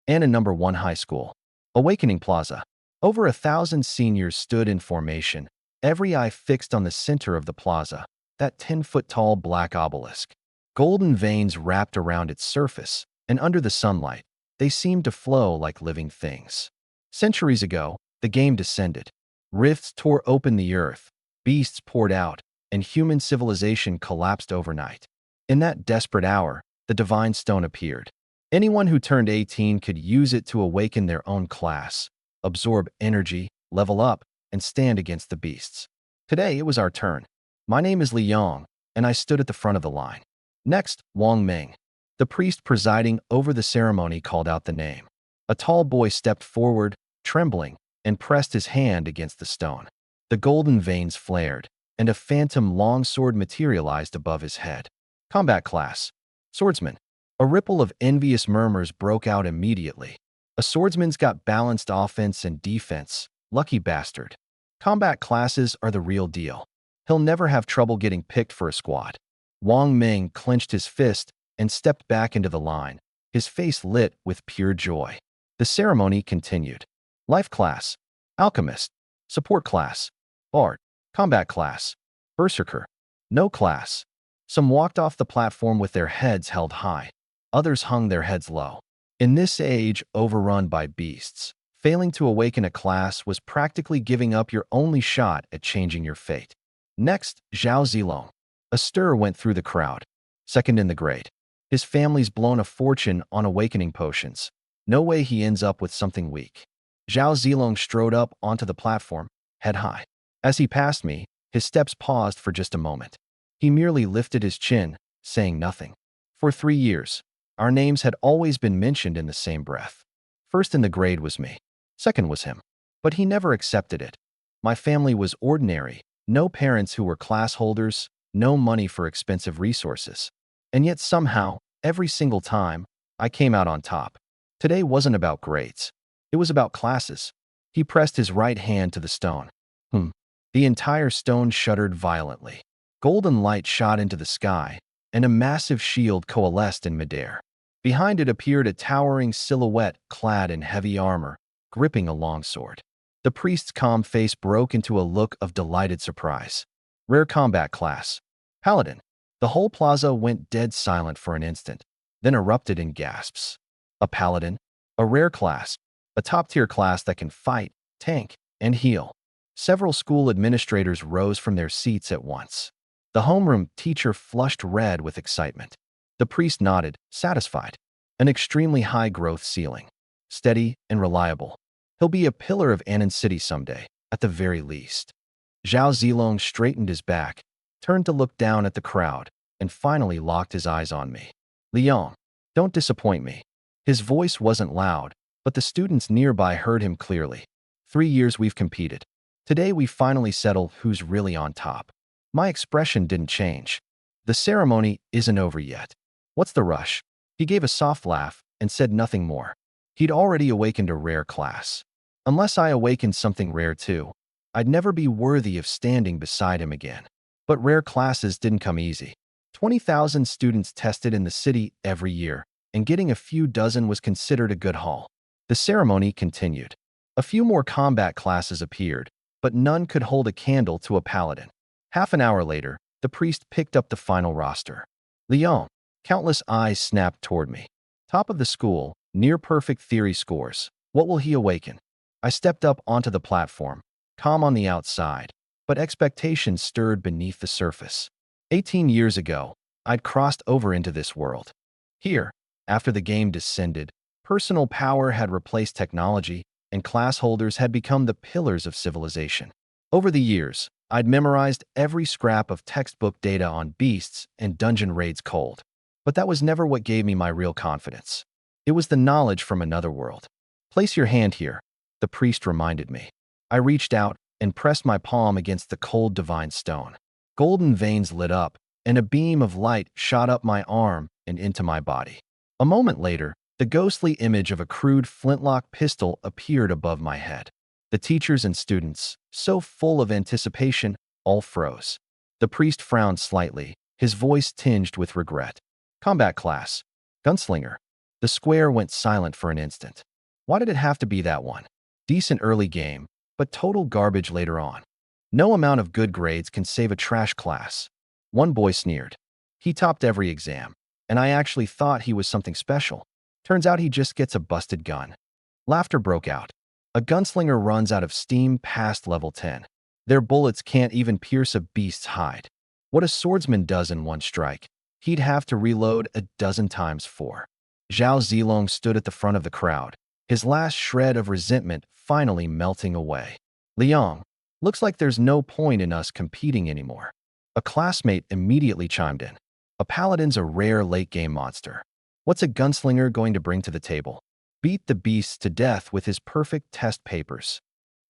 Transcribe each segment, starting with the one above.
and in number 1 high school. Awakening Plaza. Over 1,000 seniors stood in formation, every eye fixed on the center of the plaza, that 10-foot-tall black obelisk. Golden veins wrapped around its surface, and under the sunlight, they seemed to flow like living things. Centuries ago, the game descended. Rifts tore open the earth, beasts poured out, and human civilization collapsed overnight. In that desperate hour, the divine stone appeared. Anyone who turned 18 could use it to awaken their own class, absorb energy, level up, and stand against the beasts. Today, it was our turn. My name is Li Yong, and I stood at the front of the line. Next, Wang Ming. The priest presiding over the ceremony called out the name. A tall boy stepped forward, trembling, and pressed his hand against the stone. The golden veins flared, and a phantom longsword materialized above his head. Combat class. Swordsman. A ripple of envious murmurs broke out immediately. A swordsman's got balanced offense and defense. Lucky bastard. Combat classes are the real deal. He'll never have trouble getting picked for a squad. Wang Ming clenched his fist and stepped back into the line, his face lit with pure joy. The ceremony continued. Life class. Alchemist. Support class. Bard. Combat class. Berserker. No class. Some walked off the platform with their heads held high. Others hung their heads low. In this age overrun by beasts, failing to awaken a class was practically giving up your only shot at changing your fate. Next, Zhao Zilong. A stir went through the crowd. Second in the grade. His family's blown a fortune on awakening potions. No way he ends up with something weak. Zhao Zilong strode up onto the platform, head high. As he passed me, his steps paused for just a moment. He merely lifted his chin, saying nothing. For 3 years, our names had always been mentioned in the same breath. First in the grade was me. Second was him. But he never accepted it. My family was ordinary. No parents who were class holders, no money for expensive resources. And yet somehow, every single time, I came out on top. Today wasn't about grades. It was about classes. He pressed his right hand to the stone. The entire stone shuddered violently. Golden light shot into the sky, and a massive shield coalesced in midair. Behind it appeared a towering silhouette clad in heavy armor, gripping a longsword. The priest's calm face broke into a look of delighted surprise. Rare combat class. Paladin. The whole plaza went dead silent for an instant, then erupted in gasps. A paladin? A rare class. A top-tier class that can fight, tank, and heal. Several school administrators rose from their seats at once. The homeroom teacher flushed red with excitement. The priest nodded, satisfied. An extremely high-growth ceiling. Steady and reliable. He'll be a pillar of Anan City someday, at the very least. Zhao Zilong straightened his back, turned to look down at the crowd, and finally locked his eyes on me. Liang, don't disappoint me. His voice wasn't loud, but the students nearby heard him clearly. 3 years we've competed. Today we finally settle who's really on top. My expression didn't change. The ceremony isn't over yet. What's the rush? He gave a soft laugh and said nothing more. He'd already awakened a rare class. Unless I awakened something rare too, I'd never be worthy of standing beside him again. But rare classes didn't come easy. 20,000 students tested in the city every year, and getting a few dozen was considered a good haul. The ceremony continued. A few more combat classes appeared, but none could hold a candle to a paladin. Half an hour later, the priest picked up the final roster. Liang. Countless eyes snapped toward me. Top of the school, near-perfect theory scores. What will he awaken? I stepped up onto the platform, calm on the outside, but expectations stirred beneath the surface. 18 years ago, I'd crossed over into this world. Here, after the game descended, personal power had replaced technology, and class holders had become the pillars of civilization. Over the years, I'd memorized every scrap of textbook data on beasts and dungeon raids cold. But that was never what gave me my real confidence. It was the knowledge from another world. Place your hand here, the priest reminded me. I reached out and pressed my palm against the cold divine stone. Golden veins lit up, and a beam of light shot up my arm and into my body. A moment later, the ghostly image of a crude flintlock pistol appeared above my head. The teachers and students, so full of anticipation, all froze. The priest frowned slightly, his voice tinged with regret. Combat class. Gunslinger. The square went silent for an instant. Why did it have to be that one? Decent early game, but total garbage later on. No amount of good grades can save a trash class. One boy sneered. He topped every exam, and I actually thought he was something special. Turns out he just gets a busted gun. Laughter broke out. A gunslinger runs out of steam past level 10. Their bullets can't even pierce a beast's hide. What a swordsman does in one strike, he'd have to reload a dozen times 4. Zhao Zilong stood at the front of the crowd, his last shred of resentment finally melting away. Liang, looks like there's no point in us competing anymore. A classmate immediately chimed in. A paladin's a rare late-game monster. What's a gunslinger going to bring to the table? Beat the beasts to death with his perfect test papers.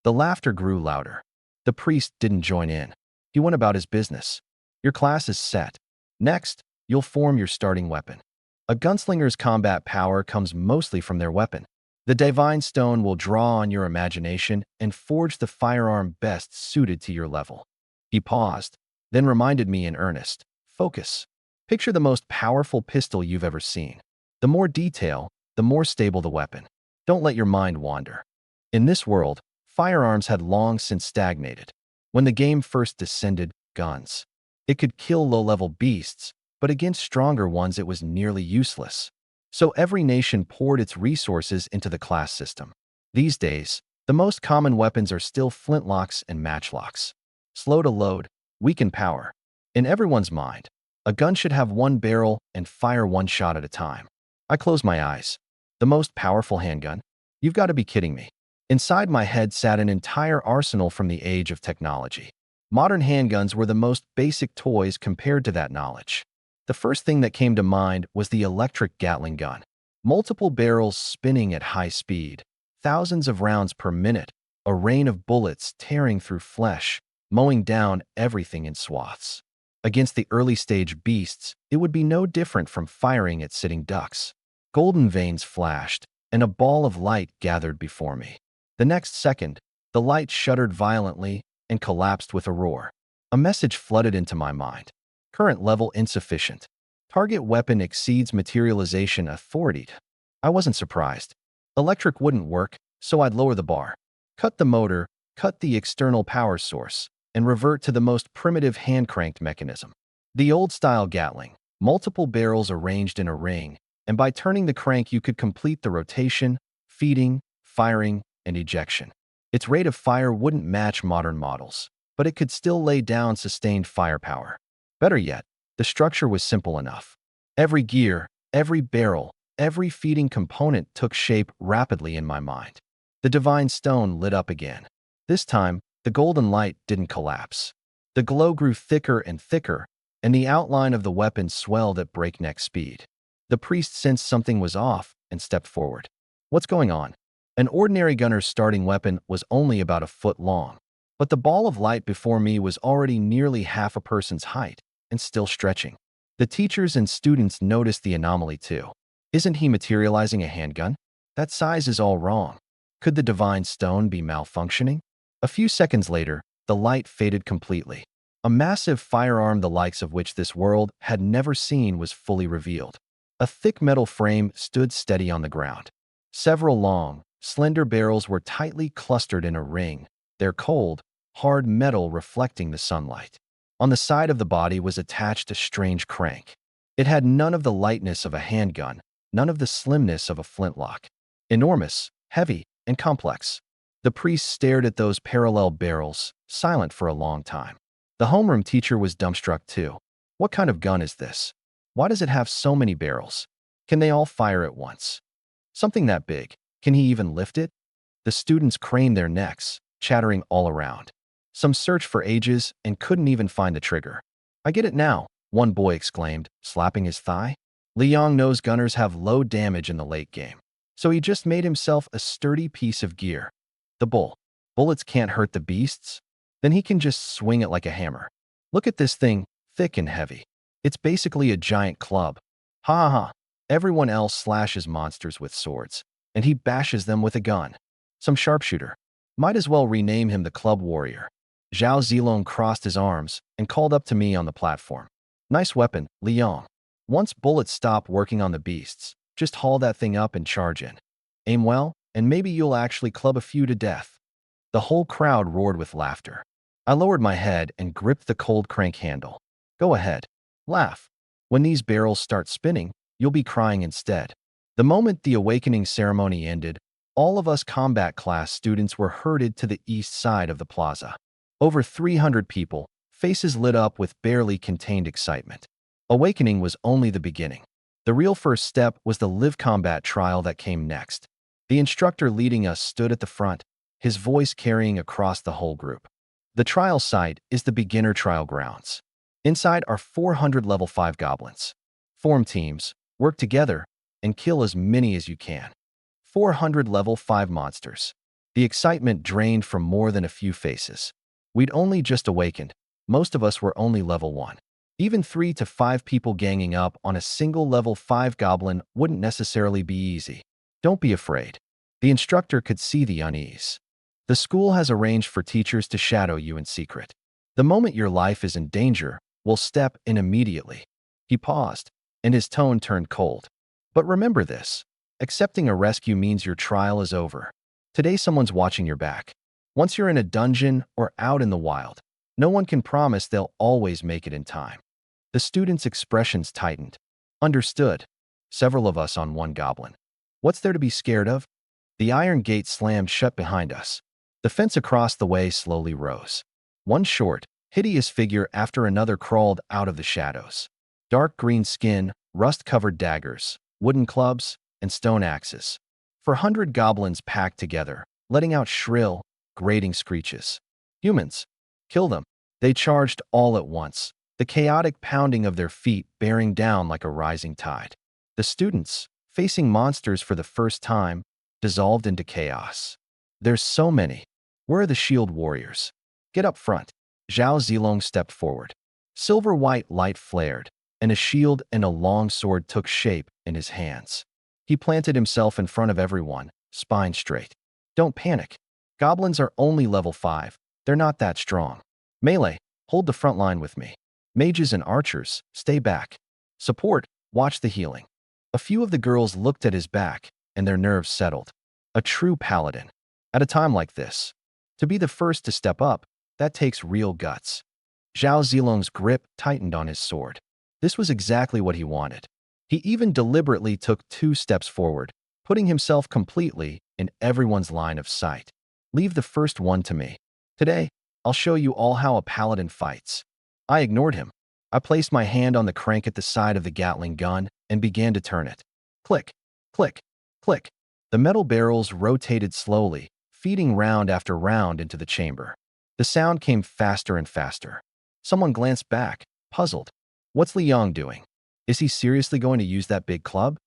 The laughter grew louder. The priest didn't join in. He went about his business. Your class is set. Next, you'll form your starting weapon. A gunslinger's combat power comes mostly from their weapon. The divine stone will draw on your imagination and forge the firearm best suited to your level. He paused, then reminded me in earnest. Focus. Picture the most powerful pistol you've ever seen. The more detail, the more stable the weapon. Don't let your mind wander. In this world, firearms had long since stagnated. When the game first descended, guns. It could kill low-level beasts, but against stronger ones it was nearly useless. So every nation poured its resources into the class system. These days, the most common weapons are still flintlocks and matchlocks. Slow to load, weak in power. In everyone's mind, a gun should have one barrel and fire one shot at a time. I closed my eyes. The most powerful handgun? You've got to be kidding me. Inside my head sat an entire arsenal from the age of technology. Modern handguns were the most basic toys compared to that knowledge. The first thing that came to mind was the electric Gatling gun. Multiple barrels spinning at high speed, thousands of rounds per minute, a rain of bullets tearing through flesh, mowing down everything in swaths. Against the early-stage beasts, it would be no different from firing at sitting ducks. Golden veins flashed, and a ball of light gathered before me. The next second, the light shuddered violently and collapsed with a roar. A message flooded into my mind. Current level insufficient. Target weapon exceeds materialization authority. I wasn't surprised. Electric wouldn't work, so I'd lower the bar. Cut the motor, cut the external power source, and revert to the most primitive hand-cranked mechanism. The old-style Gatling, multiple barrels arranged in a ring, and by turning the crank you could complete the rotation, feeding, firing, and ejection. Its rate of fire wouldn't match modern models, but it could still lay down sustained firepower. Better yet, the structure was simple enough. Every gear, every barrel, every feeding component took shape rapidly in my mind. The divine stone lit up again. This time, the golden light didn't collapse. The glow grew thicker and thicker, and the outline of the weapon swelled at breakneck speed. The priest sensed something was off and stepped forward. What's going on? An ordinary gunner's starting weapon was only about a foot long, but the ball of light before me was already nearly half a person's height and still stretching. The teachers and students noticed the anomaly too. Isn't he materializing a handgun? That size is all wrong. Could the divine stone be malfunctioning? A few seconds later, the light faded completely. A massive firearm the likes of which this world had never seen was fully revealed. A thick metal frame stood steady on the ground. Several long, slender barrels were tightly clustered in a ring, their cold, hard metal reflecting the sunlight. On the side of the body was attached a strange crank. It had none of the lightness of a handgun, none of the slimness of a flintlock. Enormous, heavy, and complex. The priest stared at those parallel barrels, silent for a long time. The homeroom teacher was dumbstruck too. What kind of gun is this? Why does it have so many barrels? Can they all fire at once? Something that big, can he even lift it? The students craned their necks, chattering all around. Some searched for ages and couldn't even find the trigger. I get it now, one boy exclaimed, slapping his thigh. Liang knows gunners have low damage in the late game, so he just made himself a sturdy piece of gear. The bullets can't hurt the beasts? Then he can just swing it like a hammer. Look at this thing, thick and heavy. It's basically a giant club. Ha ha ha. Everyone else slashes monsters with swords, and he bashes them with a gun. Some sharpshooter. Might as well rename him the Club Warrior. Zhao Zilong crossed his arms and called up to me on the platform. Nice weapon, Liang. Once bullets stop working on the beasts, Just haul that thing up and charge in. Aim well, and maybe you'll actually club a few to death." The whole crowd roared with laughter. I lowered my head and gripped the cold crank handle. "Go ahead. Laugh. When these barrels start spinning, you'll be crying instead." The moment the awakening ceremony ended, all of us combat class students were herded to the east side of the plaza. Over 300 people, faces lit up with barely contained excitement. Awakening was only the beginning. The real first step was the live combat trial that came next. The instructor leading us stood at the front, his voice carrying across the whole group. The trial site is the beginner trial grounds. Inside are 400 level 5 goblins. Form teams, work together, and kill as many as you can. 400 level 5 monsters. The excitement drained from more than a few faces. We'd only just awakened. Most of us were only level 1. Even 3 to 5 people ganging up on a single level 5 goblin wouldn't necessarily be easy. Don't be afraid. The instructor could see the unease. The school has arranged for teachers to shadow you in secret. The moment your life is in danger, we'll step in immediately. He paused, and his tone turned cold. But remember this. Accepting a rescue means your trial is over. Today someone's watching your back. Once you're in a dungeon or out in the wild, no one can promise they'll always make it in time. The students' expressions tightened. Understood. Several of us on one goblin. What's there to be scared of? The iron gate slammed shut behind us. The fence across the way slowly rose. One short, hideous figure after another crawled out of the shadows. Dark green skin, rust-covered daggers, wooden clubs, and stone axes. 400 goblins packed together, letting out shrill, grating screeches. Humans. Kill them. They charged all at once, the chaotic pounding of their feet bearing down like a rising tide. The students, facing monsters for the first time, dissolved into chaos. There's so many. Where are the shield warriors? Get up front. Zhao Zilong stepped forward. Silver-white light flared, and a shield and a long sword took shape in his hands. He planted himself in front of everyone, spine straight. Don't panic. Goblins are only level 5. They're not that strong. Melee, hold the front line with me. Mages and archers, stay back. Support, watch the healing. A few of the girls looked at his back, and their nerves settled. A true paladin. At a time like this, to be the first to step up, that takes real guts. Zhao Zilong's grip tightened on his sword. This was exactly what he wanted. He even deliberately took 2 steps forward, putting himself completely in everyone's line of sight. Leave the first one to me. Today, I'll show you all how a paladin fights. I ignored him. I placed my hand on the crank at the side of the Gatling gun and began to turn it. Click, click, click. The metal barrels rotated slowly, feeding round after round into the chamber. The sound came faster and faster. Someone glanced back, puzzled. What's Liang doing? Is he seriously going to use that big club?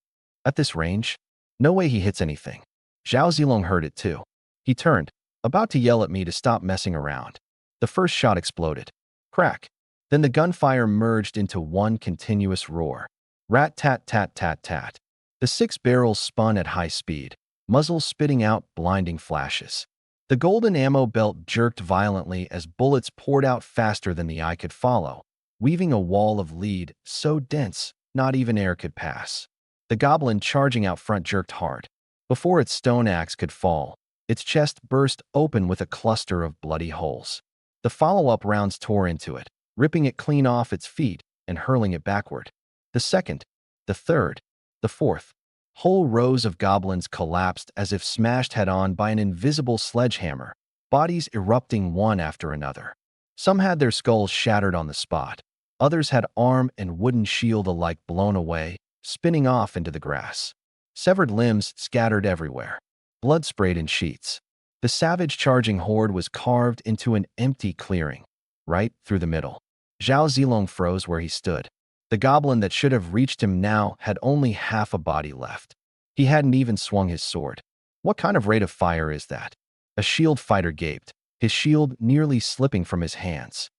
At this range? No way he hits anything. Zhao Zilong heard it too. He turned, about to yell at me to stop messing around. The first shot exploded. Crack. Then the gunfire merged into one continuous roar. Rat-tat-tat-tat-tat. The 6 barrels spun at high speed, muzzles spitting out blinding flashes. The golden ammo belt jerked violently as bullets poured out faster than the eye could follow, weaving a wall of lead so dense not even air could pass. The goblin charging out front jerked hard. Before its stone axe could fall, its chest burst open with a cluster of bloody holes. The follow-up rounds tore into it, ripping it clean off its feet and hurling it backward. The second, the third, the fourth. Whole rows of goblins collapsed as if smashed head-on by an invisible sledgehammer, bodies erupting one after another. Some had their skulls shattered on the spot. Others had arm and wooden shield alike blown away, spinning off into the grass. Severed limbs scattered everywhere. Blood sprayed in sheets. The savage charging horde was carved into an empty clearing, right through the middle. Zhao Zilong froze where he stood. The goblin that should have reached him now had only half a body left. He hadn't even swung his sword. What kind of rate of fire is that? A shield fighter gaped, his shield nearly slipping from his hands.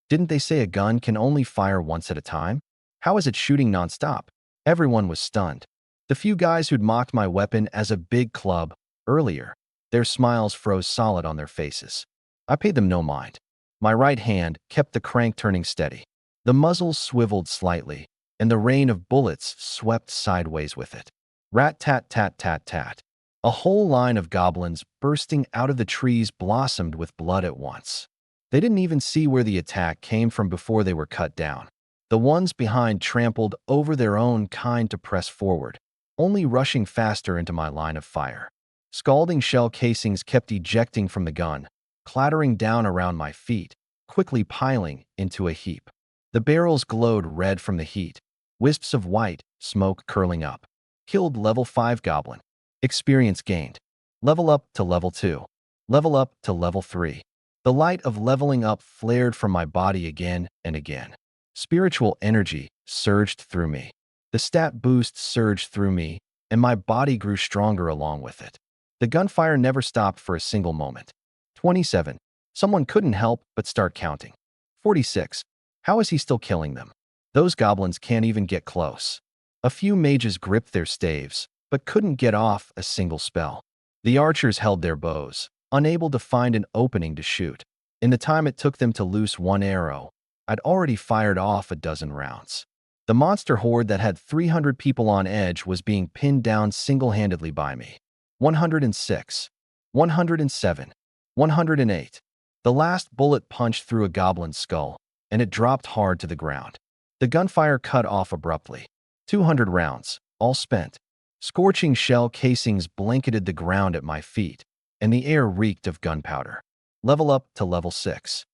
Didn't they say a gun can only fire once at a time? How is it shooting nonstop? Everyone was stunned. The few guys who'd mocked my weapon as a big club earlier, their smiles froze solid on their faces. I paid them no mind. My right hand kept the crank turning steady. The muzzle swiveled slightly, and the rain of bullets swept sideways with it. Rat-tat-tat-tat-tat. A whole line of goblins bursting out of the trees blossomed with blood at once. They didn't even see where the attack came from before they were cut down. The ones behind trampled over their own kind to press forward, only rushing faster into my line of fire. Scalding shell casings kept ejecting from the gun, clattering down around my feet, quickly piling into a heap. The barrels glowed red from the heat, wisps of white smoke curling up. Killed level 5 goblin. Experience gained. Level up to level 2. Level up to level 3. The light of leveling up flared from my body again and again. Spiritual energy surged through me. The stat boost surged through me, and my body grew stronger along with it. The gunfire never stopped for a single moment. 27. Someone couldn't help but start counting. 46. How is he still killing them? Those goblins can't even get close. A few mages gripped their staves, but couldn't get off a single spell. The archers held their bows, unable to find an opening to shoot. In the time it took them to loose one arrow, I'd already fired off a dozen rounds. The monster horde that had 300 people on edge was being pinned down single-handedly by me. 106, 107, 108. The last bullet punched through a goblin's skull, and it dropped hard to the ground. The gunfire cut off abruptly. 200 rounds, all spent. Scorching shell casings blanketed the ground at my feet, and the air reeked of gunpowder. Level up to level 6.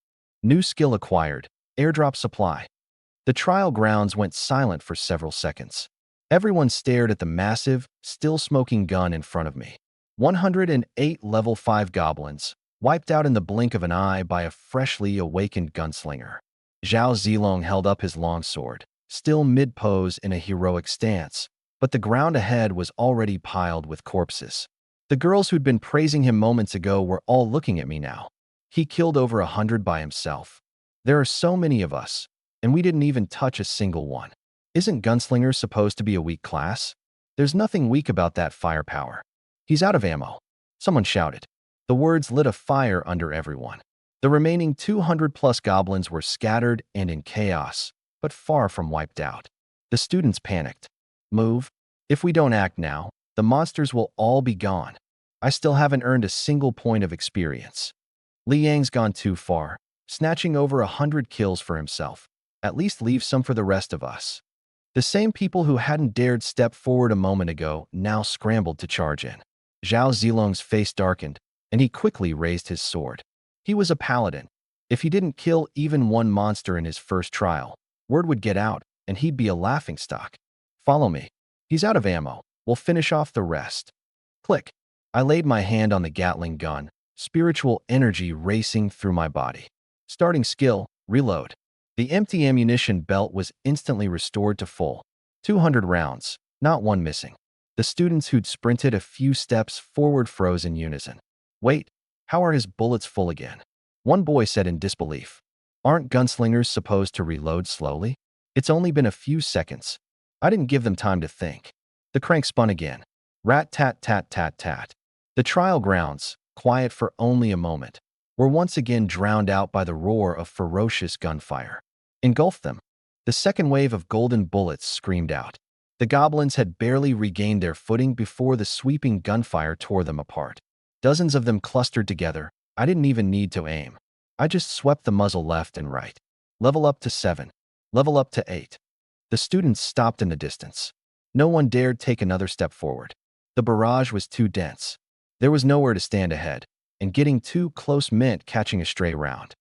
New skill acquired. Airdrop supply. The trial grounds went silent for several seconds. Everyone stared at the massive, still-smoking gun in front of me. 108 level 5 goblins, wiped out in the blink of an eye by a freshly awakened gunslinger. Zhao Zilong held up his longsword, still mid-pose in a heroic stance, but the ground ahead was already piled with corpses. The girls who'd been praising him moments ago were all looking at me now. He killed over 100 by himself. There are so many of us, and we didn't even touch a single one. Isn't gunslingers supposed to be a weak class? There's nothing weak about that firepower. He's out of ammo. Someone shouted. The words lit a fire under everyone. The remaining 200-plus goblins were scattered and in chaos, but far from wiped out. The students panicked. Move. If we don't act now, the monsters will all be gone. I still haven't earned a single point of experience. Li Yang's gone too far, snatching over 100 kills for himself. At least leave some for the rest of us. The same people who hadn't dared step forward a moment ago now scrambled to charge in. Zhao Zilong's face darkened, and he quickly raised his sword. He was a paladin. If he didn't kill even one monster in his first trial, word would get out, and he'd be a laughingstock. Follow me. He's out of ammo. We'll finish off the rest. Click. I laid my hand on the Gatling gun, spiritual energy racing through my body. Starting skill, reload. The empty ammunition belt was instantly restored to full. 200 rounds, not one missing. The students who'd sprinted a few steps forward froze in unison. Wait, how are his bullets full again? One boy said in disbelief. Aren't gunslingers supposed to reload slowly? It's only been a few seconds. I didn't give them time to think. The crank spun again. Rat-tat-tat-tat-tat. The trial grounds, quiet for only a moment, were once again drowned out by the roar of ferocious gunfire. Engulfed them. The second wave of golden bullets screamed out. The goblins had barely regained their footing before the sweeping gunfire tore them apart. Dozens of them clustered together. I didn't even need to aim. I just swept the muzzle left and right. Level up to 7. Level up to 8. The students stopped in the distance. No one dared take another step forward. The barrage was too dense. There was nowhere to stand ahead, and getting too close meant catching a stray round.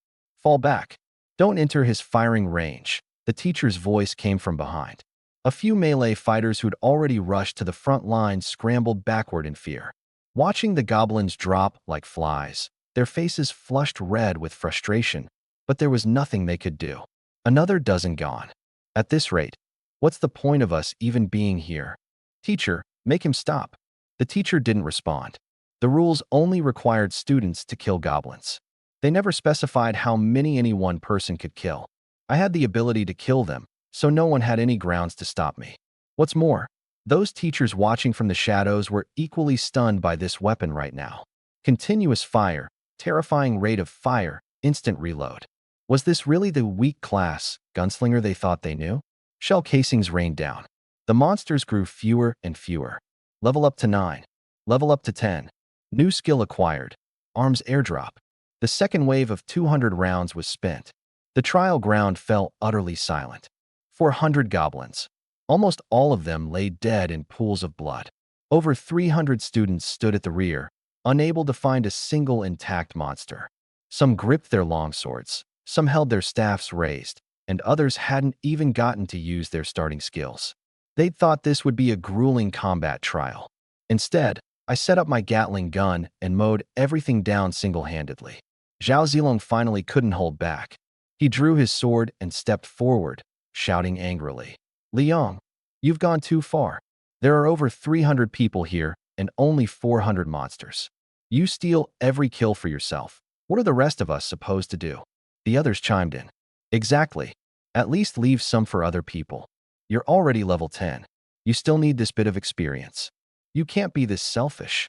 Fall back. Don't enter his firing range. The teacher's voice came from behind. A few melee fighters who'd already rushed to the front line scrambled backward in fear. Watching the goblins drop like flies, their faces flushed red with frustration, but there was nothing they could do. Another dozen gone. At this rate, what's the point of us even being here? Teacher, make him stop. The teacher didn't respond. The rules only required students to kill goblins. They never specified how many any one person could kill. I had the ability to kill them, so no one had any grounds to stop me. What's more, those teachers watching from the shadows were equally stunned by this weapon right now. Continuous fire, terrifying rate of fire, instant reload. Was this really the weak class gunslinger they thought they knew? Shell casings rained down. The monsters grew fewer and fewer. Level up to 9. Level up to 10. New skill acquired. Arms airdrop. The second wave of 200 rounds was spent. The trial ground fell utterly silent. 400 goblins. Almost all of them lay dead in pools of blood. Over 300 students stood at the rear, unable to find a single intact monster. Some gripped their longswords, some held their staffs raised, and others hadn't even gotten to use their starting skills. They'd thought this would be a grueling combat trial. Instead, I set up my Gatling gun and mowed everything down single-handedly. Zhao Zilong finally couldn't hold back. He drew his sword and stepped forward, shouting angrily, "Liang, you've gone too far. There are over 300 people here and only 400 monsters. You steal every kill for yourself. What are the rest of us supposed to do?" The others chimed in. "Exactly. At least leave some for other people. You're already level 10. You still need this bit of experience. You can't be this selfish."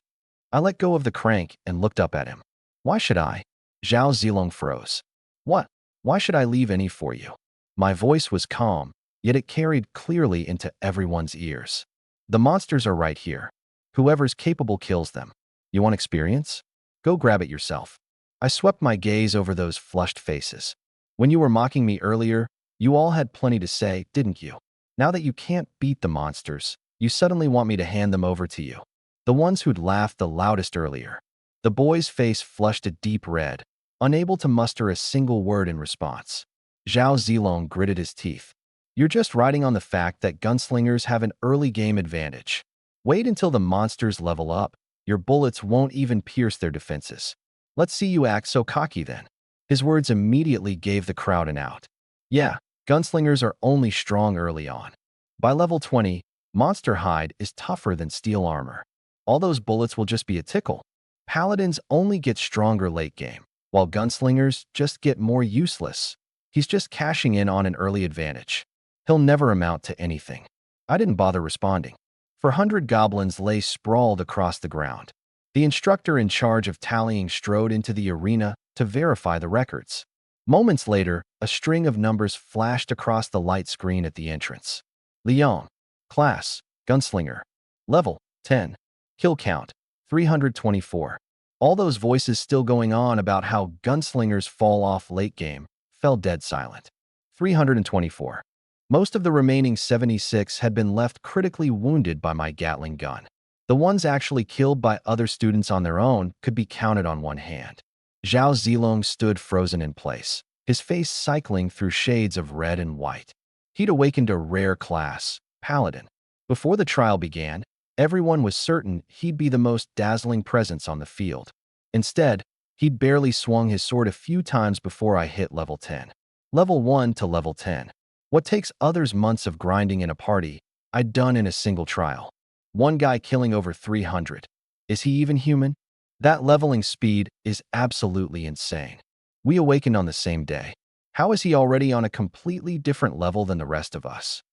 I let go of the crank and looked up at him. "Why should I?" Zhao Zilong froze. "What? Why should I leave any for you?" My voice was calm, yet it carried clearly into everyone's ears. "The monsters are right here. Whoever's capable kills them. You want experience? Go grab it yourself." I swept my gaze over those flushed faces. "When you were mocking me earlier, you all had plenty to say, didn't you? Now that you can't beat the monsters, you suddenly want me to hand them over to you." The ones who'd laughed the loudest earlier. The boy's face flushed a deep red, unable to muster a single word in response. Zhao Zilong gritted his teeth. "You're just riding on the fact that gunslingers have an early game advantage. Wait until the monsters level up. Your bullets won't even pierce their defenses. Let's see you act so cocky then." His words immediately gave the crowd an out. Yeah, gunslingers are only strong early on. By level 20, monster hide is tougher than steel armor. All those bullets will just be a tickle. Paladins only get stronger late game, while gunslingers just get more useless. He's just cashing in on an early advantage. He'll never amount to anything. I didn't bother responding. 400 goblins lay sprawled across the ground. The instructor in charge of tallying strode into the arena to verify the records. Moments later, a string of numbers flashed across the light screen at the entrance. Liang. Class. Gunslinger. Level. 10. Kill count. 324. All those voices still going on about how gunslingers fall off late game fell dead silent. 324. Most of the remaining 76 had been left critically wounded by my Gatling gun. The ones actually killed by other students on their own could be counted on one hand. Zhao Zilong stood frozen in place, his face cycling through shades of red and white. He'd awakened a rare class, Paladin. Before the trial began, everyone was certain he'd be the most dazzling presence on the field. Instead, he'd barely swung his sword a few times before I hit level 10. Level 1 to level 10. What takes others months of grinding in a party, I'd done in a single trial. One guy killing over 300. Is he even human? That leveling speed is absolutely insane. We awakened on the same day. How is he already on a completely different level than the rest of us?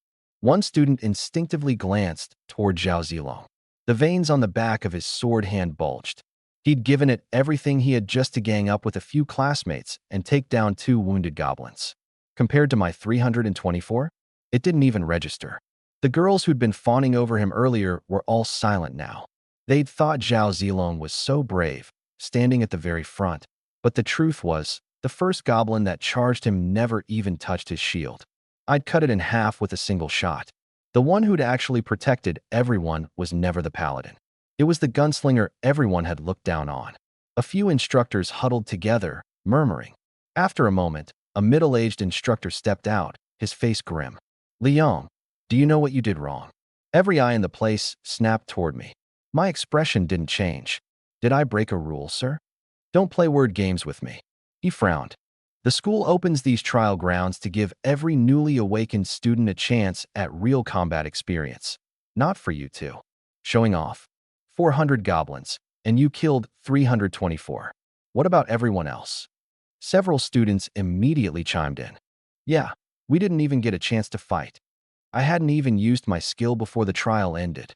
One student instinctively glanced toward Zhao Zilong. The veins on the back of his sword hand bulged. He'd given it everything he had just to gang up with a few classmates and take down 2 wounded goblins. Compared to my 324, it didn't even register. The girls who'd been fawning over him earlier were all silent now. They'd thought Zhao Zilong was so brave, standing at the very front. But the truth was, the first goblin that charged him never even touched his shield. I'd cut it in half with a single shot. The one who'd actually protected everyone was never the paladin. It was the gunslinger everyone had looked down on. A few instructors huddled together, murmuring. After a moment, a middle-aged instructor stepped out, his face grim. "Liang, do you know what you did wrong?" Every eye in the place snapped toward me. My expression didn't change. "Did I break a rule, sir?" "Don't play word games with me." He frowned. "The school opens these trial grounds to give every newly awakened student a chance at real combat experience. Not for you two. Showing off. 400 goblins, and you killed 324. What about everyone else?" Several students immediately chimed in. "Yeah, we didn't even get a chance to fight. I hadn't even used my skill before the trial ended.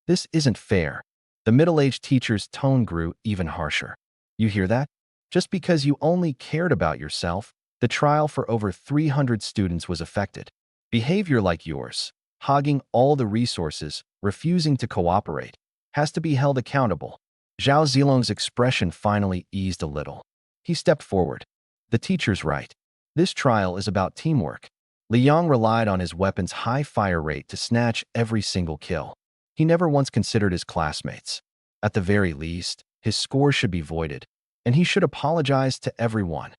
This isn't fair." The middle-aged teacher's tone grew even harsher. "You hear that? Just because you only cared about yourself, the trial for over 300 students was affected. Behavior like yours, hogging all the resources, refusing to cooperate, has to be held accountable. Zhao Zilong's expression finally eased a little. He stepped forward. The teacher's right. This trial is about teamwork. Li Yang relied on his weapon's high fire rate to snatch every single kill. He never once considered his classmates. At the very least, his score should be voided, and he should apologize to everyone.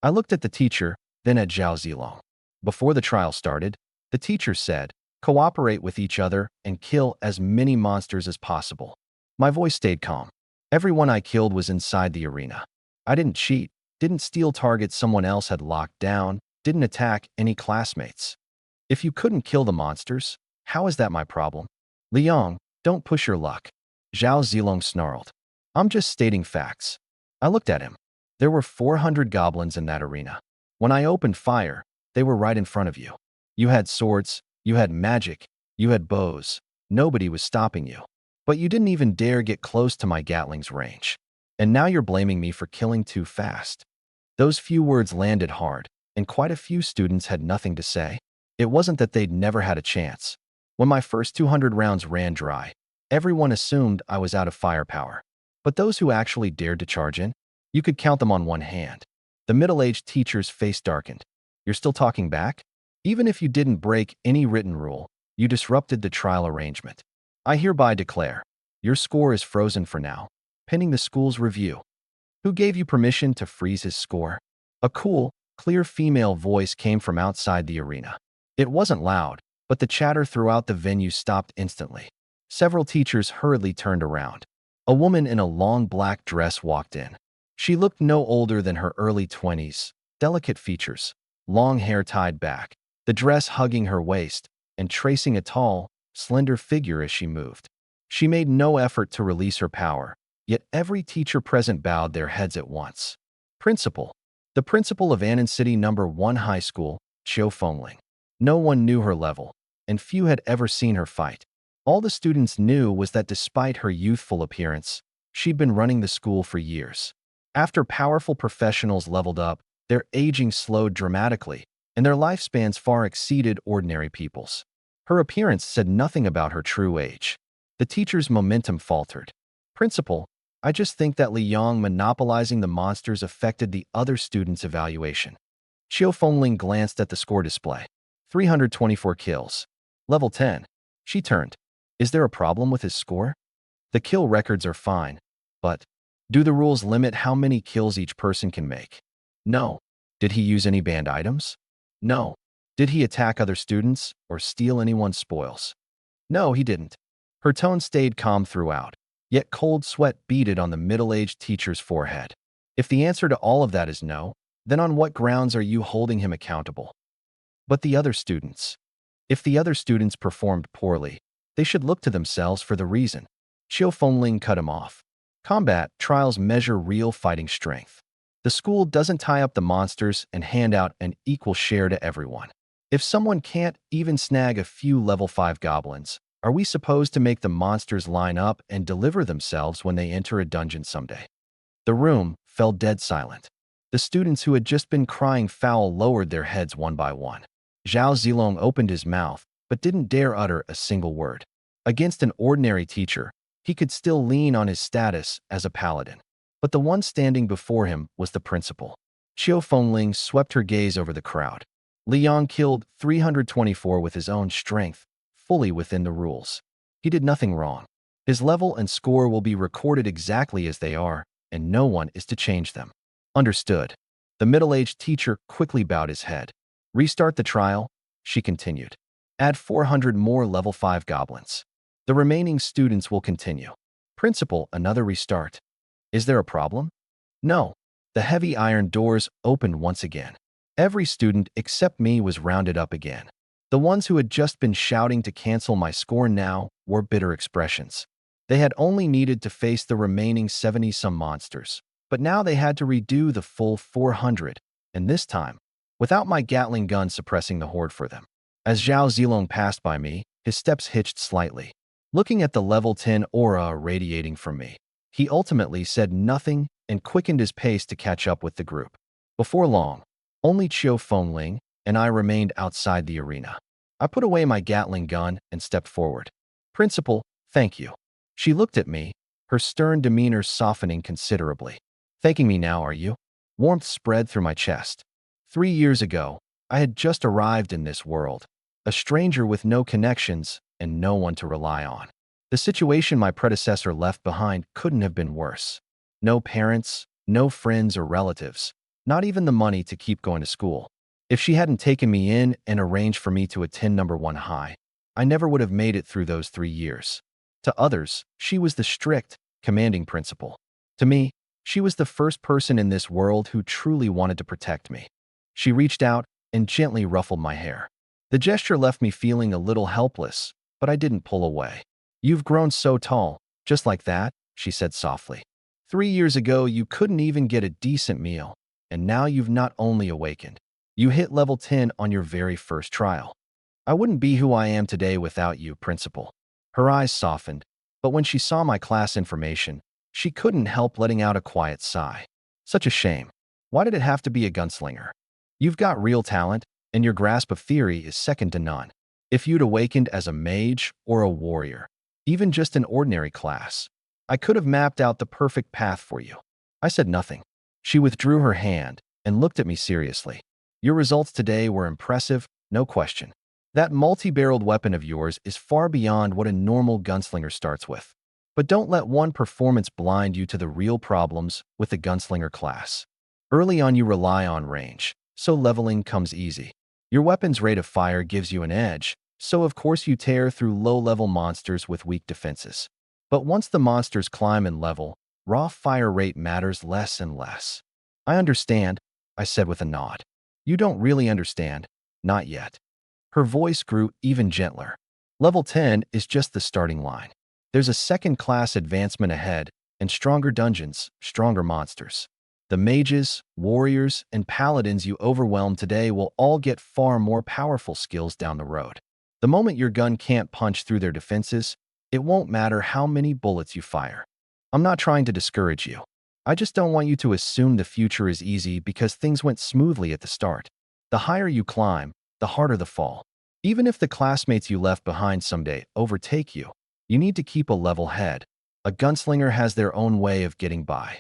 I looked at the teacher, then at Zhao Zilong. Before the trial started, the teacher said, "Cooperate with each other and kill as many monsters as possible." My voice stayed calm. Everyone I killed was inside the arena. I didn't cheat, didn't steal targets someone else had locked down, didn't attack any classmates. If you couldn't kill the monsters, how is that my problem? Li Yang, don't push your luck. Zhao Zilong snarled. I'm just stating facts. I looked at him. There were 400 goblins in that arena. When I opened fire, they were right in front of you. You had swords, you had magic, you had bows. Nobody was stopping you. But you didn't even dare get close to my Gatling's range. And now you're blaming me for killing too fast. Those few words landed hard, and quite a few students had nothing to say. It wasn't that they'd never had a chance. When my first 200 rounds ran dry, everyone assumed I was out of firepower. But those who actually dared to charge in, you could count them on one hand. The middle-aged teacher's face darkened. You're still talking back? Even if you didn't break any written rule, you disrupted the trial arrangement. I hereby declare, your score is frozen for now, pending the school's review. Who gave you permission to freeze his score? A cool, clear female voice came from outside the arena. It wasn't loud, but the chatter throughout the venue stopped instantly. Several teachers hurriedly turned around. A woman in a long black dress walked in. She looked no older than her early 20s, delicate features, long hair tied back, the dress hugging her waist and tracing a tall, slender figure as she moved. She made no effort to release her power, yet every teacher present bowed their heads at once. Principal. The principal of Annan City No. 1 High School, Chiu Fengling. No one knew her level, and few had ever seen her fight. All the students knew was that despite her youthful appearance, she'd been running the school for years. After powerful professionals leveled up, their aging slowed dramatically, and their lifespans far exceeded ordinary people's. Her appearance said nothing about her true age. The teacher's momentum faltered. Principal, I just think that Li Yang monopolizing the monsters affected the other students' evaluation. Chiu Fengling glanced at the score display. 324 kills. Level 10. She turned. Is there a problem with his score? The kill records are fine, but do the rules limit how many kills each person can make? No. Did he use any banned items? No. Did he attack other students or steal anyone's spoils? No, he didn't. Her tone stayed calm throughout, yet cold sweat beaded on the middle-aged teacher's forehead. If the answer to all of that is no, then on what grounds are you holding him accountable? But the other students. If the other students performed poorly, they should look to themselves for the reason. Chiu Fengling cut him off. Combat trials measure real fighting strength. The school doesn't tie up the monsters and hand out an equal share to everyone. If someone can't even snag a few level 5 goblins, are we supposed to make the monsters line up and deliver themselves when they enter a dungeon someday? The room fell dead silent. The students who had just been crying foul lowered their heads one by one. Zhao Zilong opened his mouth, but didn't dare utter a single word. Against an ordinary teacher, he could still lean on his status as a paladin. But the one standing before him was the principal. Chiu Fengling swept her gaze over the crowd. Li Yang killed 324 with his own strength, fully within the rules. He did nothing wrong. His level and score will be recorded exactly as they are, and no one is to change them. Understood. The middle-aged teacher quickly bowed his head. Restart the trial, she continued. Add 400 more level 5 goblins. The remaining students will continue. Principal, another restart. Is there a problem? No. The heavy iron doors opened once again. Every student except me was rounded up again. The ones who had just been shouting to cancel my score now wore bitter expressions. They had only needed to face the remaining 70-some monsters, but now they had to redo the full 400, and this time, without my Gatling gun suppressing the horde for them. As Zhao Zilong passed by me, his steps hitched slightly. Looking at the level 10 aura radiating from me, he ultimately said nothing and quickened his pace to catch up with the group. Before long, only Chiu Fengling and I remained outside the arena. I put away my Gatling gun and stepped forward. Principal, thank you. She looked at me, her stern demeanor softening considerably. Thanking me now, are you? Warmth spread through my chest. 3 years ago, I had just arrived in this world, a stranger with no connections and no one to rely on. The situation my predecessor left behind couldn't have been worse. No parents, no friends or relatives, not even the money to keep going to school. If she hadn't taken me in and arranged for me to attend number 1 high, I never would have made it through those 3 years. To others, she was the strict, commanding principal. To me, she was the first person in this world who truly wanted to protect me. She reached out and gently ruffled my hair. The gesture left me feeling a little helpless, but I didn't pull away. You've grown so tall, just like that, she said softly. 3 years ago, you couldn't even get a decent meal, and now you've not only awakened, you hit level 10 on your very first trial. I wouldn't be who I am today without you, Principal. Her eyes softened, but when she saw my class information, she couldn't help letting out a quiet sigh. Such a shame. Why did it have to be a gunslinger? You've got real talent, and your grasp of theory is second to none. If you'd awakened as a mage or a warrior, even just an ordinary class, I could have mapped out the perfect path for you. I said nothing. She withdrew her hand and looked at me seriously. Your results today were impressive, no question. That multi-barreled weapon of yours is far beyond what a normal gunslinger starts with. But don't let one performance blind you to the real problems with the gunslinger class. Early on you rely on range, so leveling comes easy. Your weapon's rate of fire gives you an edge, so of course you tear through low-level monsters with weak defenses. But once the monsters climb in level, raw fire rate matters less and less. I understand, I said with a nod. You don't really understand, not yet. Her voice grew even gentler. Level 10 is just the starting line. There's a second-class advancement ahead, and stronger dungeons, stronger monsters. The mages, warriors, and paladins you overwhelm today will all get far more powerful skills down the road. The moment your gun can't punch through their defenses, it won't matter how many bullets you fire. I'm not trying to discourage you. I just don't want you to assume the future is easy because things went smoothly at the start. The higher you climb, the harder the fall. Even if the classmates you left behind someday overtake you, you need to keep a level head. A gunslinger has their own way of getting by.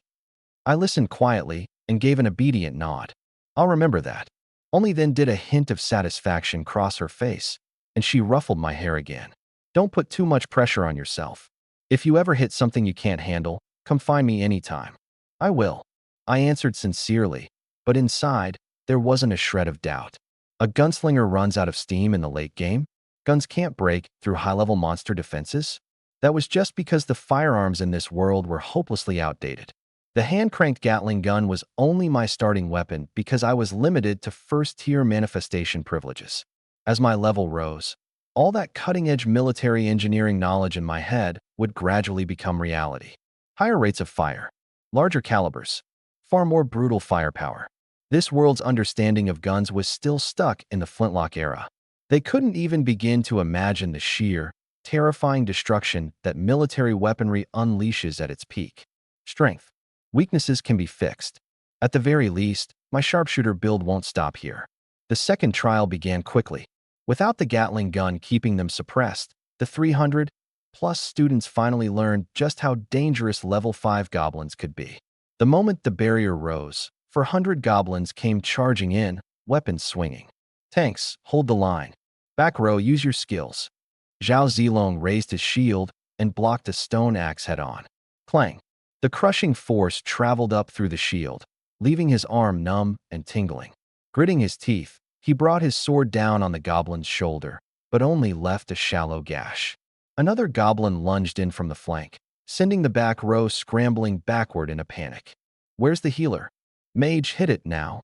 I listened quietly and gave an obedient nod. I'll remember that. Only then did a hint of satisfaction cross her face, and she ruffled my hair again. Don't put too much pressure on yourself. If you ever hit something you can't handle, come find me anytime. I will. I answered sincerely, but inside, there wasn't a shred of doubt. A gunslinger runs out of steam in the late game. Guns can't break through high-level monster defenses. That was just because the firearms in this world were hopelessly outdated. The hand-cranked Gatling gun was only my starting weapon because I was limited to first-tier manifestation privileges. As my level rose, all that cutting-edge military engineering knowledge in my head would gradually become reality. Higher rates of fire, larger calibers, far more brutal firepower. This world's understanding of guns was still stuck in the flintlock era. They couldn't even begin to imagine the sheer, terrifying destruction that military weaponry unleashes at its peak. Strength. Weaknesses can be fixed. At the very least, my sharpshooter build won't stop here. The second trial began quickly. Without the Gatling gun keeping them suppressed, the 300-plus students finally learned just how dangerous level 5 goblins could be. The moment the barrier rose, 400 goblins came charging in, weapons swinging. Tanks, hold the line. Back row, use your skills. Zhao Zilong raised his shield and blocked a stone axe head-on. Clang. The crushing force traveled up through the shield, leaving his arm numb and tingling. Gritting his teeth, he brought his sword down on the goblin's shoulder, but only left a shallow gash. Another goblin lunged in from the flank, sending the back row scrambling backward in a panic. Where's the healer? Mage, hit it now.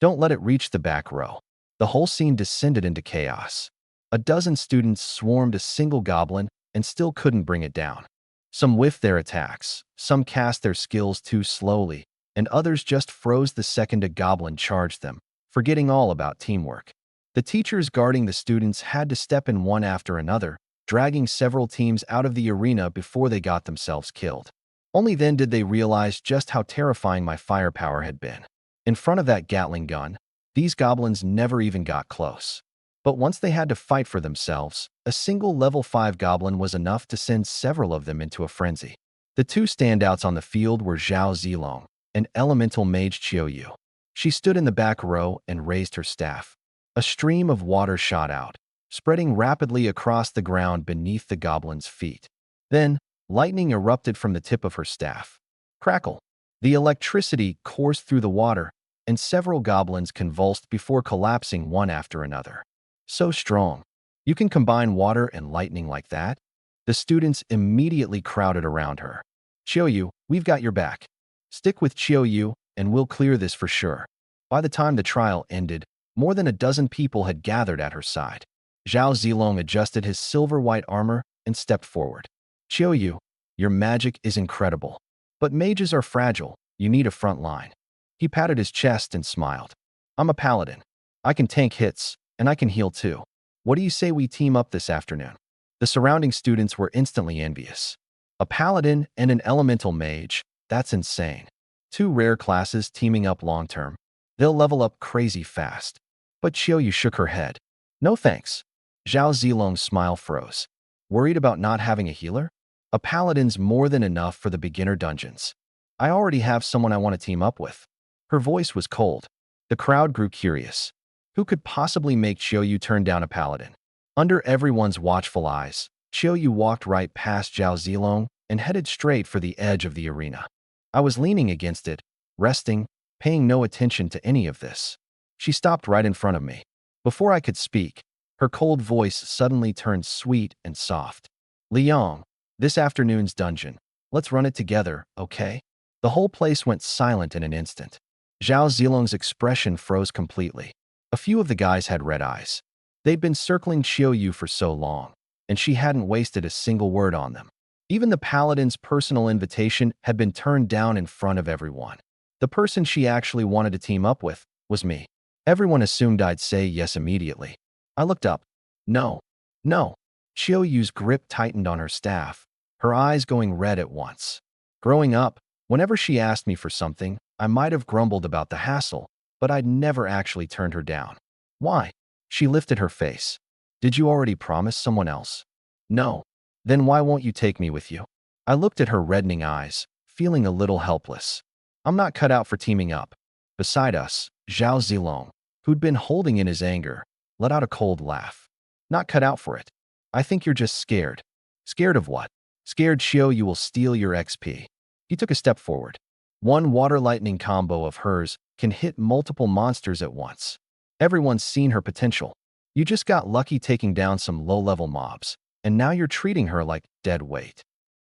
Don't let it reach the back row. The whole scene descended into chaos. A dozen students swarmed a single goblin and still couldn't bring it down. Some whiffed their attacks, some cast their skills too slowly, and others just froze the second a goblin charged them, forgetting all about teamwork. The teachers guarding the students had to step in one after another, dragging several teams out of the arena before they got themselves killed. Only then did they realize just how terrifying my firepower had been. In front of that Gatling gun, these goblins never even got close. But once they had to fight for themselves, a single level 5 goblin was enough to send several of them into a frenzy. The two standouts on the field were Zhao Zilong and elemental mage Qiuyu. She stood in the back row and raised her staff. A stream of water shot out, spreading rapidly across the ground beneath the goblin's feet. Then, lightning erupted from the tip of her staff. Crackle! The electricity coursed through the water, and several goblins convulsed before collapsing one after another. So strong. You can combine water and lightning like that? The students immediately crowded around her. Qiuyu, we've got your back. Stick with Qiuyu, and we'll clear this for sure. By the time the trial ended, more than a dozen people had gathered at her side. Zhao Zilong adjusted his silver-white armor and stepped forward. Qiuyu, your magic is incredible. But mages are fragile. You need a front line. He patted his chest and smiled. I'm a paladin. I can tank hits, and I can heal too. What do you say we team up this afternoon? The surrounding students were instantly envious. A paladin and an elemental mage, that's insane. Two rare classes teaming up long-term. They'll level up crazy fast. But Qiuyu shook her head. No thanks. Zhao Zilong's smile froze. Worried about not having a healer? A paladin's more than enough for the beginner dungeons. I already have someone I want to team up with. Her voice was cold. The crowd grew curious. Who could possibly make Qiuyu turn down a paladin? Under everyone's watchful eyes, Qiuyu walked right past Zhao Zilong and headed straight for the edge of the arena. I was leaning against it, resting, paying no attention to any of this. She stopped right in front of me. Before I could speak, her cold voice suddenly turned sweet and soft. Liang, this afternoon's dungeon. Let's run it together, okay? The whole place went silent in an instant. Zhao Zilong's expression froze completely. A few of the guys had red eyes. They'd been circling Qiuyu for so long, and she hadn't wasted a single word on them. Even the paladin's personal invitation had been turned down in front of everyone. The person she actually wanted to team up with was me. Everyone assumed I'd say yes immediately. I looked up. No. No. Qiuyu's grip tightened on her staff, her eyes going red at once. Growing up, whenever she asked me for something, I might have grumbled about the hassle, but I'd never actually turned her down. Why? She lifted her face. Did you already promise someone else? No. Then why won't you take me with you? I looked at her reddening eyes, feeling a little helpless. I'm not cut out for teaming up. Beside us, Zhao Zilong, who'd been holding in his anger, let out a cold laugh. Not cut out for it. I think you're just scared. Scared of what? Scared Qiuyu will steal your XP. He took a step forward. One water lightning combo of hers can hit multiple monsters at once. Everyone's seen her potential. You just got lucky taking down some low-level mobs, and now you're treating her like dead weight.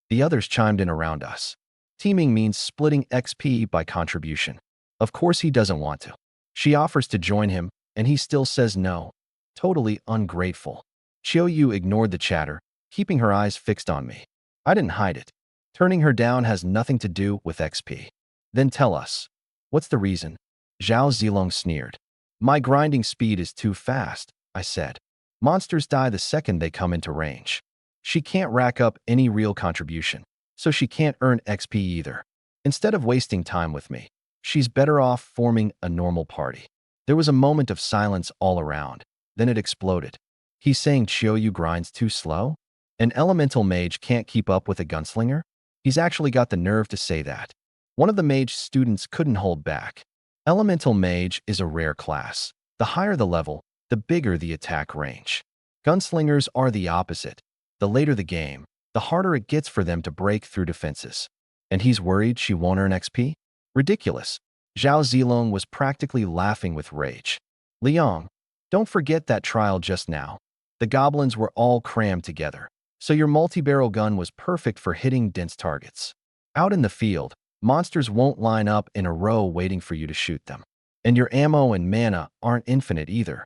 The others chimed in around us. Teaming means splitting XP by contribution. Of course he doesn't want to. She offers to join him, and he still says no. Totally ungrateful. Qiuyu ignored the chatter, keeping her eyes fixed on me. I didn't hide it. Turning her down has nothing to do with XP. Then tell us. What's the reason? Zhao Zilong sneered. My grinding speed is too fast, I said. Monsters die the second they come into range. She can't rack up any real contribution, so she can't earn XP either. Instead of wasting time with me, she's better off forming a normal party. There was a moment of silence all around, then it exploded. He's saying Qiuyu grinds too slow? An elemental mage can't keep up with a gunslinger? He's actually got the nerve to say that. One of the mage students couldn't hold back. Elemental mage is a rare class. The higher the level, the bigger the attack range. Gunslingers are the opposite. The later the game, the harder it gets for them to break through defenses. And he's worried she won't earn XP? Ridiculous. Zhao Zilong was practically laughing with rage. Liang, don't forget that trial just now. The goblins were all crammed together, so your multi-barrel gun was perfect for hitting dense targets. Out in the field, monsters won't line up in a row waiting for you to shoot them. And your ammo and mana aren't infinite either.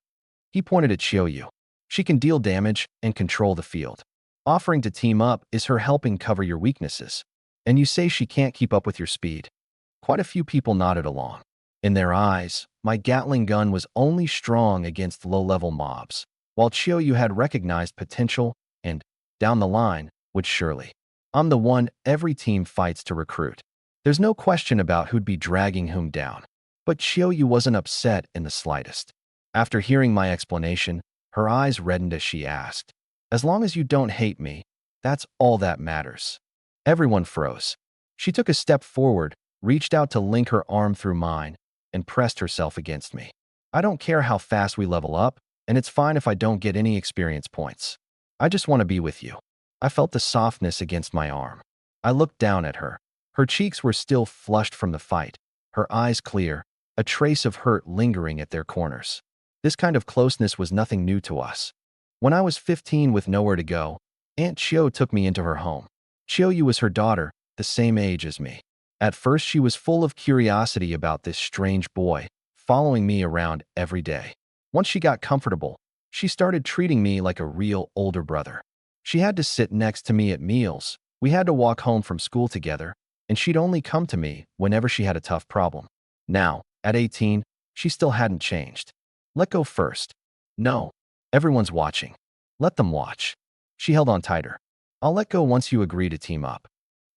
He pointed at Qiuyu. She can deal damage and control the field. Offering to team up is her helping cover your weaknesses. And you say she can't keep up with your speed. Quite a few people nodded along. In their eyes, my Gatling gun was only strong against low-level mobs, while Qiuyu had recognized potential and, down the line, would surely. I'm the one every team fights to recruit. There's no question about who'd be dragging whom down. But Qiuyu wasn't upset in the slightest. After hearing my explanation, Her eyes reddened as she asked, "As long as you don't hate me, that's all that matters." Everyone froze. She took a step forward, reached out to link her arm through mine, and pressed herself against me. "I don't care how fast we level up, and it's fine if I don't get any experience points. I just want to be with you." I felt the softness against my arm. I looked down at her. Her cheeks were still flushed from the fight, her eyes clear, a trace of hurt lingering at their corners. This kind of closeness was nothing new to us. When I was 15 with nowhere to go, Aunt Chio took me into her home. Chiyo was her daughter, the same age as me. At first, she was full of curiosity about this strange boy, following me around every day. Once she got comfortable, she started treating me like a real older brother. She had to sit next to me at meals, we had to walk home from school together, and she'd only come to me whenever she had a tough problem. Now, at 18, she still hadn't changed. "Let go first." "No. Everyone's watching. Let them watch." She held on tighter. "I'll let go once you agree to team up."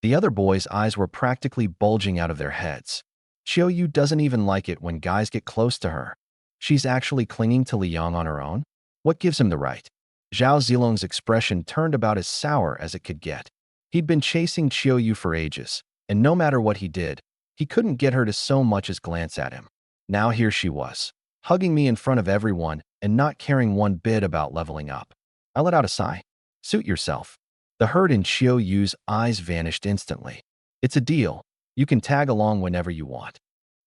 The other boys' eyes were practically bulging out of their heads. Chiyo doesn't even like it when guys get close to her. She's actually clinging to Liang on her own? What gives him the right? Zhao Zilong's expression turned about as sour as it could get. He'd been chasing Chiyo for ages, and no matter what he did, he couldn't get her to so much as glance at him. Now here she was, hugging me in front of everyone and not caring one bit about leveling up. I let out a sigh. "Suit yourself." The hurt in Chiyo's eyes vanished instantly. "It's a deal. You can tag along whenever you want."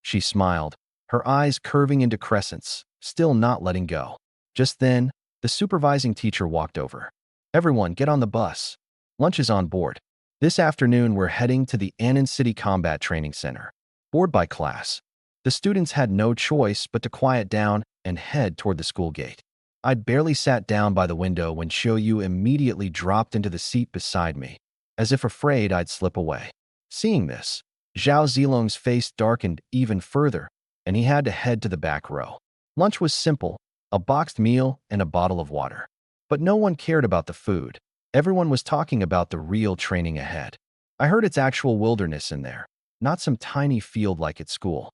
She smiled, her eyes curving into crescents, still not letting go. Just then, the supervising teacher walked over. "Everyone, get on the bus. Lunch is on board. This afternoon, we're heading to the Annan City Combat Training Center." Bored by class, the students had no choice but to quiet down and head toward the school gate. I'd barely sat down by the window when Chiyo immediately dropped into the seat beside me, as if afraid I'd slip away. Seeing this, Zhao Zilong's face darkened even further, and he had to head to the back row. Lunch was simple, a boxed meal and a bottle of water. But no one cared about the food. Everyone was talking about the real training ahead. I heard it's actual wilderness in there, not some tiny field like at school.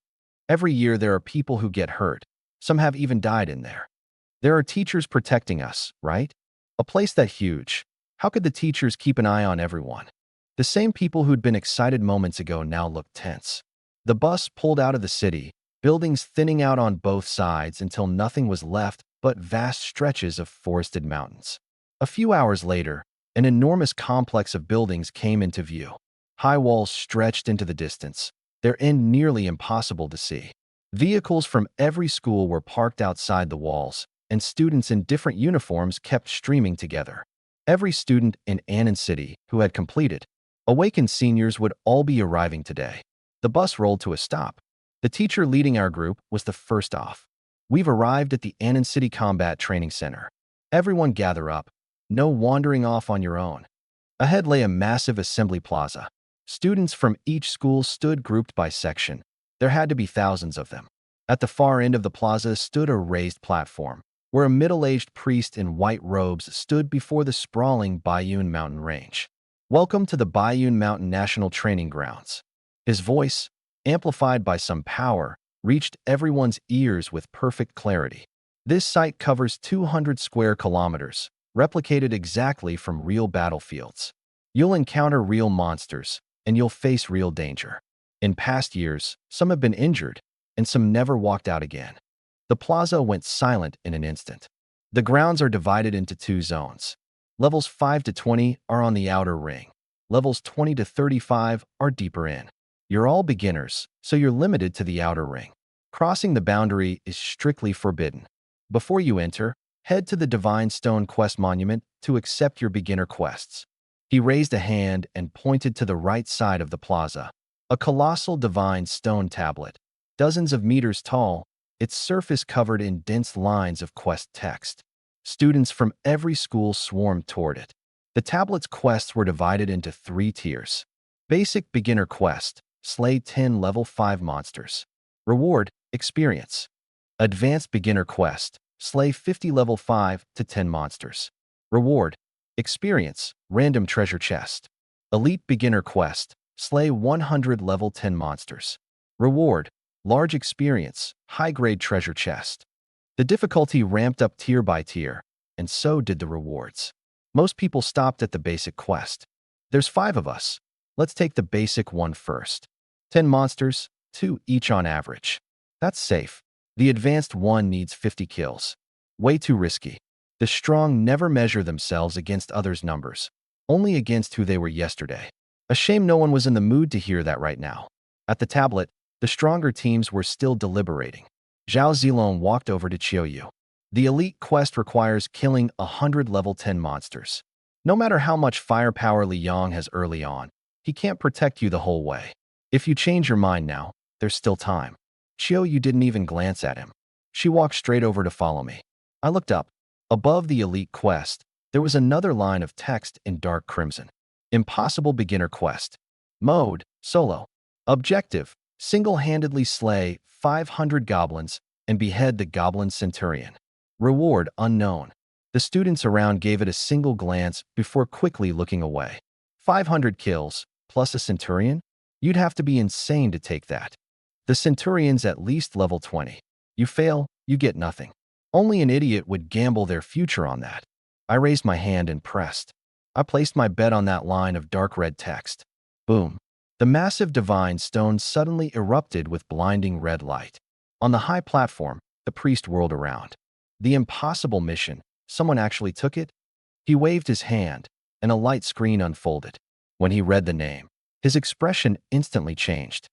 Every year there are people who get hurt. Some have even died in there. There are teachers protecting us, right? A place that huge. How could the teachers keep an eye on everyone? The same people who'd been excited moments ago now looked tense. The bus pulled out of the city, buildings thinning out on both sides until nothing was left but vast stretches of forested mountains. A few hours later, an enormous complex of buildings came into view. High walls stretched into the distance, their end nearly impossible to see. Vehicles from every school were parked outside the walls, and students in different uniforms kept streaming together. Every student in Annan City who had completed Awakened seniors would all be arriving today. The bus rolled to a stop. The teacher leading our group was the first off. "We've arrived at the Annan City Combat Training Center. Everyone gather up. No wandering off on your own." Ahead lay a massive assembly plaza. Students from each school stood grouped by section. There had to be thousands of them. At the far end of the plaza stood a raised platform, where a middle-aged priest in white robes stood before the sprawling Baiyun mountain range. "Welcome to the Baiyun Mountain National Training Grounds." His voice, amplified by some power, reached everyone's ears with perfect clarity. "This site covers 200 square kilometers, replicated exactly from real battlefields. You'll encounter real monsters, and you'll face real danger. In past years, some have been injured, and some never walked out again." The plaza went silent in an instant. The grounds are divided into two zones. Levels 5 to 20 are on the outer ring. Levels 20 to 35 are deeper in. You're all beginners, so you're limited to the outer ring. Crossing the boundary is strictly forbidden. Before you enter, head to the Divine Stone Quest Monument to accept your beginner quests. He raised a hand and pointed to the right side of the plaza. A colossal divine stone tablet, dozens of meters tall, its surface covered in dense lines of quest text. Students from every school swarmed toward it. The tablet's quests were divided into 3 tiers. Basic Beginner Quest, slay 10 level 5 monsters. Reward, experience. Advanced Beginner Quest, slay 50 level 5 to 10 monsters. Reward, experience, random treasure chest. Elite Beginner Quest, slay 100 level 10 monsters. Reward, large experience, high-grade treasure chest. The difficulty ramped up tier by tier, and so did the rewards. Most people stopped at the basic quest. There's 5 of us. Let's take the basic one first. 10 monsters, 2 each on average. That's safe. The advanced one needs 50 kills. Way too risky. The strong never measure themselves against others' numbers, only against who they were yesterday. A shame no one was in the mood to hear that right now. At the tablet, the stronger teams were still deliberating. Zhao Zilong walked over to Qiuyu. The elite quest requires killing 100 level 10 monsters. No matter how much firepower Li Yang has early on, he can't protect you the whole way. If you change your mind now, there's still time. Qiuyu didn't even glance at him. She walked straight over to follow me. I looked up. Above the elite quest, there was another line of text in dark crimson. Impossible beginner quest. Mode, solo. Objective, single-handedly slay 500 goblins and behead the goblin centurion. Reward unknown. The students around gave it a single glance before quickly looking away. 500 kills, plus a centurion? You'd have to be insane to take that. The centurion's at least level 20. You fail, you get nothing. Only an idiot would gamble their future on that. I raised my hand and pressed. I placed my bet on that line of dark red text. Boom. The massive divine stone suddenly erupted with blinding red light. On the high platform, the priest whirled around. The impossible mission. Someone actually took it? He waved his hand, and a light screen unfolded. When he read the name, his expression instantly changed.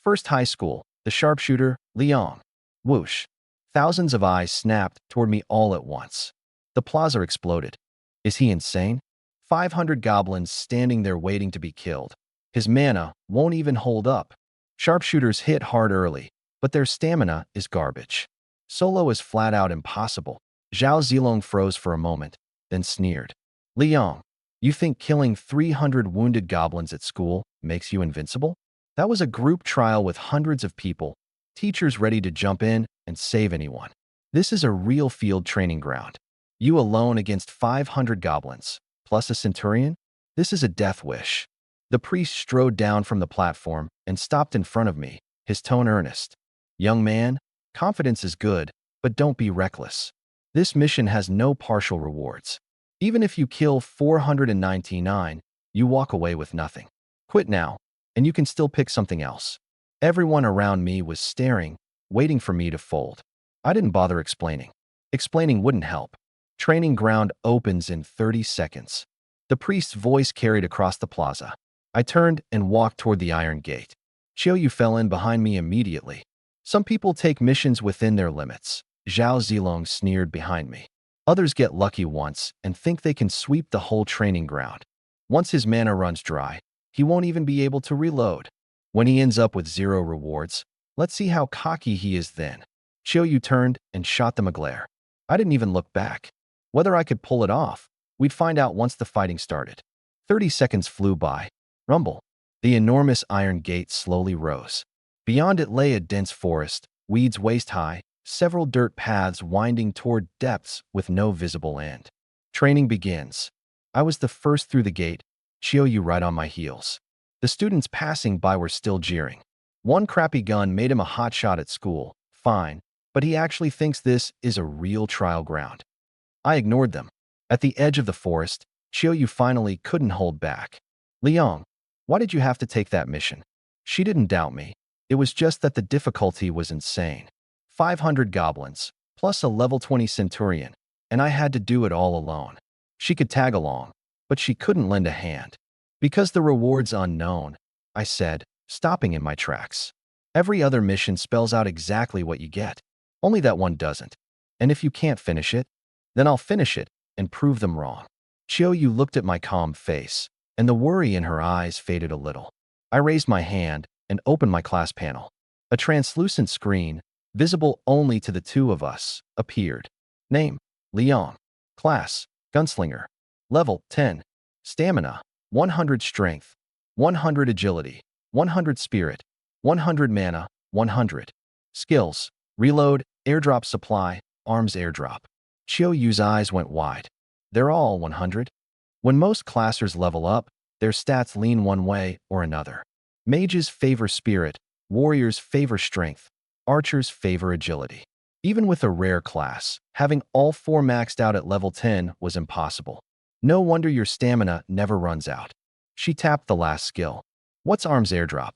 First high school, the sharpshooter, Liang. Whoosh. Thousands of eyes snapped toward me all at once. The plaza exploded. Is he insane? 500 goblins standing there waiting to be killed. His mana won't even hold up. Sharpshooters hit hard early, but their stamina is garbage. Solo is flat out impossible. Zhao Zilong froze for a moment, then sneered. Liang, you think killing 300 wounded goblins at school makes you invincible? That was a group trial with hundreds of people, teachers ready to jump in and save anyone. This is a real field training ground. You alone against 500 goblins, plus a centurion? This is a death wish. The priest strode down from the platform and stopped in front of me, his tone earnest. Young man, confidence is good, but don't be reckless. This mission has no partial rewards. Even if you kill 499, you walk away with nothing. Quit now, and you can still pick something else. Everyone around me was staring, waiting for me to fold. I didn't bother explaining. Explaining wouldn't help. Training ground opens in 30 seconds. The priest's voice carried across the plaza. I turned and walked toward the iron gate. Qiuyu fell in behind me immediately. Some people take missions within their limits. Zhao Zilong sneered behind me. Others get lucky once and think they can sweep the whole training ground. Once his mana runs dry, he won't even be able to reload. When he ends up with 0 rewards, let's see how cocky he is then. Qiuyu turned and shot them a glare. I didn't even look back. Whether I could pull it off, we'd find out once the fighting started. 30 seconds flew by. Rumble. The enormous iron gate slowly rose. Beyond it lay a dense forest, weeds waist-high, several dirt paths winding toward depths with no visible end. Training begins. I was the first through the gate, Qiuyu right on my heels. The students passing by were still jeering. One crappy gun made him a hotshot at school, fine, but he actually thinks this is a real trial ground. I ignored them. At the edge of the forest, Qiuyu finally couldn't hold back. Liang, why did you have to take that mission? She didn't doubt me. It was just that the difficulty was insane. 500 goblins, plus a level 20 centurion, and I had to do it all alone. She could tag along, but she couldn't lend a hand. Because the reward's unknown, I said, stopping in my tracks. Every other mission spells out exactly what you get. Only that one doesn't. And if you can't finish it, then I'll finish it and prove them wrong. Qiuyu looked at my calm face, and the worry in her eyes faded a little. I raised my hand and opened my class panel. A translucent screen, visible only to the 2 of us, appeared. Name, Liang. Class, Gunslinger. Level, 10. Stamina, 100 strength, 100 agility, 100 spirit, 100 mana, 100. Skills, reload, airdrop supply, arms airdrop. Qiuyu's eyes went wide. They're all 100. When most classers level up, their stats lean one way or another. Mages favor spirit, warriors favor strength, archers favor agility. Even with a rare class, having all 4 maxed out at level 10 was impossible. No wonder your stamina never runs out. She tapped the last skill. What's Arm's airdrop?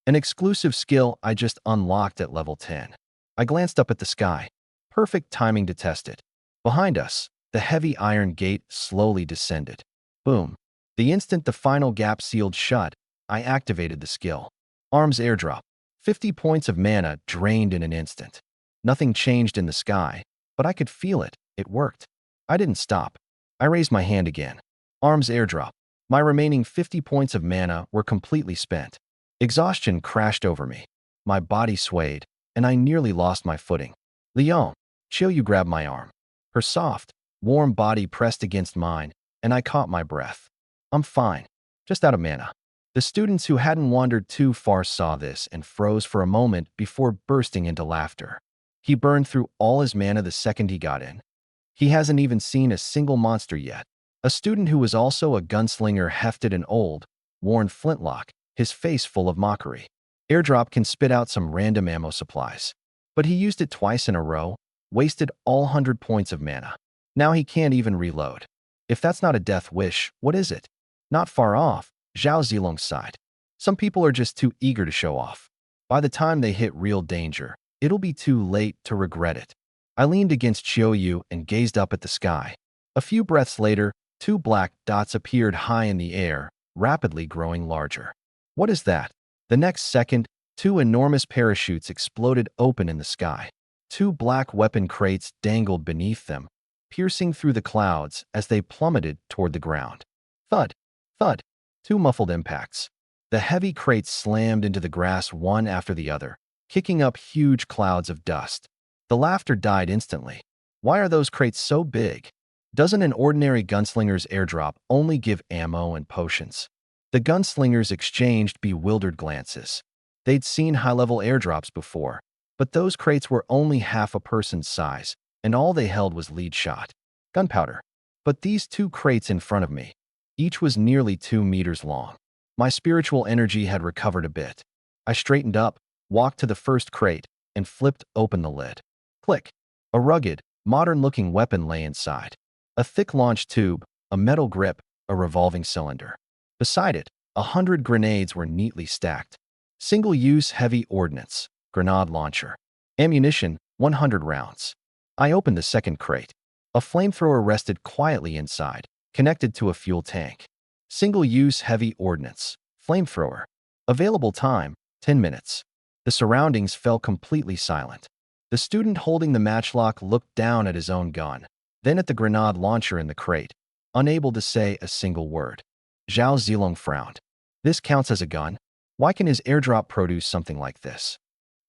An exclusive skill I just unlocked at level 10. I glanced up at the sky. Perfect timing to test it. Behind us, the heavy iron gate slowly descended. Boom. The instant the final gap sealed shut, I activated the skill. Arm's airdrop. 50 points of mana drained in an instant. Nothing changed in the sky, but I could feel it. It worked. I didn't stop. I raised my hand again. Arm's airdrop. My remaining 50 points of mana were completely spent. Exhaustion crashed over me. My body swayed, and I nearly lost my footing. Leon, Chiyu grabbed my arm. Her soft, warm body pressed against mine, and I caught my breath. I'm fine. Just out of mana. The students who hadn't wandered too far saw this and froze for a moment before bursting into laughter. He burned through all his mana the second he got in. He hasn't even seen a single monster yet. A student who was also a gunslinger hefted an old, worn flintlock, his face full of mockery. Airdrop can spit out some random ammo supplies. But he used it twice in a row, wasted all 100 points of mana. Now he can't even reload. If that's not a death wish, what is it? Not far off, Zhao Zilong sighed. Some people are just too eager to show off. By the time they hit real danger, it'll be too late to regret it. I leaned against Chiyu and gazed up at the sky. A few breaths later, 2 black dots appeared high in the air, rapidly growing larger. What is that? The next second, 2 enormous parachutes exploded open in the sky. 2 black weapon crates dangled beneath them, piercing through the clouds as they plummeted toward the ground. Thud! Thud! 2 muffled impacts. The heavy crates slammed into the grass one after the other, kicking up huge clouds of dust. The laughter died instantly. Why are those crates so big? Doesn't an ordinary gunslinger's airdrop only give ammo and potions? The gunslingers exchanged bewildered glances. They'd seen high-level airdrops before, but those crates were only half a person's size, and all they held was lead shot. Gunpowder. But these 2 crates in front of me, each was nearly 2 meters long. My spiritual energy had recovered a bit. I straightened up, walked to the first crate, and flipped open the lid. Click. A rugged, modern-looking weapon lay inside. A thick launch tube, a metal grip, a revolving cylinder. Beside it, 100 grenades were neatly stacked. Single-use heavy ordnance, grenade launcher. Ammunition, 100 rounds. I opened the second crate. A flamethrower rested quietly inside, connected to a fuel tank. Single-use heavy ordnance, flamethrower. Available time, 10 minutes. The surroundings fell completely silent. The student holding the matchlock looked down at his own gun, then at the grenade launcher in the crate, unable to say a single word. Zhao Zilong frowned. This counts as a gun? Why can his airdrop produce something like this?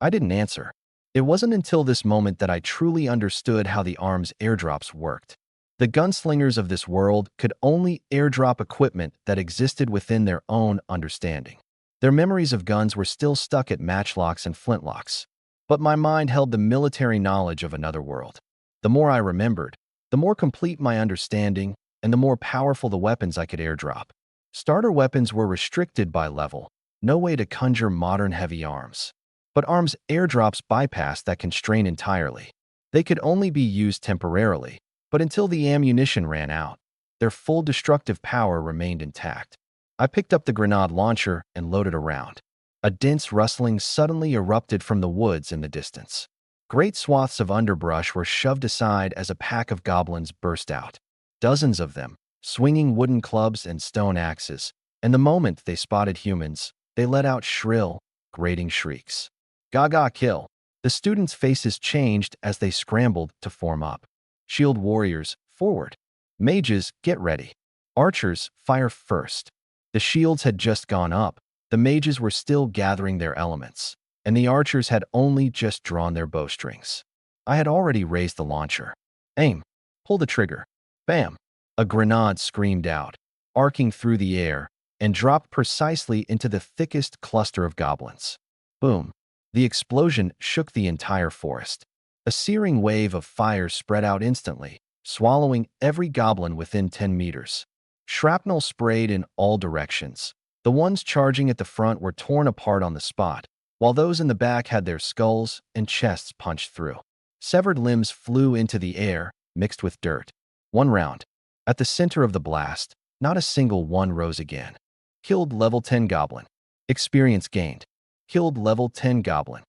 I didn't answer. It wasn't until this moment that I truly understood how the arms airdrops worked. The gunslingers of this world could only airdrop equipment that existed within their own understanding. Their memories of guns were still stuck at matchlocks and flintlocks. But my mind held the military knowledge of another world. The more I remembered, the more complete my understanding and the more powerful the weapons I could airdrop. Starter weapons were restricted by level, no way to conjure modern heavy arms. But arms airdrops bypassed that constraint entirely. They could only be used temporarily, but until the ammunition ran out, their full destructive power remained intact. I picked up the grenade launcher and loaded a round. A dense rustling suddenly erupted from the woods in the distance. Great swaths of underbrush were shoved aside as a pack of goblins burst out. Dozens of them, swinging wooden clubs and stone axes, and the moment they spotted humans, they let out shrill, grating shrieks. Gaga kill! The students' faces changed as they scrambled to form up. Shield warriors, forward. Mages, get ready. Archers, fire first. The shields had just gone up. The mages were still gathering their elements, and the archers had only just drawn their bowstrings. I had already raised the launcher. Aim. Pull the trigger. Bam! A grenade screamed out, arcing through the air, and dropped precisely into the thickest cluster of goblins. Boom! The explosion shook the entire forest. A searing wave of fire spread out instantly, swallowing every goblin within 10 meters. Shrapnel sprayed in all directions. The ones charging at the front were torn apart on the spot, while those in the back had their skulls and chests punched through. Severed limbs flew into the air, mixed with dirt. One round. At the center of the blast, not a single one rose again. Killed level 10 goblin. Experience gained. Killed level 10 goblin.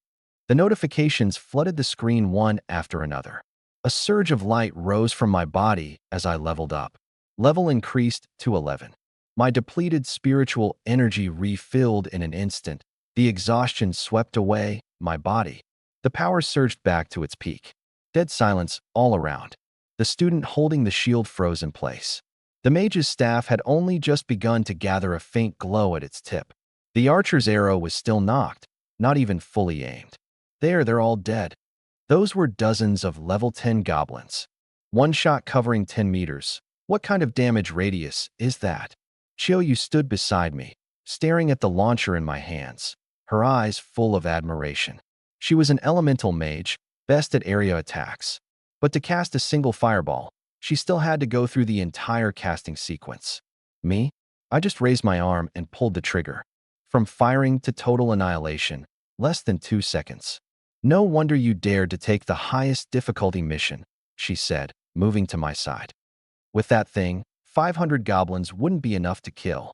The notifications flooded the screen one after another. A surge of light rose from my body as I leveled up. Level increased to 11. My depleted spiritual energy refilled in an instant. The exhaustion swept away my body. The power surged back to its peak. Dead silence all around. The student holding the shield froze in place. The mage's staff had only just begun to gather a faint glow at its tip. The archer's arrow was still knocked, not even fully aimed. They're all dead. Those were dozens of level 10 goblins. One shot covering 10 meters. What kind of damage radius is that? Chiyoyu stood beside me, staring at the launcher in my hands, her eyes full of admiration. She was an elemental mage, best at area attacks. But to cast a single fireball, she still had to go through the entire casting sequence. Me? I just raised my arm and pulled the trigger. From firing to total annihilation, less than 2 seconds. No wonder you dared to take the highest difficulty mission, she said, moving to my side. With that thing, 500 goblins wouldn't be enough to kill.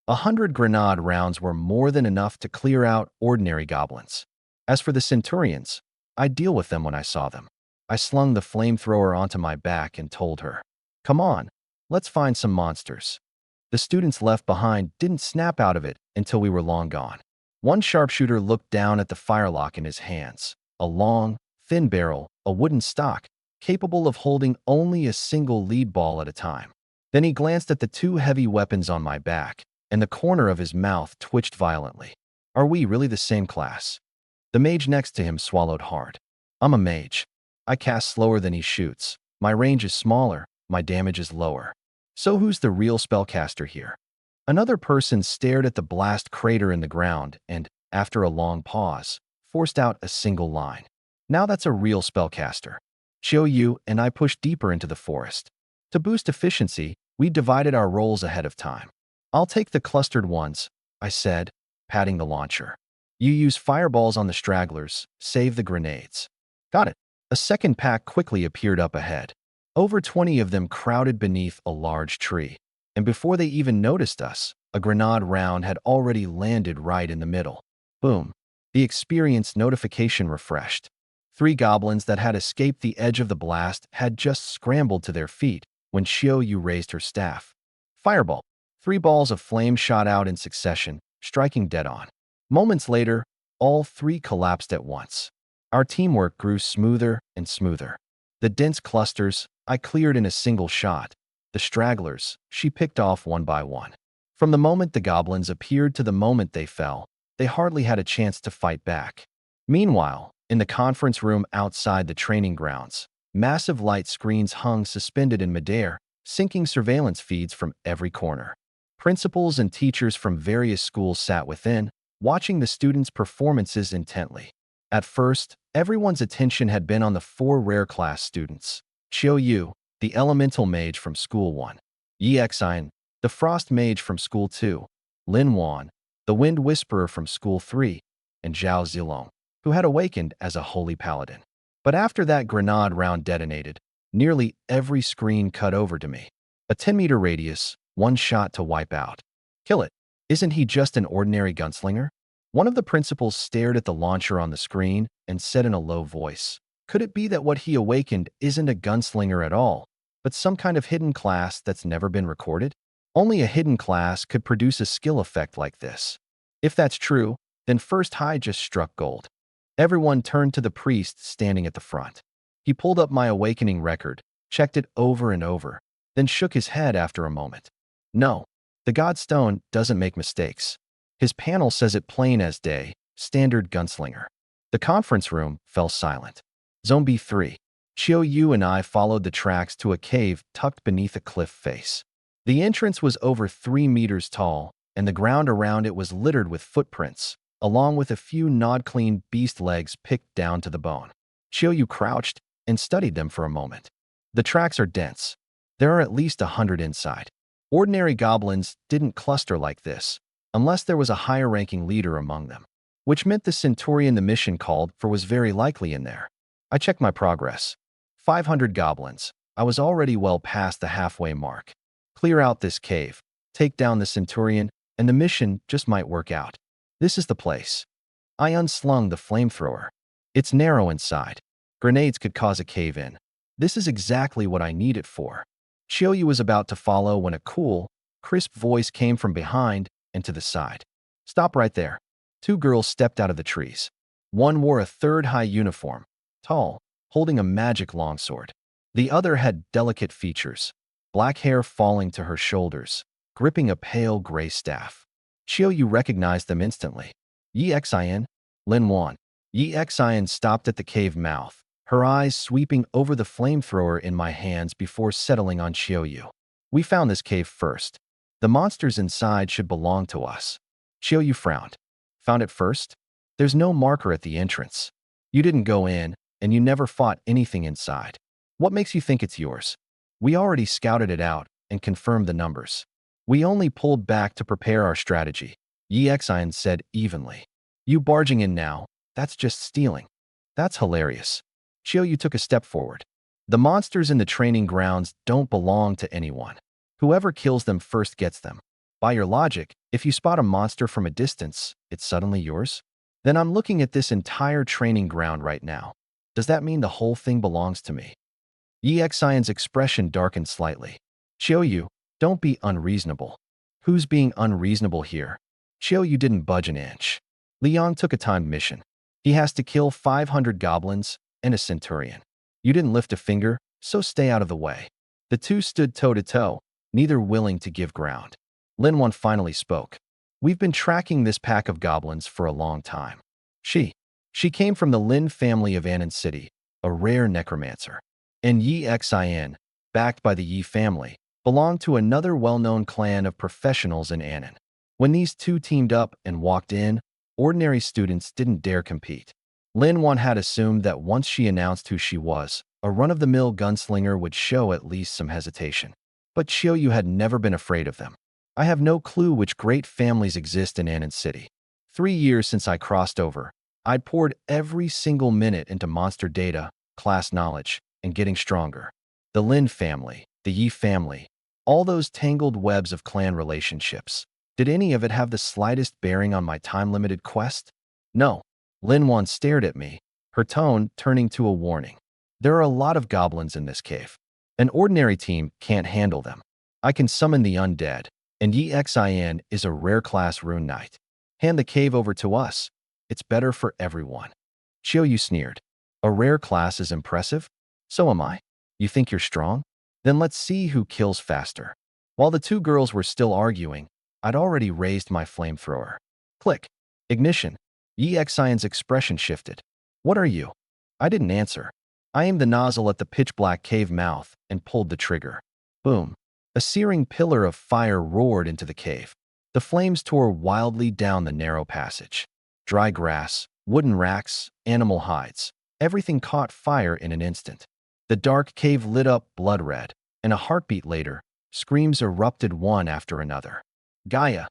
100 grenade rounds were more than enough to clear out ordinary goblins. As for the centurions, I'd deal with them when I saw them. I slung the flamethrower onto my back and told her, "Come on, let's find some monsters." The students left behind didn't snap out of it until we were long gone. One sharpshooter looked down at the firelock in his hands, a long, thin barrel, a wooden stock, capable of holding only a single lead ball at a time. Then he glanced at the 2 heavy weapons on my back, and the corner of his mouth twitched violently. Are we really the same class? The mage next to him swallowed hard. I'm a mage. I cast slower than he shoots. My range is smaller, my damage is lower. So who's the real spellcaster here? Another person stared at the blast crater in the ground and, after a long pause, forced out a single line. Now that's a real spellcaster. Chiyoyu and I pushed deeper into the forest. To boost efficiency, we divided our roles ahead of time. I'll take the clustered ones, I said, patting the launcher. You use fireballs on the stragglers, save the grenades. Got it. A second pack quickly appeared up ahead. Over 20 of them crowded beneath a large tree. And before they even noticed us, a grenade round had already landed right in the middle. Boom. The experience notification refreshed. 3 goblins that had escaped the edge of the blast had just scrambled to their feet when Chiyoyu raised her staff. Fireball. 3 balls of flame shot out in succession, striking dead on. Moments later, all 3 collapsed at once. Our teamwork grew smoother and smoother. The dense clusters I cleared in a single shot. The stragglers she picked off one by one. From the moment the goblins appeared to the moment they fell, they hardly had a chance to fight back. Meanwhile, in the conference room outside the training grounds, massive light screens hung suspended in midair, syncing surveillance feeds from every corner. Principals and teachers from various schools sat within, watching the students' performances intently. At first, everyone's attention had been on the 4 rare class students. Chiyoyu, the elemental mage from School 1. Yi Exine, the frost mage from School 2. Lin Wan, the wind whisperer from School 3. And Zhao Zilong, who had awakened as a holy paladin. But after that grenade round detonated, nearly every screen cut over to me. A 10-meter radius, 1 shot to wipe out. Kill it. Isn't he just an ordinary gunslinger? One of the principals stared at the launcher on the screen and said in a low voice, could it be that what he awakened isn't a gunslinger at all, but some kind of hidden class that's never been recorded? Only a hidden class could produce a skill effect like this. If that's true, then First High just struck gold. Everyone turned to the priest standing at the front. He pulled up my awakening record, checked it over and over, then shook his head after a moment. No, the Godstone doesn't make mistakes. His panel says it plain as day, standard gunslinger. The conference room fell silent. Zone B3. Chiyoyu and I followed the tracks to a cave tucked beneath a cliff face. The entrance was over 3 meters tall, and the ground around it was littered with footprints, along with a few gnawed-clean beast legs picked down to the bone. Chiyoyu crouched and studied them for a moment. The tracks are dense. There are at least 100 inside. Ordinary goblins didn't cluster like this, unless there was a higher-ranking leader among them, which meant the centurion the mission called for was very likely in there. I checked my progress. 500 goblins. I was already well past the halfway mark. Clear out this cave, take down the centurion, and the mission just might work out. This is the place. I unslung the flamethrower. It's narrow inside. Grenades could cause a cave-in. This is exactly what I need it for. Chiyoyu was about to follow when a cool, crisp voice came from behind and to the side. Stop right there. Two girls stepped out of the trees. One wore a third-high uniform, tall, holding a magic longsword. The other had delicate features, black hair falling to her shoulders, gripping a pale gray staff. Chiyoyu recognized them instantly. Yi Xin, Lin Wan. Yi Xin stopped at the cave mouth, her eyes sweeping over the flamethrower in my hands before settling on Chiyoyu. We found this cave first. The monsters inside should belong to us. Chiyoyu frowned. Found it first? There's no marker at the entrance. You didn't go in, and you never fought anything inside. What makes you think it's yours? We already scouted it out and confirmed the numbers. We only pulled back to prepare our strategy, Yi Xin said evenly. You barging in now, that's just stealing. That's hilarious. Chiyoyu took a step forward. The monsters in the training grounds don't belong to anyone. Whoever kills them first gets them. By your logic, if you spot a monster from a distance, it's suddenly yours? Then I'm looking at this entire training ground right now. Does that mean the whole thing belongs to me? Yi Xion's expression darkened slightly. Chiyoyu, don't be unreasonable. Who's being unreasonable here? Chiyoyu didn't budge an inch. Liang took a timed mission. He has to kill 500 goblins and a centurion. You didn't lift a finger, so stay out of the way. The two stood toe-to-toe, neither willing to give ground. Lin Wan finally spoke. We've been tracking this pack of goblins for a long time. She came from the Lin family of Anan City, a rare necromancer. And Yi Xin, backed by the Yi family, belonged to another well-known clan of professionals in Anan. When these two teamed up and walked in, ordinary students didn't dare compete. Lin Wan had assumed that once she announced who she was, a run-of-the-mill gunslinger would show at least some hesitation. But Chiyoyu had never been afraid of them. I have no clue which great families exist in Anan City. 3 years since I crossed over, I'd poured every single minute into monster data, class knowledge, and getting stronger. The Lin family, the Yi family, all those tangled webs of clan relationships. Did any of it have the slightest bearing on my time-limited quest? No. Lin Wan stared at me, her tone turning to a warning. There are a lot of goblins in this cave. An ordinary team can't handle them. I can summon the undead, and Yi Xin is a rare-class rune knight. Hand the cave over to us. It's better for everyone. Chiyoyu sneered. A rare class is impressive? So am I. You think you're strong? Then let's see who kills faster. While the two girls were still arguing, I'd already raised my flamethrower. Click. Ignition. Yi Xion's expression shifted. What are you? I didn't answer. I aimed the nozzle at the pitch-black cave mouth and pulled the trigger. Boom. A searing pillar of fire roared into the cave. The flames tore wildly down the narrow passage. Dry grass, wooden racks, animal hides. Everything caught fire in an instant. The dark cave lit up blood red, and a heartbeat later, screams erupted one after another. Gaia!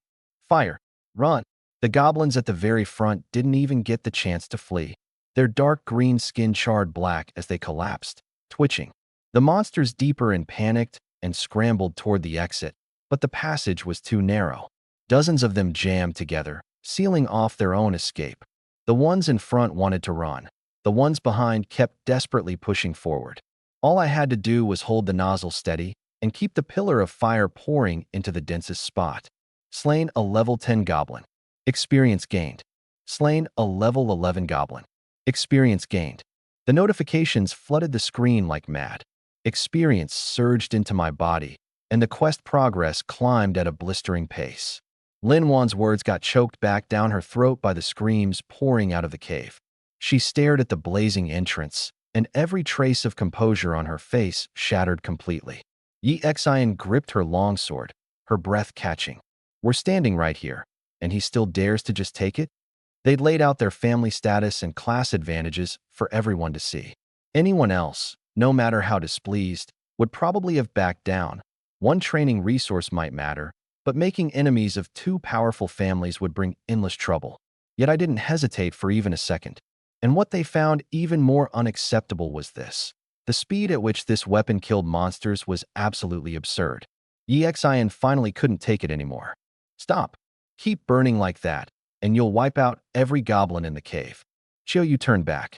Fire! Run! The goblins at the very front didn't even get the chance to flee. Their dark green skin charred black as they collapsed, twitching. The monsters deeper in panicked and scrambled toward the exit, but the passage was too narrow. Dozens of them jammed together, sealing off their own escape. The ones in front wanted to run. The ones behind kept desperately pushing forward. All I had to do was hold the nozzle steady and keep the pillar of fire pouring into the densest spot. Slain a level 10 goblin. Experience gained. Slain a level 11 goblin. Experience gained. The notifications flooded the screen like mad. Experience surged into my body, and the quest progress climbed at a blistering pace. Lin Wan's words got choked back down her throat by the screams pouring out of the cave. She stared at the blazing entrance, and every trace of composure on her face shattered completely. Yi Xian gripped her longsword, her breath catching. We're standing right here, and he still dares to just take it? They'd laid out their family status and class advantages for everyone to see. Anyone else, no matter how displeased, would probably have backed down. One training resource might matter, but making enemies of two powerful families would bring endless trouble. Yet I didn't hesitate for even a second. And what they found even more unacceptable was this. The speed at which this weapon killed monsters was absolutely absurd. EXIN finally couldn't take it anymore. Stop. Keep burning like that, and you'll wipe out every goblin in the cave. Chiyu turned back.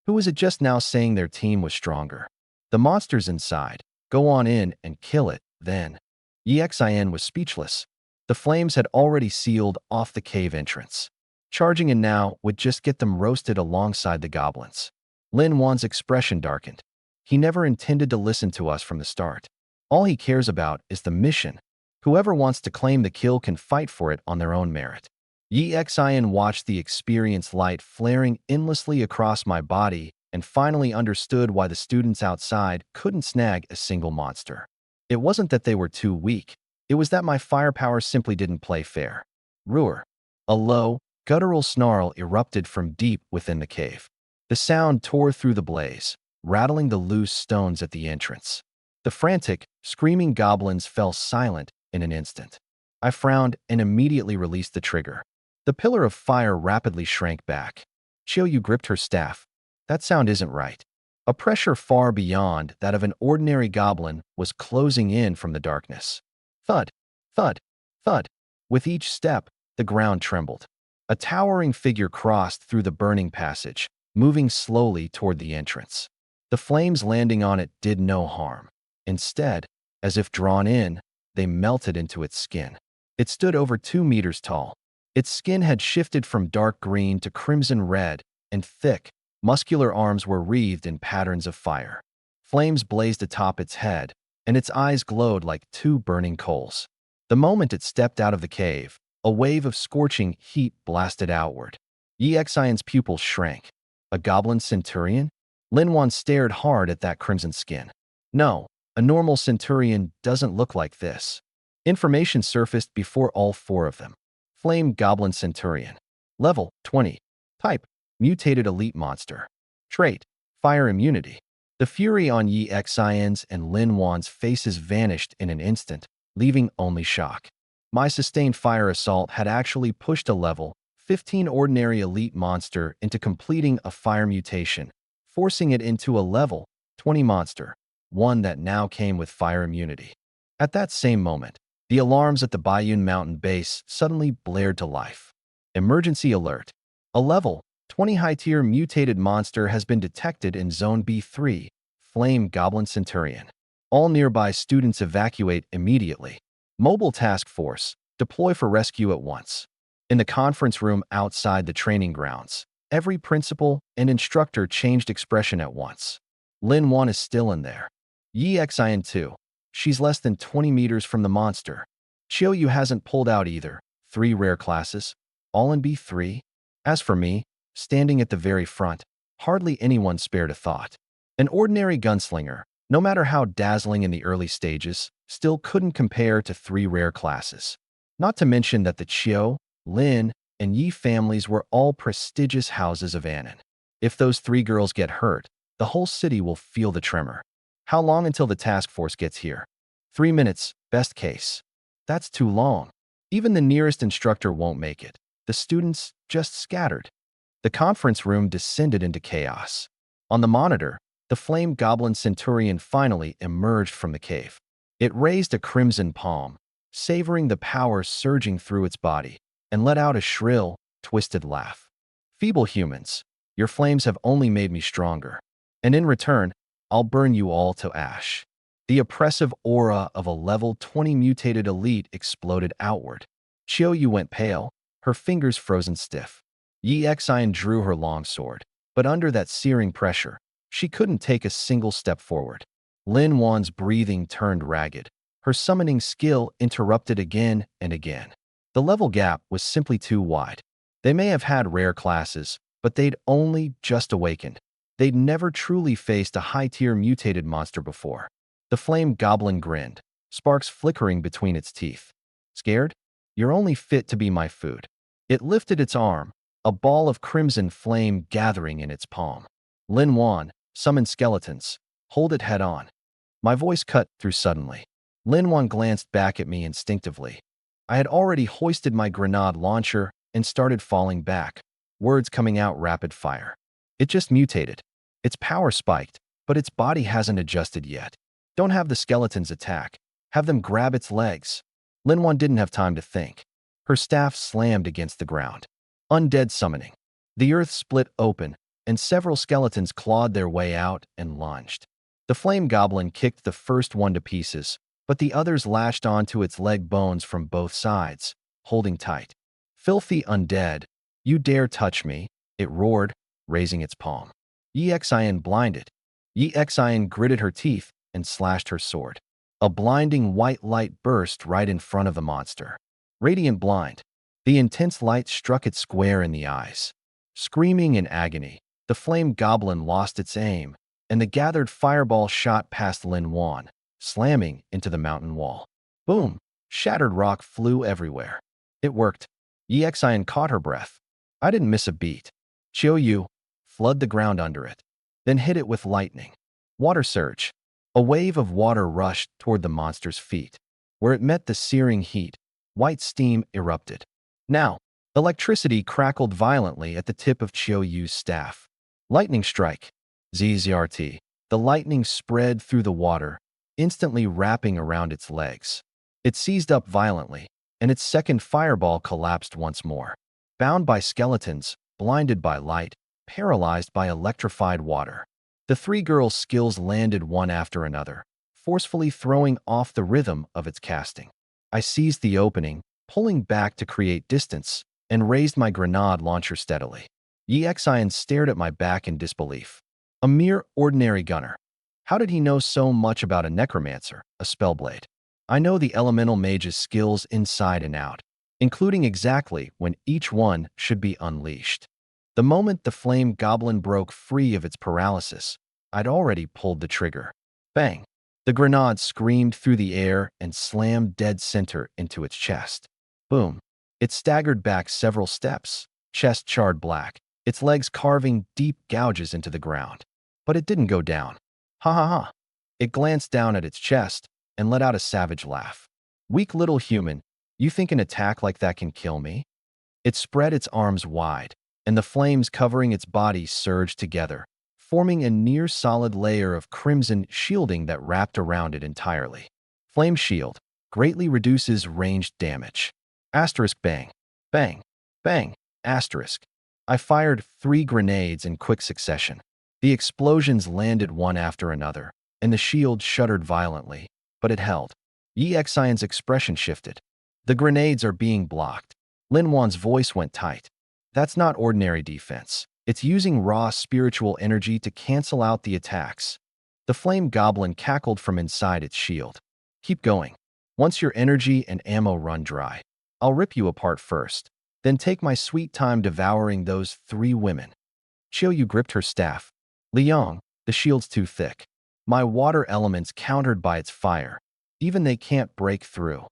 Who was it just now saying their team was stronger? The monsters inside. Go on in and kill it, then. EXIN was speechless. The flames had already sealed off the cave entrance. Charging in now would just get them roasted alongside the goblins. Lin Wan's expression darkened. He never intended to listen to us from the start. All he cares about is the mission. Whoever wants to claim the kill can fight for it on their own merit. EXIN watched the experience light flaring endlessly across my body and finally understood why the students outside couldn't snag a single monster. It wasn't that they were too weak. It was that my firepower simply didn't play fair. Roar. A low, guttural snarl erupted from deep within the cave. The sound tore through the blaze, rattling the loose stones at the entrance. The frantic, screaming goblins fell silent in an instant. I frowned and immediately released the trigger. The pillar of fire rapidly shrank back. Chiyu gripped her staff. That sound isn't right. A pressure far beyond that of an ordinary goblin was closing in from the darkness. Thud, thud, thud. With each step, the ground trembled. A towering figure crossed through the burning passage, moving slowly toward the entrance. The flames landing on it did no harm. Instead, as if drawn in, they melted into its skin. It stood over 2 meters tall. Its skin had shifted from dark green to crimson red, and thick, muscular arms were wreathed in patterns of fire. Flames blazed atop its head, and its eyes glowed like 2 burning coals. The moment it stepped out of the cave, a wave of scorching heat blasted outward. EXIN's pupils shrank. A goblin centurion? Lin Wan stared hard at that crimson skin. No, a normal centurion doesn't look like this. Information surfaced before all 4 of them. Flame Goblin Centurion. Level 20. Type: Mutated Elite Monster. Trait: Fire Immunity. The fury on EXIN's and Lin Wan's faces vanished in an instant, leaving only shock. My sustained fire assault had actually pushed a level 15 ordinary elite monster into completing a fire mutation, forcing it into a level 20 monster, one that now came with fire immunity. At that same moment, the alarms at the Bayun Mountain base suddenly blared to life. Emergency alert. A level 20 high-tier mutated monster has been detected in Zone B3, Flame Goblin Centurion. All nearby students evacuate immediately. Mobile Task Force, deploy for rescue at once. In the conference room outside the training grounds, every principal and instructor changed expression at once. Lin Wan is still in there. EXIN 2. She's less than 20 meters from the monster. Chiyu hasn't pulled out either. 3 rare classes, all in B3. As for me, standing at the very front, hardly anyone spared a thought. An ordinary gunslinger, no matter how dazzling in the early stages, still couldn't compare to 3 rare classes. Not to mention that the Chiu, Lin, and Yi families were all prestigious houses of Anan. If those 3 girls get hurt, the whole city will feel the tremor. How long until the task force gets here? 3 minutes, best case. That's too long. Even the nearest instructor won't make it. The students just scattered. The conference room descended into chaos. On the monitor, the Flame Goblin Centurion finally emerged from the cave. It raised a crimson palm, savoring the power surging through its body, and let out a shrill, twisted laugh. Feeble humans, your flames have only made me stronger. And in return, I'll burn you all to ash. The oppressive aura of a level 20 mutated elite exploded outward. Chiyu went pale, her fingers frozen stiff. EXIN drew her longsword, but under that searing pressure, she couldn't take a single step forward. Lin Wan's breathing turned ragged. Her summoning skill interrupted again and again. The level gap was simply too wide. They may have had rare classes, but they'd only just awakened. They'd never truly faced a high-tier mutated monster before. The flame goblin grinned, sparks flickering between its teeth. Scared? You're only fit to be my food. It lifted its arm, a ball of crimson flame gathering in its palm. Lin Wan, summon skeletons. Hold it head-on. My voice cut through suddenly. Lin Wan glanced back at me instinctively. I had already hoisted my grenade launcher and started falling back, words coming out rapid fire. It just mutated. Its power spiked, but its body hasn't adjusted yet. Don't have the skeletons attack. Have them grab its legs. Linwan didn't have time to think. Her staff slammed against the ground. Undead summoning. The earth split open, and several skeletons clawed their way out and lunged. The flame goblin kicked the first one to pieces, but the others lashed onto its leg bones from both sides, holding tight. Filthy undead, you dare touch me, it roared, raising its palm. Yi-Xian blinded. Yi-Xian gritted her teeth and slashed her sword. A blinding white light burst right in front of the monster. Radiant blind. The intense light struck it square in the eyes. Screaming in agony, the flame goblin lost its aim, and the gathered fireball shot past Lin Wan, slamming into the mountain wall. Boom! Shattered rock flew everywhere. It worked. Yi-Xian caught her breath. I didn't miss a beat. Chiu Yu, flood the ground under it. Then hit it with lightning. Water surge. A wave of water rushed toward the monster's feet. Where it met the searing heat, white steam erupted. Now, electricity crackled violently at the tip of Chiu Yu's staff. Lightning strike. ZZRT. The lightning spread through the water, instantly wrapping around its legs. It seized up violently, and its second fireball collapsed once more. Bound by skeletons, blinded by light, paralyzed by electrified water. The three girls' skills landed one after another, forcefully throwing off the rhythm of its casting. I seized the opening, pulling back to create distance, and raised my grenade launcher steadily. Yi-Xian stared at my back in disbelief. A mere ordinary gunner. How did he know so much about a necromancer, a spellblade? I know the elemental mage's skills inside and out, including exactly when each one should be unleashed. The moment the flame goblin broke free of its paralysis, I'd already pulled the trigger. Bang! The grenade screamed through the air and slammed dead center into its chest. Boom! It staggered back several steps, chest charred black, its legs carving deep gouges into the ground. But it didn't go down. Ha ha ha! It glanced down at its chest and let out a savage laugh. Weak little human, you think an attack like that can kill me? It spread its arms wide, and the flames covering its body surged together, forming a near-solid layer of crimson shielding that wrapped around it entirely. Flame shield greatly reduces ranged damage. Asterisk bang, bang, bang, asterisk. I fired 3 grenades in quick succession. The explosions landed one after another, and the shield shuddered violently, but it held. Yi-Xian's expression shifted. The grenades are being blocked. Lin Wan's voice went tight. That's not ordinary defense. It's using raw spiritual energy to cancel out the attacks. The flame goblin cackled from inside its shield. Keep going. Once your energy and ammo run dry, I'll rip you apart first, then take my sweet time devouring those 3 women. Chiu Yu gripped her staff. Liang, the shield's too thick. My water element's countered by its fire. Even they can't break through.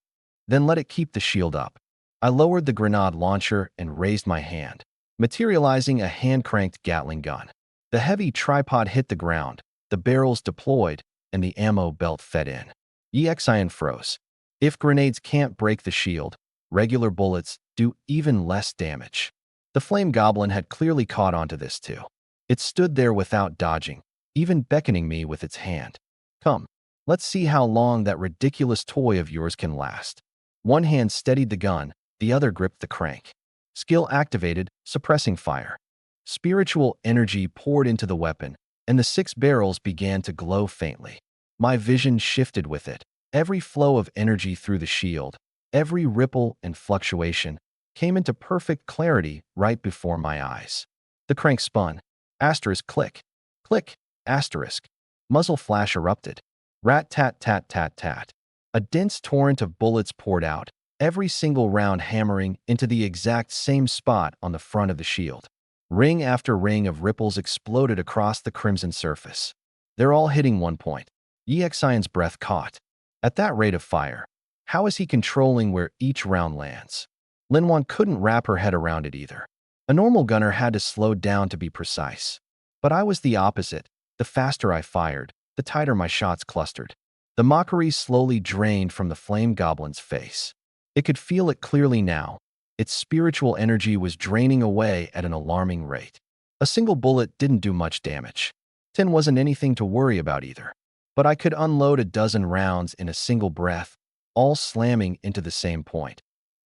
Then let it keep the shield up. I lowered the grenade launcher and raised my hand, materializing a hand-cranked Gatling gun. The heavy tripod hit the ground, the barrels deployed, and the ammo belt fed in. Yi-Xian froze. If grenades can't break the shield, regular bullets do even less damage. The flame goblin had clearly caught onto this too. It stood there without dodging, even beckoning me with its hand. Come, let's see how long that ridiculous toy of yours can last. One hand steadied the gun, the other gripped the crank. Skill activated, suppressing fire. Spiritual energy poured into the weapon, and the 6 barrels began to glow faintly. My vision shifted with it. Every flow of energy through the shield, every ripple and fluctuation, came into perfect clarity right before my eyes. The crank spun. Asterisk click. Click. Asterisk. Muzzle flash erupted. Rat-tat-tat-tat-tat. A dense torrent of bullets poured out, every single round hammering into the exact same spot on the front of the shield. Ring after ring of ripples exploded across the crimson surface. They're all hitting one point. Yi-Xian's breath caught. At that rate of fire, how is he controlling where each round lands? Lin Wan couldn't wrap her head around it either. A normal gunner had to slow down to be precise. But I was the opposite. The faster I fired, the tighter my shots clustered. The mockery slowly drained from the flame goblin's face. It could feel it clearly now. Its spiritual energy was draining away at an alarming rate. A single bullet didn't do much damage. 10 wasn't anything to worry about either. But I could unload a dozen rounds in a single breath, all slamming into the same point,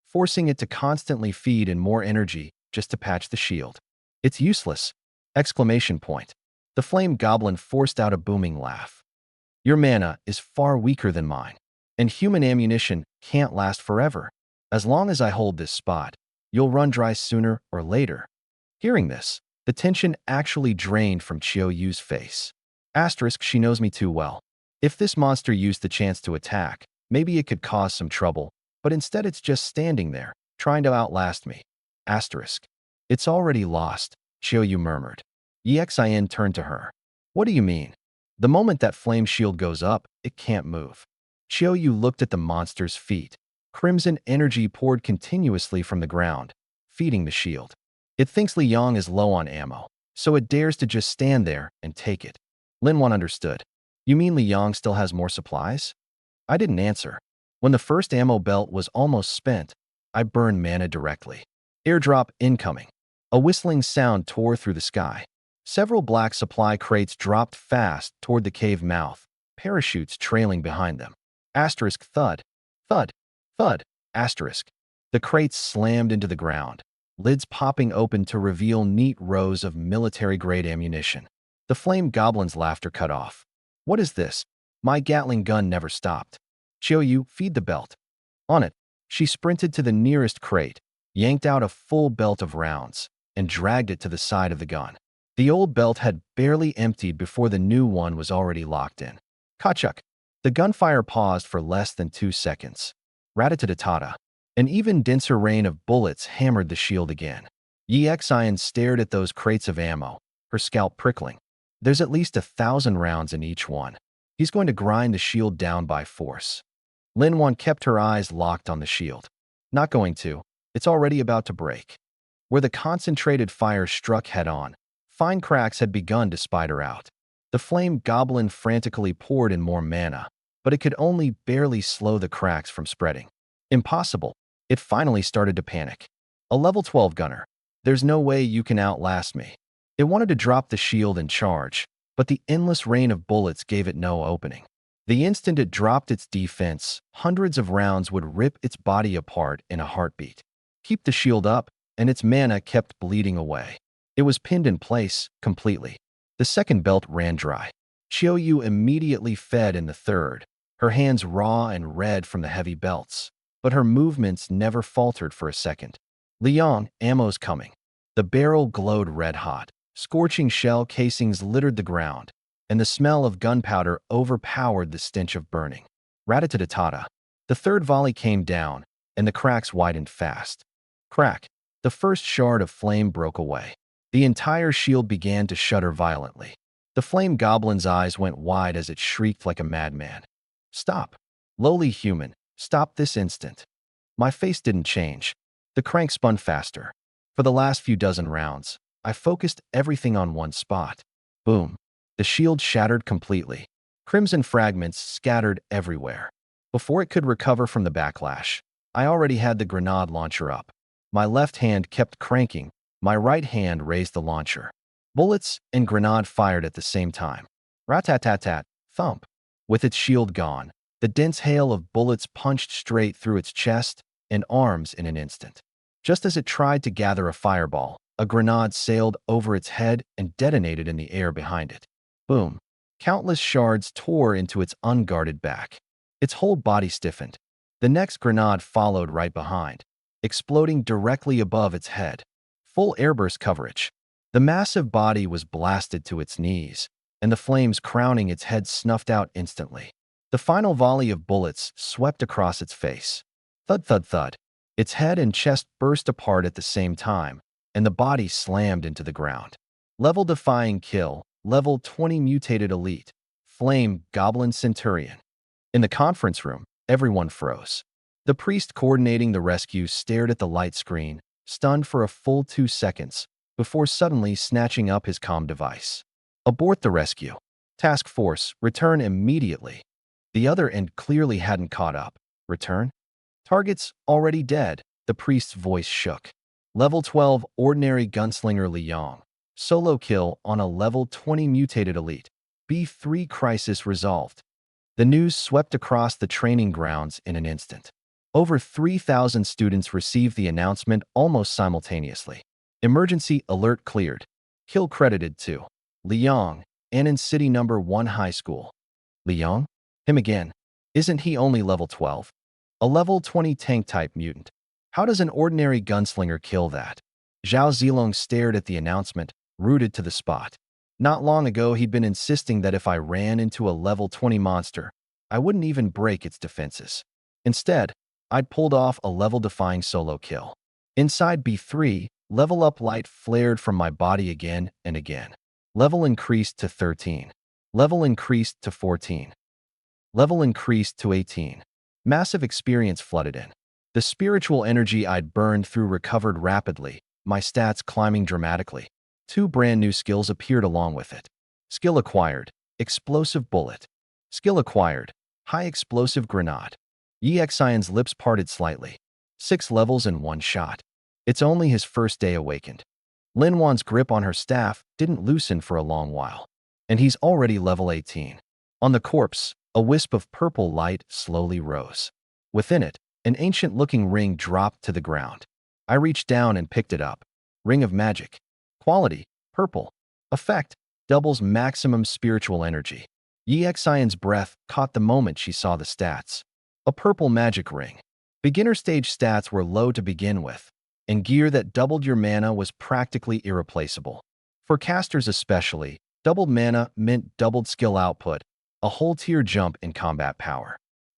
forcing it to constantly feed in more energy just to patch the shield. It's useless! Exclamation point. The flame goblin forced out a booming laugh. Your mana is far weaker than mine, and human ammunition can't last forever. As long as I hold this spot, you'll run dry sooner or later. Hearing this, the tension actually drained from Chiyoyu's face. Asterisk, she knows me too well. If this monster used the chance to attack, maybe it could cause some trouble, but instead it's just standing there, trying to outlast me. Asterisk. It's already lost, Chiyoyu murmured. Exin turned to her. What do you mean? The moment that flame shield goes up, it can't move. Chiyoyu looked at the monster's feet. Crimson energy poured continuously from the ground, feeding the shield. It thinks Li Yang is low on ammo, so it dares to just stand there and take it. Linwan understood. You mean Li Yang still has more supplies? I didn't answer. When the first ammo belt was almost spent, I burned mana directly. Airdrop incoming. A whistling sound tore through the sky. Several black supply crates dropped fast toward the cave mouth, parachutes trailing behind them. Asterisk thud. Thud. Thud. Asterisk. The crates slammed into the ground, lids popping open to reveal neat rows of military-grade ammunition. The flame goblin's laughter cut off. What is this? My Gatling gun never stopped. Chiyoyu, feed the belt. On it, she sprinted to the nearest crate, yanked out a full belt of rounds, and dragged it to the side of the gun. The old belt had barely emptied before the new one was already locked in. Kachuk. The gunfire paused for less than 2 seconds. Rat-a-tat-ta-ta. An even denser rain of bullets hammered the shield again. Exin stared at those crates of ammo, her scalp prickling. There's at least 1,000 rounds in each one. He's going to grind the shield down by force. Linwan kept her eyes locked on the shield. Not going to. It's already about to break. Where the concentrated fire struck head-on, fine cracks had begun to spider out. The flame goblin frantically poured in more mana, but it could only barely slow the cracks from spreading. Impossible. It finally started to panic. A level 12 gunner. There's no way you can outlast me. It wanted to drop the shield and charge, but the endless rain of bullets gave it no opening. The instant it dropped its defense, hundreds of rounds would rip its body apart in a heartbeat. Keep the shield up, and its mana kept bleeding away. It was pinned in place, completely. The second belt ran dry. Chiyoyu immediately fed in the third, her hands raw and red from the heavy belts, but her movements never faltered for a second. Li Yang, ammo's coming. The barrel glowed red-hot. Scorching shell casings littered the ground, and the smell of gunpowder overpowered the stench of burning. Rat-a-tat-ta-ta. The third volley came down, and the cracks widened fast. Crack. The first shard of flame broke away. The entire shield began to shudder violently. The flame goblin's eyes went wide as it shrieked like a madman. Stop. Lowly human, stop this instant. My face didn't change. The crank spun faster. For the last few dozen rounds, I focused everything on one spot. Boom. The shield shattered completely. Crimson fragments scattered everywhere. Before it could recover from the backlash, I already had the grenade launcher up. My left hand kept cranking, my right hand raised the launcher. Bullets and grenade fired at the same time. Rat-tat-tat-tat, thump. With its shield gone, the dense hail of bullets punched straight through its chest and arms in an instant. Just as it tried to gather a fireball, a grenade sailed over its head and detonated in the air behind it. Boom. Countless shards tore into its unguarded back. Its whole body stiffened. The next grenade followed right behind, exploding directly above its head. Full airburst coverage. The massive body was blasted to its knees, and the flames crowning its head snuffed out instantly. The final volley of bullets swept across its face. Thud, thud, thud. Its head and chest burst apart at the same time, and the body slammed into the ground. Level-defying kill, level 20 mutated elite, flame goblin centurion. In the conference room, everyone froze. The priest coordinating the rescue stared at the light screen, stunned for a full 2 seconds, before suddenly snatching up his comm device. Abort the rescue. Task Force, return immediately. The other end clearly hadn't caught up. Return? Targets already dead. The priest's voice shook. Level 12 ordinary gunslinger Li Yang. Solo kill on a level 20 mutated elite. B3 crisis resolved. The news swept across the training grounds in an instant. Over 3,000 students received the announcement almost simultaneously. Emergency alert cleared. Kill credited to Liang, Annan City number 1 High School. Liang? Him again. Isn't he only level 12? A level 20 tank-type mutant. How does an ordinary gunslinger kill that? Zhao Zilong stared at the announcement, rooted to the spot. Not long ago, he'd been insisting that if I ran into a level 20 monster, I wouldn't even break its defenses. Instead, I'd pulled off a level-defying solo kill. Inside B3, level up light flared from my body again and again. Level increased to 13. Level increased to 14. Level increased to 18. Massive experience flooded in. The spiritual energy I'd burned through recovered rapidly, my stats climbing dramatically. 2 brand new skills appeared along with it. Skill acquired, Explosive Bullet. Skill acquired, High Explosive Grenade. Xian's lips parted slightly. 6 levels in 1 shot. It's only his first day awakened. Lin Wan's grip on her staff didn't loosen for a long while. And he's already level 18. On the corpse, a wisp of purple light slowly rose. Within it, an ancient-looking ring dropped to the ground. I reached down and picked it up. Ring of Magic. Quality, purple. Effect, doubles maximum spiritual energy. Xian's breath caught the moment she saw the stats. A purple magic ring. Beginner stage stats were low to begin with, and gear that doubled your mana was practically irreplaceable. For casters especially, doubled mana meant doubled skill output, a whole tier jump in combat power.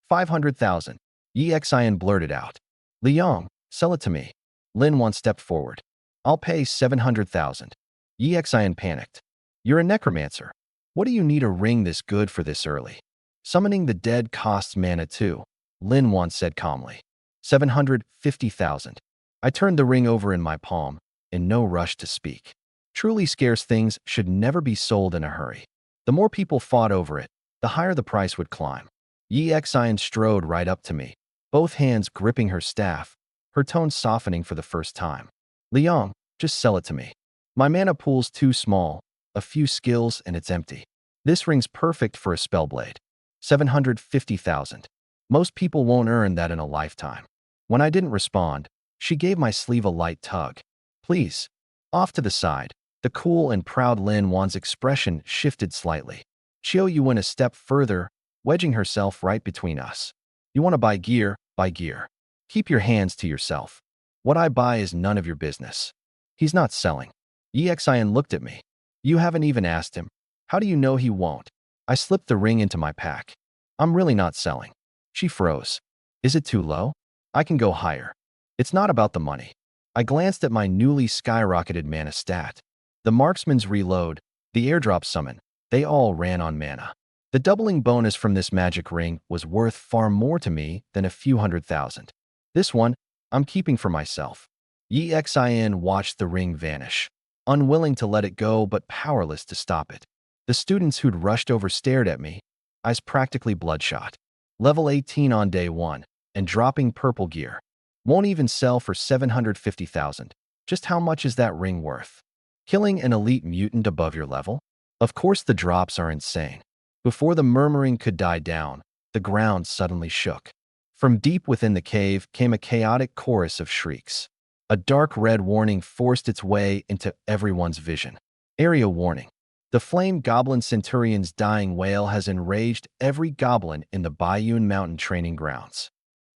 500,000. Xian blurted out. Liang, sell it to me. Lin Wan stepped forward. I'll pay 700,000. Xian panicked. You're a necromancer. What do you need a ring this good for this early? Summoning the dead costs mana too, Lin Wan said calmly. 750,000. I turned the ring over in my palm, in no rush to speak. Truly scarce things should never be sold in a hurry. The more people fought over it, the higher the price would climb. Xian strode right up to me, both hands gripping her staff, her tone softening for the first time. Liang, just sell it to me. My mana pool's too small, a few skills and it's empty. This ring's perfect for a spellblade. 750,000. Most people won't earn that in a lifetime. When I didn't respond, she gave my sleeve a light tug. Please. Off to the side, the cool and proud Lin Wan's expression shifted slightly. Xiao Yu went a step further, wedging herself right between us. You want to buy gear, buy gear. Keep your hands to yourself. What I buy is none of your business. He's not selling. Xian looked at me. You haven't even asked him. How do you know he won't? I slipped the ring into my pack. I'm really not selling. She froze. Is it too low? I can go higher. It's not about the money. I glanced at my newly skyrocketed mana stat. The marksman's reload, the airdrop summon, they all ran on mana. The doubling bonus from this magic ring was worth far more to me than a few 100,000. This one, I'm keeping for myself. Xian watched the ring vanish, unwilling to let it go but powerless to stop it. The students who'd rushed over stared at me, eyes practically bloodshot. Level 18 on day 1, and dropping purple gear. Won't even sell for 750,000. Just how much is that ring worth? Killing an elite mutant above your level? Of course the drops are insane. Before the murmuring could die down, the ground suddenly shook. From deep within the cave came a chaotic chorus of shrieks. A dark red warning forced its way into everyone's vision. Area warning. The Flame Goblin Centurion's dying wail has enraged every goblin in the Bayun Mountain training grounds.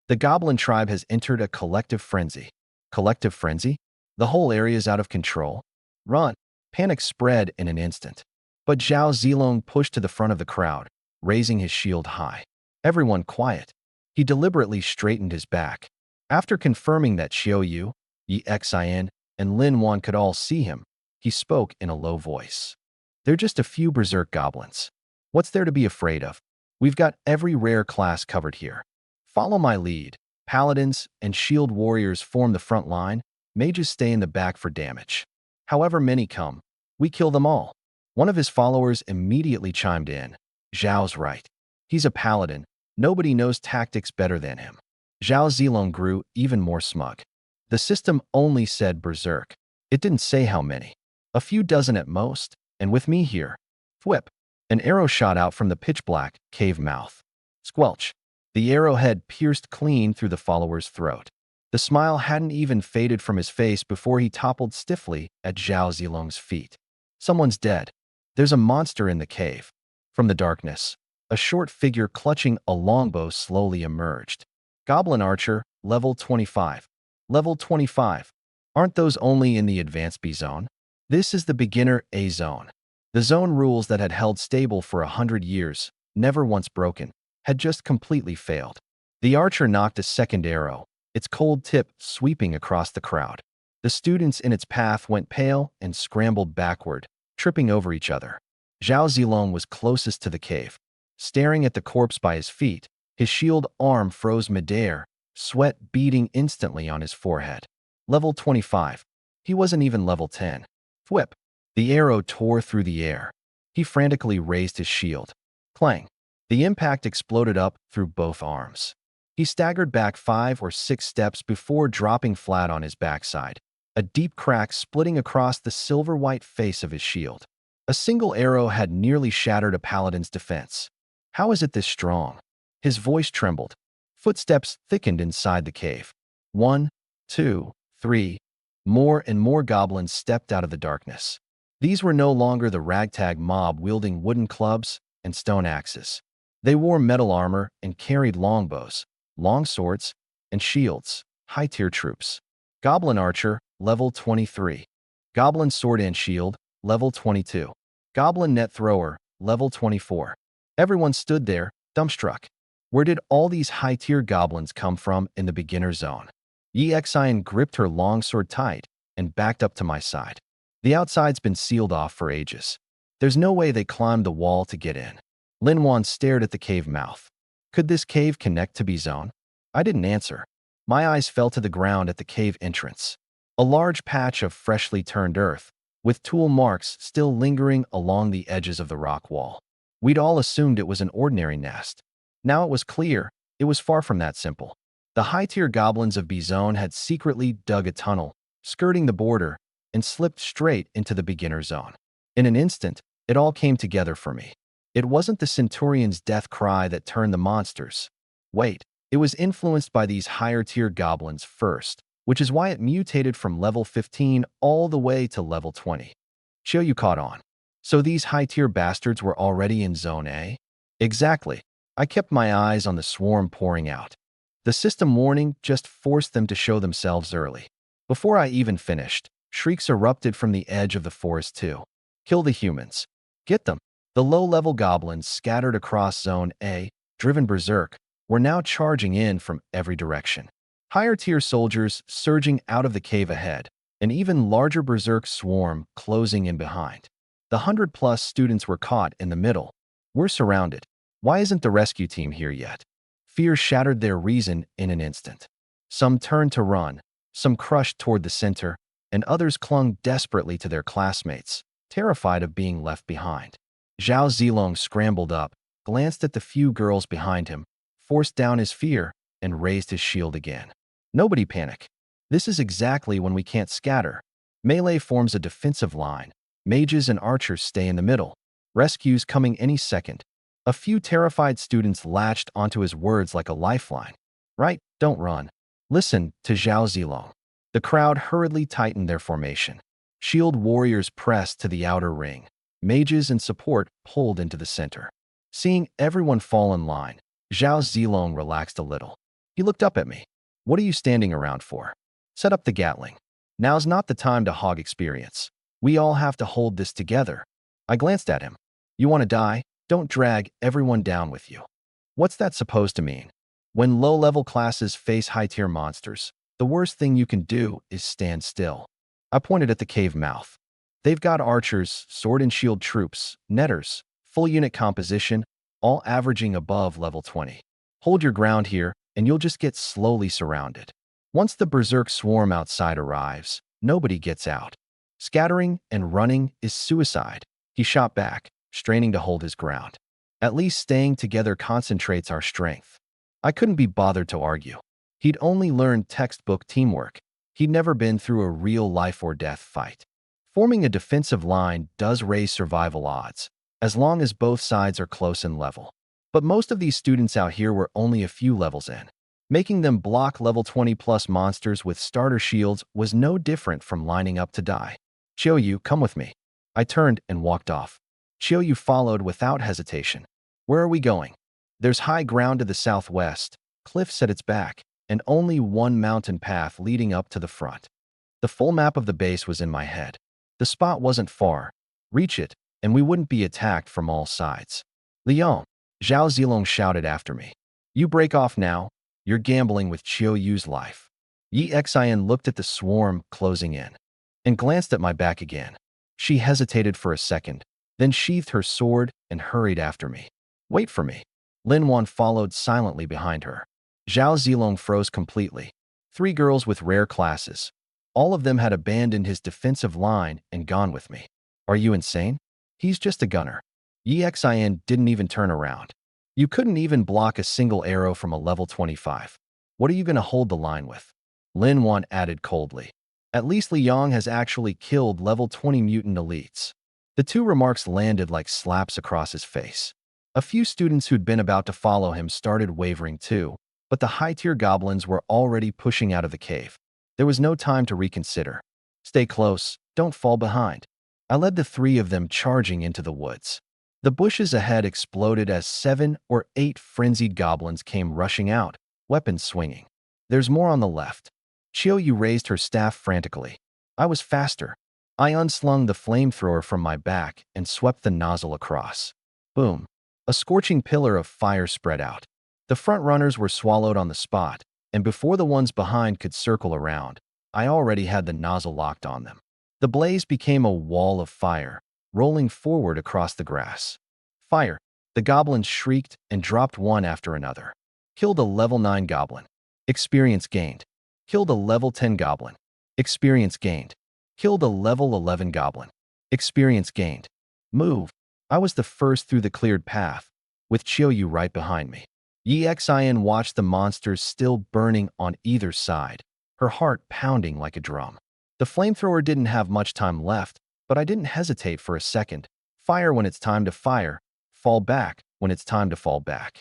The goblin tribe has entered a collective frenzy. Collective frenzy? The whole area's out of control. Run! Panic spread in an instant. But Zhao Zilong pushed to the front of the crowd, raising his shield high. Everyone quiet. He deliberately straightened his back. After confirming that Xiao Yu, Xian, and Lin Wan could all see him, he spoke in a low voice. They're just a few berserk goblins. What's there to be afraid of? We've got every rare class covered here. Follow my lead. Paladins and shield warriors form the front line. Mages stay in the back for damage. However many come, we kill them all. One of his followers immediately chimed in. Zhao's right. He's a paladin. Nobody knows tactics better than him. Zhao Zilong grew even more smug. The system only said berserk. It didn't say how many. A few dozen at most, and with me here. Thwip. An arrow shot out from the pitch-black cave mouth. Squelch. The arrowhead pierced clean through the follower's throat. The smile hadn't even faded from his face before he toppled stiffly at Zhao Zilong's feet. Someone's dead. There's a monster in the cave. From the darkness, a short figure clutching a longbow slowly emerged. Goblin Archer, level 25. Level 25. Aren't those only in the Advanced B zone? This is the Beginner A zone. The zone rules that had held stable for 100 years, never once broken, had just completely failed. The archer knocked a second arrow, its cold tip sweeping across the crowd. The students in its path went pale and scrambled backward, tripping over each other. Zhao Zilong was closest to the cave. Staring at the corpse by his feet, his shield arm froze midair, sweat beading instantly on his forehead. Level 25. He wasn't even level 10. Whip. The arrow tore through the air. He frantically raised his shield. Clang. The impact exploded up through both arms. He staggered back 5 or 6 steps before dropping flat on his backside, a deep crack splitting across the silver-white face of his shield. A single arrow had nearly shattered a paladin's defense. How is it this strong? His voice trembled. Footsteps thickened inside the cave. 1, 2, 3. More and more goblins stepped out of the darkness. These were no longer the ragtag mob wielding wooden clubs and stone axes. They wore metal armor and carried longbows, long swords, and shields, high-tier troops. Goblin Archer, level 23. Goblin Sword and Shield, level 22. Goblin Net Thrower, level 24. Everyone stood there, dumbstruck. Where did all these high-tier goblins come from in the beginner zone? Yi Xian gripped her longsword tight and backed up to my side. The outside's been sealed off for ages. There's no way they climbed the wall to get in. Lin Wan stared at the cave mouth. Could this cave connect to B zone? I didn't answer. My eyes fell to the ground at the cave entrance. A large patch of freshly turned earth, with tool marks still lingering along the edges of the rock wall. We'd all assumed it was an ordinary nest. Now it was clear, it was far from that simple. The high-tier goblins of B zone had secretly dug a tunnel, skirting the border, and slipped straight into the beginner zone. In an instant, it all came together for me. It wasn't the Centurion's death cry that turned the monsters. Wait, it was influenced by these higher-tier goblins first, which is why it mutated from level 15 all the way to level 20. Chill, you caught on. So these high-tier bastards were already in Zone A? Exactly. I kept my eyes on the swarm pouring out. The system warning just forced them to show themselves early. Before I even finished, shrieks erupted from the edge of the forest too. Kill the humans. Get them. The low-level goblins scattered across Zone A, driven berserk, were now charging in from every direction. Higher-tier soldiers surging out of the cave ahead, an even larger berserk swarm closing in behind. The 100-plus students were caught in the middle. We're surrounded. Why isn't the rescue team here yet? Fear shattered their reason in an instant. Some turned to run, some crushed toward the center, and others clung desperately to their classmates, terrified of being left behind. Zhao Zilong scrambled up, glanced at the few girls behind him, forced down his fear, and raised his shield again. Nobody panic. This is exactly when we can't scatter. Melee forms a defensive line. Mages and archers stay in the middle. Rescues coming any second. A few terrified students latched onto his words like a lifeline. Right, don't run. Listen to Zhao Zilong. The crowd hurriedly tightened their formation. Shield warriors pressed to the outer ring. Mages and support pulled into the center. Seeing everyone fall in line, Zhao Zilong relaxed a little. He looked up at me. What are you standing around for? Set up the Gatling. Now's not the time to hog experience. We all have to hold this together. I glanced at him. You want to die? Don't drag everyone down with you. What's that supposed to mean? When low-level classes face high-tier monsters, the worst thing you can do is stand still. I pointed at the cave mouth. They've got archers, sword and shield troops, netters, full unit composition, all averaging above level 20. Hold your ground here, and you'll just get slowly surrounded. Once the berserk swarm outside arrives, nobody gets out. Scattering and running is suicide. He shot back, straining to hold his ground. At least staying together concentrates our strength. I couldn't be bothered to argue. He'd only learned textbook teamwork. He'd never been through a real life-or-death fight. Forming a defensive line does raise survival odds, as long as both sides are close and level. But most of these students out here were only a few levels in. Making them block level 20+ monsters with starter shields was no different from lining up to die. Chiou, come with me. I turned and walked off. Chiou followed without hesitation. Where are we going? There's high ground to the southwest, cliffs at its back, and only one mountain path leading up to the front. The full map of the base was in my head. The spot wasn't far. Reach it, and we wouldn't be attacked from all sides. Leon, Zhao Zilong shouted after me. You break off now. You're gambling with Chiou's life. Yi Xian looked at the swarm closing in and glanced at my back again. She hesitated for a second, then sheathed her sword and hurried after me. Wait for me. Lin Wan followed silently behind her. Zhao Zilong froze completely. 3 girls with rare classes. All of them had abandoned his defensive line and gone with me. Are you insane? He's just a gunner. Yi Xian didn't even turn around. You couldn't even block a single arrow from a level 25. What are you going to hold the line with? Lin Wan added coldly. At least Li Yong has actually killed level 20 mutant elites. The 2 remarks landed like slaps across his face. A few students who'd been about to follow him started wavering too, but the high-tier goblins were already pushing out of the cave. There was no time to reconsider. Stay close, don't fall behind. I led the 3 of them charging into the woods. The bushes ahead exploded as 7 or 8 frenzied goblins came rushing out, weapons swinging. There's more on the left. Chiou raised her staff frantically. I was faster. I unslung the flamethrower from my back and swept the nozzle across. Boom. A scorching pillar of fire spread out. The front runners were swallowed on the spot, and before the ones behind could circle around, I already had the nozzle locked on them. The blaze became a wall of fire, rolling forward across the grass. Fire! The goblins shrieked and dropped one after another. Killed a level 9 goblin. Experience gained. Killed a level 10 goblin. Experience gained. Killed a level 11 goblin. Experience gained. Move. I was the first through the cleared path, with Chiou right behind me. Yi Xian watched the monsters still burning on either side, her heart pounding like a drum. The flamethrower didn't have much time left, but I didn't hesitate for a second. Fire when it's time to fire. Fall back when it's time to fall back.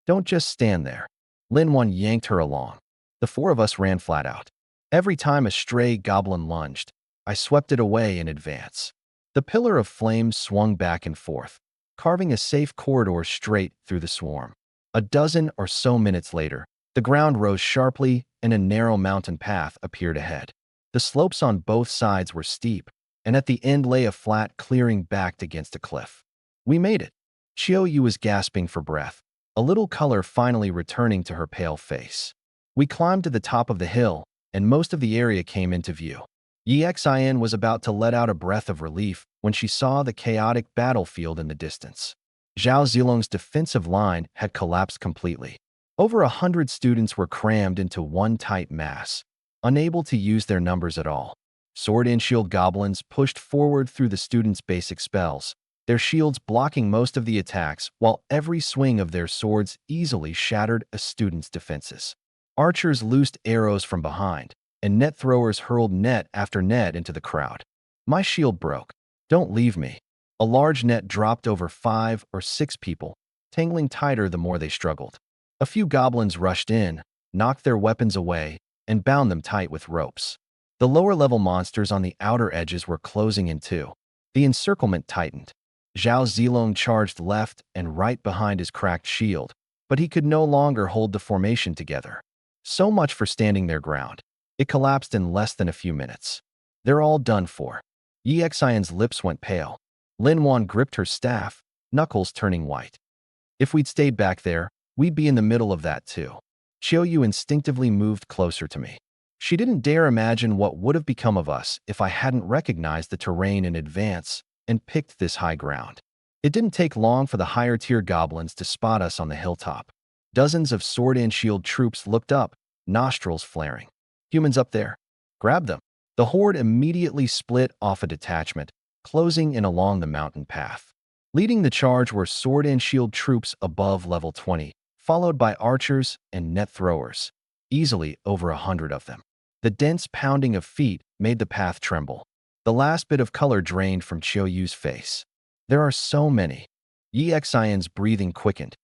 Don't just stand there. Lin Wan yanked her along. The 4 of us ran flat out. Every time a stray goblin lunged, I swept it away in advance. The pillar of flame swung back and forth, carving a safe corridor straight through the swarm. A dozen or so minutes later, the ground rose sharply and a narrow mountain path appeared ahead. The slopes on both sides were steep, and at the end lay a flat clearing backed against a cliff. We made it. Chiou was gasping for breath, a little color finally returning to her pale face. We climbed to the top of the hill, and most of the area came into view. Yi Xian was about to let out a breath of relief when she saw the chaotic battlefield in the distance. Zhao Zilong's defensive line had collapsed completely. Over 100 students were crammed into one tight mass, unable to use their numbers at all. Sword and shield goblins pushed forward through the students' basic spells, their shields blocking most of the attacks, while every swing of their swords easily shattered a student's defenses. Archers loosed arrows from behind, and net throwers hurled net after net into the crowd. My shield broke. Don't leave me. A large net dropped over 5 or 6 people, tangling tighter the more they struggled. A few goblins rushed in, knocked their weapons away, and bound them tight with ropes. The lower-level monsters on the outer edges were closing in too. The encirclement tightened. Zhao Zilong charged left and right behind his cracked shield, but he could no longer hold the formation together. So much for standing their ground. It collapsed in less than a few minutes. They're all done for. Yi Xian's lips went pale. Lin Wan gripped her staff, knuckles turning white. If we'd stayed back there, we'd be in the middle of that too. Chiou instinctively moved closer to me. She didn't dare imagine what would have become of us if I hadn't recognized the terrain in advance and picked this high ground. It didn't take long for the higher-tier goblins to spot us on the hilltop. Dozens of sword and shield troops looked up, nostrils flaring. Humans up there? Grab them. The horde immediately split off a detachment, closing in along the mountain path. Leading the charge were sword and shield troops above level 20, followed by archers and net throwers, easily over 100 of them. The dense pounding of feet made the path tremble. The last bit of color drained from Chiyoyu's face. There are so many. Yi Xion's breathing quickened.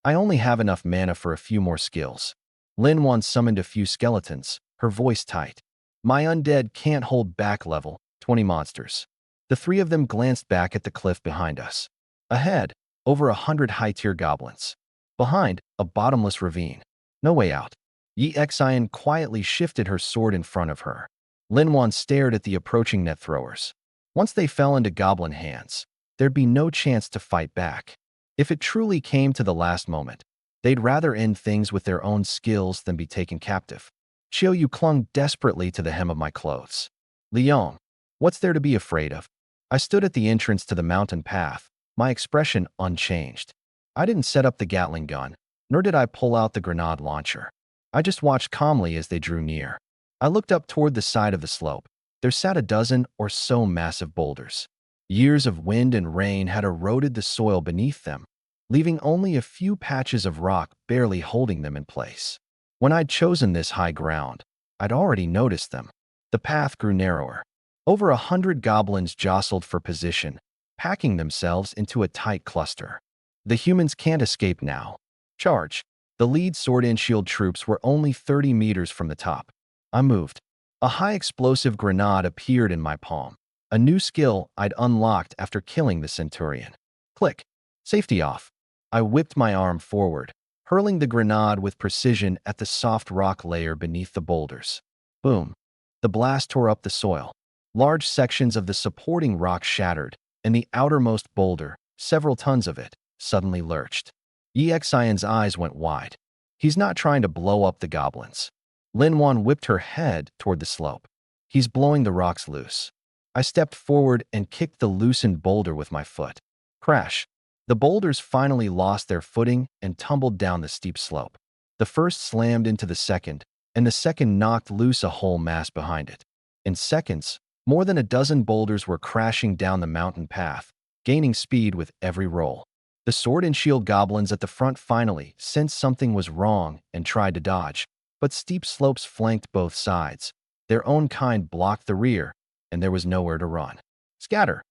I only have enough mana for a few more skills. Lin Wan summoned a few skeletons, her voice tight. My undead can't hold back level 20 monsters. The three of them glanced back at the cliff behind us. Ahead, over 100 high-tier goblins. Behind, a bottomless ravine. No way out. Yi Xion quietly shifted her sword in front of her. Lin Wan stared at the approaching net throwers. Once they fell into goblin hands, there'd be no chance to fight back. If it truly came to the last moment, they'd rather end things with their own skills than be taken captive. Chiyoyu clung desperately to the hem of my clothes. Liang, what's there to be afraid of? I stood at the entrance to the mountain path, my expression unchanged. I didn't set up the Gatling gun, nor did I pull out the grenade launcher. I just watched calmly as they drew near. I looked up toward the side of the slope. There sat a dozen or so massive boulders. Years of wind and rain had eroded the soil beneath them, leaving only a few patches of rock barely holding them in place. When I'd chosen this high ground, I'd already noticed them. The path grew narrower. Over 100 goblins jostled for position, packing themselves into a tight cluster. The humans can't escape now. Charge. The lead sword and shield troops were only 30 meters from the top. I moved. A high explosive grenade appeared in my palm, a new skill I'd unlocked after killing the centurion. Click. Safety off. I whipped my arm forward, hurling the grenade with precision at the soft rock layer beneath the boulders. Boom. The blast tore up the soil. Large sections of the supporting rock shattered, and the outermost boulder, several tons of it, suddenly lurched. Yi Xion's eyes went wide. He's not trying to blow up the goblins. Lin Wan whipped her head toward the slope. He's blowing the rocks loose. I stepped forward and kicked the loosened boulder with my foot. Crash. The boulders finally lost their footing and tumbled down the steep slope. The first slammed into the second, and the second knocked loose a whole mass behind it. In seconds, more than a dozen boulders were crashing down the mountain path, gaining speed with every roll. The sword and shield goblins at the front finally sensed something was wrong and tried to dodge, but steep slopes flanked both sides. Their own kind blocked the rear, and there was nowhere to run. Scatter.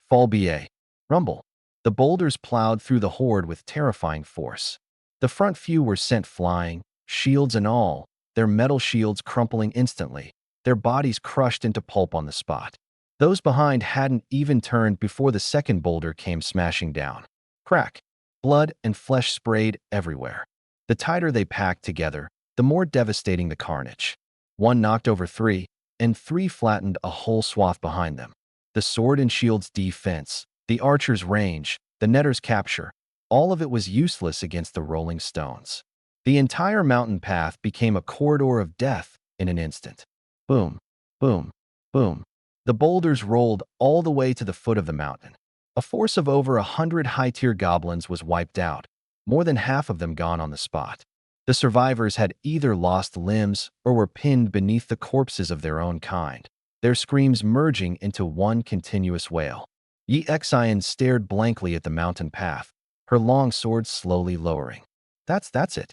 Fall BA. Rumble. The boulders plowed through the horde with terrifying force. The front few were sent flying, shields and all, their metal shields crumpling instantly, their bodies crushed into pulp on the spot. Those behind hadn't even turned before the second boulder came smashing down. Crack. Blood and flesh sprayed everywhere. The tighter they packed together, the more devastating the carnage. One knocked over three, and three flattened a whole swath behind them. The sword and shield's defense, the archer's range, the netter's capture, all of it was useless against the rolling stones. The entire mountain path became a corridor of death in an instant. Boom, boom, boom. The boulders rolled all the way to the foot of the mountain. A force of over 100 high-tier goblins was wiped out, more than half of them gone on the spot. The survivors had either lost limbs or were pinned beneath the corpses of their own kind, their screams merging into one continuous wail. Yi Xion stared blankly at the mountain path, her long sword slowly lowering. That's it.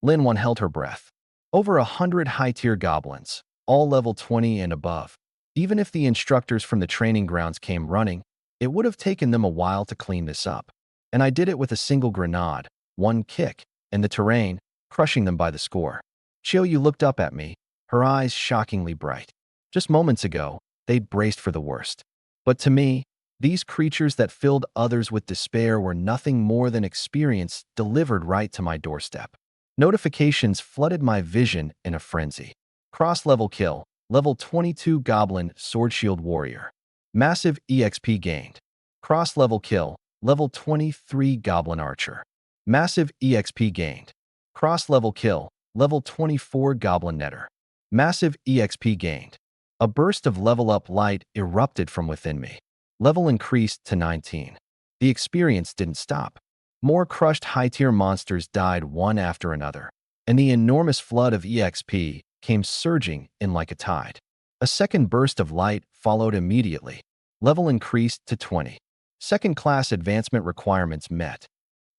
Lin Wan held her breath. Over 100 high-tier goblins, all level 20 and above. Even if the instructors from the training grounds came running, it would have taken them a while to clean this up. And I did it with a single grenade, one kick, and the terrain, crushing them by the score. Chiyoyu looked up at me, her eyes shockingly bright. Just moments ago, they'd braced for the worst. But to me, these creatures that filled others with despair were nothing more than experience delivered right to my doorstep. Notifications flooded my vision in a frenzy. Cross-level kill, level 22 Goblin Sword Shield Warrior. Massive EXP gained. Cross-level kill, level 23 Goblin Archer. Massive EXP gained. Cross-level kill, level 24 Goblin Netter. Massive EXP gained. A burst of level-up light erupted from within me. Level increased to 19. The experience didn't stop. More crushed high-tier monsters died one after another, and the enormous flood of EXP came surging in like a tide. A second burst of light followed immediately. Level increased to 20. Second-class advancement requirements met.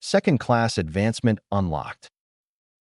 Second-class advancement unlocked.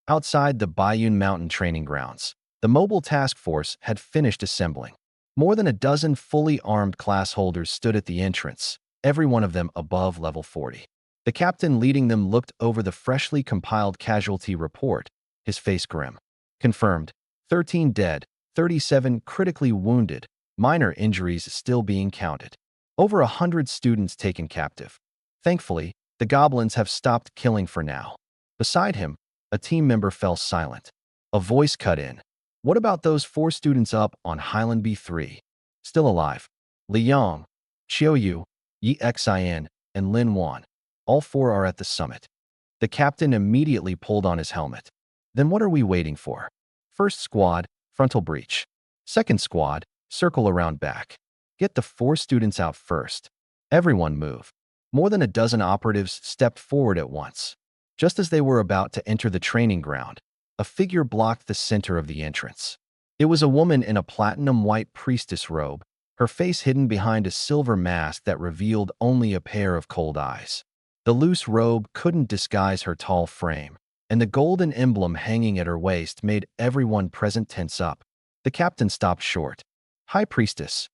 Outside the Bayun Mountain training grounds, the mobile task force had finished assembling. More than a dozen fully armed class holders stood at the entrance, every one of them above level 40. The captain leading them looked over the freshly compiled casualty report, his face grim. Confirmed, 13 dead, 37 critically wounded, minor injuries still being counted. Over 100 students taken captive. Thankfully, the goblins have stopped killing for now. Beside him, a team member fell silent. A voice cut in. What about those 4 students up on Highland B3? Still alive. Li Yang, Xiao Yu, Yi Xin, and Lin Wan. All 4 are at the summit. The captain immediately pulled on his helmet. Then what are we waiting for? First squad, frontal breach. Second squad, circle around back. Get the 4 students out first. Everyone move. More than a dozen operatives stepped forward at once. Just as they were about to enter the training ground, a figure blocked the center of the entrance. It was a woman in a platinum-white priestess robe, her face hidden behind a silver mask that revealed only a pair of cold eyes. The loose robe couldn't disguise her tall frame, and the golden emblem hanging at her waist made everyone present tense up. The captain stopped short. High Priestess.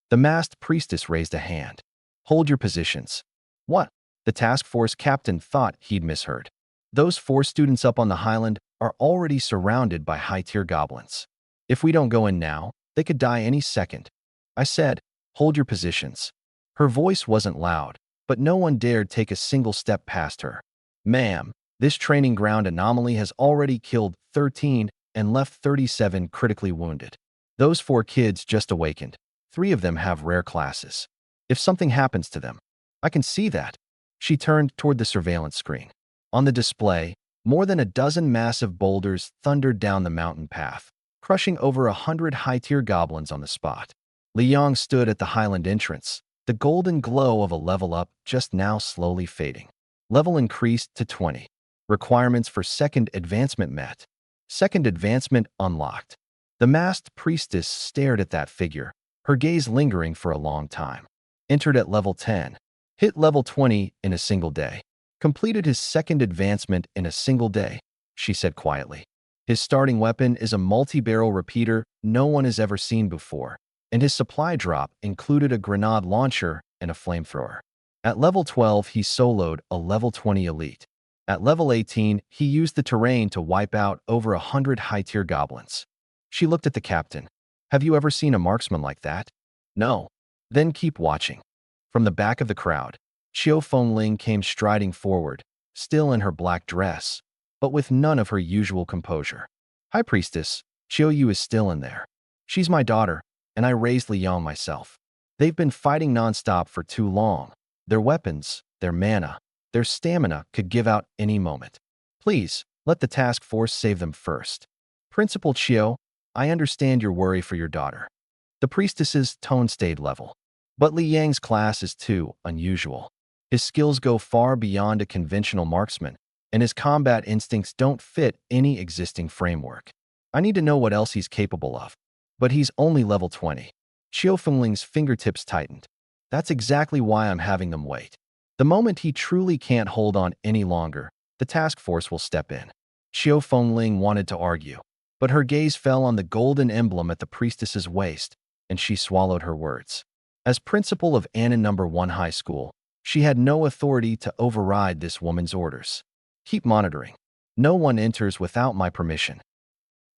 The masked priestess raised a hand. Hold your positions. What? The task force captain thought he'd misheard. Those 4 students up on the Highland are already surrounded by high-tier goblins. If we don't go in now, they could die any second. I said, hold your positions. Her voice wasn't loud, but no one dared take a single step past her. Ma'am, this training ground anomaly has already killed 13 and left 37 critically wounded. Those 4 kids just awakened. 3 of them have rare classes. If something happens to them, I can see that. She turned toward the surveillance screen. On the display, more than a dozen massive boulders thundered down the mountain path, crushing over 100 high-tier goblins on the spot. Li Yang stood at the Highland entrance, the golden glow of a level up just now slowly fading. Level increased to 20. Requirements for second advancement met. Second advancement unlocked. The masked priestess stared at that figure, her gaze lingering for a long time. Entered at level 10. Hit level 20 in a single day. Completed his second advancement in a single day, she said quietly. His starting weapon is a multi-barrel repeater no one has ever seen before, and his supply drop included a grenade launcher and a flamethrower. At level 12, he soloed a level 20 elite. At level 18, he used the terrain to wipe out over 100 high-tier goblins. She looked at the captain. Have you ever seen a marksman like that? No. Then keep watching. From the back of the crowd, Qiu Fengling came striding forward, still in her black dress, but with none of her usual composure. High Priestess, Qiu Yu is still in there. She's my daughter, and I raised Li Yang myself. They've been fighting nonstop for too long. Their weapons, their mana, their stamina could give out any moment. Please, let the task force save them first. Principal Qiu, I understand your worry for your daughter. The priestess's tone stayed level. But Li Yang's class is too unusual. His skills go far beyond a conventional marksman, and his combat instincts don't fit any existing framework. I need to know what else he's capable of. But he's only level 20. Qiu Fengling's fingertips tightened. That's exactly why I'm having them wait. The moment he truly can't hold on any longer, the task force will step in. Qiu Fengling wanted to argue, but her gaze fell on the golden emblem at the priestess's waist, and she swallowed her words. As principal of Animerecap High School, she had no authority to override this woman's orders. Keep monitoring. No one enters without my permission.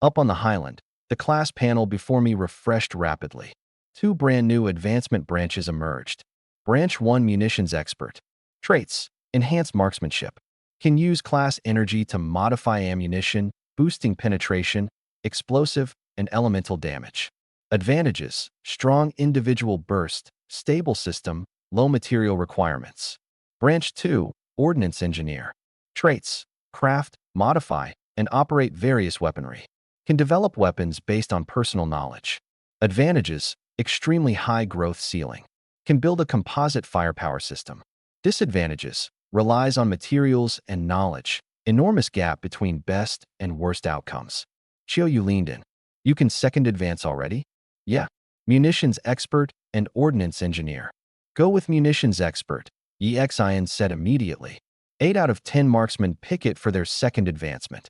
Up on the Highland, the class panel before me refreshed rapidly. 2 brand new advancement branches emerged. Branch 1 Munitions Expert. Traits: Enhanced Marksmanship. Can use class energy to modify ammunition, boosting penetration, explosive, and elemental damage. Advantages: strong individual burst, stable system, low material requirements. Branch 2 Ordnance Engineer. Traits: craft, modify, and operate various weaponry. Can develop weapons based on personal knowledge. Advantages: extremely high growth ceiling. Can build a composite firepower system. Disadvantages: relies on materials and knowledge. Enormous gap between best and worst outcomes. Qiu Yu leaned in. You can second advance already? Yeah. Munitions Expert and Ordnance Engineer. Go with Munitions Expert, Yi Xin said immediately. 8 out of 10 marksmen pick it for their second advancement.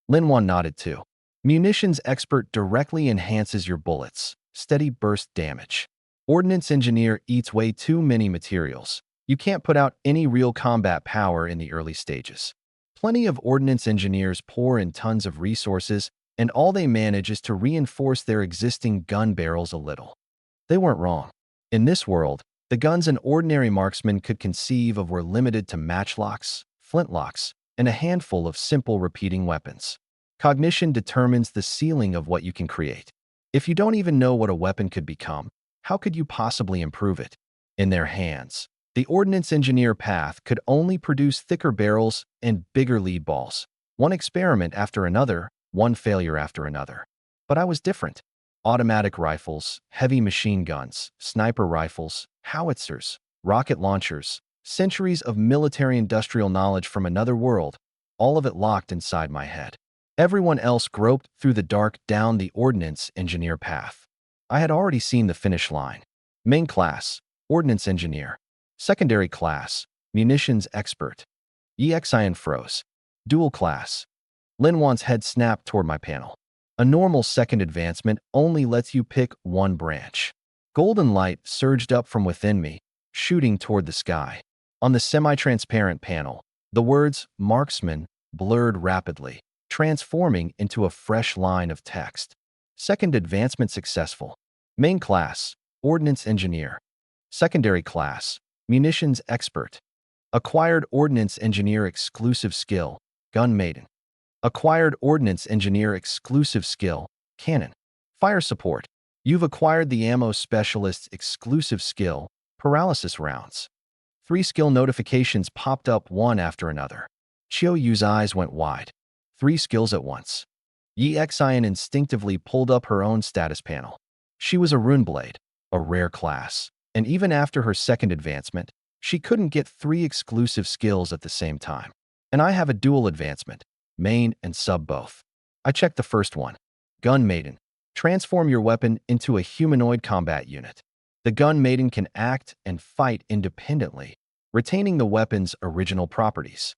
Lin Wan nodded too. Munitions Expert directly enhances your bullets, steady burst damage. Ordnance Engineer eats way too many materials. You can't put out any real combat power in the early stages. Plenty of Ordnance Engineers pour in tons of resources, and all they manage is to reinforce their existing gun barrels a little. They weren't wrong. In this world, the guns an ordinary marksman could conceive of were limited to matchlocks, flintlocks, and a handful of simple repeating weapons. Cognition determines the ceiling of what you can create. If you don't even know what a weapon could become, how could you possibly improve it? In their hands, the Ordnance Engineer path could only produce thicker barrels and bigger lead balls. One experiment after another, one failure after another. But I was different. Automatic rifles, heavy machine guns, sniper rifles, howitzers, rocket launchers, centuries of military-industrial knowledge from another world, all of it locked inside my head. Everyone else groped through the dark down the Ordnance Engineer path. I had already seen the finish line. Main class, Ordnance Engineer. Secondary class, Munitions Expert. EXIN froze. Dual class. Lin Wan's head snapped toward my panel. A normal second advancement only lets you pick one branch. Golden light surged up from within me, shooting toward the sky. On the semi-transparent panel, the words marksman blurred rapidly, transforming into a fresh line of text. Second advancement successful. Main class, Ordnance Engineer. Secondary class, Munitions Expert. Acquired Ordnance Engineer exclusive skill, Gun Maiden. Acquired Ordnance Engineer exclusive skill, Cannon. Fire support. You've acquired the Ammo Specialist's exclusive skill, Paralysis Rounds. 3 skill notifications popped up one after another. Chiao Yu's eyes went wide. 3 skills at once. Yi Xian instinctively pulled up her own status panel. She was a Runeblade, a rare class, and even after her second advancement, she couldn't get 3 exclusive skills at the same time. And I have a dual advancement, main and sub both. I checked the first one. Gun Maiden. Transform your weapon into a humanoid combat unit. The Gun Maiden can act and fight independently, retaining the weapon's original properties.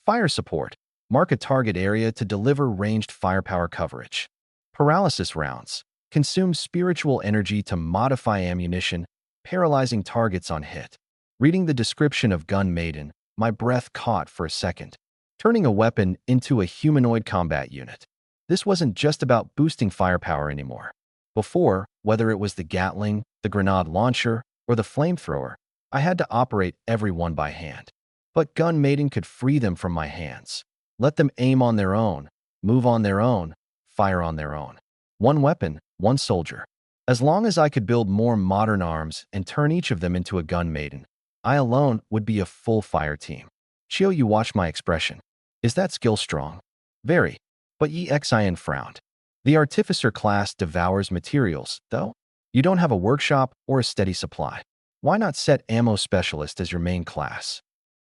Fire support. Mark a target area to deliver ranged firepower coverage. Paralysis rounds. Consume spiritual energy to modify ammunition, paralyzing targets on hit. Reading the description of Gun Maiden, my breath caught for a second. Turning a weapon into a humanoid combat unit. This wasn't just about boosting firepower anymore. Before, whether it was the Gatling, the grenade launcher, or the flamethrower, I had to operate every one by hand. But Gun Maiden could free them from my hands. Let them aim on their own, move on their own, fire on their own. One weapon, one soldier. As long as I could build more modern arms and turn each of them into a Gun Maiden, I alone would be a full fire team. Chiao Yu watched my expression. Is that skill strong? Very. But Yi Xian frowned. The Artificer class devours materials, though. You don't have a workshop or a steady supply. Why not set Ammo Specialist as your main class?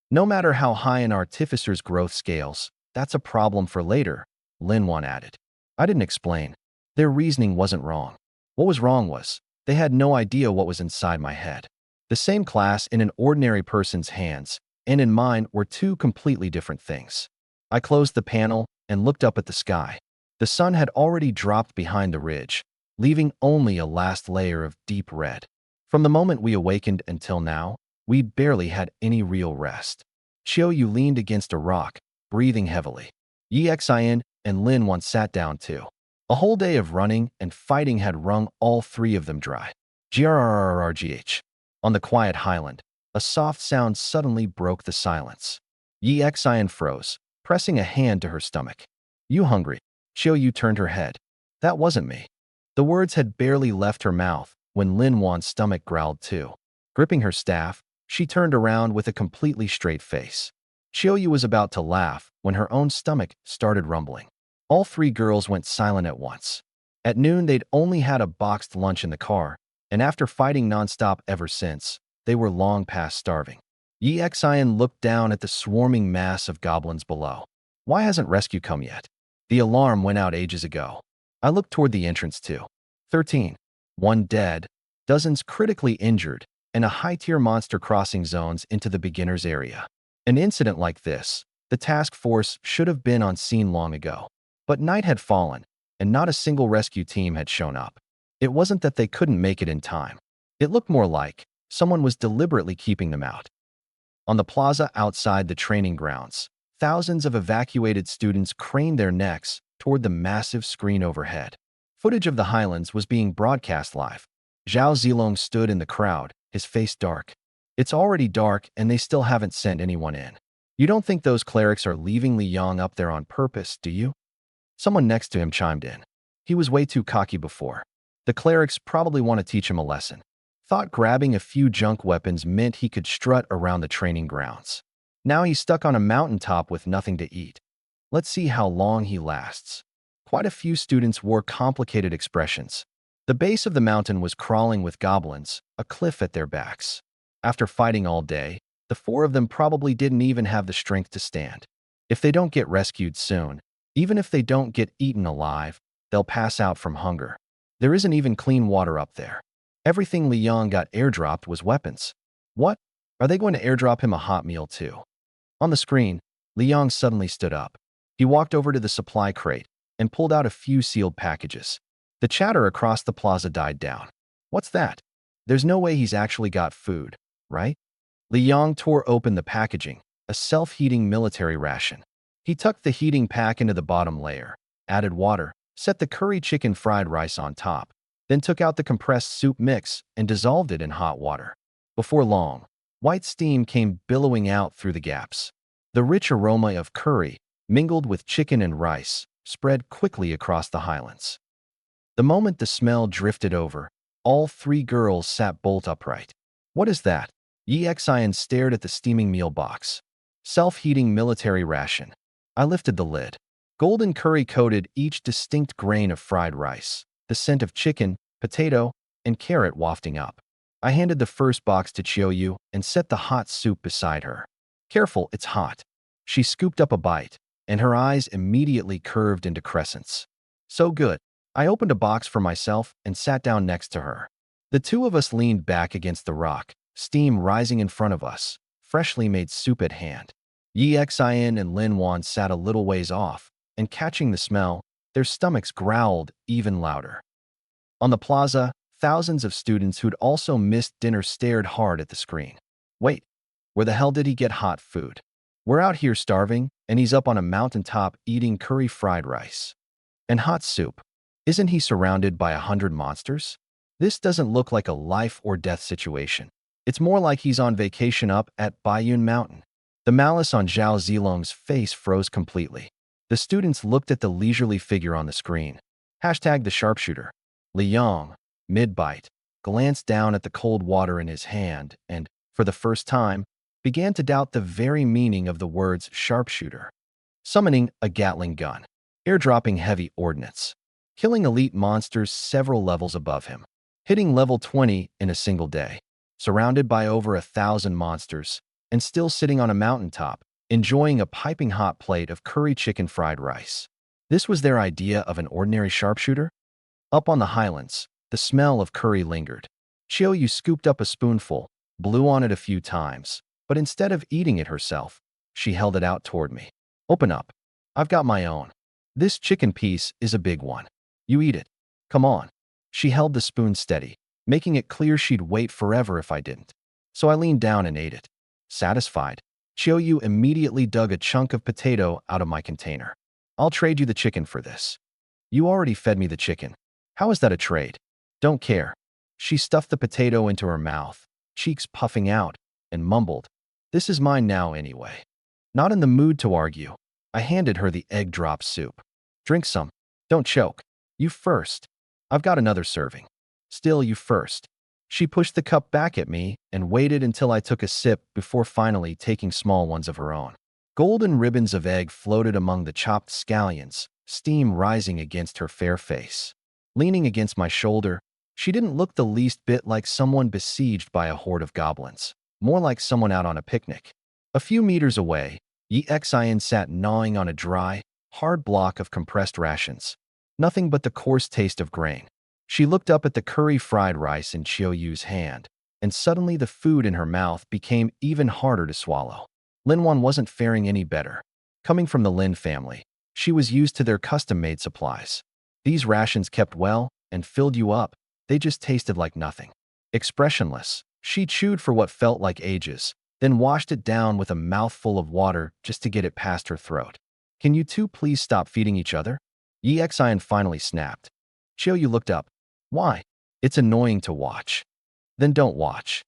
No matter how high an Artificer's growth scales, that's a problem for later, Lin Wan added. I didn't explain. Their reasoning wasn't wrong. What was wrong was, they had no idea what was inside my head. The same class in an ordinary person's hands and in mine were 2 completely different things. I closed the panel and looked up at the sky. The sun had already dropped behind the ridge, leaving only a last layer of deep red. From the moment we awakened until now, we'd barely had any real rest. Chiao Yu leaned against a rock, breathing heavily. Yi Xian and Lin Wan sat down too. A whole day of running and fighting had wrung all 3 of them dry. Grrrrgh. On the quiet highland, a soft sound suddenly broke the silence. Yi Xian froze, pressing a hand to her stomach. You hungry? Chiao Yu turned her head. That wasn't me. The words had barely left her mouth when Lin Wan's stomach growled too. Gripping her staff, she turned around with a completely straight face. Chiao Yu was about to laugh when her own stomach started rumbling. All 3 girls went silent at once. At noon, they'd only had a boxed lunch in the car, and after fighting nonstop ever since, they were long past starving. Yi Xian looked down at the swarming mass of goblins below. Why hasn't rescue come yet? The alarm went out ages ago. I looked toward the entrance too. 13. 1 dead, dozens critically injured, and a high-tier monster crossing zones into the beginner's area. An incident like this, the task force should have been on scene long ago. But night had fallen, and not a single rescue team had shown up. It wasn't that they couldn't make it in time. It looked more like someone was deliberately keeping them out. On the plaza outside the training grounds, thousands of evacuated students craned their necks toward the massive screen overhead. Footage of the Highlands was being broadcast live. Zhao Zilong stood in the crowd, his face dark. It's already dark and they still haven't sent anyone in. You don't think those clerics are leaving Li Yang up there on purpose, do you? Someone next to him chimed in. He was way too cocky before. The clerics probably want to teach him a lesson. Thought grabbing a few junk weapons meant he could strut around the training grounds. Now he's stuck on a mountaintop with nothing to eat. Let's see how long he lasts. Quite a few students wore complicated expressions. The base of the mountain was crawling with goblins, a cliff at their backs. After fighting all day, the four of them probably didn't even have the strength to stand. If they don't get rescued soon, even if they don't get eaten alive, they'll pass out from hunger. There isn't even clean water up there. Everything Li Yang got airdropped was weapons. What? Are they going to airdrop him a hot meal too? On the screen, Li Yang suddenly stood up. He walked over to the supply crate and pulled out a few sealed packages. The chatter across the plaza died down. What's that? There's no way he's actually got food, right? Li Yang tore open the packaging, a self-heating military ration. He tucked the heating pack into the bottom layer, added water, set the curry chicken fried rice on top, then took out the compressed soup mix and dissolved it in hot water. Before long, white steam came billowing out through the gaps. The rich aroma of curry, mingled with chicken and rice, spread quickly across the highlands. The moment the smell drifted over, all three girls sat bolt upright. What is that? Yi Xian stared at the steaming meal box. Self-heating military ration. I lifted the lid. Golden curry coated each distinct grain of fried rice, the scent of chicken, potato, and carrot wafting up. I handed the first box to Qiuyu and set the hot soup beside her. Careful, it's hot. She scooped up a bite, and her eyes immediately curved into crescents. So good. I opened a box for myself and sat down next to her. The two of us leaned back against the rock, steam rising in front of us, freshly made soup at hand. Yi Xian and Lin Wan sat a little ways off, and catching the smell, their stomachs growled even louder. On the plaza, thousands of students who'd also missed dinner stared hard at the screen. Wait, where the hell did he get hot food? We're out here starving, and he's up on a mountaintop eating curry fried rice. And hot soup. Isn't he surrounded by 100 monsters? This doesn't look like a life or death situation. It's more like he's on vacation up at Baiyun Mountain. The malice on Zhao Zilong's face froze completely. The students looked at the leisurely figure on the screen. Hashtag the sharpshooter. Li Yang, mid-bite, glanced down at the cold water in his hand and, for the first time, began to doubt the very meaning of the words sharpshooter. Summoning a Gatling gun. Airdropping heavy ordnance. Killing elite monsters several levels above him. Hitting level 20 in a single day. Surrounded by over 1,000 monsters, and still sitting on a mountaintop, enjoying a piping hot plate of curry chicken fried rice. This was their idea of an ordinary sharpshooter? Up on the highlands, the smell of curry lingered. Qiuyu scooped up a spoonful, blew on it a few times, but instead of eating it herself, she held it out toward me. Open up. I've got my own. This chicken piece is a big one. You eat it. Come on. She held the spoon steady, making it clear she'd wait forever if I didn't. So I leaned down and ate it. Satisfied, Qiuyu immediately dug a chunk of potato out of my container. I'll trade you the chicken for this. You already fed me the chicken. How is that a trade? Don't care. She stuffed the potato into her mouth, cheeks puffing out, and mumbled, This is mine now anyway. Not in the mood to argue, I handed her the egg drop soup. Drink some. Don't choke. You first. I've got another serving. Still, you first. She pushed the cup back at me and waited until I took a sip before finally taking small ones of her own. Golden ribbons of egg floated among the chopped scallions, steam rising against her fair face. Leaning against my shoulder, she didn't look the least bit like someone besieged by a horde of goblins, more like someone out on a picnic. A few meters away, Yi Xian sat gnawing on a dry, hard block of compressed rations. Nothing but the coarse taste of grain. She looked up at the curry fried rice in Qiuyu's hand, and suddenly the food in her mouth became even harder to swallow. Lin Wan wasn't faring any better. Coming from the Lin family, she was used to their custom-made supplies. These rations kept well and filled you up, they just tasted like nothing. Expressionless, she chewed for what felt like ages, then washed it down with a mouthful of water just to get it past her throat. Can you two please stop feeding each other? Yixian finally snapped. Chiou looked up. Why? It's annoying to watch. Then don't watch.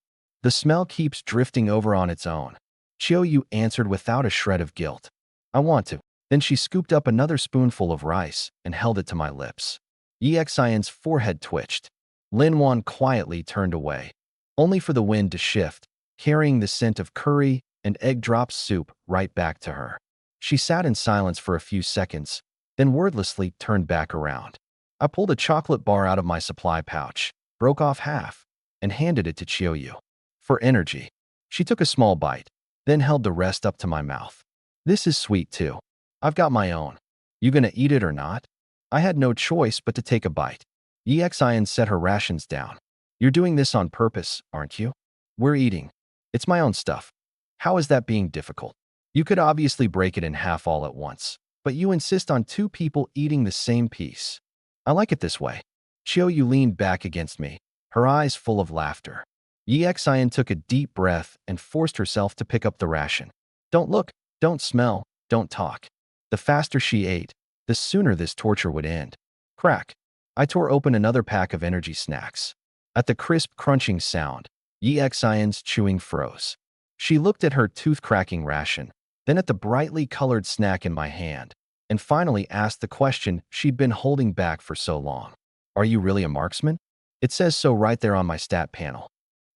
The smell keeps drifting over on its own. Chiou answered without a shred of guilt. I want to. Then she scooped up another spoonful of rice and held it to my lips. Yixian's forehead twitched. Linwan quietly turned away, only for the wind to shift, carrying the scent of curry and egg drop soup right back to her. She sat in silence for a few seconds, then wordlessly turned back around. I pulled a chocolate bar out of my supply pouch, broke off half, and handed it to Chiou. For energy. She took a small bite, then held the rest up to my mouth. This is sweet too. I've got my own. You gonna eat it or not? I had no choice but to take a bite. Yixian set her rations down. You're doing this on purpose, aren't you? We're eating. It's my own stuff. How is that being difficult? You could obviously break it in half all at once, but you insist on two people eating the same piece. I like it this way. Chiou leaned back against me, her eyes full of laughter. Yixian took a deep breath and forced herself to pick up the ration. Don't look, don't smell, don't talk. The faster she ate, the sooner this torture would end. Crack. I tore open another pack of energy snacks. At the crisp crunching sound, Yixian's chewing froze. She looked at her tooth-cracking ration, then at the brightly colored snack in my hand, and finally asked the question she'd been holding back for so long. Are you really a marksman? It says so right there on my stat panel.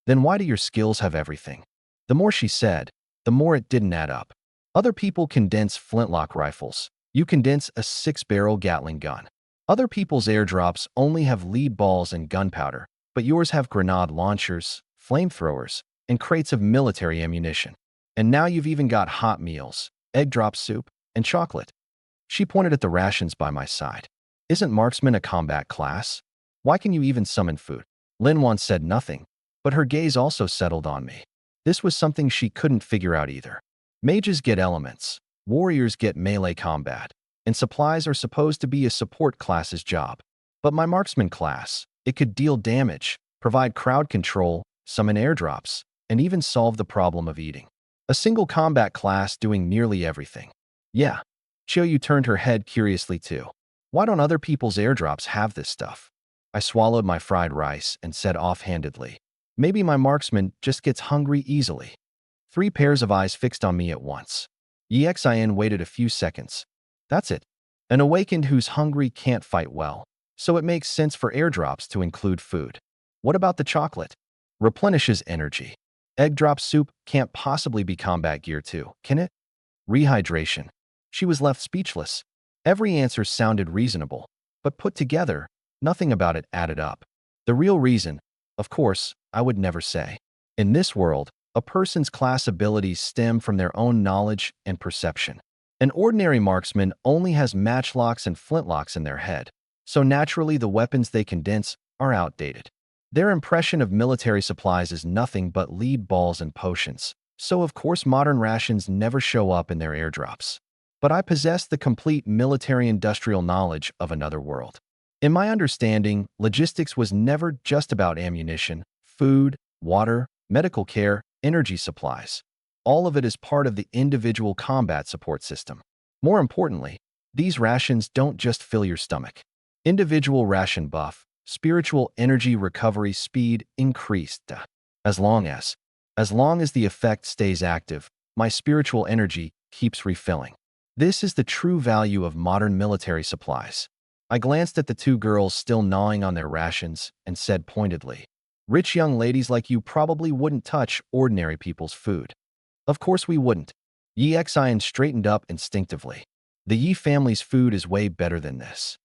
Then why do your skills have everything? The more she said, the more it didn't add up. Other people condense flintlock rifles. You condense a 6-barrel Gatling gun. Other people's airdrops only have lead balls and gunpowder, but yours have grenade launchers, flamethrowers, and crates of military ammunition. And now you've even got hot meals, egg drop soup, and chocolate. She pointed at the rations by my side. Isn't marksman a combat class? Why can you even summon food? Linwan said nothing, but her gaze also settled on me. This was something she couldn't figure out either. Mages get elements, warriors get melee combat, and supplies are supposed to be a support class's job. But my marksman class, it could deal damage, provide crowd control, summon airdrops, and even solve the problem of eating. A single combat class doing nearly everything. Yeah. Chiou turned her head curiously too. Why don't other people's airdrops have this stuff? I swallowed my fried rice and said offhandedly, maybe my marksman just gets hungry easily. 3 pairs of eyes fixed on me at once. Yixian waited a few seconds. That's it. An awakened who's hungry can't fight well, so it makes sense for airdrops to include food. What about the chocolate? Replenishes energy. Egg drop soup can't possibly be combat gear too, can it? Rehydration. She was left speechless. Every answer sounded reasonable, but put together, nothing about it added up. The real reason, of course, I would never say. In this world, a person's class abilities stem from their own knowledge and perception. An ordinary marksman only has matchlocks and flintlocks in their head, so naturally the weapons they condense are outdated. Their impression of military supplies is nothing but lead balls and potions, so of course modern rations never show up in their airdrops. But I possess the complete military-industrial knowledge of another world. In my understanding, logistics was never just about ammunition, food, water, medical care, energy supplies. All of it is part of the individual combat support system. More importantly, these rations don't just fill your stomach. Individual ration buff, spiritual energy recovery speed increased. As long as the effect stays active, my spiritual energy keeps refilling. This is the true value of modern military supplies. I glanced at the 2 girls still gnawing on their rations and said pointedly, rich young ladies like you probably wouldn't touch ordinary people's food. Of course we wouldn't. Yixian straightened up instinctively. The Yi family's food is way better than this.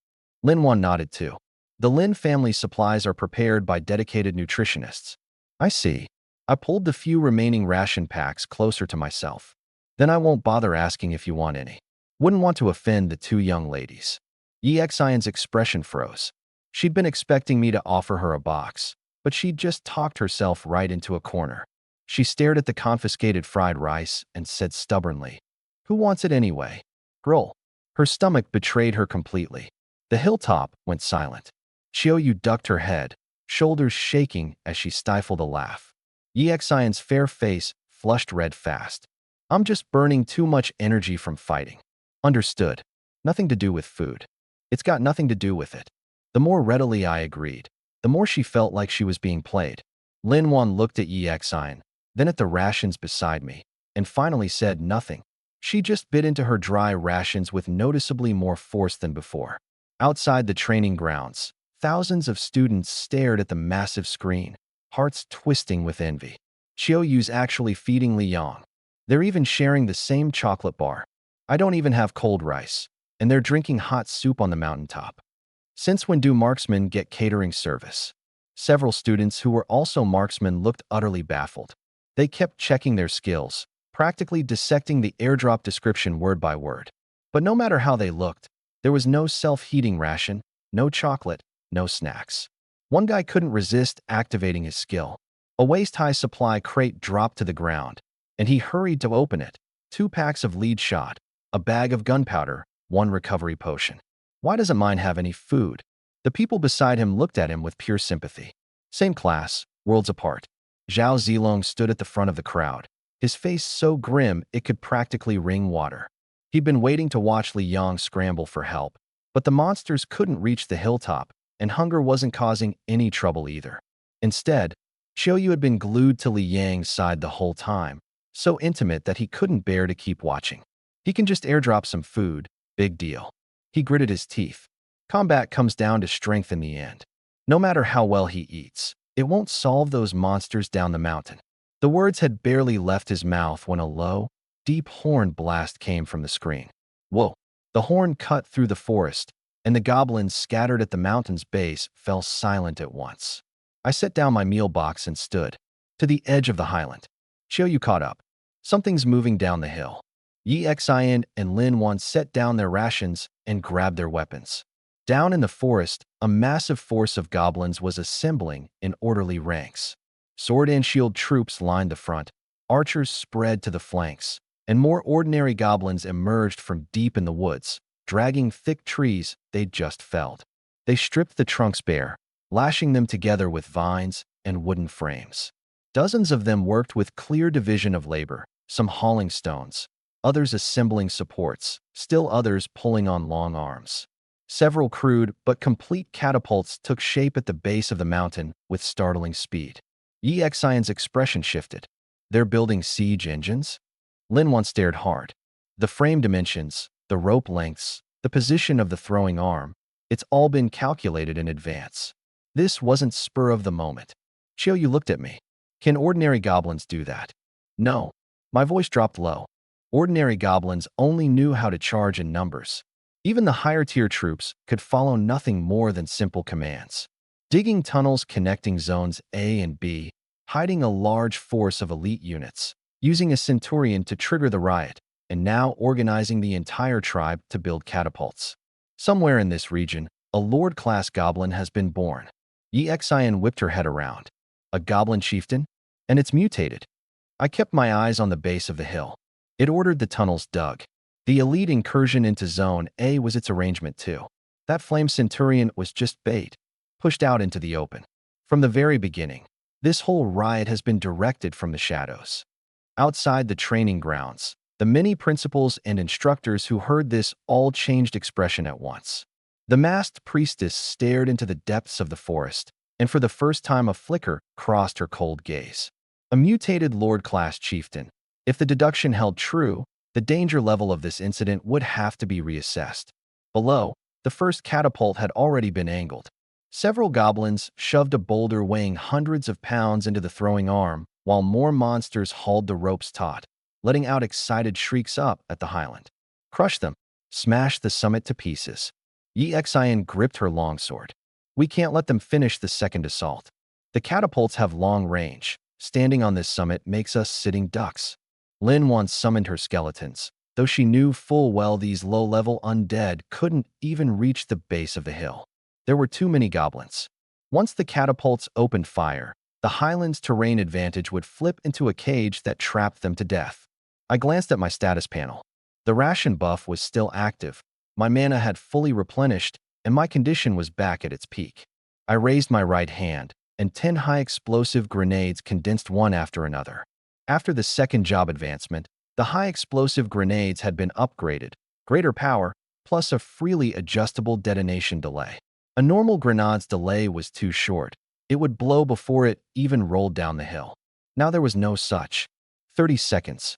Linwan nodded too. The Lin family supplies are prepared by dedicated nutritionists. I see. I pulled the few remaining ration packs closer to myself. Then I won't bother asking if you want any. Wouldn't want to offend the 2 young ladies. Yixian's expression froze. She'd been expecting me to offer her a box, but she'd just talked herself right into a corner. She stared at the confiscated fried rice and said stubbornly, who wants it anyway? Growl. Her stomach betrayed her completely. The hilltop went silent. Chiou ducked her head, shoulders shaking as she stifled a laugh. Yexion's fair face flushed red fast. I'm just burning too much energy from fighting. Understood. Nothing to do with food. It's got nothing to do with it. The more readily I agreed, the more she felt like she was being played. Linwan looked at Yexion, then at the rations beside me, and finally said nothing. She just bit into her dry rations with noticeably more force than before. Outside the training grounds, thousands of students stared at the massive screen, hearts twisting with envy. Qiuyu's actually feeding Li Yang. They're even sharing the same chocolate bar. I don't even have cold rice, and they're drinking hot soup on the mountaintop. Since when do marksmen get catering service? Several students who were also marksmen looked utterly baffled. They kept checking their skills, practically dissecting the airdrop description word by word. But no matter how they looked, there was no self-heating ration, no chocolate, no snacks. One guy couldn't resist activating his skill. A waist-high supply crate dropped to the ground, and he hurried to open it. 2 packs of lead shot, a bag of gunpowder, 1 recovery potion. Why doesn't mine have any food? The people beside him looked at him with pure sympathy. Same class, worlds apart. Zhao Zilong stood at the front of the crowd, his face so grim it could practically wring water. He'd been waiting to watch Li Yang scramble for help, but the monsters couldn't reach the hilltop, and hunger wasn't causing any trouble either. Instead, Qiuyu had been glued to Li Yang's side the whole time, so intimate that he couldn't bear to keep watching. He can just airdrop some food, big deal. He gritted his teeth. Combat comes down to strength in the end. No matter how well he eats, it won't solve those monsters down the mountain. The words had barely left his mouth when a low, deep horn blast came from the screen. Whoa! The horn cut through the forest, and the goblins scattered at the mountain's base fell silent at once. I set down my meal box and stood to the edge of the highland. Qiuyu caught up. Something's moving down the hill. Yexion and Lin Wan set down their rations and grabbed their weapons. Down in the forest, a massive force of goblins was assembling in orderly ranks. Sword and shield troops lined the front, archers spread to the flanks, and more ordinary goblins emerged from deep in the woods, dragging thick trees they'd just felled. They stripped the trunks bare, lashing them together with vines and wooden frames. Dozens of them worked with clear division of labor, some hauling stones, others assembling supports, still others pulling on long arms. Several crude but complete catapults took shape at the base of the mountain with startling speed. Yexion's expression shifted. They're building siege engines? Linwan stared hard. The frame dimensions, the rope lengths, the position of the throwing arm, it's all been calculated in advance. This wasn't spur of the moment. Qiuyu looked at me. Can ordinary goblins do that? No. My voice dropped low. Ordinary goblins only knew how to charge in numbers. Even the higher-tier troops could follow nothing more than simple commands. Digging tunnels connecting zones A and B, hiding a large force of elite units, using a centurion to trigger the riot, and now organizing the entire tribe to build catapults. Somewhere in this region, a lord-class goblin has been born. Yexion whipped her head around. A goblin chieftain? And it's mutated. I kept my eyes on the base of the hill. It ordered the tunnels dug. The elite incursion into Zone A was its arrangement too. That flame centurion was just bait, pushed out into the open. From the very beginning, this whole riot has been directed from the shadows. Outside the training grounds, the many principals and instructors who heard this all changed expression at once. The masked priestess stared into the depths of the forest, and for the first time a flicker crossed her cold gaze. A mutated lord-class chieftain. If the deduction held true, the danger level of this incident would have to be reassessed. Below, the first catapult had already been angled. Several goblins shoved a boulder weighing hundreds of pounds into the throwing arm, while more monsters hauled the ropes taut, letting out excited shrieks up at the highland. Crush them. Smash the summit to pieces. Yexion gripped her longsword. We can't let them finish the second assault. The catapults have long range. Standing on this summit makes us sitting ducks. Lin once summoned her skeletons, though she knew full well these low-level undead couldn't even reach the base of the hill. There were too many goblins. Once the catapults opened fire, the highlands' terrain advantage would flip into a cage that trapped them to death. I glanced at my status panel. The ration buff was still active, my mana had fully replenished, and my condition was back at its peak. I raised my right hand, and 10 high-explosive grenades condensed one after another. After the second job advancement, the high-explosive grenades had been upgraded, greater power, plus a freely adjustable detonation delay. A normal grenade's delay was too short. It would blow before it even rolled down the hill. Now there was no such. 30 seconds.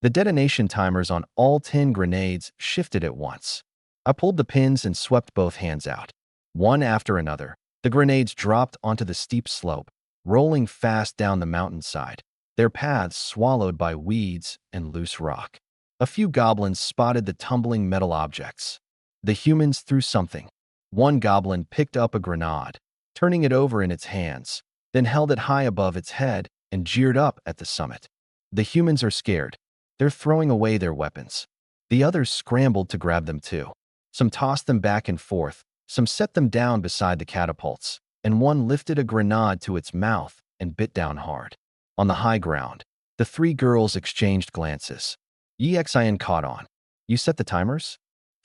The detonation timers on all 10 grenades shifted at once. I pulled the pins and swept both hands out. One after another, the grenades dropped onto the steep slope, rolling fast down the mountainside, their paths swallowed by weeds and loose rock. A few goblins spotted the tumbling metal objects. The humans threw something. One goblin picked up a grenade, turning it over in its hands, then held it high above its head and jeered up at the summit. The humans are scared. They're throwing away their weapons. The others scrambled to grab them too. Some tossed them back and forth, some set them down beside the catapults, and one lifted a grenade to its mouth and bit down hard. On the high ground, the three girls exchanged glances. Xin caught on. You set the timers?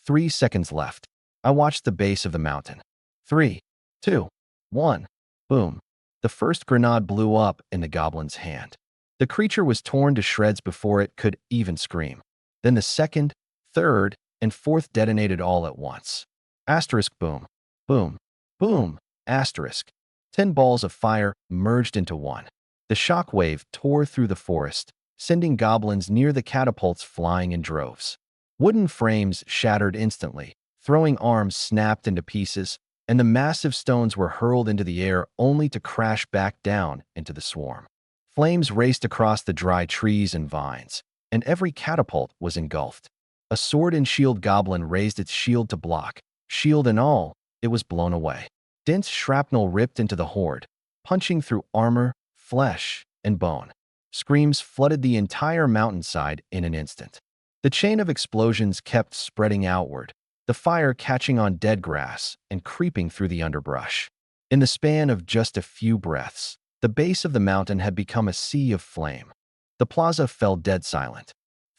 3 seconds left. I watched the base of the mountain. 3, 2, 1. Boom. The first grenade blew up in the goblin's hand. The creature was torn to shreds before it could even scream. Then the second, third, and fourth detonated all at once. Asterisk boom. Boom. Boom. Asterisk. 10 balls of fire merged into one. The shock wave tore through the forest, sending goblins near the catapults flying in droves. Wooden frames shattered instantly, throwing arms snapped into pieces, and the massive stones were hurled into the air only to crash back down into the swarm. Flames raced across the dry trees and vines, and every catapult was engulfed. A sword and shield goblin raised its shield to block. Shield and all, it was blown away. Dense shrapnel ripped into the horde, punching through armor, flesh, and bone. Screams flooded the entire mountainside in an instant. The chain of explosions kept spreading outward, the fire catching on dead grass and creeping through the underbrush. In the span of just a few breaths, the base of the mountain had become a sea of flame. The plaza fell dead silent.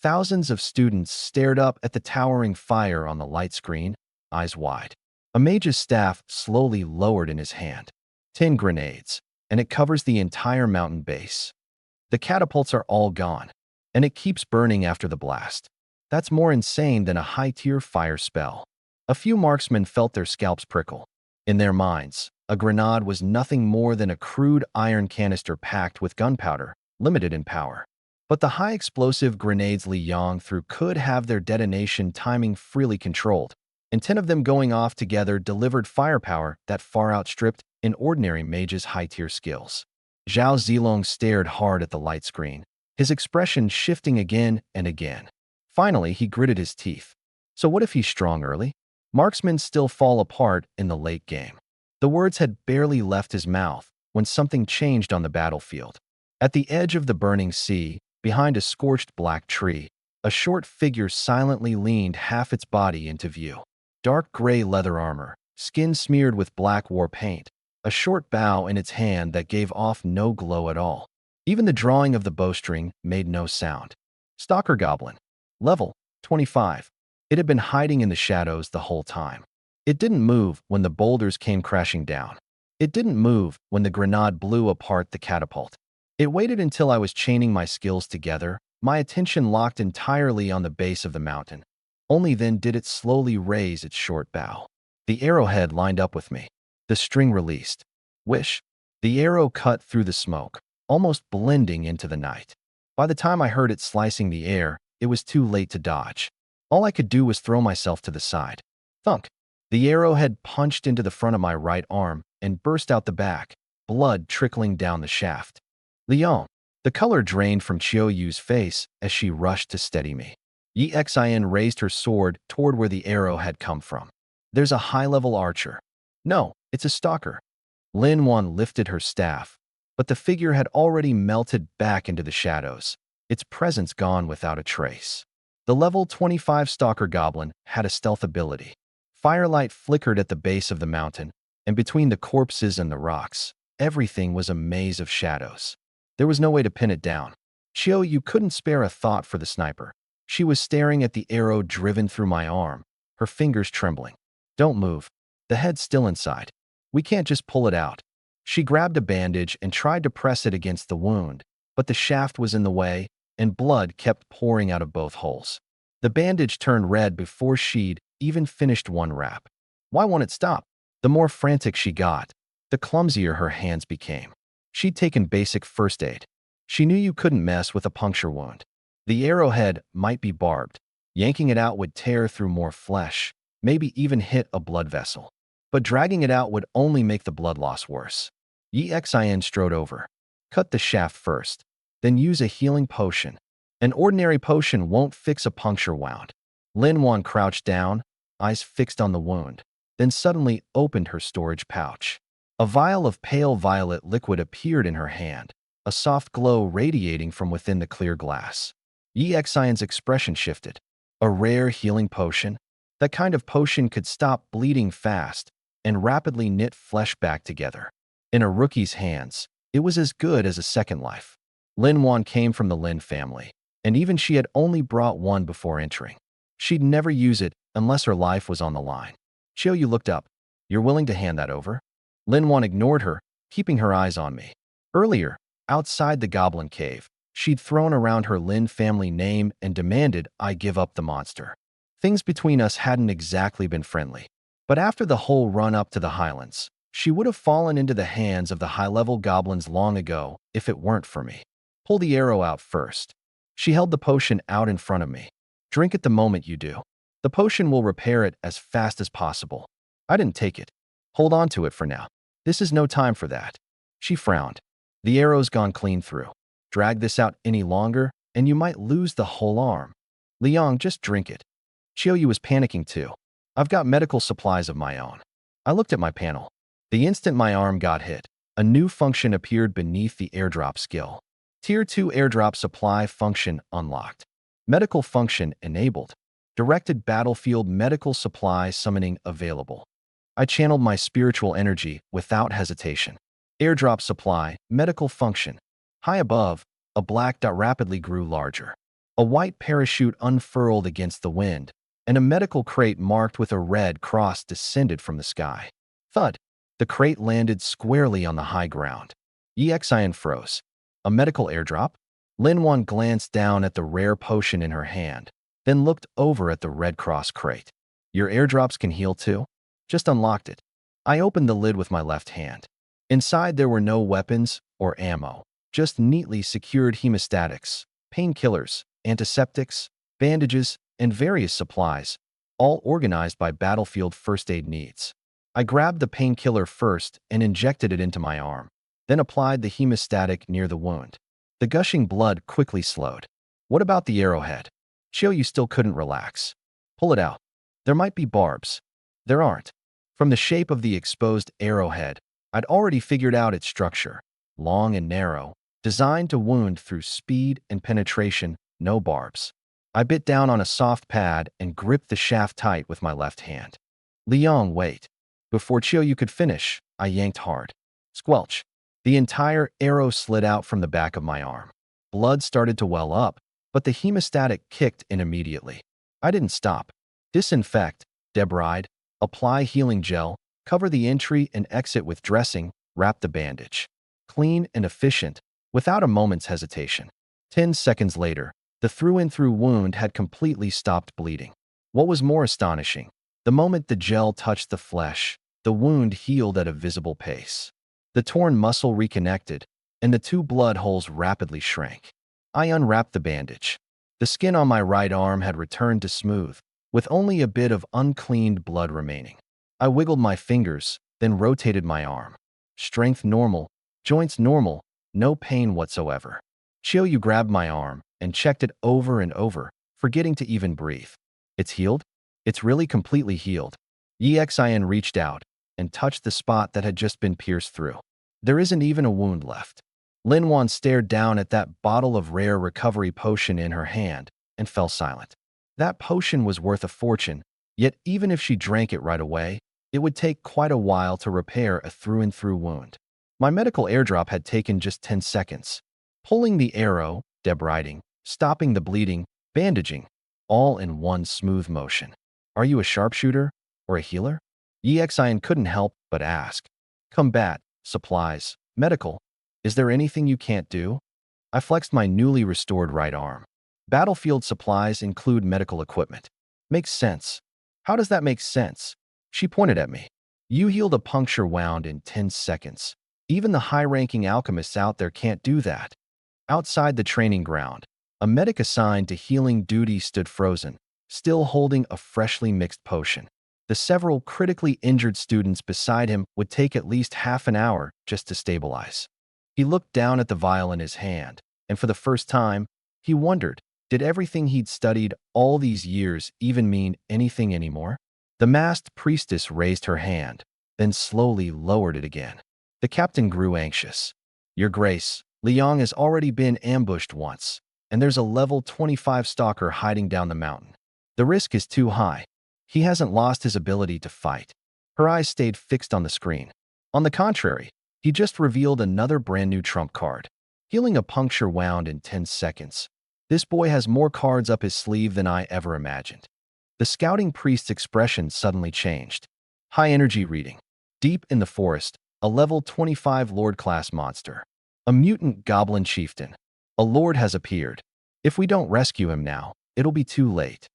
Thousands of students stared up at the towering fire on the light screen, eyes wide. A mage's staff slowly lowered in his hand. 10 grenades, and it covers the entire mountain base. The catapults are all gone, and it keeps burning after the blast. That's more insane than a high-tier fire spell. A few marksmen felt their scalps prickle. In their minds, a grenade was nothing more than a crude iron canister packed with gunpowder, limited in power. But the high-explosive grenades Li Yang threw could have their detonation timing freely controlled, and 10 of them going off together delivered firepower that far outstripped an ordinary mage's high-tier skills. Zhao Zilong stared hard at the light screen, his expression shifting again and again. Finally, he gritted his teeth. So what if he's strong early? Marksmen still fall apart in the late game. The words had barely left his mouth when something changed on the battlefield. At the edge of the burning sea, behind a scorched black tree, a short figure silently leaned half its body into view. Dark gray leather armor, skin smeared with black war paint, a short bow in its hand that gave off no glow at all. Even the drawing of the bowstring made no sound. Stalker Goblin. Level 25. It had been hiding in the shadows the whole time. It didn't move when the boulders came crashing down. It didn't move when the grenade blew apart the catapult. It waited until I was chaining my skills together, my attention locked entirely on the base of the mountain. Only then did it slowly raise its short bow. The arrowhead lined up with me. The string released. Whish. The arrow cut through the smoke, almost blending into the night. By the time I heard it slicing the air, it was too late to dodge. All I could do was throw myself to the side. Thunk. The arrowhead punched into the front of my right arm and burst out the back, blood trickling down the shaft. Liang. The color drained from Qiu Yu's face as she rushed to steady me. Xin raised her sword toward where the arrow had come from. There's a high-level archer. No, it's a stalker. Lin Wan lifted her staff, but the figure had already melted back into the shadows, its presence gone without a trace. The level 25 stalker goblin had a stealth ability. Firelight flickered at the base of the mountain, and between the corpses and the rocks, everything was a maze of shadows. There was no way to pin it down. Qiu Yu couldn't spare a thought for the sniper. She was staring at the arrow driven through my arm, her fingers trembling. Don't move. The head's still inside. We can't just pull it out. She grabbed a bandage and tried to press it against the wound, but the shaft was in the way, and blood kept pouring out of both holes. The bandage turned red before she'd even finished one wrap. Why won't it stop? The more frantic she got, the clumsier her hands became. She'd taken basic first aid. She knew you couldn't mess with a puncture wound. The arrowhead might be barbed. Yanking it out would tear through more flesh, maybe even hit a blood vessel. But dragging it out would only make the blood loss worse. Xin strode over. Cut the shaft first, then use a healing potion. An ordinary potion won't fix a puncture wound. Lin Wan crouched down, eyes fixed on the wound, then suddenly opened her storage pouch. A vial of pale violet liquid appeared in her hand, a soft glow radiating from within the clear glass. Xion's expression shifted. A rare healing potion? That kind of potion could stop bleeding fast and rapidly knit flesh back together. In a rookie's hands, it was as good as a second life. Lin Wan came from the Lin family, and even she had only brought one before entering. She'd never use it unless her life was on the line. Yu looked up. You're willing to hand that over? Lin Wan ignored her, keeping her eyes on me. Earlier, outside the goblin cave, she'd thrown around her Lin family name and demanded I give up the monster. Things between us hadn't exactly been friendly. But after the whole run-up to the Highlands, she would have fallen into the hands of the high-level goblins long ago if it weren't for me. Pull the arrow out first. She held the potion out in front of me. Drink it the moment you do. The potion will repair it as fast as possible. I didn't take it. Hold on to it for now. This is no time for that. She frowned. The arrow's gone clean through. Drag this out any longer, and you might lose the whole arm. Liang, just drink it. Yu was panicking too. I've got medical supplies of my own. I looked at my panel. The instant my arm got hit, a new function appeared beneath the airdrop skill. Tier 2 airdrop supply function unlocked. Medical function enabled. Directed battlefield medical supply summoning available. I channeled my spiritual energy without hesitation. Airdrop supply, medical function. High above, a black dot rapidly grew larger. A white parachute unfurled against the wind, and a medical crate marked with a red cross descended from the sky. Thud. The crate landed squarely on the high ground. Xian froze. A medical airdrop? Lin Wan glanced down at the rare potion in her hand, then looked over at the Red Cross crate. Your airdrops can heal too? Just unlocked it. I opened the lid with my left hand. Inside there were no weapons or ammo, just neatly secured hemostatics, painkillers, antiseptics, bandages, and various supplies, all organized by battlefield first aid needs. I grabbed the painkiller first and injected it into my arm, then applied the hemostatic near the wound. The gushing blood quickly slowed. What about the arrowhead? You still couldn't relax. Pull it out. There might be barbs. There aren't. From the shape of the exposed arrowhead, I'd already figured out its structure. Long and narrow, designed to wound through speed and penetration, no barbs. I bit down on a soft pad and gripped the shaft tight with my left hand. Liang, wait. Before Yu could finish, I yanked hard. Squelch. The entire arrow slid out from the back of my arm. Blood started to well up, but the hemostatic kicked in immediately. I didn't stop. Disinfect, debride, apply healing gel, cover the entry and exit with dressing, wrap the bandage. Clean and efficient, without a moment's hesitation. 10 seconds later, the through-and-through wound had completely stopped bleeding. What was more astonishing, the moment the gel touched the flesh, the wound healed at a visible pace. The torn muscle reconnected, and the two blood holes rapidly shrank. I unwrapped the bandage. The skin on my right arm had returned to smooth, with only a bit of uncleaned blood remaining. I wiggled my fingers, then rotated my arm. Strength normal, joints normal, no pain whatsoever. You grabbed my arm and checked it over and over, forgetting to even breathe. It's healed? It's really completely healed. Xin reached out and touched the spot that had just been pierced through. There isn't even a wound left. Lin Wan stared down at that bottle of rare recovery potion in her hand and fell silent. That potion was worth a fortune, yet even if she drank it right away, it would take quite a while to repair a through-and-through wound. My medical airdrop had taken just 10 seconds. Pulling the arrow, debriding, stopping the bleeding, bandaging, all in one smooth motion. Are you a sharpshooter or a healer? Xin couldn't help but ask. Combat, supplies, medical. Is there anything you can't do? I flexed my newly restored right arm. Battlefield supplies include medical equipment. Makes sense. How does that make sense? She pointed at me. You healed a puncture wound in 10 seconds. Even the high-ranking alchemists out there can't do that. Outside the training ground, a medic assigned to healing duty stood frozen, still holding a freshly mixed potion. The several critically injured students beside him would take at least half an hour just to stabilize. He looked down at the vial in his hand, and for the first time, he wondered, did everything he'd studied all these years even mean anything anymore? The masked priestess raised her hand, then slowly lowered it again. The captain grew anxious. Your Grace, Liang has already been ambushed once, and there's a level 25 stalker hiding down the mountain. The risk is too high. He hasn't lost his ability to fight. Her eyes stayed fixed on the screen. On the contrary, he just revealed another brand new trump card. Healing a puncture wound in 10 seconds. This boy has more cards up his sleeve than I ever imagined. The scouting priest's expression suddenly changed. High energy reading. Deep in the forest, a level 25 lord-class monster. A mutant goblin chieftain. A lord has appeared. If we don't rescue him now, it'll be too late.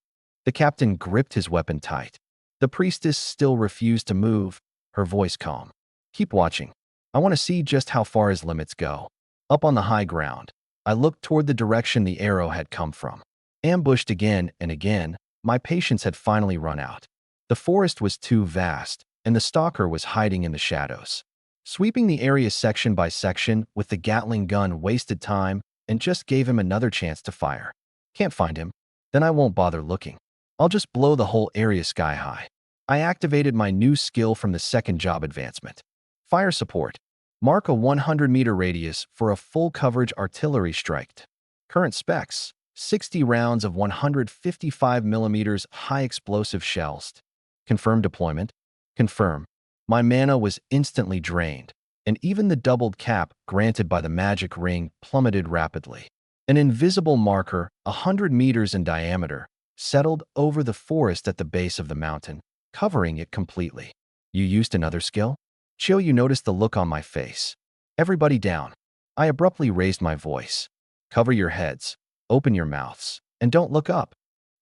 The captain gripped his weapon tight. The priestess still refused to move, her voice calm. Keep watching. I want to see just how far his limits go. Up on the high ground, I looked toward the direction the arrow had come from. Ambushed again and again, my patience had finally run out. The forest was too vast, and the stalker was hiding in the shadows. Sweeping the area section by section with the Gatling gun wasted time and just gave him another chance to fire. Can't find him? Then I won't bother looking. I'll just blow the whole area sky high. I activated my new skill from the second job advancement. Fire support. Mark a 100-meter radius for a full coverage artillery strike. Current specs. 60 rounds of 155 millimeters high explosive shells. Confirm deployment. Confirm. My mana was instantly drained, and even the doubled cap granted by the magic ring plummeted rapidly. An invisible marker, 100 meters in diameter, settled over the forest at the base of the mountain, covering it completely. You used another skill? Chill, you noticed the look on my face. Everybody down. I abruptly raised my voice. Cover your heads, open your mouths, and don't look up.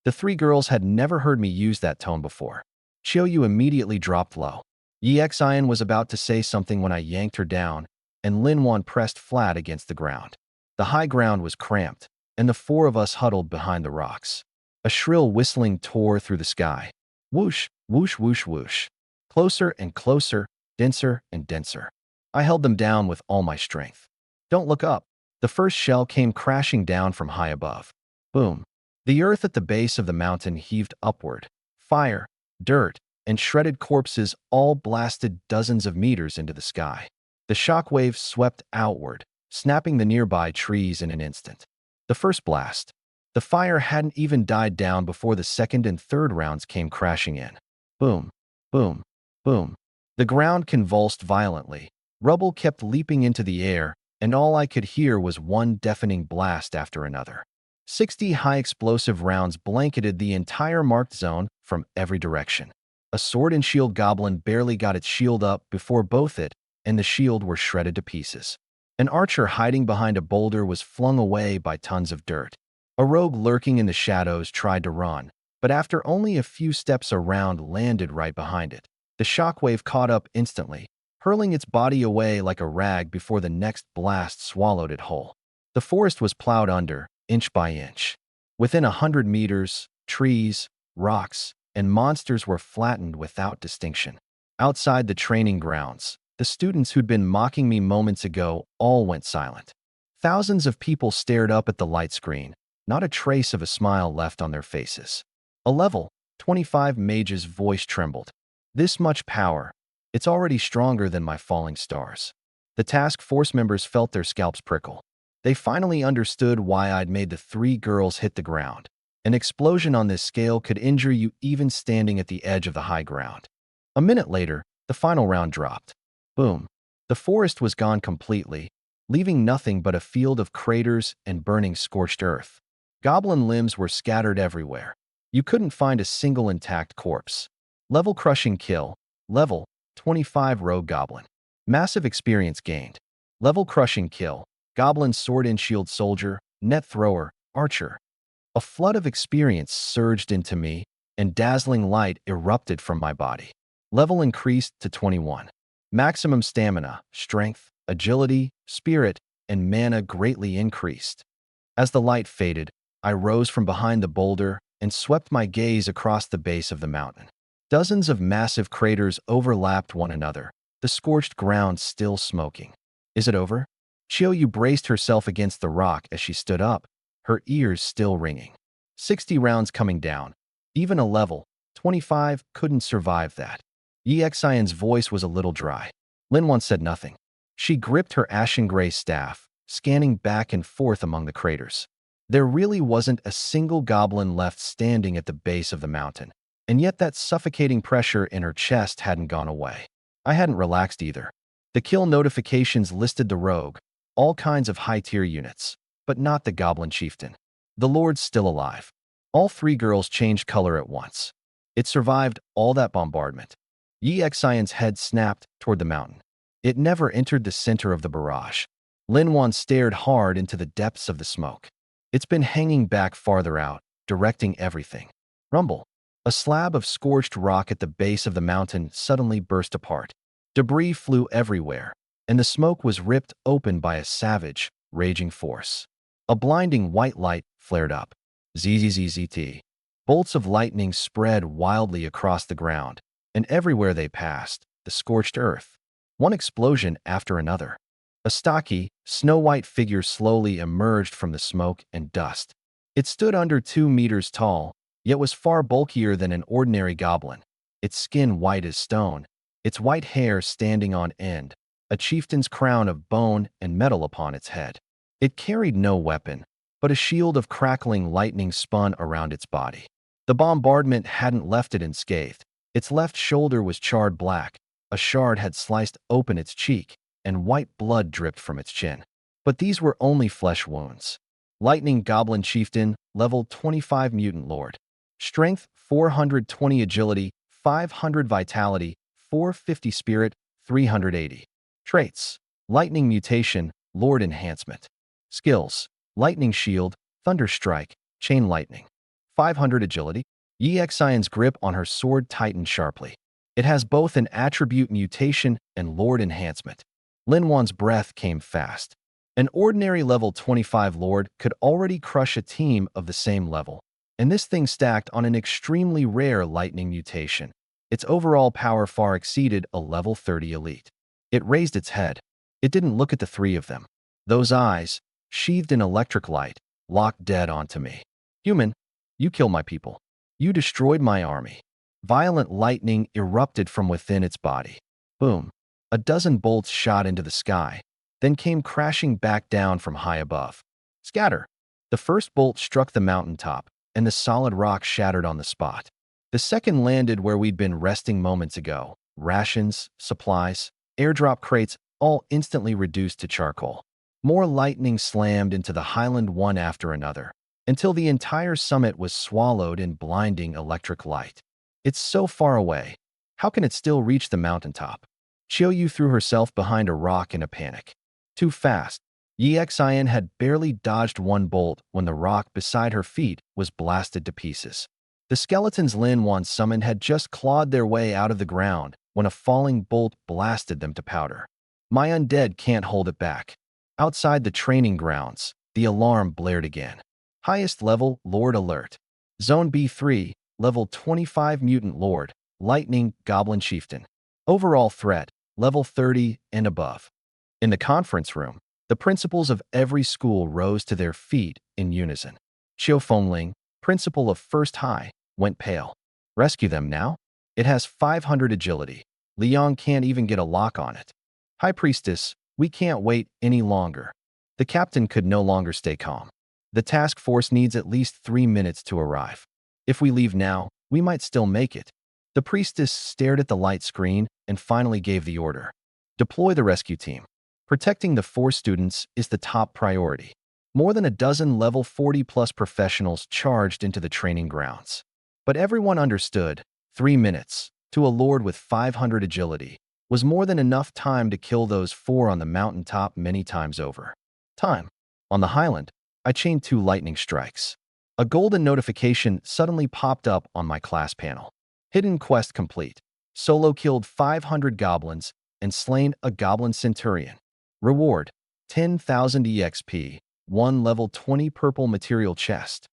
The three girls had never heard me use that tone before. Chill, you immediately dropped low. Yixian was about to say something when I yanked her down, and Linwan pressed flat against the ground. The high ground was cramped, and the four of us huddled behind the rocks. A shrill whistling tore through the sky. Whoosh, whoosh, whoosh, whoosh. Closer and closer, denser and denser. I held them down with all my strength. Don't look up. The first shell came crashing down from high above. Boom. The earth at the base of the mountain heaved upward. Fire, dirt, and shredded corpses all blasted dozens of meters into the sky. The shockwave swept outward, snapping the nearby trees in an instant. The first blast. The fire hadn't even died down before the second and third rounds came crashing in. Boom, boom, boom. The ground convulsed violently. Rubble kept leaping into the air, and all I could hear was one deafening blast after another. 60 high-explosive rounds blanketed the entire marked zone from every direction. A sword and shield goblin barely got its shield up before both it and the shield were shredded to pieces. An archer hiding behind a boulder was flung away by tons of dirt. A rogue lurking in the shadows tried to run, but after only a few steps around landed right behind it. The shockwave caught up instantly, hurling its body away like a rag before the next blast swallowed it whole. The forest was plowed under, inch by inch. Within 100 meters, trees, rocks, and monsters were flattened without distinction. Outside the training grounds, the students who'd been mocking me moments ago all went silent. Thousands of people stared up at the light screen, not a trace of a smile left on their faces. A level 25 mage's voice trembled. This much power. It's already stronger than my falling stars. The task force members felt their scalps prickle. They finally understood why I'd made the three girls hit the ground. An explosion on this scale could injure you even standing at the edge of the high ground. A minute later, the final round dropped. Boom. The forest was gone completely, leaving nothing but a field of craters and burning scorched earth. Goblin limbs were scattered everywhere. You couldn't find a single intact corpse. Level crushing kill. Level 25 rogue goblin. Massive experience gained. Level crushing kill. Goblin sword and shield soldier, net thrower, archer. A flood of experience surged into me, and dazzling light erupted from my body. Level increased to 21. Maximum stamina, strength, agility, spirit, and mana greatly increased. As the light faded, I rose from behind the boulder and swept my gaze across the base of the mountain. Dozens of massive craters overlapped one another, the scorched ground still smoking. Is it over? Chiyoyu braced herself against the rock as she stood up, her ears still ringing. 60 rounds coming down. Even a level 25 couldn't survive that. Yi Xian's voice was a little dry. Linwan said nothing. She gripped her ashen gray staff, scanning back and forth among the craters. There really wasn't a single goblin left standing at the base of the mountain, and yet that suffocating pressure in her chest hadn't gone away. I hadn't relaxed either. The kill notifications listed the rogue, all kinds of high-tier units, but not the goblin chieftain. The lord's still alive. All three girls changed color at once. It survived all that bombardment. Yi Xian's head snapped toward the mountain. It never entered the center of the barrage. Linwan stared hard into the depths of the smoke. It's been hanging back farther out, directing everything. Rumble. A slab of scorched rock at the base of the mountain suddenly burst apart. Debris flew everywhere, and the smoke was ripped open by a savage, raging force. A blinding white light flared up. ZZZZT. Bolts of lightning spread wildly across the ground, and everywhere they passed, the scorched earth. One explosion after another. A stocky, snow-white figure slowly emerged from the smoke and dust. It stood under 2 meters tall, yet was far bulkier than an ordinary goblin, its skin white as stone, its white hair standing on end, a chieftain's crown of bone and metal upon its head. It carried no weapon, but a shield of crackling lightning spun around its body. The bombardment hadn't left it unscathed. Its left shoulder was charred black, a shard had sliced open its cheek, and white blood dripped from its chin. But these were only flesh wounds. Lightning Goblin Chieftain, level 25 Mutant Lord. Strength, 420 Agility, 500 Vitality, 450 Spirit, 380. Traits. Lightning Mutation, Lord Enhancement. Skills. Lightning Shield, Thunder Strike, Chain Lightning. 500 Agility. Yi Xian's grip on her sword tightened sharply. It has both an attribute mutation and Lord Enhancement. Linwan's breath came fast. An ordinary level 25 Lord could already crush a team of the same level, and this thing stacked on an extremely rare lightning mutation. Its overall power far exceeded a level 30 elite. It raised its head. It didn't look at the three of them. Those eyes, sheathed in electric light, locked dead onto me. Human, you killed my people. You destroyed my army. Violent lightning erupted from within its body. Boom. A dozen bolts shot into the sky, then came crashing back down from high above. Scatter! The first bolt struck the mountaintop, and the solid rock shattered on the spot. The second landed where we'd been resting moments ago. Rations, supplies, airdrop crates, all instantly reduced to charcoal. More lightning slammed into the highland one after another, until the entire summit was swallowed in blinding electric light. It's so far away. How can it still reach the mountaintop? Chiyoyu threw herself behind a rock in a panic. Too fast. Yi Xian had barely dodged one bolt when the rock beside her feet was blasted to pieces. The skeletons Linwan summoned had just clawed their way out of the ground when a falling bolt blasted them to powder. My undead can't hold it back. Outside the training grounds, the alarm blared again. Highest level, Lord Alert. Zone B3, level 25 Mutant Lord, Lightning Goblin Chieftain. Overall threat, level 30 and above. In the conference room, the principals of every school rose to their feet in unison. Qiu Fengling, principal of First High, went pale. Rescue them now? It has 500 agility. Liang can't even get a lock on it. High Priestess, we can't wait any longer. The captain could no longer stay calm. The task force needs at least 3 minutes to arrive. If we leave now, we might still make it. The priestess stared at the light screen and finally gave the order. Deploy the rescue team. Protecting the 4 students is the top priority. More than a dozen level 40+ professionals charged into the training grounds. But everyone understood, 3 minutes, to a lord with 500 agility, was more than enough time to kill those 4 on the mountaintop many times over. Time. On the highland, I chained 2 lightning strikes. A golden notification suddenly popped up on my class panel. Hidden quest complete. Solo killed 500 goblins and slain a goblin centurion. Reward: 10,000 EXP, 1 level 20 purple material chest.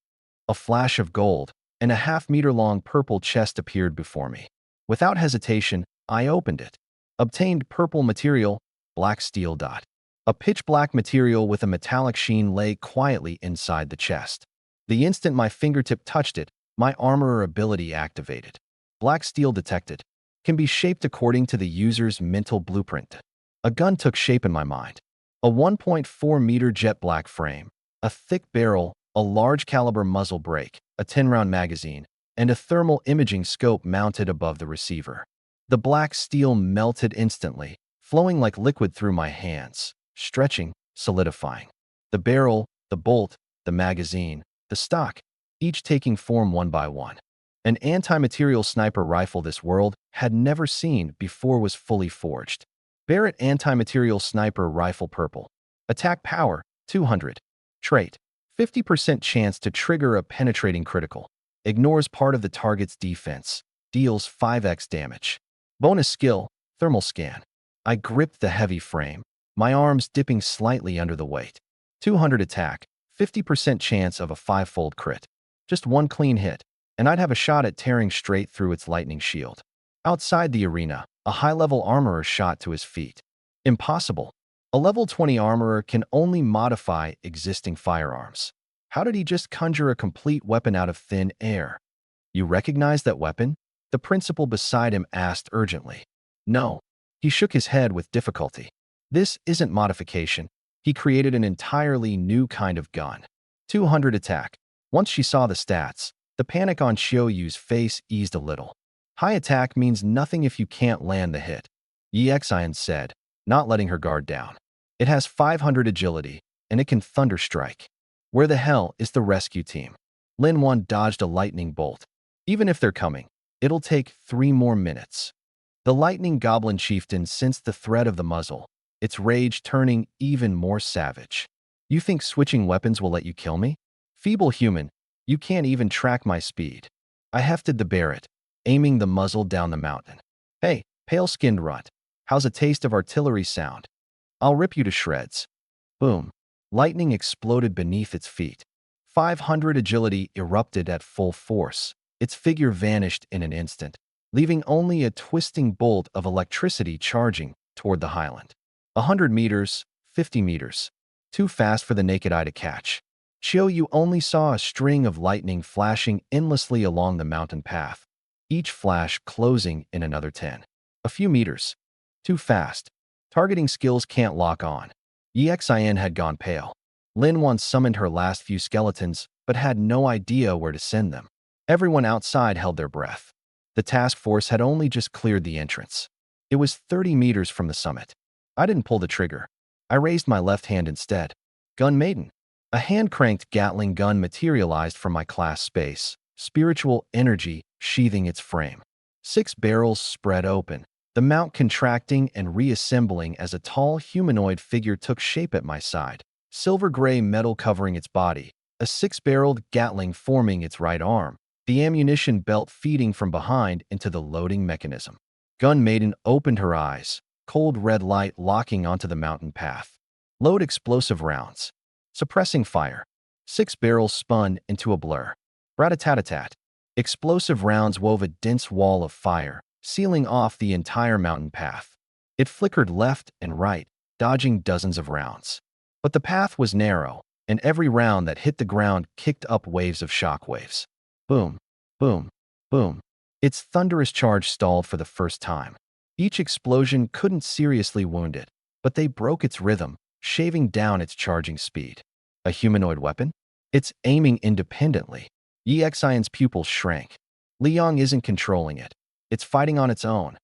A flash of gold, and a half-meter-long purple chest appeared before me. Without hesitation, I opened it. Obtained purple material, black steel dot. A pitch-black material with a metallic sheen lay quietly inside the chest. The instant my fingertip touched it, my armorer ability activated. Black steel detected. Can be shaped according to the user's mental blueprint. A gun took shape in my mind. A 1.4-meter jet black frame, a thick barrel, a large caliber muzzle brake, a 10-round magazine, and a thermal imaging scope mounted above the receiver. The black steel melted instantly, flowing like liquid through my hands, stretching, solidifying. The barrel, the bolt, the magazine, the stock, each taking form one by one. An anti-material sniper rifle this world had never seen before was fully forged. Barrett Anti-Material Sniper Rifle Purple. Attack Power, 200. Trait: 50% chance to trigger a penetrating critical. Ignores part of the target's defense. Deals 5x damage. Bonus skill: Thermal Scan. I gripped the heavy frame, my arms dipping slightly under the weight. 200 attack, 50% chance of a 5-fold crit. Just 1 clean hit, and I'd have a shot at tearing straight through its lightning shield. Outside the arena, a high-level armorer shot to his feet. Impossible. A level 20 armorer can only modify existing firearms. How did he just conjure a complete weapon out of thin air? You recognize that weapon? The principal beside him asked urgently. No. He shook his head with difficulty. This isn't modification. He created an entirely new kind of gun. 200 attack. Once she saw the stats, the panic on Xiaoyu's face eased a little. High attack means nothing if you can't land the hit, Yi Xian said, not letting her guard down. It has 500 agility, and it can thunder strike. Where the hell is the rescue team? Lin Wan dodged a lightning bolt. Even if they're coming, it'll take 3 more minutes. The lightning goblin chieftain sensed the threat of the muzzle, its rage turning even more savage. You think switching weapons will let you kill me? Feeble human, you can't even track my speed. I hefted the Barrett, aiming the muzzle down the mountain. Hey, pale-skinned runt, how's a taste of artillery sound? I'll rip you to shreds. Boom. Lightning exploded beneath its feet. 500 agility erupted at full force. Its figure vanished in an instant, leaving only a twisting bolt of electricity charging toward the highland. 100 meters, 50 meters. Too fast for the naked eye to catch. Xiaoyu only saw a string of lightning flashing endlessly along the mountain path, each flash closing in another 10. A few meters. Too fast. Targeting skills can't lock on. Yi Xian had gone pale. Lin Wan summoned her last few skeletons, but had no idea where to send them. Everyone outside held their breath. The task force had only just cleared the entrance. It was 30 meters from the summit. I didn't pull the trigger. I raised my left hand instead. Gun Maiden. A hand-cranked Gatling gun materialized from my class space, spiritual energy sheathing its frame. 6 barrels spread open, the mount contracting and reassembling as a tall humanoid figure took shape at my side. Silver-gray metal covering its body, a 6-barreled Gatling forming its right arm, the ammunition belt feeding from behind into the loading mechanism. Gun Maiden opened her eyes, cold red light locking onto the mountain path. Load explosive rounds. Suppressing fire. 6 barrels spun into a blur. Rat-a-tat-a-tat. Explosive rounds wove a dense wall of fire, sealing off the entire mountain path. It flickered left and right, dodging dozens of rounds. But the path was narrow, and every round that hit the ground kicked up waves of shockwaves. Boom, boom, boom. Its thunderous charge stalled for the first time. Each explosion couldn't seriously wound it, but they broke its rhythm, shaving down its charging speed. A humanoid weapon? It's aiming independently. Yi Xian's pupils shrank. Liang isn't controlling it. It's fighting on its own.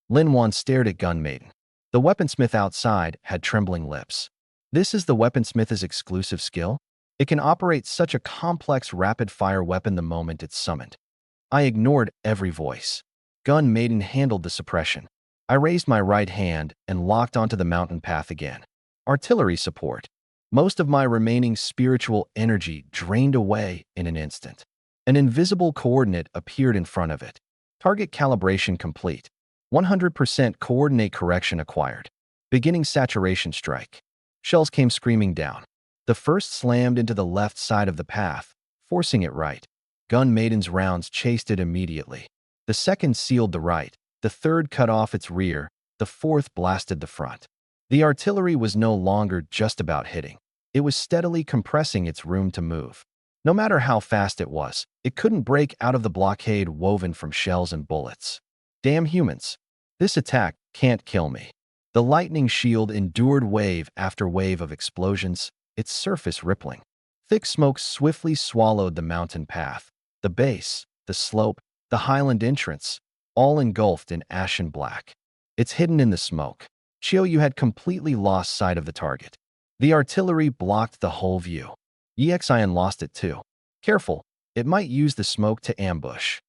Lin Wan stared at Gun Maiden. The weaponsmith outside had trembling lips. This is the weaponsmith's exclusive skill? It can operate such a complex rapid-fire weapon the moment it's summoned. I ignored every voice. Gun Maiden handled the suppression. I raised my right hand and locked onto the mountain path again. Artillery support. Most of my remaining spiritual energy drained away in an instant. An invisible coordinate appeared in front of it. Target calibration complete. 100% coordinate correction acquired. Beginning saturation strike. Shells came screaming down. The first slammed into the left side of the path, forcing it right. Gun Maiden's rounds chased it immediately. The second sealed the right. The third cut off its rear. The fourth blasted the front. The artillery was no longer just about hitting. It was steadily compressing its room to move. No matter how fast it was, it couldn't break out of the blockade woven from shells and bullets. Damn humans. This attack can't kill me. The lightning shield endured wave after wave of explosions, its surface rippling. Thick smoke swiftly swallowed the mountain path, the base, the slope, the highland entrance, all engulfed in ashen black. It's hidden in the smoke. Chiou had completely lost sight of the target. The artillery blocked the whole view. Yixian lost it too. Careful, it might use the smoke to ambush.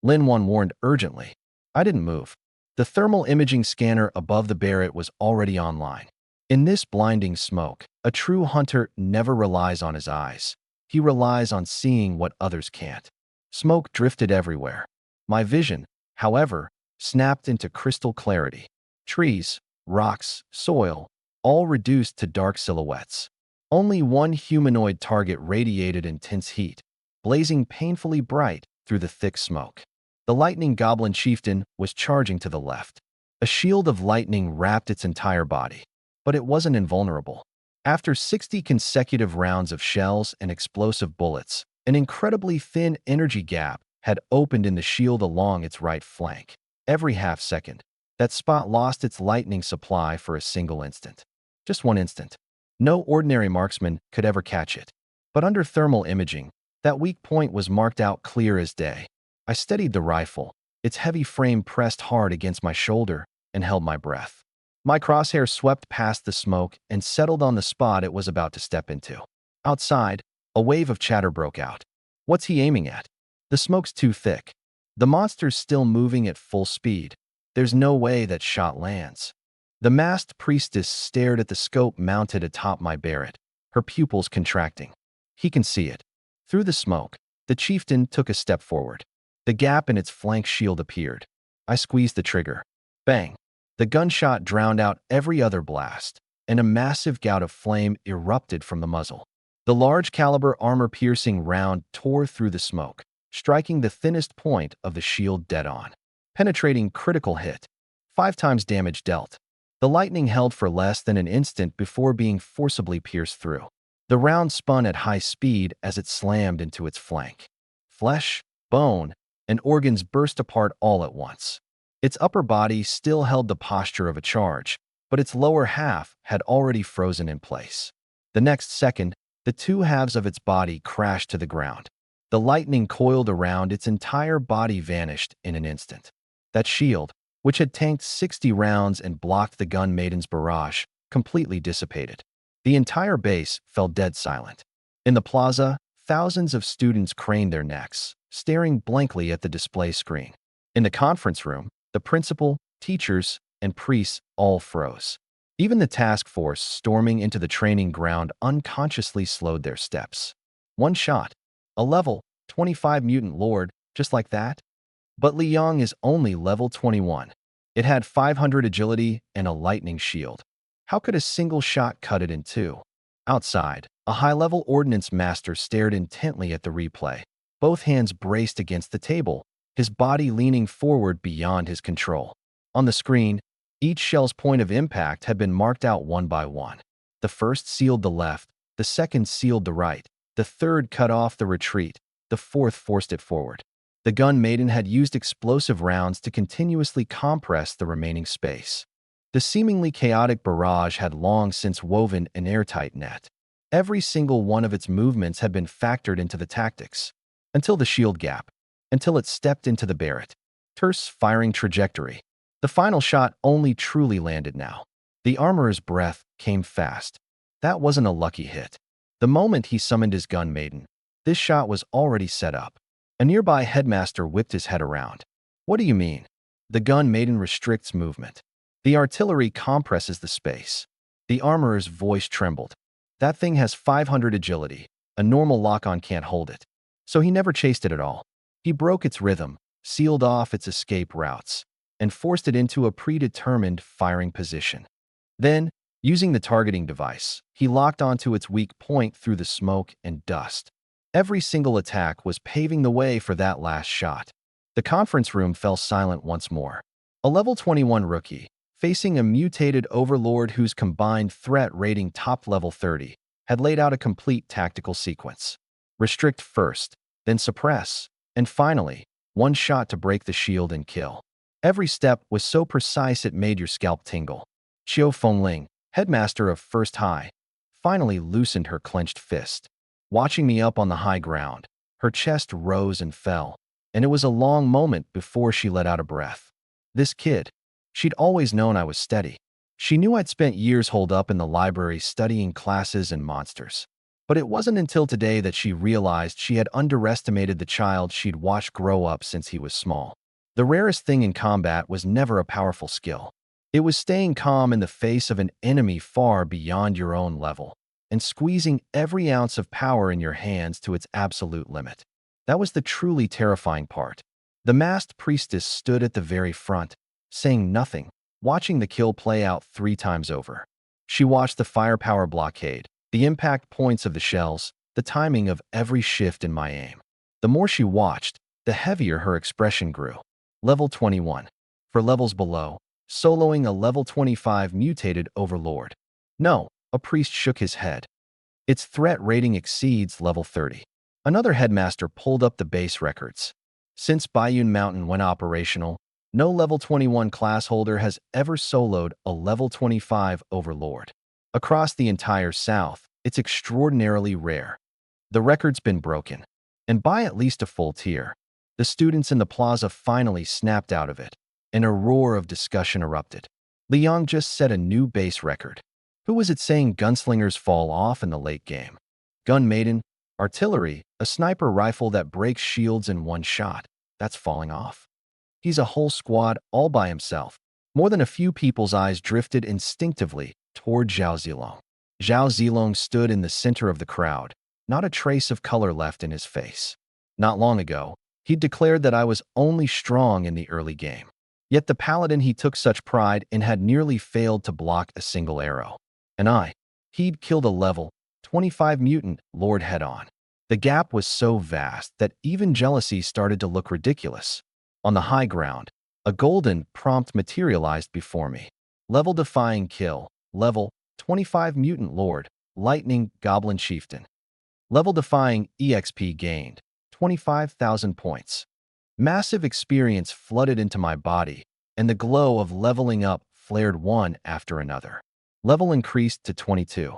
Lin Wan warned urgently. I didn't move. The thermal imaging scanner above the Barrett was already online. In this blinding smoke, a true hunter never relies on his eyes. He relies on seeing what others can't. Smoke drifted everywhere. My vision, however, snapped into crystal clarity. Trees, rocks, soil, all reduced to dark silhouettes. Only one humanoid target radiated intense heat, blazing painfully bright through the thick smoke. The lightning goblin chieftain was charging to the left. A shield of lightning wrapped its entire body, but it wasn't invulnerable. After 60 consecutive rounds of shells and explosive bullets, an incredibly thin energy gap had opened in the shield along its right flank. Every half second, that spot lost its lightning supply for a single instant. Just one instant. No ordinary marksman could ever catch it. But under thermal imaging, that weak point was marked out clear as day. I steadied the rifle, its heavy frame pressed hard against my shoulder, and held my breath. My crosshair swept past the smoke and settled on the spot it was about to step into. Outside, a wave of chatter broke out. What's he aiming at? The smoke's too thick. The monster's still moving at full speed. There's no way that shot lands. The masked priestess stared at the scope mounted atop my Barrett, her pupils contracting. He can see it. Through the smoke, the chieftain took a step forward. The gap in its flank shield appeared. I squeezed the trigger. Bang! The gunshot drowned out every other blast, and a massive gout of flame erupted from the muzzle. The large-caliber armor-piercing round tore through the smoke, striking the thinnest point of the shield dead on. Penetrating critical hit. 5 times damage dealt. The lightning held for less than an instant before being forcibly pierced through. The round spun at high speed as it slammed into its flank. Flesh, bone, and organs burst apart all at once. Its upper body still held the posture of a charge, but its lower half had already frozen in place. The next second, the two halves of its body crashed to the ground. The lightning coiled around its entire body vanished in an instant. That shield, which had tanked 60 rounds and blocked the gun maiden's barrage, completely dissipated. The entire base fell dead silent. In the plaza, thousands of students craned their necks, staring blankly at the display screen. In the conference room, the principal, teachers, and priests all froze. Even the task force storming into the training ground unconsciously slowed their steps. One shot. A level 25 mutant lord, just like that? But Liang is only level 21. It had 500 agility and a lightning shield. How could a single shot cut it in two? Outside, a high-level ordnance master stared intently at the replay, both hands braced against the table, his body leaning forward beyond his control. On the screen, each shell's point of impact had been marked out one by one. The first sealed the left, the second sealed the right, the third cut off the retreat, the fourth forced it forward. The gun maiden had used explosive rounds to continuously compress the remaining space. The seemingly chaotic barrage had long since woven an airtight net. Every single one of its movements had been factored into the tactics. Until the shield gap. Until it stepped into the Barrett. Terse firing trajectory. The final shot only truly landed now. The armorer's breath came fast. That wasn't a lucky hit. The moment he summoned his gun maiden, this shot was already set up. A nearby headmaster whipped his head around. What do you mean? The gun maiden restricts movement. The artillery compresses the space. The armorer's voice trembled. That thing has 500 agility. A normal lock-on can't hold it. So he never chased it at all. He broke its rhythm, sealed off its escape routes, and forced it into a predetermined firing position. Then, using the targeting device, he locked onto its weak point through the smoke and dust. Every single attack was paving the way for that last shot. The conference room fell silent once more. A level 21 rookie, facing a mutated overlord whose combined threat rating topped level 30, had laid out a complete tactical sequence. Restrict first, then suppress, and finally, one shot to break the shield and kill. Every step was so precise it made your scalp tingle. Qiu Fengling, headmaster of 1st-I, finally loosened her clenched fist. Watching me up on the high ground, her chest rose and fell, and it was a long moment before she let out a breath. This kid, she'd always known I was steady. She knew I'd spent years holed up in the library studying classes and monsters. But it wasn't until today that she realized she had underestimated the child she'd watched grow up since he was small. The rarest thing in combat was never a powerful skill. It was staying calm in the face of an enemy far beyond your own level, and squeezing every ounce of power in your hands to its absolute limit. That was the truly terrifying part. The masked priestess stood at the very front, saying nothing, watching the kill play out 3 times over. She watched the firepower blockade, the impact points of the shells, the timing of every shift in my aim. The more she watched, the heavier her expression grew. Level 21. For levels below, soloing a level 25 mutated overlord. No, a priest shook his head. Its threat rating exceeds level 30. Another headmaster pulled up the base records. Since Bayun Mountain went operational, no level 21 class holder has ever soloed a level 25 overlord. Across the entire South, it's extraordinarily rare. The record's been broken, and by at least a full tier. The students in the plaza finally snapped out of it, and a roar of discussion erupted. Liang just set a new base record. Who was it saying gunslingers fall off in the late game? Gun maiden, artillery, a sniper rifle that breaks shields in one shot. That's falling off. He's a whole squad all by himself. More than a few people's eyes drifted instinctively toward Zhao Zilong. Zhao Zilong stood in the center of the crowd, not a trace of color left in his face. Not long ago, he'd declared that I was only strong in the early game. Yet the paladin he took such pride in had nearly failed to block a single arrow. And he'd killed a level 25 mutant lord head-on. The gap was so vast that even jealousy started to look ridiculous. On the high ground, a golden prompt materialized before me. Level-defying kill, level 25 mutant lord, lightning goblin chieftain. Level-defying EXP gained, 25,000 points. Massive experience flooded into my body, and the glow of leveling up flared one after another. Level increased to 22.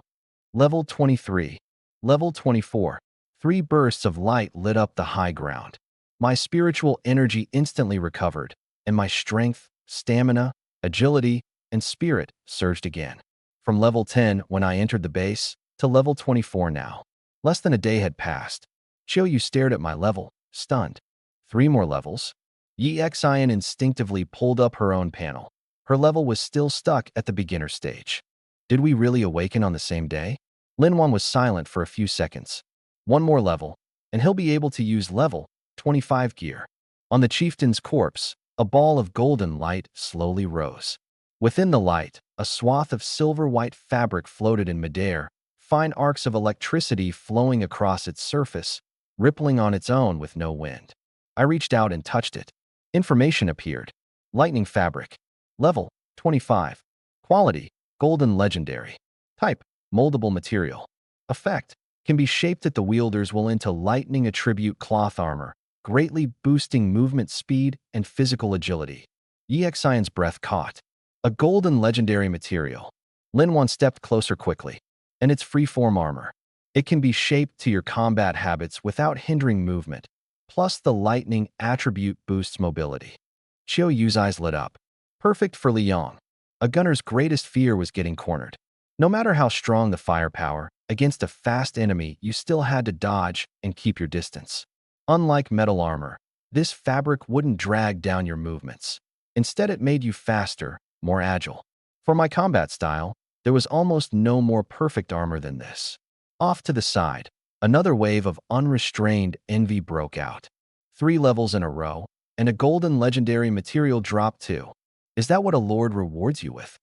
Level 23. Level 24. 3 bursts of light lit up the high ground. My spiritual energy instantly recovered, and my strength, stamina, agility, and spirit surged again. From level 10 when I entered the base, to level 24 now. Less than a day had passed. Qiu stared at my level, stunned. 3 more levels? Yi Xian instinctively pulled up her own panel. Her level was still stuck at the beginner stage. Did we really awaken on the same day? Linwan was silent for a few seconds. 1 more level, and he'll be able to use level 25 gear. On the chieftain's corpse, a ball of golden light slowly rose. Within the light, a swath of silver-white fabric floated in midair, fine arcs of electricity flowing across its surface, rippling on its own with no wind. I reached out and touched it. Information appeared. Lightning fabric. Level 25. Quality golden legendary. Type moldable material. Effect can be shaped at the wielder's will into lightning attribute cloth armor, greatly boosting movement speed and physical agility. Yi Xian's breath caught. A golden legendary material. Linwan stepped closer quickly. And it's free-form armor. It can be shaped to your combat habits without hindering movement. Plus the lightning attribute boosts mobility. Qiu Yu's eyes lit up. Perfect for Liang. A gunner's greatest fear was getting cornered. No matter how strong the firepower, against a fast enemy you still had to dodge and keep your distance. Unlike metal armor, this fabric wouldn't drag down your movements. Instead it made you faster, more agile. For my combat style, there was almost no more perfect armor than this. Off to the side, another wave of unrestrained envy broke out. 3 levels in a row, and a golden legendary material drop too. Is that what a lord rewards you with?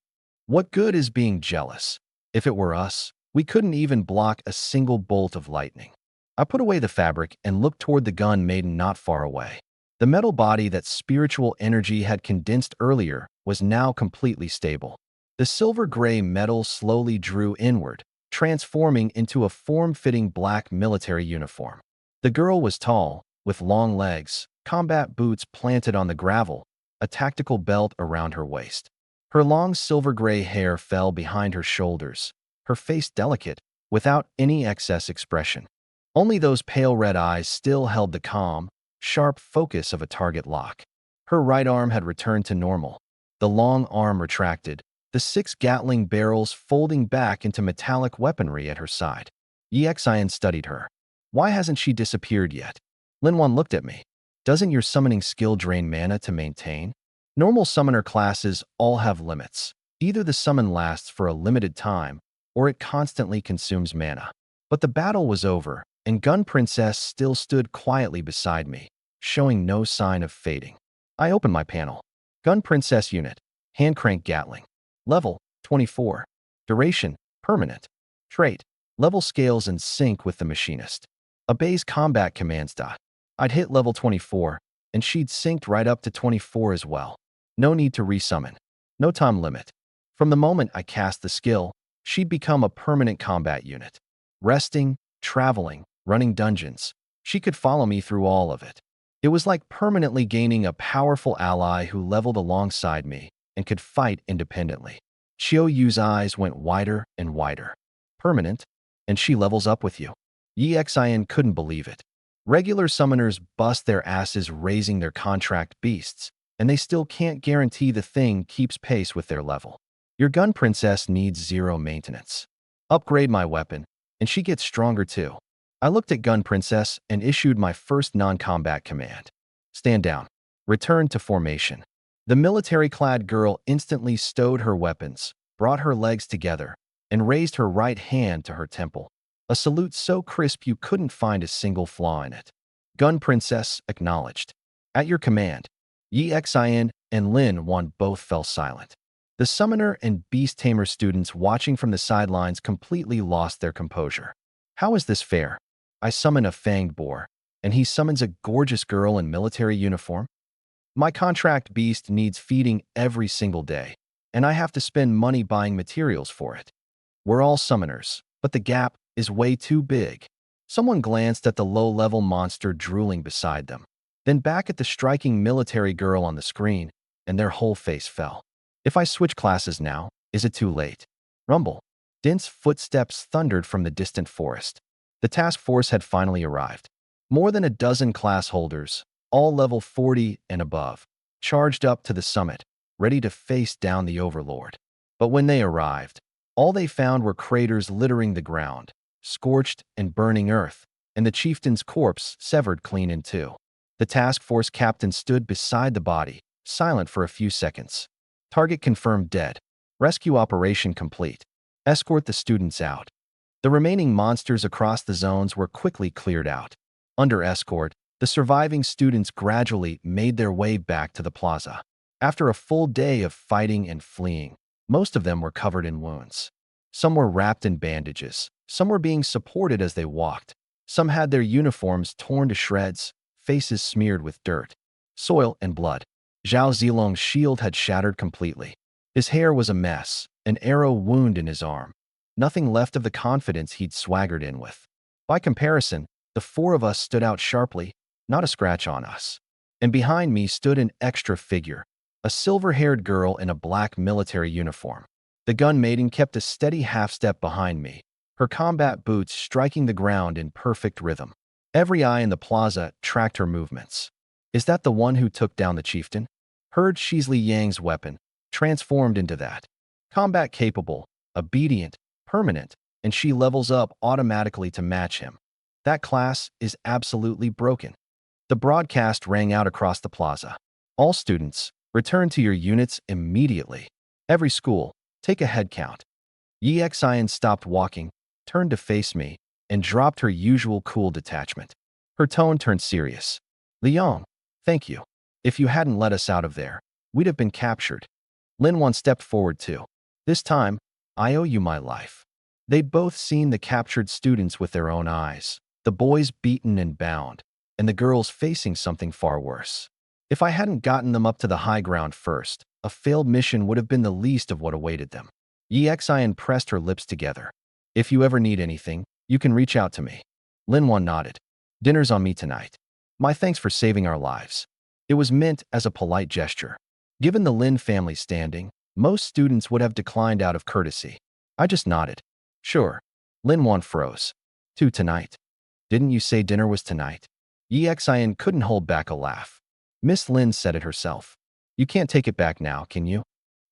What good is being jealous? If it were us, we couldn't even block a single bolt of lightning. I put away the fabric and looked toward the gun maiden not far away. The metal body that spiritual energy had condensed earlier was now completely stable. The silver-gray metal slowly drew inward, transforming into a form-fitting black military uniform. The girl was tall, with long legs, combat boots planted on the gravel, a tactical belt around her waist. Her long silver-gray hair fell behind her shoulders, her face delicate, without any excess expression. Only those pale red eyes still held the calm, sharp focus of a target lock. Her right arm had returned to normal, the long arm retracted, the 6 Gatling barrels folding back into metallic weaponry at her side. Exin studied her. Why hasn't she disappeared yet? Linwan looked at me. Doesn't your summoning skill drain mana to maintain? Normal summoner classes all have limits. Either the summon lasts for a limited time, or it constantly consumes mana. But the battle was over, and Gun Princess still stood quietly beside me, showing no sign of fading. I opened my panel. Gun Princess unit, hand crank Gatling. Level, 24. Duration, permanent. Trait, level scales in sync with the machinist. Obeys combat commands. I'd hit level 24, and she'd synced right up to 24 as well. No need to resummon. No time limit. From the moment I cast the skill, she'd become a permanent combat unit. Resting, traveling, running dungeons. She could follow me through all of it. It was like permanently gaining a powerful ally who leveled alongside me and could fight independently. Xiao Yu's eyes went wider and wider. Permanent, and she levels up with you. Exin couldn't believe it. Regular summoners bust their asses raising their contract beasts, and they still can't guarantee the thing keeps pace with their level. Your Gun Princess needs 0 maintenance. Upgrade my weapon, and she gets stronger too. I looked at Gun Princess and issued my first non-combat command. Stand down. Return to formation. The military-clad girl instantly stowed her weapons, brought her legs together, and raised her right hand to her temple. A salute so crisp you couldn't find a single flaw in it. Gun Princess acknowledged. At your command. Exin and Lin Wan both fell silent. The summoner and beast tamer students watching from the sidelines completely lost their composure. How is this fair? I summon a fanged boar, and he summons a gorgeous girl in military uniform? My contract beast needs feeding every single day, and I have to spend money buying materials for it. We're all summoners, but the gap is way too big. Someone glanced at the low-level monster drooling beside them, then back at the striking military girl on the screen, and their whole face fell. If I switch classes now, is it too late? Rumble. Dense footsteps thundered from the distant forest. The task force had finally arrived. More than a dozen class holders, all level 40 and above, charged up to the summit, ready to face down the overlord. But when they arrived, all they found were craters littering the ground, scorched and burning earth, and the chieftain's corpse severed clean in two. The task force captain stood beside the body, silent for a few seconds. Target confirmed dead. Rescue operation complete. Escort the students out. The remaining monsters across the zones were quickly cleared out. Under escort, the surviving students gradually made their way back to the plaza. After a full day of fighting and fleeing, most of them were covered in wounds. Some were wrapped in bandages. Some were being supported as they walked. Some had their uniforms torn to shreds, faces smeared with dirt, soil, and blood. Zhao Zilong's shield had shattered completely. His hair was a mess, an arrow wound in his arm. Nothing left of the confidence he'd swaggered in with. By comparison, the 4 of us stood out sharply, not a scratch on us. And behind me stood an extra figure, a silver-haired girl in a black military uniform. The gun maiden kept a steady half-step behind me, her combat boots striking the ground in perfect rhythm. Every eye in the plaza tracked her movements. Is that the one who took down the chieftain? Heard Shizli Yang's weapon, transformed into that. Combat capable, obedient, permanent, and she levels up automatically to match him. That class is absolutely broken. The broadcast rang out across the plaza. All students, return to your units immediately. Every school, take a head count. Yi Xian stopped walking, turned to face me, and dropped her usual cool detachment. Her tone turned serious. Liang, thank you. If you hadn't let us out of there, we'd have been captured. Lin Wan stepped forward too. This time, I owe you my life. They'd both seen the captured students with their own eyes, the boys beaten and bound, and the girls facing something far worse. If I hadn't gotten them up to the high ground first, a failed mission would have been the least of what awaited them. Yi Xian pressed her lips together. If you ever need anything, you can reach out to me. Lin Wan nodded. Dinner's on me tonight. My thanks for saving our lives. It was meant as a polite gesture. Given the Lin family standing, most students would have declined out of courtesy. I just nodded. Sure. Lin Wan froze. Tonight. Didn't you say dinner was tonight? Yi Xian couldn't hold back a laugh. Miss Lin said it herself. You can't take it back now, can you?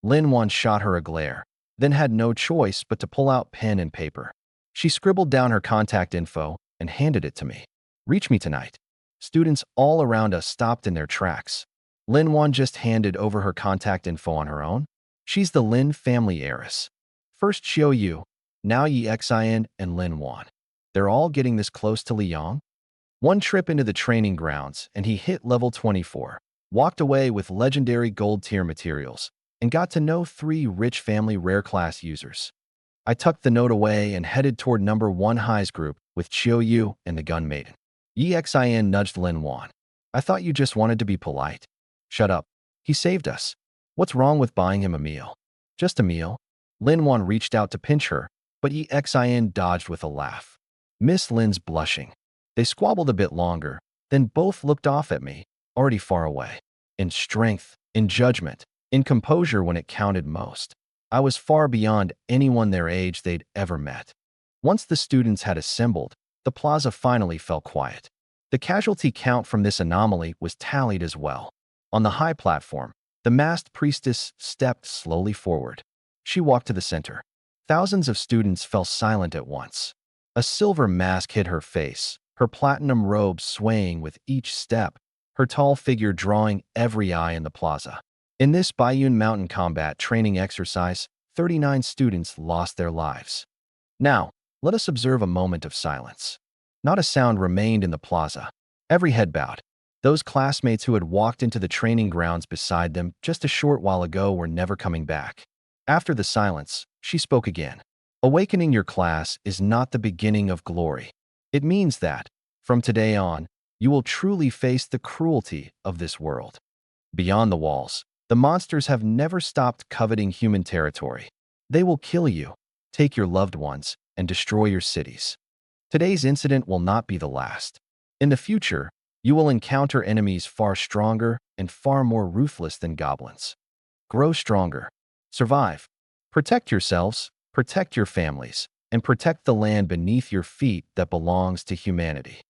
Lin Wan shot her a glare, then had no choice but to pull out pen and paper. She scribbled down her contact info and handed it to me. Reach me tonight. Students all around us stopped in their tracks. Lin Wan just handed over her contact info on her own. She's the Lin family heiress. First Xiao Yu, now Yi Xian and Lin Wan. They're all getting this close to Liang? One trip into the training grounds and he hit level 24, walked away with legendary gold tier materials, and got to know 3 rich family rare class users. I tucked the note away and headed toward number 1-Hi's group with Xiao Yu and the gun maiden. Yi Xian nudged Lin Wan. I thought you just wanted to be polite. Shut up. He saved us. What's wrong with buying him a meal? Just a meal? Lin Wan reached out to pinch her, but Yi Xian dodged with a laugh. Miss Lin's blushing. They squabbled a bit longer, then both looked off at me, already far away. In strength, in judgment, in composure when it counted most. I was far beyond anyone their age they'd ever met. Once the students had assembled, the plaza finally fell quiet. The casualty count from this anomaly was tallied as well. On the high platform, the masked priestess stepped slowly forward. She walked to the center. Thousands of students fell silent at once. A silver mask hid her face, her platinum robe swaying with each step, her tall figure drawing every eye in the plaza. In this Baiyun Mountain combat training exercise, 39 students lost their lives. Now, let us observe a moment of silence. Not a sound remained in the plaza. Every head bowed. Those classmates who had walked into the training grounds beside them just a short while ago were never coming back. After the silence, she spoke again. Awakening your class is not the beginning of glory. It means that, from today on, you will truly face the cruelty of this world. Beyond the walls, the monsters have never stopped coveting human territory. They will kill you, take your loved ones, and destroy your cities. Today's incident will not be the last. In the future, you will encounter enemies far stronger and far more ruthless than goblins. Grow stronger. Survive. Protect yourselves, protect your families, and protect the land beneath your feet that belongs to humanity.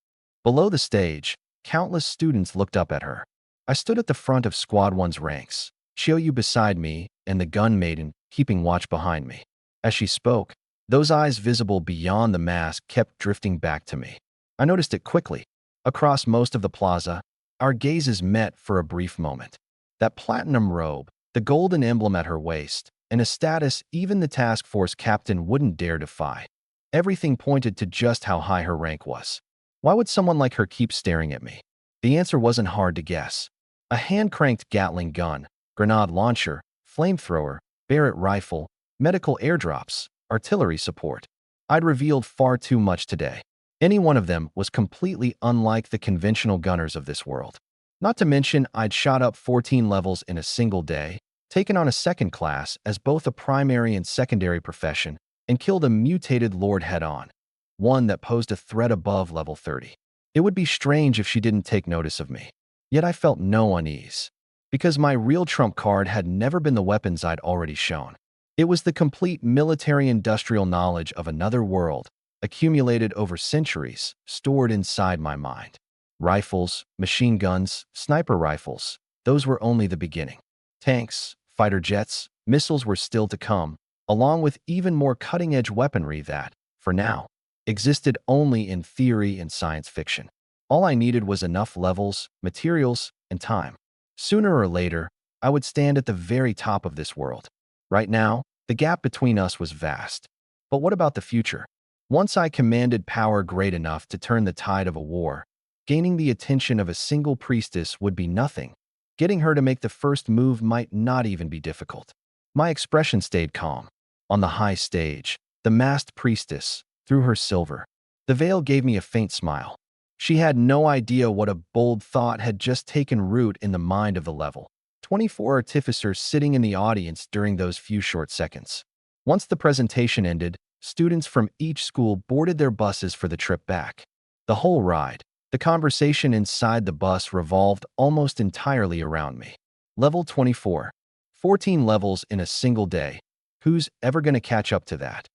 Below the stage, countless students looked up at her. I stood at the front of Squad 1's ranks, Xiao Yu beside me and the gun maiden keeping watch behind me. As she spoke, those eyes visible beyond the mask kept drifting back to me. I noticed it quickly. Across most of the plaza, our gazes met for a brief moment. That platinum robe, the golden emblem at her waist, and a status even the task force captain wouldn't dare defy. Everything pointed to just how high her rank was. Why would someone like her keep staring at me? The answer wasn't hard to guess. A hand-cranked Gatling gun, grenade launcher, flamethrower, Barrett rifle, medical airdrops, artillery support. I'd revealed far too much today. Any one of them was completely unlike the conventional gunners of this world. Not to mention, I'd shot up 14 levels in a single day, taken on a second class as both a primary and secondary profession, and killed a mutated lord head-on, one that posed a threat above level 30. It would be strange if she didn't take notice of me. Yet I felt no unease, because my real trump card had never been the weapons I'd already shown. It was the complete military-industrial knowledge of another world, accumulated over centuries, stored inside my mind. Rifles, machine guns, sniper rifles, those were only the beginning. Tanks, fighter jets, missiles were still to come, along with even more cutting-edge weaponry that, for now, existed only in theory and science fiction. All I needed was enough levels, materials, and time. Sooner or later, I would stand at the very top of this world. Right now, the gap between us was vast. But what about the future? Once I commanded power great enough to turn the tide of a war, gaining the attention of a single priestess would be nothing. Getting her to make the first move might not even be difficult. My expression stayed calm. On the high stage, the masked priestess threw her silver. The veil gave me a faint smile. She had no idea what a bold thought had just taken root in the mind of the level 24 artificers sitting in the audience during those few short seconds. Once the presentation ended, students from each school boarded their buses for the trip back. The whole ride, the conversation inside the bus revolved almost entirely around me. Level 24. 14 levels in a single day. Who's ever going to catch up to that?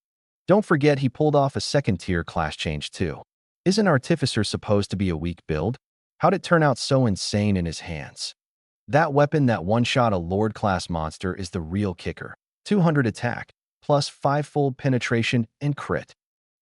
Don't forget he pulled off a second-tier class change too. Isn't Artificer supposed to be a weak build? How'd it turn out so insane in his hands? That weapon that one-shot a Lord-class monster is the real kicker. 200 attack, plus 5-fold penetration and crit.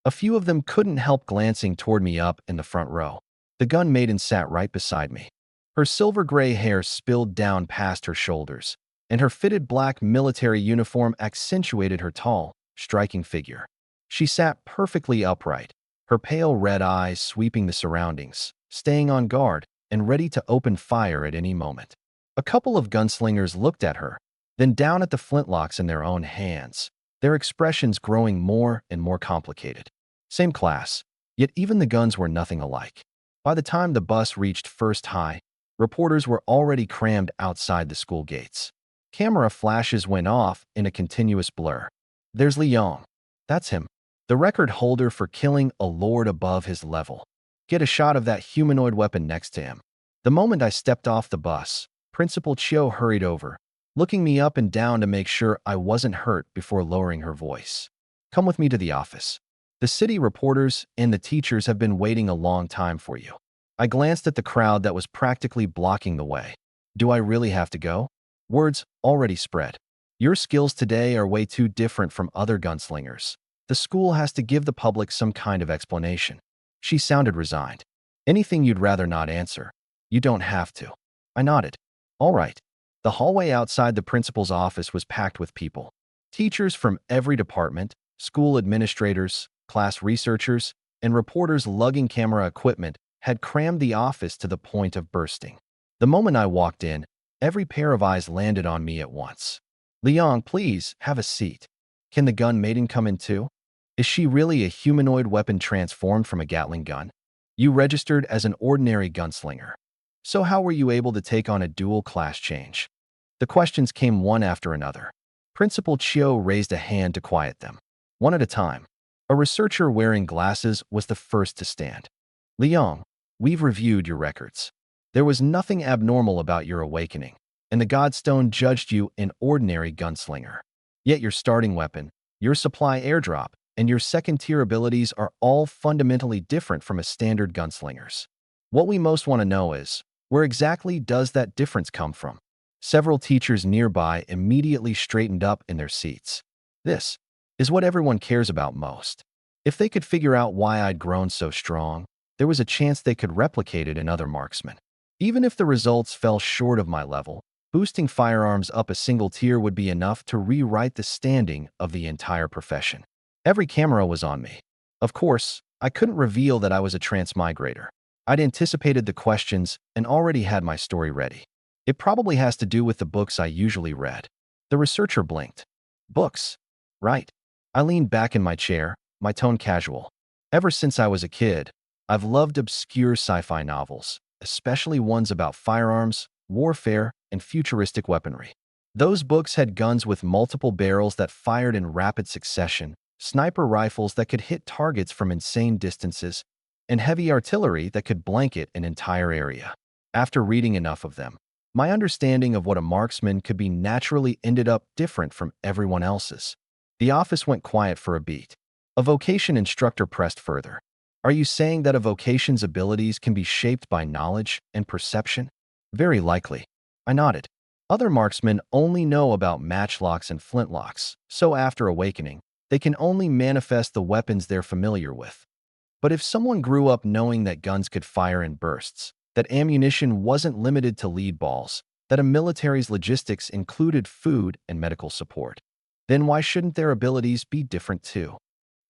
A few of them couldn't help glancing toward me up in the front row. The gun maiden sat right beside me. Her silver-gray hair spilled down past her shoulders, and her fitted black military uniform accentuated her tall, striking figure. She sat perfectly upright, her pale red eyes sweeping the surroundings, staying on guard and ready to open fire at any moment. A couple of gunslingers looked at her, then down at the flintlocks in their own hands, their expressions growing more and more complicated. Same class, yet even the guns were nothing alike. By the time the bus reached First High, reporters were already crammed outside the school gates. Camera flashes went off in a continuous blur. There's Liang. That's him. The record holder for killing a lord above his level. Get a shot of that humanoid weapon next to him. The moment I stepped off the bus, Principal Chiu hurried over, looking me up and down to make sure I wasn't hurt before lowering her voice. Come with me to the office. The city reporters and the teachers have been waiting a long time for you. I glanced at the crowd that was practically blocking the way. Do I really have to go? Words already spread. Your skills today are way too different from other gunslingers. The school has to give the public some kind of explanation. She sounded resigned. Anything you'd rather not answer. You don't have to. I nodded. All right. The hallway outside the principal's office was packed with people. Teachers from every department, school administrators, class researchers, and reporters lugging camera equipment had crammed the office to the point of bursting. The moment I walked in, every pair of eyes landed on me at once. Liang, please, have a seat. Can the gun maiden come in too? Is she really a humanoid weapon transformed from a Gatling gun? You registered as an ordinary gunslinger. So how were you able to take on a dual class change? The questions came one after another. Principal Chiu raised a hand to quiet them. One at a time. A researcher wearing glasses was the first to stand. Liang, we've reviewed your records. There was nothing abnormal about your awakening, and the Godstone judged you an ordinary gunslinger. Yet your starting weapon, your supply airdrop, and your second-tier abilities are all fundamentally different from a standard gunslinger's. What we most want to know is, where exactly does that difference come from? Several teachers nearby immediately straightened up in their seats. This is what everyone cares about most. If they could figure out why I'd grown so strong, there was a chance they could replicate it in other marksmen. Even if the results fell short of my level, boosting firearms up a single tier would be enough to rewrite the standing of the entire profession. Every camera was on me. Of course, I couldn't reveal that I was a transmigrator. I'd anticipated the questions and already had my story ready. It probably has to do with the books I usually read. The researcher blinked. Books? Right. I leaned back in my chair, my tone casual. Ever since I was a kid, I've loved obscure sci-fi novels, especially ones about firearms, warfare, and futuristic weaponry. Those books had guns with multiple barrels that fired in rapid succession, sniper rifles that could hit targets from insane distances, and heavy artillery that could blanket an entire area. After reading enough of them, my understanding of what a marksman could be naturally ended up different from everyone else's. The office went quiet for a beat. A vocation instructor pressed further. Are you saying that a vocation's abilities can be shaped by knowledge and perception? Very likely. I nodded. Other marksmen only know about matchlocks and flintlocks, so after awakening, they can only manifest the weapons they're familiar with. But if someone grew up knowing that guns could fire in bursts, that ammunition wasn't limited to lead balls, that a military's logistics included food and medical support, then why shouldn't their abilities be different too?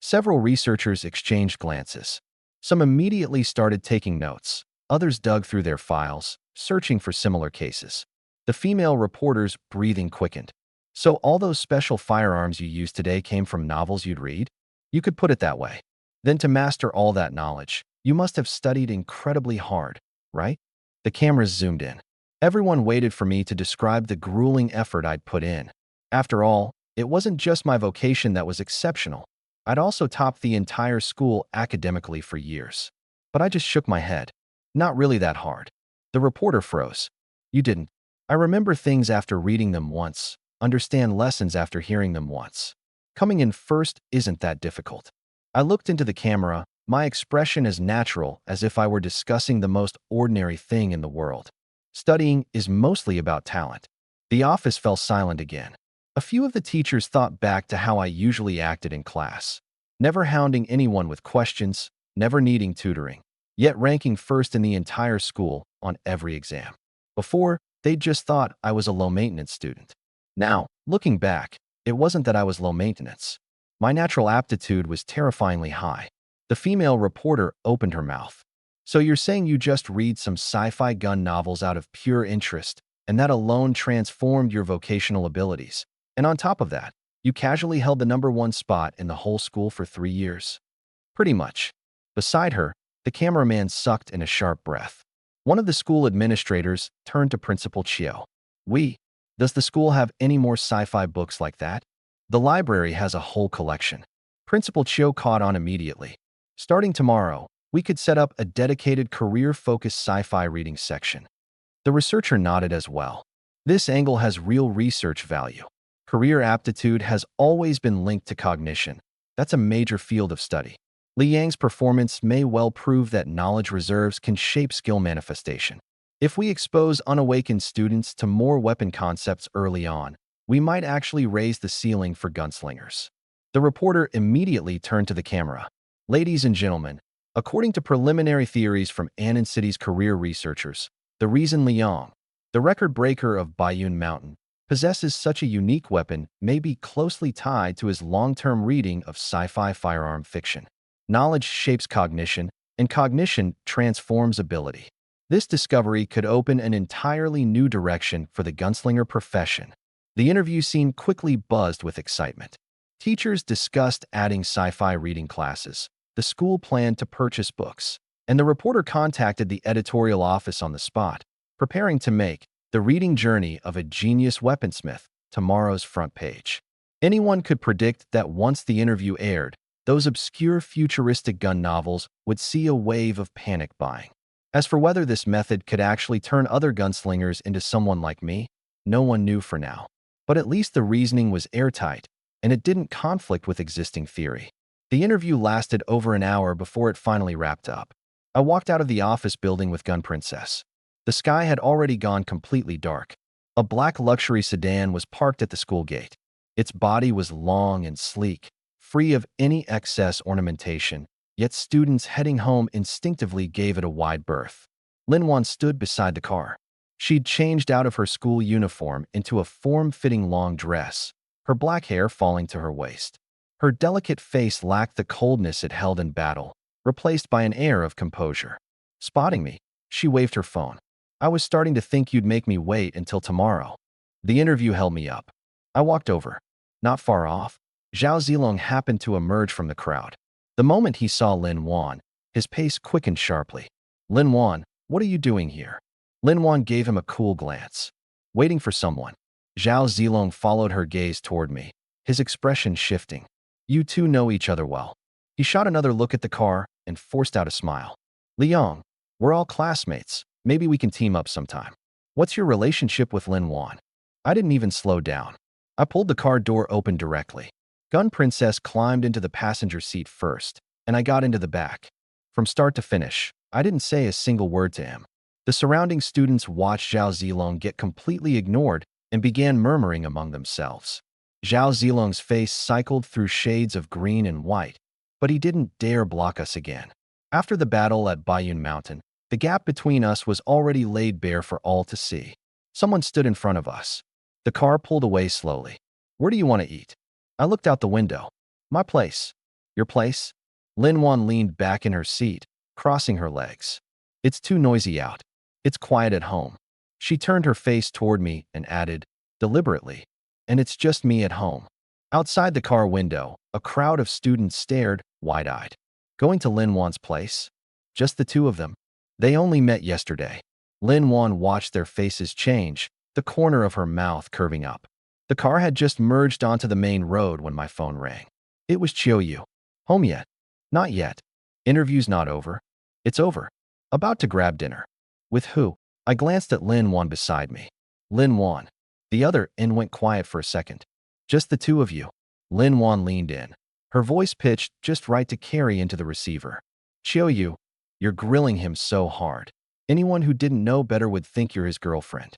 Several researchers exchanged glances. Some immediately started taking notes. Others dug through their files, searching for similar cases. The female reporter's breathing quickened. So all those special firearms you used today came from novels you'd read? You could put it that way. Then to master all that knowledge, you must have studied incredibly hard, right? The cameras zoomed in. Everyone waited for me to describe the grueling effort I'd put in. After all, it wasn't just my vocation that was exceptional. I'd also topped the entire school academically for years. But I just shook my head. Not really that hard. The reporter froze. You didn't. I remember things after reading them once, understand lessons after hearing them once. Coming in first isn't that difficult. I looked into the camera, my expression as natural as if I were discussing the most ordinary thing in the world. Studying is mostly about talent. The office fell silent again. A few of the teachers thought back to how I usually acted in class. Never hounding anyone with questions, never needing tutoring, yet ranking first in the entire school on every exam. Before, they just thought I was a low-maintenance student. Now, looking back, it wasn't that I was low maintenance. My natural aptitude was terrifyingly high. The female reporter opened her mouth. So you're saying you just read some sci-fi gun novels out of pure interest, and that alone transformed your vocational abilities? And on top of that, you casually held the #1 spot in the whole school for 3 years? Pretty much. Beside her, the cameraman sucked in a sharp breath. One of the school administrators turned to Principal Chio. Does the school have any more sci-fi books like that? The library has a whole collection. Principal Chio caught on immediately. Starting tomorrow, we could set up a dedicated career-focused sci-fi reading section. The researcher nodded as well. This angle has real research value. Career aptitude has always been linked to cognition. That's a major field of study. Li Yang's performance may well prove that knowledge reserves can shape skill manifestation. If we expose unawakened students to more weapon concepts early on, we might actually raise the ceiling for gunslingers. The reporter immediately turned to the camera. Ladies and gentlemen, according to preliminary theories from Annan City's career researchers, the reason Liang, the record breaker of Bayun Mountain, possesses such a unique weapon may be closely tied to his long-term reading of sci-fi firearm fiction. Knowledge shapes cognition, and cognition transforms ability. This discovery could open an entirely new direction for the gunslinger profession. The interview scene quickly buzzed with excitement. Teachers discussed adding sci-fi reading classes. The school planned to purchase books, and the reporter contacted the editorial office on the spot, preparing to make the reading journey of a genius weaponsmith tomorrow's front page. Anyone could predict that once the interview aired, those obscure futuristic gun novels would see a wave of panic buying. As for whether this method could actually turn other gunslingers into someone like me, no one knew for now. But at least the reasoning was airtight, and it didn't conflict with existing theory. The interview lasted over an hour before it finally wrapped up. I walked out of the office building with Gun Princess. The sky had already gone completely dark. A black luxury sedan was parked at the school gate. Its body was long and sleek, free of any excess ornamentation, yet students heading home instinctively gave it a wide berth. Linwan stood beside the car. She'd changed out of her school uniform into a form-fitting long dress, her black hair falling to her waist. Her delicate face lacked the coldness it held in battle, replaced by an air of composure. Spotting me, she waved her phone. I was starting to think you'd make me wait until tomorrow. The interview held me up. I walked over. Not far off, Zhao Zilong happened to emerge from the crowd. The moment he saw Lin Wan, his pace quickened sharply. Lin Wan, what are you doing here? Lin Wan gave him a cool glance. Waiting for someone. Zhao Zilong followed her gaze toward me, his expression shifting. You two know each other well. He shot another look at the car and forced out a smile. Liang, we're all classmates. Maybe we can team up sometime. What's your relationship with Lin Wan? I didn't even slow down. I pulled the car door open directly. Gun Princess climbed into the passenger seat first, and I got into the back. From start to finish, I didn't say a single word to him. The surrounding students watched Zhao Zilong get completely ignored and began murmuring among themselves. Zhao Zilong's face cycled through shades of green and white, but he didn't dare block us again. After the battle at Bayun Mountain, the gap between us was already laid bare for all to see. Someone stood in front of us. The car pulled away slowly. Where do you want to eat? I looked out the window. My place. Your place? Lin Wan leaned back in her seat, crossing her legs. It's too noisy out. It's quiet at home. She turned her face toward me and added, deliberately, and it's just me at home. Outside the car window, a crowd of students stared, wide-eyed. Going to Lin Wan's place? Just the two of them? They only met yesterday. Lin Wan watched their faces change, the corner of her mouth curving up. The car had just merged onto the main road when my phone rang. It was Chiu. Home yet? Not yet. Interview's not over. It's over. About to grab dinner. With who? I glanced at Lin Wan beside me. Lin Wan. The other in went quiet for a second. Just the two of you. Lin Wan leaned in. Her voice pitched just right to carry into the receiver. Chiu, you're grilling him so hard. Anyone who didn't know better would think you're his girlfriend.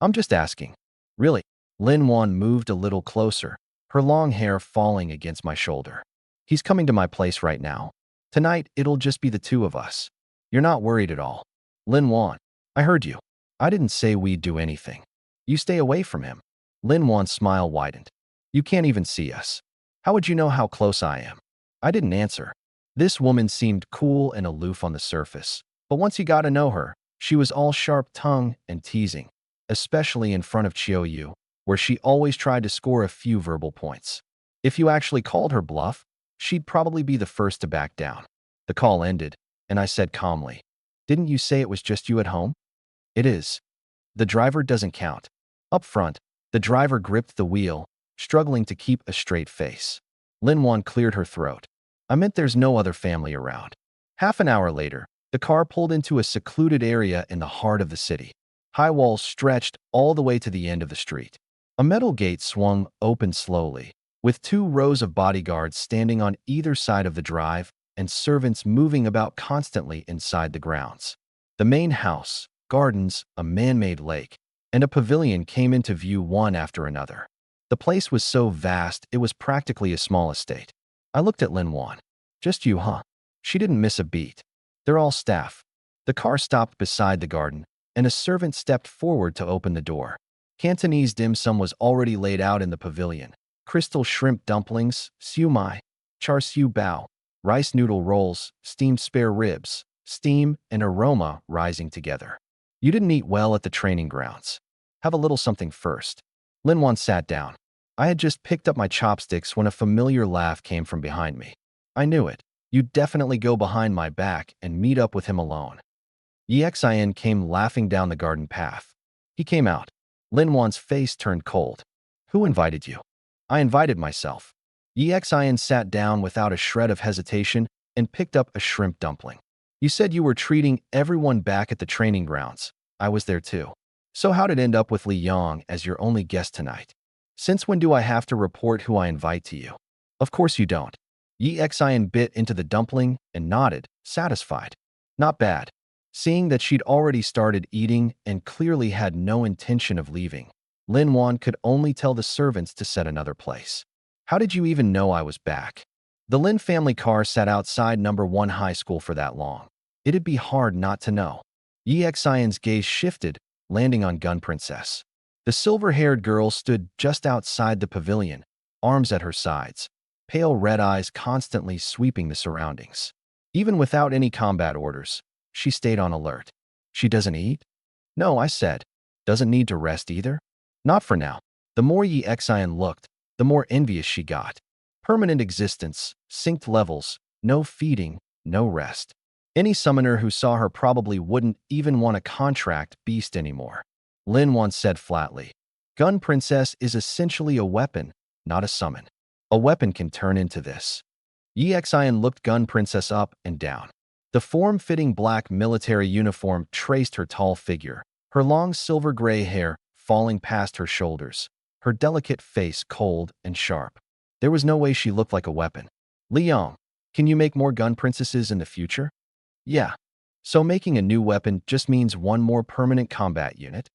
I'm just asking. Really? Lin Wan moved a little closer, her long hair falling against my shoulder. He's coming to my place right now. Tonight, it'll just be the two of us. You're not worried at all. Lin Wan, I heard you. I didn't say we'd do anything. You stay away from him. Lin Wan's smile widened. You can't even see us. How would you know how close I am? I didn't answer. This woman seemed cool and aloof on the surface, but once you got to know her, she was all sharp tongue and teasing, especially in front of Chiu, where she always tried to score a few verbal points. If you actually called her bluff, she'd probably be the first to back down. The call ended, and I said calmly, didn't you say it was just you at home? It is. The driver doesn't count. Up front, the driver gripped the wheel, struggling to keep a straight face. Lin Wan cleared her throat. I meant there's no other family around. Half an hour later, the car pulled into a secluded area in the heart of the city. High walls stretched all the way to the end of the street. A metal gate swung open slowly, with 2 rows of bodyguards standing on either side of the drive and servants moving about constantly inside the grounds. The main house, gardens, a man-made lake, and a pavilion came into view one after another. The place was so vast it was practically a small estate. I looked at Lin Wan. Just you, huh? She didn't miss a beat. They're all staff. The car stopped beside the garden, and a servant stepped forward to open the door. Cantonese dim sum was already laid out in the pavilion. Crystal shrimp dumplings, siu mai, char siu bao, rice noodle rolls, steamed spare ribs, steam and aroma rising together. You didn't eat well at the training grounds. Have a little something first. Lin Wan sat down. I had just picked up my chopsticks when a familiar laugh came from behind me. I knew it. You'd definitely go behind my back and meet up with him alone. Xin came laughing down the garden path. He came out. Lin Wan's face turned cold. Who invited you? I invited myself. Xin sat down without a shred of hesitation and picked up a shrimp dumpling. You said you were treating everyone back at the training grounds. I was there too. So how'd it end up with Li Yang as your only guest tonight? Since when do I have to report who I invite to you? Of course you don't. Xin bit into the dumpling and nodded, satisfied. Not bad. Seeing that she'd already started eating and clearly had no intention of leaving, Lin Wan could only tell the servants to set another place. How did you even know I was back? The Lin family car sat outside number 1 high school for that long. It'd be hard not to know. Xian's gaze shifted, landing on Gun Princess. The silver-haired girl stood just outside the pavilion, arms at her sides, pale red eyes constantly sweeping the surroundings. Even without any combat orders, she stayed on alert. She doesn't eat? No, I said. Doesn't need to rest either? Not for now. The more Xian looked, the more envious she got. Permanent existence, synced levels, no feeding, no rest. Any summoner who saw her probably wouldn't even want to contract Beast anymore. Lin once said flatly, Gun Princess is essentially a weapon, not a summon. A weapon can turn into this. Xian looked Gun Princess up and down. The form-fitting black military uniform traced her tall figure, her long silver-gray hair falling past her shoulders, her delicate face cold and sharp. There was no way she looked like a weapon. Liang, can you make more gun princesses in the future? Yeah. So making a new weapon just means one more permanent combat unit?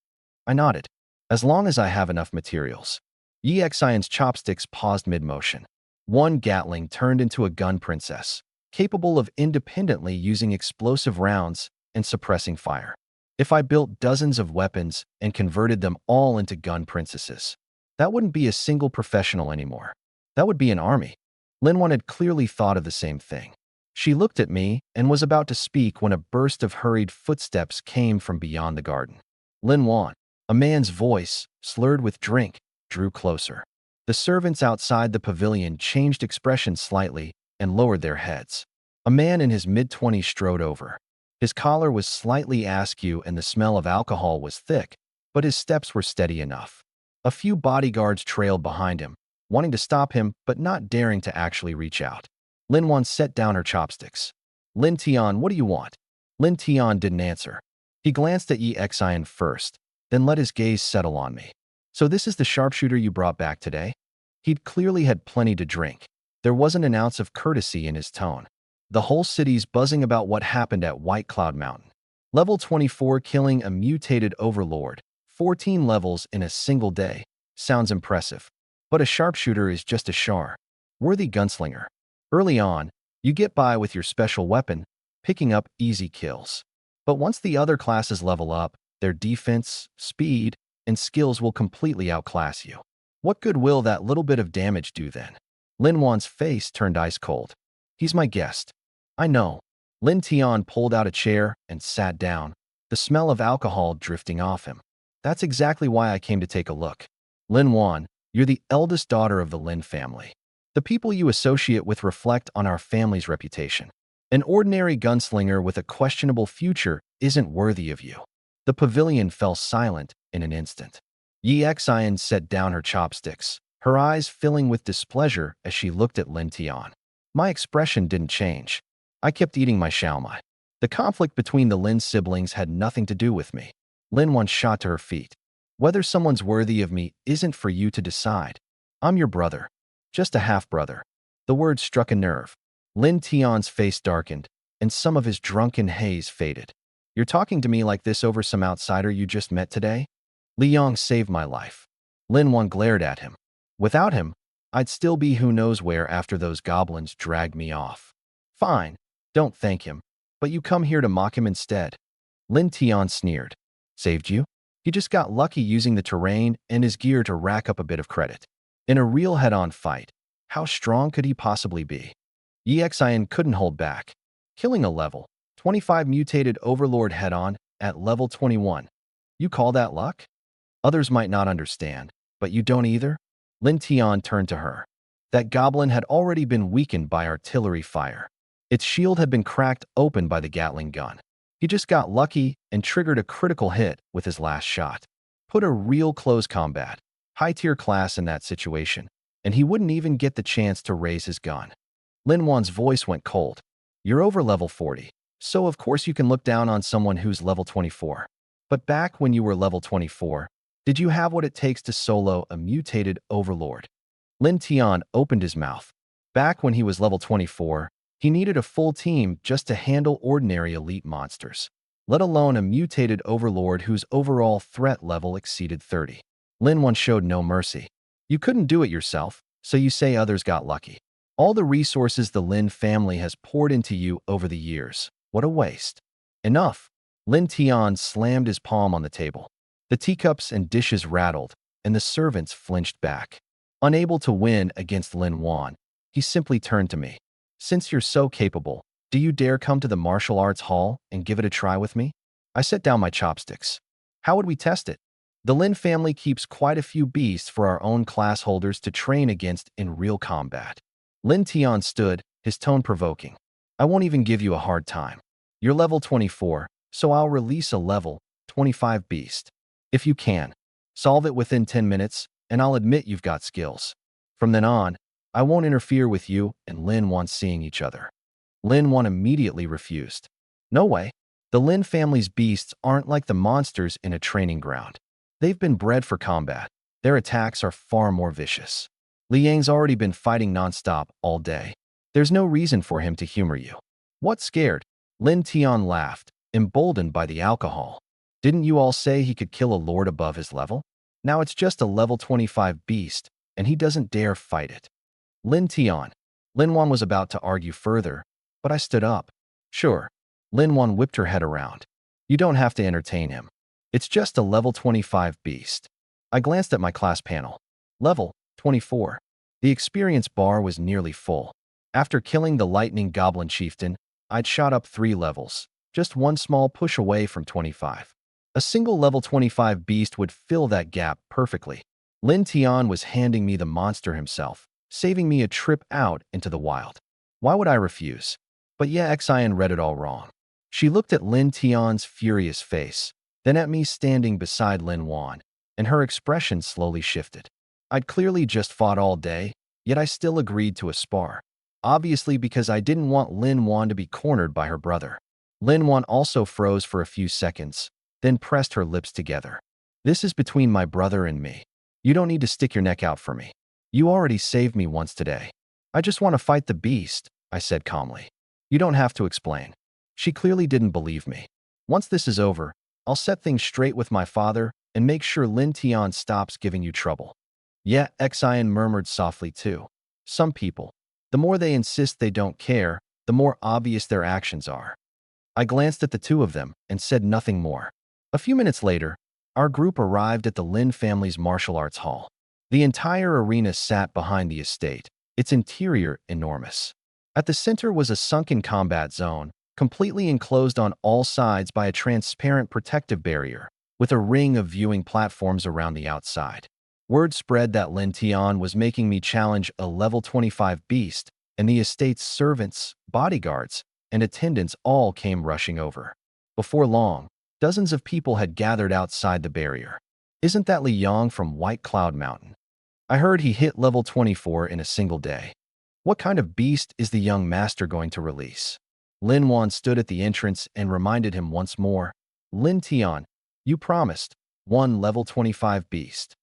I nodded. As long as I have enough materials. Xian's chopsticks paused mid-motion. One Gatling turned into a gun princess, capable of independently using explosive rounds and suppressing fire. If I built dozens of weapons and converted them all into gun princesses, that wouldn't be a single professional anymore. That would be an army. Lin Wan had clearly thought of the same thing. She looked at me and was about to speak when a burst of hurried footsteps came from beyond the garden. Lin Wan, a man's voice, slurred with drink, drew closer. The servants outside the pavilion changed expression slightly and lowered their heads. A man in his mid-20s strode over. His collar was slightly askew and the smell of alcohol was thick, but his steps were steady enough. A few bodyguards trailed behind him, wanting to stop him but not daring to actually reach out. Lin Wan set down her chopsticks. Lin Tian, what do you want? Lin Tian didn't answer. He glanced at Yi Xian first, then let his gaze settle on me. So this is the sharpshooter you brought back today? He'd clearly had plenty to drink. There wasn't an ounce of courtesy in his tone. The whole city's buzzing about what happened at White Cloud Mountain. Level 24 killing a mutated overlord, 14 levels in a single day. Sounds impressive. But a sharpshooter is just a worthy gunslinger. Early on, you get by with your special weapon, picking up easy kills. But once the other classes level up, their defense, speed, and skills will completely outclass you. What good will that little bit of damage do then? Lin Wan's face turned ice cold. He's my guest. I know. Lin Tian pulled out a chair and sat down, the smell of alcohol drifting off him. That's exactly why I came to take a look. Lin Wan, you're the eldest daughter of the Lin family. The people you associate with reflect on our family's reputation. An ordinary gunslinger with a questionable future isn't worthy of you. The pavilion fell silent in an instant. Yi Xian set down her chopsticks, her eyes filling with displeasure as she looked at Lin Tian. My expression didn't change. I kept eating my xiaomai. The conflict between the Lin siblings had nothing to do with me. Lin Wan shot to her feet. Whether someone's worthy of me isn't for you to decide. I'm your brother. Just a half-brother. The word struck a nerve. Lin Tian's face darkened, and some of his drunken haze faded. You're talking to me like this over some outsider you just met today? Li Yong saved my life. Lin Wan glared at him. Without him, I'd still be who knows where after those goblins dragged me off. Fine, don't thank him, but you come here to mock him instead. Lin Tian sneered. Saved you? He just got lucky using the terrain and his gear to rack up a bit of credit. In a real head-on fight, how strong could he possibly be? Yi Xian couldn't hold back, killing a level 25 mutated overlord head-on at level 21. You call that luck? Others might not understand, but you don't either? Lin Tian turned to her. That goblin had already been weakened by artillery fire. Its shield had been cracked open by the Gatling gun. He just got lucky and triggered a critical hit with his last shot. Put a real close combat, high-tier class in that situation, and he wouldn't even get the chance to raise his gun. Lin Wan's voice went cold. You're over level 40, so of course you can look down on someone who's level 24. But back when you were level 24, did you have what it takes to solo a mutated overlord? Lin Tian opened his mouth. Back when he was level 24, he needed a full team just to handle ordinary elite monsters, let alone a mutated overlord whose overall threat level exceeded 30. Lin Wan showed no mercy. You couldn't do it yourself, so you say others got lucky. All the resources the Lin family has poured into you over the years. What a waste. Enough. Lin Tian slammed his palm on the table. The teacups and dishes rattled, and the servants flinched back. Unable to win against Lin Wan, he simply turned to me. Since you're so capable, do you dare come to the martial arts hall and give it a try with me? I set down my chopsticks. How would we test it? The Lin family keeps quite a few beasts for our own class holders to train against in real combat. Lin Tian stood, his tone provoking. I won't even give you a hard time. You're level 24, so I'll release a level 25 beast. If you can, solve it within 10 minutes, and I'll admit you've got skills. From then on, I won't interfere with you and Lin Wan seeing each other. Lin Wan immediately refused. No way. The Lin family's beasts aren't like the monsters in a training ground. They've been bred for combat. Their attacks are far more vicious. Li Yang's already been fighting nonstop all day. There's no reason for him to humor you. What scared? Lin Tian laughed, emboldened by the alcohol. Didn't you all say he could kill a lord above his level? Now it's just a level 25 beast, and he doesn't dare fight it. Lin Tian. Lin Wan was about to argue further, but I stood up. Sure. Lin Wan whipped her head around. You don't have to entertain him. It's just a level 25 beast. I glanced at my class panel. Level 24. The experience bar was nearly full. After killing the lightning goblin chieftain, I'd shot up 3 levels, just one small push away from 25. A single level 25 beast would fill that gap perfectly. Lin Tian was handing me the monster himself, saving me a trip out into the wild. Why would I refuse? But yeah, Xian read it all wrong. She looked at Lin Tian's furious face, then at me standing beside Lin Wan, and her expression slowly shifted. I'd clearly just fought all day, yet I still agreed to a spar. Obviously because I didn't want Lin Wan to be cornered by her brother. Lin Wan also froze for a few seconds, then pressed her lips together. This is between my brother and me. You don't need to stick your neck out for me. You already saved me once today. I just want to fight the beast, I said calmly. You don't have to explain. She clearly didn't believe me. Once this is over, I'll set things straight with my father and make sure Lin Tian stops giving you trouble. Yeah, Xian murmured softly too. Some people, the more they insist they don't care, the more obvious their actions are. I glanced at the two of them and said nothing more. A few minutes later, our group arrived at the Lin family's martial arts hall. The entire arena sat behind the estate, its interior enormous. At the center was a sunken combat zone, completely enclosed on all sides by a transparent protective barrier, with a ring of viewing platforms around the outside. Word spread that Lin Tian was making me challenge a level 25 beast, and the estate's servants, bodyguards, and attendants all came rushing over. Before long, dozens of people had gathered outside the barrier. Isn't that Li Yang from White Cloud Mountain? I heard he hit level 24 in a single day. What kind of beast is the young master going to release? Lin Wan stood at the entrance and reminded him once more. Lin Tian, you promised. One level 25 beast.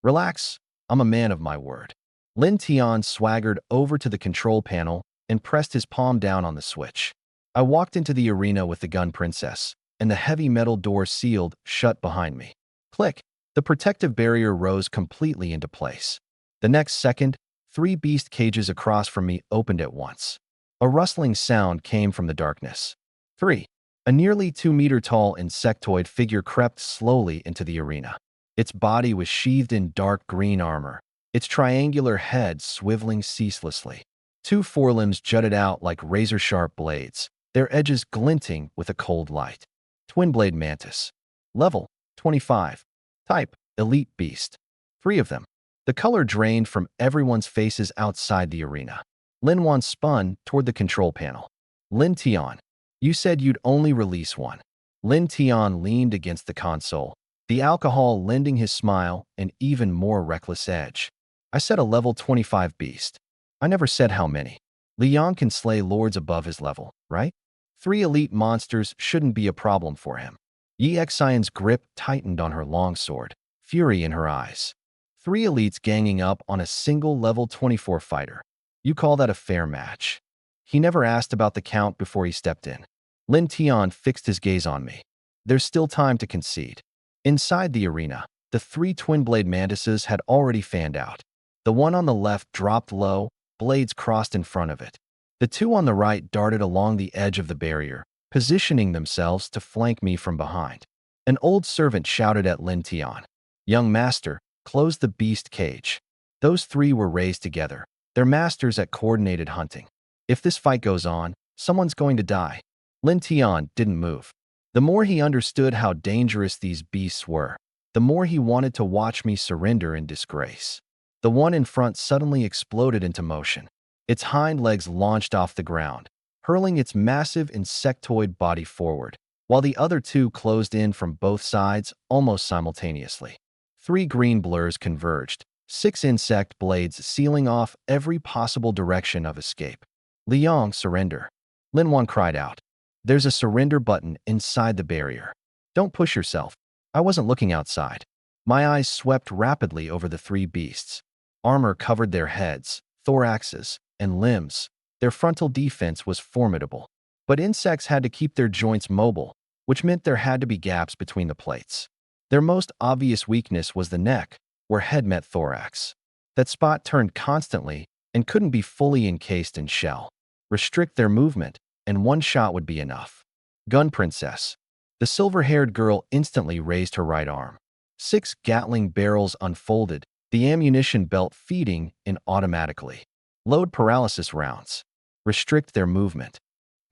Relax, I'm a man of my word. Lin Tian swaggered over to the control panel and pressed his palm down on the switch. I walked into the arena with the gun princess, and the heavy metal door sealed shut behind me. Click! The protective barrier rose completely into place. The next second, 3 beast cages across from me opened at once. A rustling sound came from the darkness. 3. A nearly 2-meter-tall insectoid figure crept slowly into the arena. Its body was sheathed in dark green armor, its triangular head swiveling ceaselessly. 2 forelimbs jutted out like razor-sharp blades, their edges glinting with a cold light. Twin-blade mantis. Level 25. Type elite beast. 3 of them. The color drained from everyone's faces outside the arena. Lin Wan spun toward the control panel. Lin Tian, you said you'd only release one. Lin Tian leaned against the console, the alcohol lending his smile an even more reckless edge. I said a level 25 beast. I never said how many. Li Yang can slay lords above his level, right? 3 elite monsters shouldn't be a problem for him. Yi Xian's grip tightened on her longsword, fury in her eyes. 3 elites ganging up on a single level 24 fighter. You call that a fair match? He never asked about the count before he stepped in. Lin Tian fixed his gaze on me. There's still time to concede. Inside the arena, the 3 twin-blade mantises had already fanned out. The one on the left dropped low, blades crossed in front of it. The 2 on the right darted along the edge of the barrier, positioning themselves to flank me from behind. An old servant shouted at Lin Tian. Young master, close the beast cage. Those 3 were raised together, their masters at coordinated hunting. If this fight goes on, someone's going to die. Lin Tian didn't move. The more he understood how dangerous these beasts were, the more he wanted to watch me surrender in disgrace. The one in front suddenly exploded into motion. Its hind legs launched off the ground, hurling its massive insectoid body forward, while the other 2 closed in from both sides almost simultaneously. 3 green blurs converged, 6 insect blades sealing off every possible direction of escape. Li Yang, surrender. Lin Wan cried out. There's a surrender button inside the barrier. Don't push yourself. I wasn't looking outside. My eyes swept rapidly over the 3 beasts. Armor covered their heads, thoraxes, and limbs. Their frontal defense was formidable. But insects had to keep their joints mobile, which meant there had to be gaps between the plates. Their most obvious weakness was the neck, where head met thorax. That spot turned constantly and couldn't be fully encased in shell. Restrict their movement, and one shot would be enough. Gun princess. The silver-haired girl instantly raised her right arm. 6 Gatling barrels unfolded, the ammunition belt feeding in automatically. Load paralysis rounds. Restrict their movement.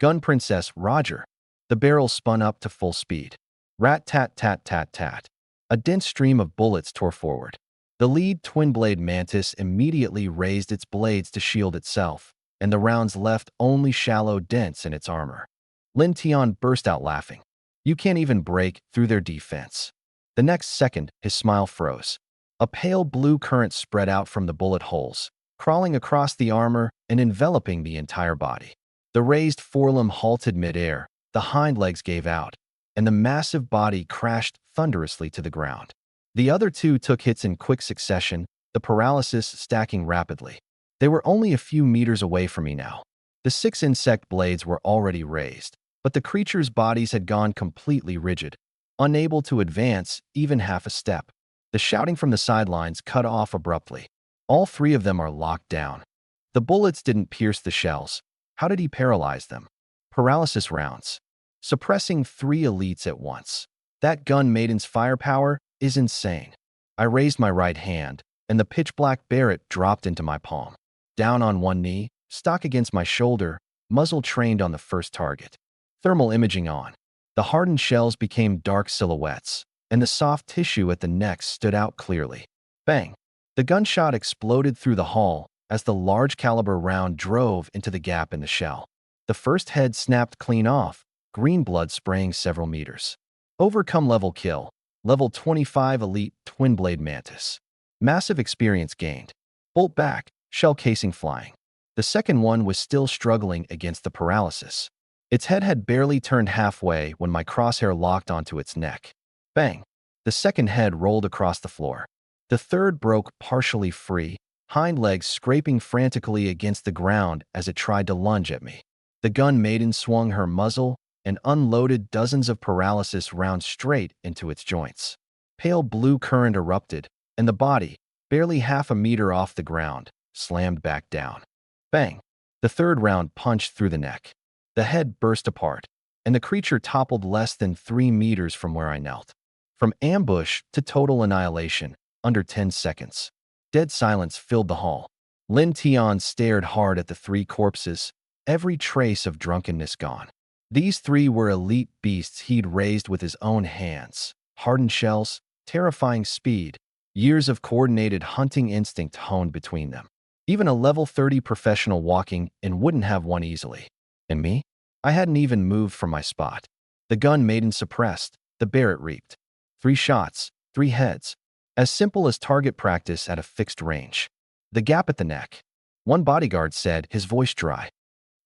Gun Princess Roger. The barrel spun up to full speed. Rat-tat-tat-tat-tat. A dense stream of bullets tore forward. The lead twin-blade mantis immediately raised its blades to shield itself, and the rounds left only shallow dents in its armor. Lin Tian burst out laughing. You can't even break through their defense. The next second, his smile froze. A pale blue current spread out from the bullet holes, crawling across the armor and enveloping the entire body. The raised forelimb halted midair, the hind legs gave out, and the massive body crashed thunderously to the ground. The other two took hits in quick succession, the paralysis stacking rapidly. They were only a few meters away from me now. The 6 insect blades were already raised, but the creatures' bodies had gone completely rigid, unable to advance even half a step. The shouting from the sidelines cut off abruptly. All 3 of them are locked down. The bullets didn't pierce the shells. How did he paralyze them? Paralysis rounds. Suppressing 3 elites at once. That gun maiden's firepower is insane. I raised my right hand, and the pitch-black Barrett dropped into my palm. Down on one knee, stock against my shoulder, muzzle trained on the first target. Thermal imaging on. The hardened shells became dark silhouettes, and the soft tissue at the neck stood out clearly. Bang! The gunshot exploded through the hull as the large-caliber round drove into the gap in the shell. The first head snapped clean off, green blood spraying several meters. Overcome level kill. Level 25 Elite Twin-Blade Mantis. Massive experience gained. Bolt back, shell casing flying. The second one was still struggling against the paralysis. Its head had barely turned halfway when my crosshair locked onto its neck. Bang! The second head rolled across the floor. The third broke partially free, hind legs scraping frantically against the ground as it tried to lunge at me. The gun maiden swung her muzzle and unloaded dozens of paralysis rounds straight into its joints. Pale blue current erupted, and the body, barely half a meter off the ground, slammed back down. Bang! The third round punched through the neck. The head burst apart, and the creature toppled less than 3 meters from where I knelt. From ambush to total annihilation, under 10 seconds. Dead silence filled the hall. Lin Tian stared hard at the 3 corpses, every trace of drunkenness gone. These 3 were elite beasts he'd raised with his own hands. Hardened shells, terrifying speed, years of coordinated hunting instinct honed between them. Even a level 30 professional walking in wouldn't have won easily. And me? I hadn't even moved from my spot. The gun maiden suppressed, the Barrett reaped. 3 shots, 3 heads. As simple as target practice at a fixed range. The gap at the neck. One bodyguard said, his voice dry.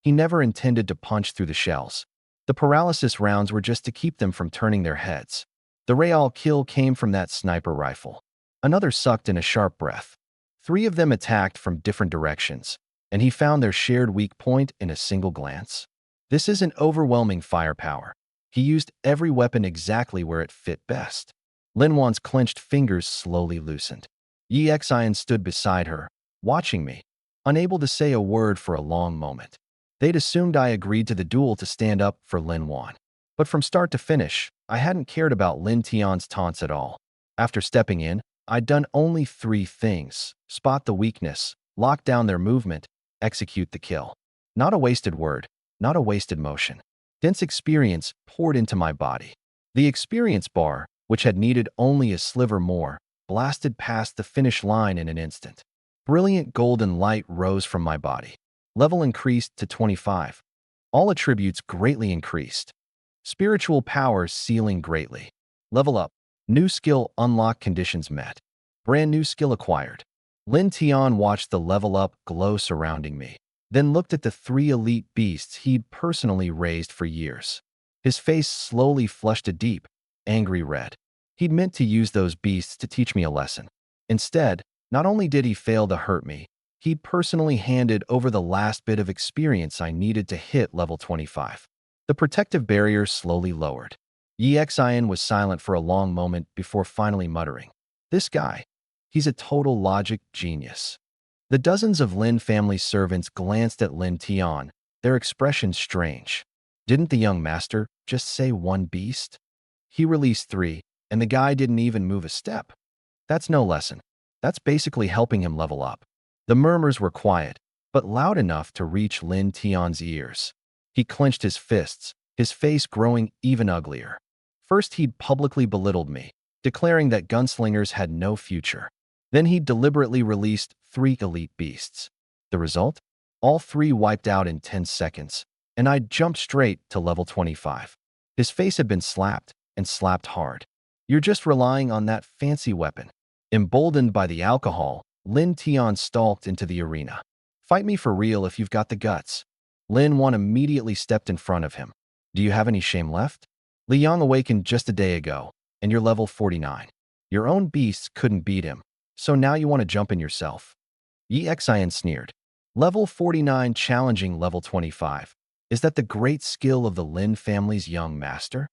He never intended to punch through the shells. The paralysis rounds were just to keep them from turning their heads. The real kill came from that sniper rifle. Another sucked in a sharp breath. 3 of them attacked from different directions, and he found their shared weak point in a single glance. This isn't overwhelming firepower. He used every weapon exactly where it fit best. Lin Wan's clenched fingers slowly loosened. Yi Xian stood beside her, watching me, unable to say a word for a long moment. They'd assumed I agreed to the duel to stand up for Lin Wan. But from start to finish, I hadn't cared about Lin Tian's taunts at all. After stepping in, I'd done only 3 things: spot the weakness, lock down their movement, execute the kill. Not a wasted word, not a wasted motion. Dense experience poured into my body. The experience bar, which had needed only a sliver more, blasted past the finish line in an instant. Brilliant golden light rose from my body. Level increased to 25. All attributes greatly increased. Spiritual powers ceiling greatly. Level up. New skill unlock conditions met. Brand new skill acquired. Lin Tian watched the level up glow surrounding me, then looked at the 3 elite beasts he'd personally raised for years. His face slowly flushed a deep, angry red. He'd meant to use those beasts to teach me a lesson. Instead, not only did he fail to hurt me, he'd personally handed over the last bit of experience I needed to hit level 25. The protective barrier slowly lowered. Yi Xian was silent for a long moment before finally muttering, "This guy, he's a total logic genius." The dozens of Lin family servants glanced at Lin Tian, their expressions strange. Didn't the young master just say 1 beast? He released 3, and the guy didn't even move a step. That's no lesson. That's basically helping him level up. The murmurs were quiet, but loud enough to reach Lin Tian's ears. He clenched his fists, his face growing even uglier. First, he'd publicly belittled me, declaring that gunslingers had no future. Then he deliberately released 3 elite beasts. The result? All 3 wiped out in 10 seconds, and I jumped straight to level 25. His face had been slapped, and slapped hard. You're just relying on that fancy weapon. Emboldened by the alcohol, Lin Tian stalked into the arena. Fight me for real if you've got the guts. Lin Wan immediately stepped in front of him. Do you have any shame left? Li Yang awakened just a day ago, and you're level 49. Your own beasts couldn't beat him, so now you want to jump in yourself. Yi Xian sneered. Level 49 challenging level 25. Is that the great skill of the Lin family's young master?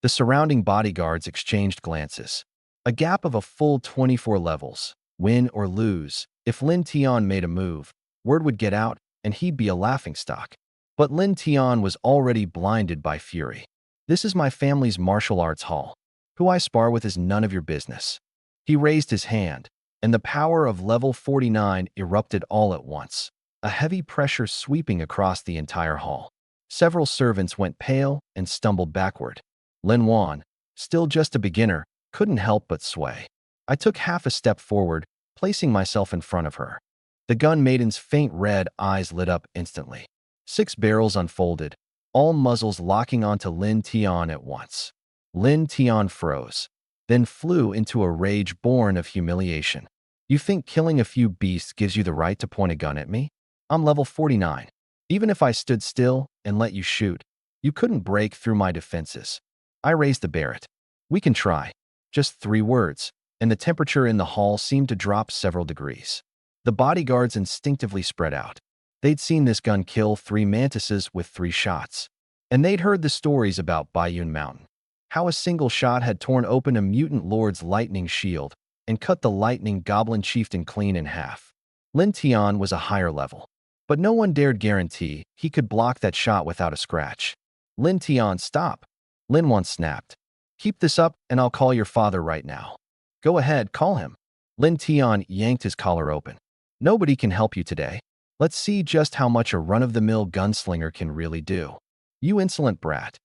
The surrounding bodyguards exchanged glances. A gap of a full 24 levels. Win or lose, if Lin Tian made a move, word would get out and he'd be a laughingstock. But Lin Tian was already blinded by fury. This is my family's martial arts hall. Who I spar with is none of your business. He raised his hand, and the power of level 49 erupted all at once, a heavy pressure sweeping across the entire hall. Several servants went pale and stumbled backward. Lin Wan, still just a beginner, couldn't help but sway. I took half a step forward, placing myself in front of her. The gun maiden's faint red eyes lit up instantly. 6 barrels unfolded, all muzzles locking onto Lin Tian at once. Lin Tian froze, then flew into a rage born of humiliation. You think killing a few beasts gives you the right to point a gun at me? I'm level 49. Even if I stood still and let you shoot, you couldn't break through my defenses. I raised the Barrett. We can try. Just 3 words, and the temperature in the hall seemed to drop several degrees. The bodyguards instinctively spread out. They'd seen this gun kill 3 mantises with 3 shots. And they'd heard the stories about Baiyun Mountain. How a single shot had torn open a mutant lord's lightning shield and cut the lightning goblin chieftain clean in half. Lin Tian was a higher level, but no one dared guarantee he could block that shot without a scratch. Lin Tian, stop. Lin Wan snapped. Keep this up and I'll call your father right now. Go ahead, call him. Lin Tian yanked his collar open. Nobody can help you today. Let's see just how much a run-of-the-mill gunslinger can really do. You insolent brat.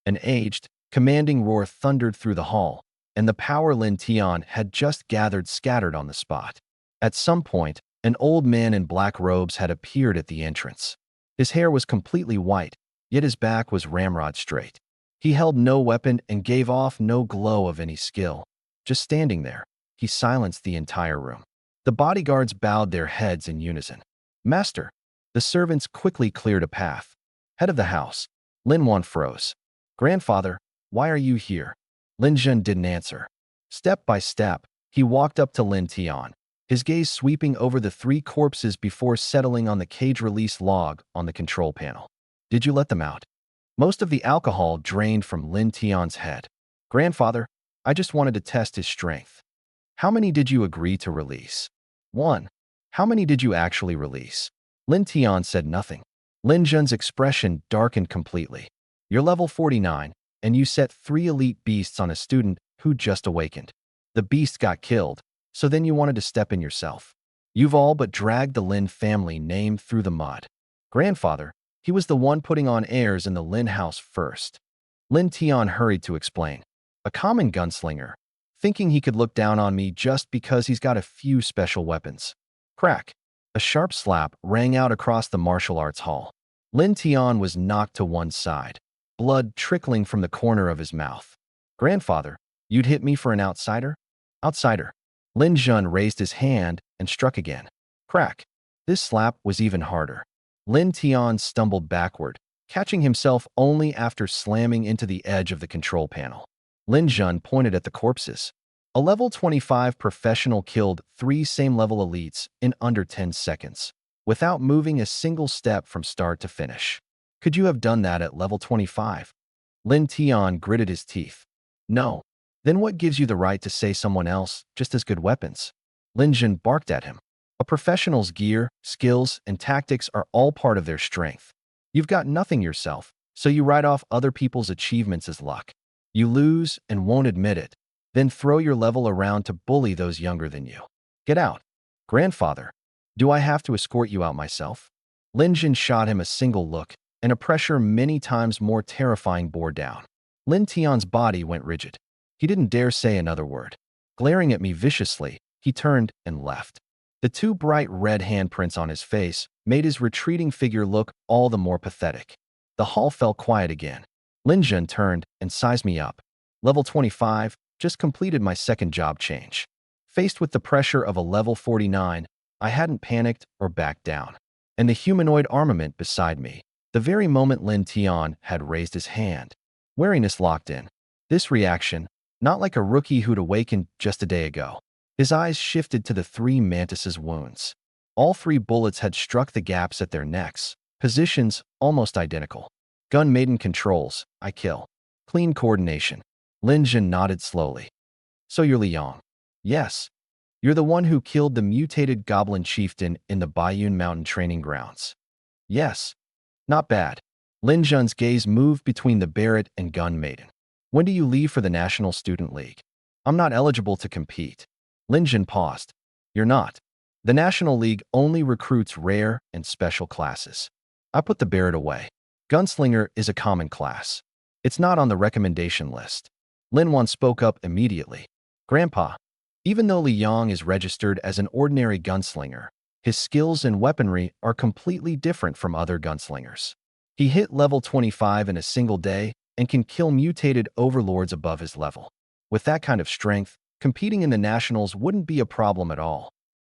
An aged, commanding roar thundered through the hall, and the power Lin Tian had just gathered scattered on the spot. At some point, an old man in black robes had appeared at the entrance. His hair was completely white, yet his back was ramrod straight. He held no weapon and gave off no glow of any skill. Just standing there, he silenced the entire room. The bodyguards bowed their heads in unison. Master, the servants quickly cleared a path. Head of the house, Lin Wan froze. Grandfather, why are you here? Lin Zhen didn't answer. Step by step, he walked up to Lin Tian, his gaze sweeping over the 3 corpses before settling on the cage release log on the control panel. Did you let them out? Most of the alcohol drained from Lin Tian's head. Grandfather, I just wanted to test his strength. How many did you agree to release? 1. How many did you actually release? Lin Tian said nothing. Lin Zhen's expression darkened completely. You're level 49, and you set 3 elite beasts on a student who just awakened. The beast got killed, so then you wanted to step in yourself. You've all but dragged the Lin family name through the mud. Grandfather, he was the one putting on airs in the Lin house first. Lin Tian hurried to explain. A common gunslinger, thinking he could look down on me just because he's got a few special weapons. Crack. A sharp slap rang out across the martial arts hall. Lin Tian was knocked to one side, blood trickling from the corner of his mouth. Grandfather, you'd hit me for an outsider? Outsider. Lin Zhen raised his hand and struck again. Crack. This slap was even harder. Lin Tian stumbled backward, catching himself only after slamming into the edge of the control panel. Lin Zhen pointed at the corpses. A level 25 professional killed 3 same-level elites in under 10 seconds, without moving a single step from start to finish. Could you have done that at level 25? Lin Tian gritted his teeth. No. Then what gives you the right to say someone else just as good weapons? Lin Zhen barked at him. A professional's gear, skills, and tactics are all part of their strength. You've got nothing yourself, so you write off other people's achievements as luck. You lose and won't admit it, then throw your level around to bully those younger than you. Get out. Grandfather, do I have to escort you out myself? Lin Jin shot him a single look, and a pressure many times more terrifying bore down. Lin Tian's body went rigid. He didn't dare say another word. Glaring at me viciously, he turned and left. The two bright red handprints on his face made his retreating figure look all the more pathetic. The hall fell quiet again. Lin Jin turned and sized me up. Level 25, just completed my second job change. Faced with the pressure of a level 49, I hadn't panicked or backed down. And the humanoid armament beside me, the very moment Lin Tian had raised his hand. Wariness locked in. This reaction, not like a rookie who'd awakened just a day ago. His eyes shifted to the three mantises' wounds. All three bullets had struck the gaps at their necks, positions almost identical. Gun maiden controls, I kill. Clean coordination. Lin Jin nodded slowly. So you're Liang? Yes. You're the one who killed the mutated goblin chieftain in the Baiyun Mountain training grounds. Yes. Not bad. Lin Jun's gaze moved between the Barrett and gun maiden. When do you leave for the National Student League? I'm not eligible to compete. Lin Jin paused. You're not. The National League only recruits rare and special classes. I put the Barrett away. Gunslinger is a common class. It's not on the recommendation list. Lin Wan spoke up immediately. Grandpa, even though Li Yang is registered as an ordinary gunslinger, his skills and weaponry are completely different from other gunslingers. He hit level 25 in a single day and can kill mutated overlords above his level. With that kind of strength, competing in the Nationals wouldn't be a problem at all.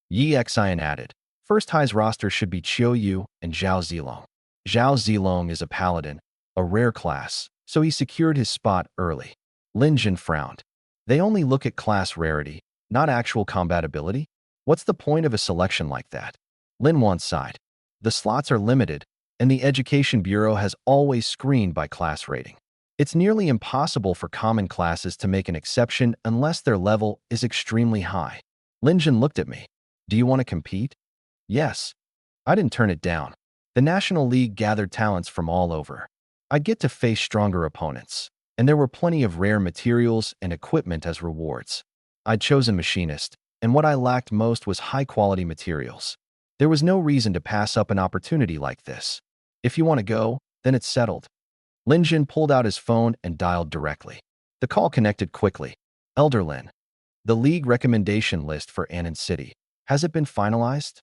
Yi Xian added, First High's roster should be Qiu Yu and Zhao Zilong. Zhao Zilong is a paladin, a rare class, so he secured his spot early. Lin Jin frowned. They only look at class rarity, not actual combatability? What's the point of a selection like that? Lin Wan sighed. The slots are limited, and the Education Bureau has always screened by class rating. It's nearly impossible for common classes to make an exception unless their level is extremely high. Lin Jin looked at me. Do you want to compete? Yes. I didn't turn it down. The National League gathered talents from all over. I'd get to face stronger opponents, and there were plenty of rare materials and equipment as rewards. I'd chosen machinist, and what I lacked most was high-quality materials. There was no reason to pass up an opportunity like this. If you want to go, then it's settled. Lin Jin pulled out his phone and dialed directly. The call connected quickly. Elder Lin. The league recommendation list for Annan City. Has it been finalized?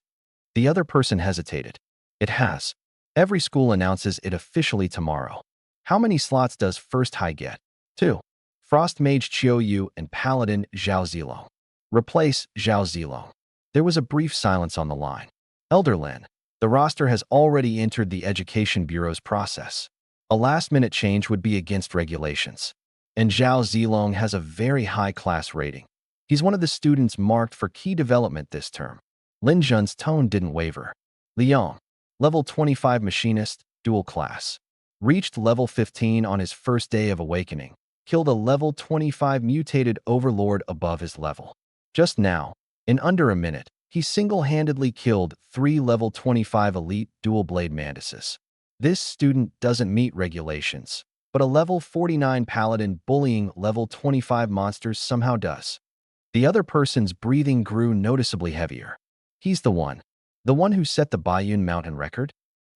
The other person hesitated. It has. Every school announces it officially tomorrow. How many slots does First High get? 2. Frost Mage Qiu Yu and Paladin Zhao Zilong. Replace Zhao Zilong. There was a brief silence on the line. Elder Lin. The roster has already entered the Education Bureau's process. A last-minute change would be against regulations. And Zhao Zilong has a very high class rating. He's one of the students marked for key development this term. Lin Jun's tone didn't waver. Liang, level 25 machinist, dual class. Reached level 15 on his first day of awakening. Killed a level 25 mutated overlord above his level. Just now, in under a minute, he single-handedly killed 3 level 25 elite dual-blade mantises. This student doesn't meet regulations, but a level 49 paladin bullying level 25 monsters somehow does. The other person's breathing grew noticeably heavier. He's the one who set the Baiyun Mountain record?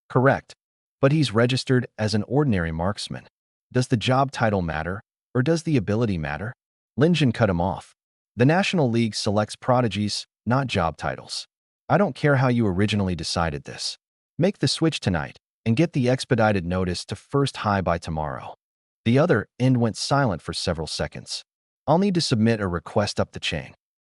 Correct, but he's registered as an ordinary marksman. Does the job title matter, or does the ability matter? Lin Jin cut him off. The National League selects prodigies, not job titles. I don't care how you originally decided this. Make the switch tonight, and get the expedited notice to First High by tomorrow. The other end went silent for several seconds. I'll need to submit a request up the chain.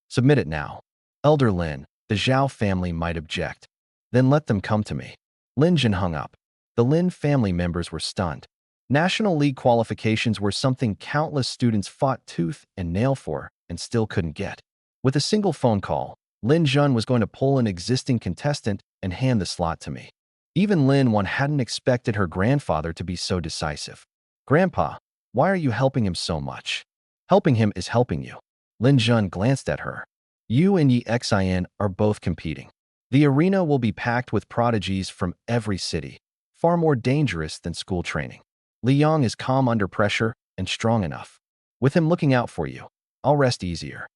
Submit it now. Elder Lin, the Zhao family might object. Then let them come to me. Lin Jin hung up. The Lin family members were stunned. National League qualifications were something countless students fought tooth and nail for and still couldn't get. With a single phone call, Lin Jun was going to pull an existing contestant and hand the slot to me. Even Lin Wan hadn't expected her grandfather to be so decisive. Grandpa, why are you helping him so much? Helping him is helping you. Lin Jun glanced at her. You and Yi Xian are both competing. The arena will be packed with prodigies from every city, far more dangerous than school training. Liang is calm under pressure and strong enough. With him looking out for you, I'll rest easier.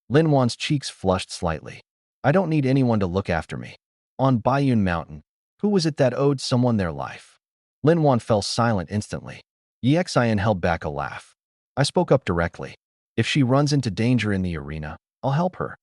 Lin Wan's cheeks flushed slightly. I don't need anyone to look after me. On Bayun Mountain, who was it that owed someone their life? Lin Wan fell silent instantly. Xin held back a laugh. I spoke up directly. If she runs into danger in the arena, I'll help her.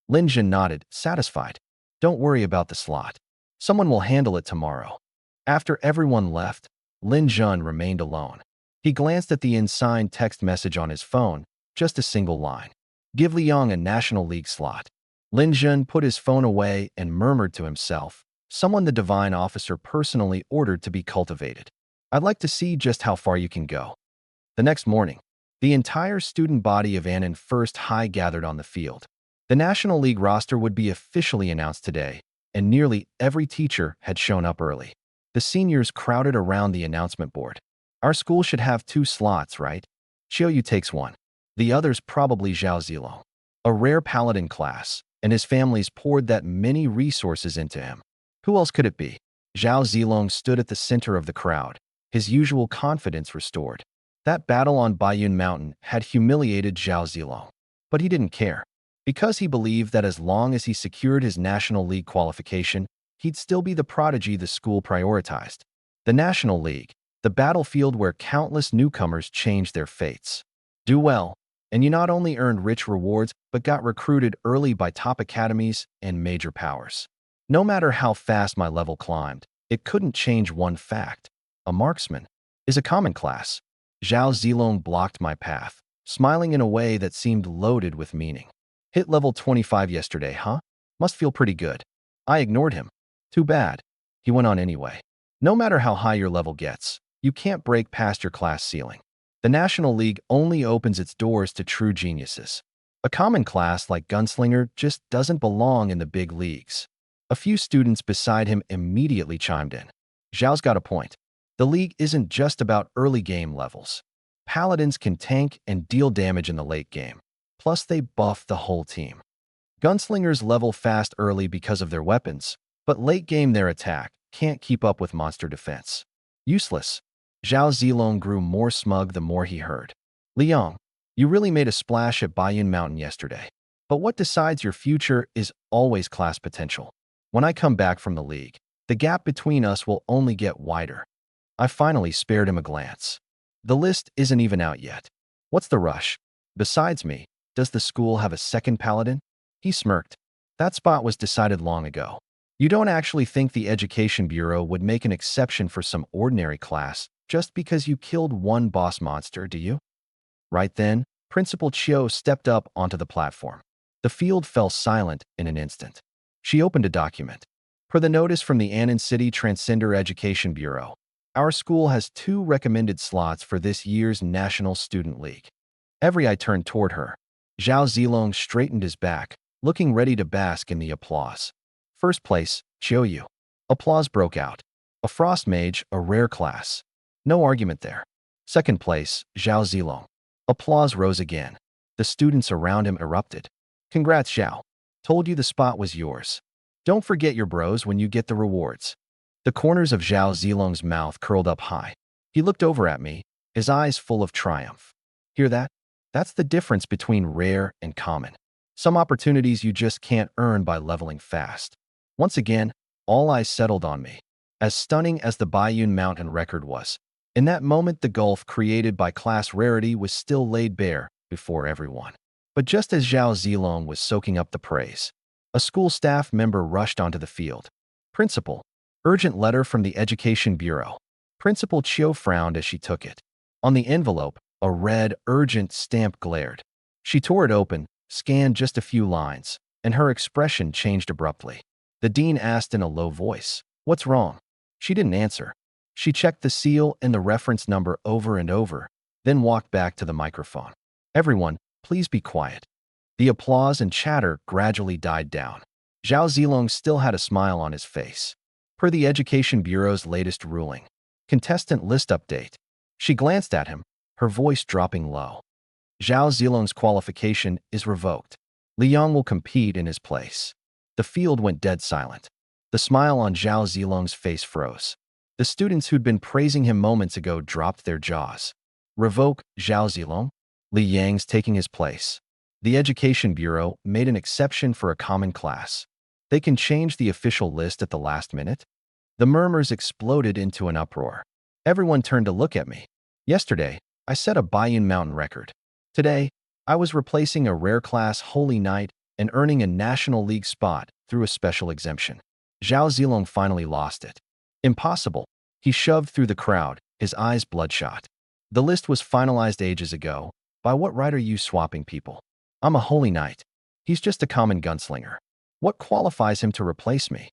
Lin Jin nodded, satisfied. Don't worry about the slot. Someone will handle it tomorrow. After everyone left, Lin Jun remained alone. He glanced at the unsigned text message on his phone, just a single line. Give Liang a National League slot. Lin Jun put his phone away and murmured to himself, someone the divine officer personally ordered to be cultivated. I'd like to see just how far you can go. The next morning, the entire student body of Anin First High gathered on the field. The National League roster would be officially announced today, and nearly every teacher had shown up early. The seniors crowded around the announcement board. Our school should have 2 slots, right? Xiaoyu takes one. The other's probably Zhao Zilong, a rare paladin class, and his family's poured that many resources into him. Who else could it be? Zhao Zilong stood at the center of the crowd, his usual confidence restored. That battle on Bayun Mountain had humiliated Zhao Zilong, but he didn't care, because he believed that as long as he secured his National League qualification, he'd still be the prodigy the school prioritized. The National League, the battlefield where countless newcomers changed their fates. Do well, and you not only earned rich rewards, but got recruited early by top academies and major powers. No matter how fast my level climbed, it couldn't change one fact. A marksman is a common class. Zhao Zilong blocked my path, smiling in a way that seemed loaded with meaning. Hit level 25 yesterday, huh? Must feel pretty good. I ignored him. Too bad. He went on anyway. No matter how high your level gets, you can't break past your class ceiling. The National League only opens its doors to true geniuses. A common class like Gunslinger just doesn't belong in the big leagues. A few students beside him immediately chimed in. Zhao's got a point. The league isn't just about early game levels. Paladins can tank and deal damage in the late game. Plus, they buff the whole team. Gunslingers level fast early because of their weapons, but late game their attack can't keep up with monster defense. Useless. Zhao Zilong grew more smug the more he heard. Liang, you really made a splash at Bayun Mountain yesterday. But what decides your future is always class potential. When I come back from the league, the gap between us will only get wider. I finally spared him a glance. The list isn't even out yet. What's the rush? Besides me, does the school have a second paladin? He smirked. That spot was decided long ago. You don't actually think the Education Bureau would make an exception for some ordinary class just because you killed one boss monster, do you? Right then, Principal Chiu stepped up onto the platform. The field fell silent in an instant. She opened a document. Per the notice from the Annan City Transcender Education Bureau, our school has 2 recommended slots for this year's National Student League. Every eye turned toward her. Zhao Zilong straightened his back, looking ready to bask in the applause. First place, Xiaoyu. Applause broke out. A frost mage, a rare class. No argument there. Second place, Zhao Zilong. Applause rose again. The students around him erupted. Congrats, Zhao. Told you the spot was yours. Don't forget your bros when you get the rewards. The corners of Zhao Zilong's mouth curled up high. He looked over at me, his eyes full of triumph. Hear that? That's the difference between rare and common. Some opportunities you just can't earn by leveling fast. Once again, all eyes settled on me. As stunning as the Bayun Mountain record was, in that moment the gulf created by class rarity was still laid bare before everyone. But just as Zhao Zilong was soaking up the praise, a school staff member rushed onto the field. Principal, urgent letter from the Education Bureau. Principal Chiu frowned as she took it. On the envelope, a red, urgent stamp glared. She tore it open, scanned just a few lines, and her expression changed abruptly. The dean asked in a low voice, "What's wrong?" She didn't answer. She checked the seal and the reference number over and over, then walked back to the microphone. Everyone, please be quiet. The applause and chatter gradually died down. Zhao Zilong still had a smile on his face. Per the Education Bureau's latest ruling, contestant list update. She glanced at him, her voice dropping low. Zhao Zilong's qualification is revoked. Liang will compete in his place. The field went dead silent. The smile on Zhao Zilong's face froze. The students who'd been praising him moments ago dropped their jaws. Revoke Zhao Zilong? Li Yang's taking his place. The Education Bureau made an exception for a common class. They can change the official list at the last minute? The murmurs exploded into an uproar. Everyone turned to look at me. Yesterday, I set a Bayun Mountain record. Today, I was replacing a rare class Holy Knight and earning a National League spot through a special exemption. Zhao Zilong finally lost it. Impossible. He shoved through the crowd, his eyes bloodshot. The list was finalized ages ago. By what right are you swapping people? I'm a Holy Knight. He's just a common gunslinger. What qualifies him to replace me?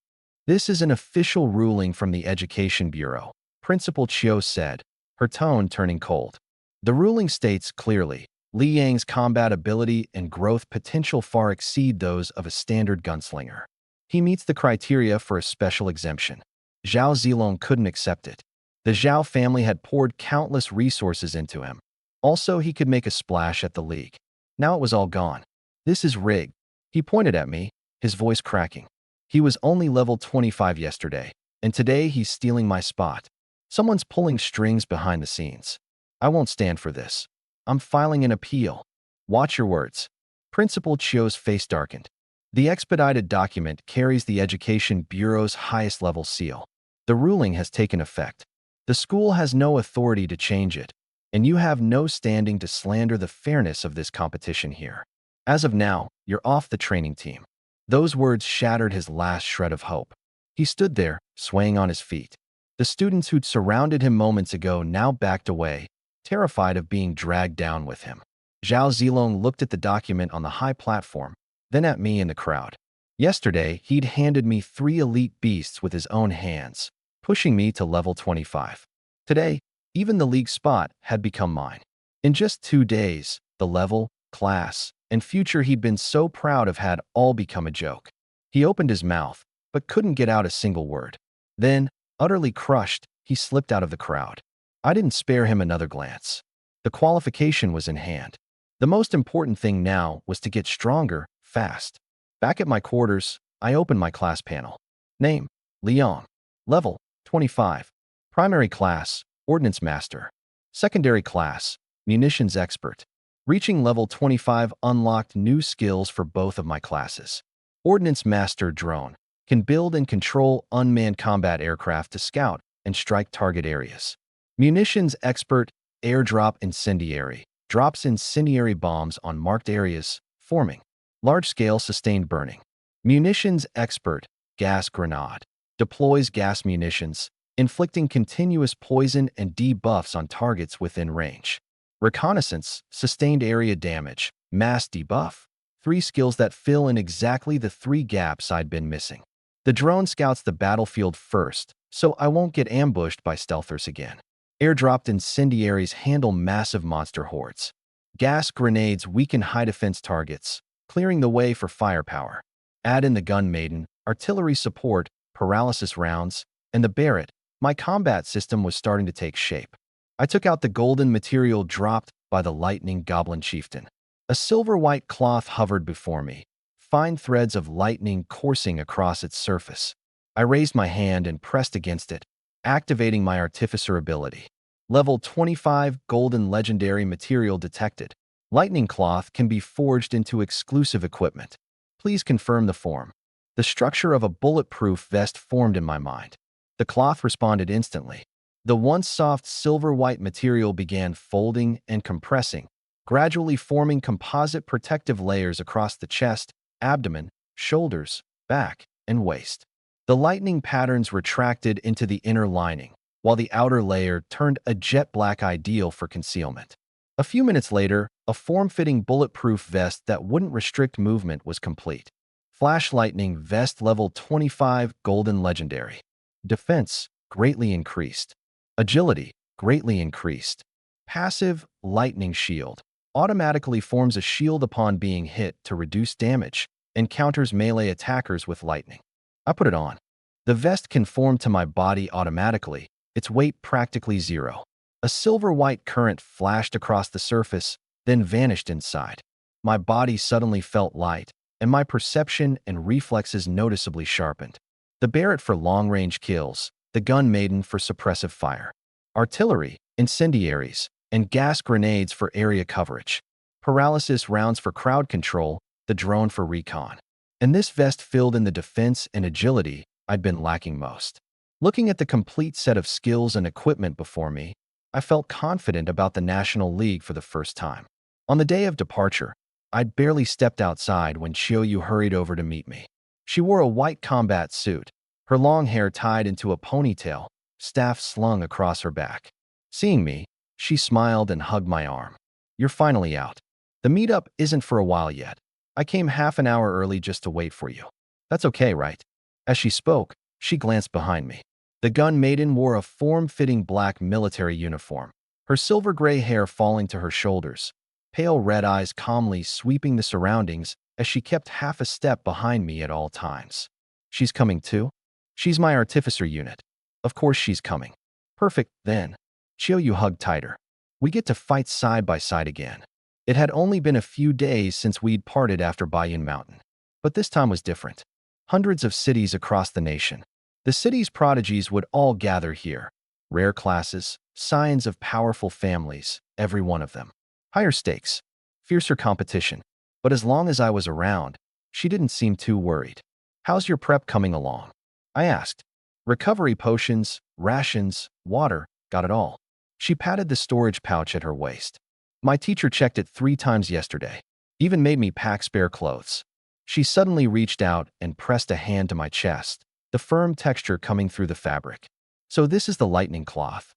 This is an official ruling from the Education Bureau, Principal Chiu said, her tone turning cold. The ruling states clearly, Li Yang's combat ability and growth potential far exceed those of a standard gunslinger. He meets the criteria for a special exemption. Zhao Zilong couldn't accept it. The Zhao family had poured countless resources into him. Also, he could make a splash at the league. Now it was all gone. This is rigged. He pointed at me, his voice cracking. He was only level 25 yesterday, and today he's stealing my spot. Someone's pulling strings behind the scenes. I won't stand for this. I'm filing an appeal. Watch your words. Principal Chiu's face darkened. The expedited document carries the Education Bureau's highest level seal. The ruling has taken effect. The school has no authority to change it, and you have no standing to slander the fairness of this competition here. As of now, you're off the training team. Those words shattered his last shred of hope. He stood there, swaying on his feet. The students who'd surrounded him moments ago now backed away, terrified of being dragged down with him. Zhao Zilong looked at the document on the high platform, then at me in the crowd. Yesterday, he'd handed me 3 elite beasts with his own hands, pushing me to level 25. Today, even the league spot had become mine. In just 2 days, the level, class, and future he'd been so proud of had all become a joke. He opened his mouth, but couldn't get out a single word. Then, utterly crushed, he slipped out of the crowd. I didn't spare him another glance. The qualification was in hand. The most important thing now was to get stronger, fast. Back at my quarters, I opened my class panel. Name, Liang. Level, 25. Primary class, Ordnance Master. Secondary class, Munitions Expert. Reaching level 25 unlocked new skills for both of my classes. Ordnance Master Drone can build and control unmanned combat aircraft to scout and strike target areas. Munitions Expert Airdrop Incendiary drops incendiary bombs on marked areas, forming large-scale sustained burning. Munitions Expert Gas Grenade deploys gas munitions, inflicting continuous poison and debuffs on targets within range. Reconnaissance, sustained area damage, mass debuff. 3 skills that fill in exactly the 3 gaps I'd been missing. The drone scouts the battlefield first, so I won't get ambushed by stealthers again. Airdropped incendiaries handle massive monster hordes. Gas grenades weaken high defense targets, clearing the way for firepower. Add in the gun maiden, artillery support, paralysis rounds, and the Barrett. My combat system was starting to take shape. I took out the golden material dropped by the lightning goblin chieftain. A silver-white cloth hovered before me, fine threads of lightning coursing across its surface. I raised my hand and pressed against it, activating my artificer ability. Level 25 golden legendary material detected. Lightning cloth can be forged into exclusive equipment. Please confirm the form. The structure of a bulletproof vest formed in my mind. The cloth responded instantly. The once soft silver-white material began folding and compressing, gradually forming composite protective layers across the chest, abdomen, shoulders, back, and waist. The lightning patterns retracted into the inner lining, while the outer layer turned a jet black ideal for concealment. A few minutes later, a form-fitting bulletproof vest that wouldn't restrict movement was complete. Flash Lightning Vest Level 25 Golden Legendary. Defense greatly increased. Agility greatly increased. Passive Lightning Shield automatically forms a shield upon being hit to reduce damage and counters melee attackers with lightning. I put it on. The vest can form to my body automatically, its weight practically 0. A silver-white current flashed across the surface, then vanished inside. My body suddenly felt light, and my perception and reflexes noticeably sharpened. The Barrett for long-range kills, the gun maiden for suppressive fire. Artillery, incendiaries, and gas grenades for area coverage. Paralysis rounds for crowd control, the drone for recon. and this vest filled in the defense and agility I'd been lacking most. Looking at the complete set of skills and equipment before me, I felt confident about the National League for the first time. On the day of departure, I'd barely stepped outside when Chiyoyu hurried over to meet me. She wore a white combat suit, her long hair tied into a ponytail, staff slung across her back. Seeing me, she smiled and hugged my arm. "You're finally out. The meetup isn't for a while yet. I came half an hour early just to wait for you. That's okay, right?" As she spoke, she glanced behind me. The gun maiden wore a form-fitting black military uniform, her silver-gray hair falling to her shoulders, pale red eyes calmly sweeping the surroundings as she kept half a step behind me at all times. "She's coming too?" "She's my artificer unit. Of course she's coming." "Perfect, then." Chiyoyu hugged tighter. "We get to fight side by side again." It had only been a few days since we'd parted after Bayun Mountain. But this time was different. Hundreds of cities across the nation. The city's prodigies would all gather here. Rare classes, signs of powerful families, every one of them. Higher stakes, fiercer competition. But as long as I was around, she didn't seem too worried. "How's your prep coming along?" I asked. "Recovery potions, rations, water, got it all." She patted the storage pouch at her waist. "My teacher checked it 3 times yesterday. Even made me pack spare clothes." She suddenly reached out and pressed a hand to my chest, the firm texture coming through the fabric. "So this is the lightning cloth.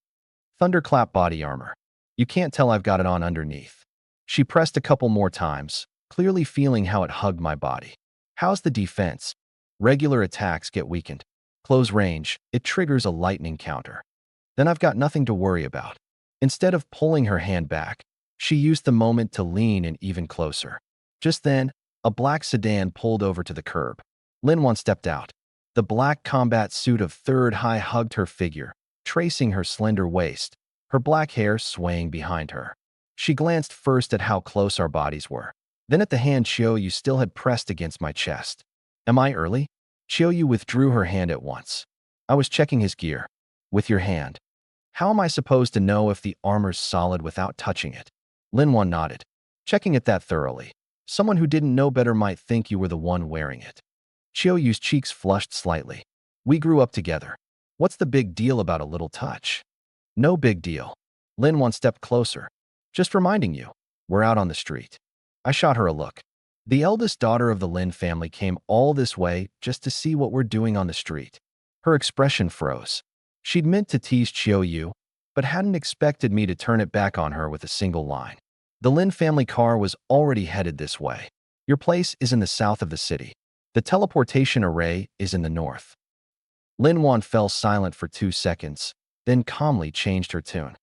Thunderclap body armor. You can't tell I've got it on underneath." She pressed a couple more times, clearly feeling how it hugged my body. "How's the defense?" "Regular attacks get weakened. Close range, it triggers a lightning counter." "Then I've got nothing to worry about." Instead of pulling her hand back, she used the moment to lean in even closer. Just then, a black sedan pulled over to the curb. Linwon stepped out. The black combat suit of 3rd-I hugged her figure, tracing her slender waist, her black hair swaying behind her. She glanced first at how close our bodies were, then at the hand Chiyoyu still had pressed against my chest. "Am I early?" Chiyoyu withdrew her hand at once. "I was checking his gear." "With your hand. How am I supposed to know if the armor's solid without touching it?" Linwon nodded. "Checking it that thoroughly. Someone who didn't know better might think you were the one wearing it." Chiyoyu's cheeks flushed slightly. "We grew up together. What's the big deal about a little touch?" "No big deal." Linwon stepped closer. "Just reminding you, we're out on the street." I shot her a look. The eldest daughter of the Lin family came all this way just to see what we're doing on the street. Her expression froze. She'd meant to tease Chiyoyu, but hadn't expected me to turn it back on her with a single line. The Lin family car was already headed this way. "Your place is in the south of the city. The teleportation array is in the north." Linwon fell silent for 2 seconds, then calmly changed her tune.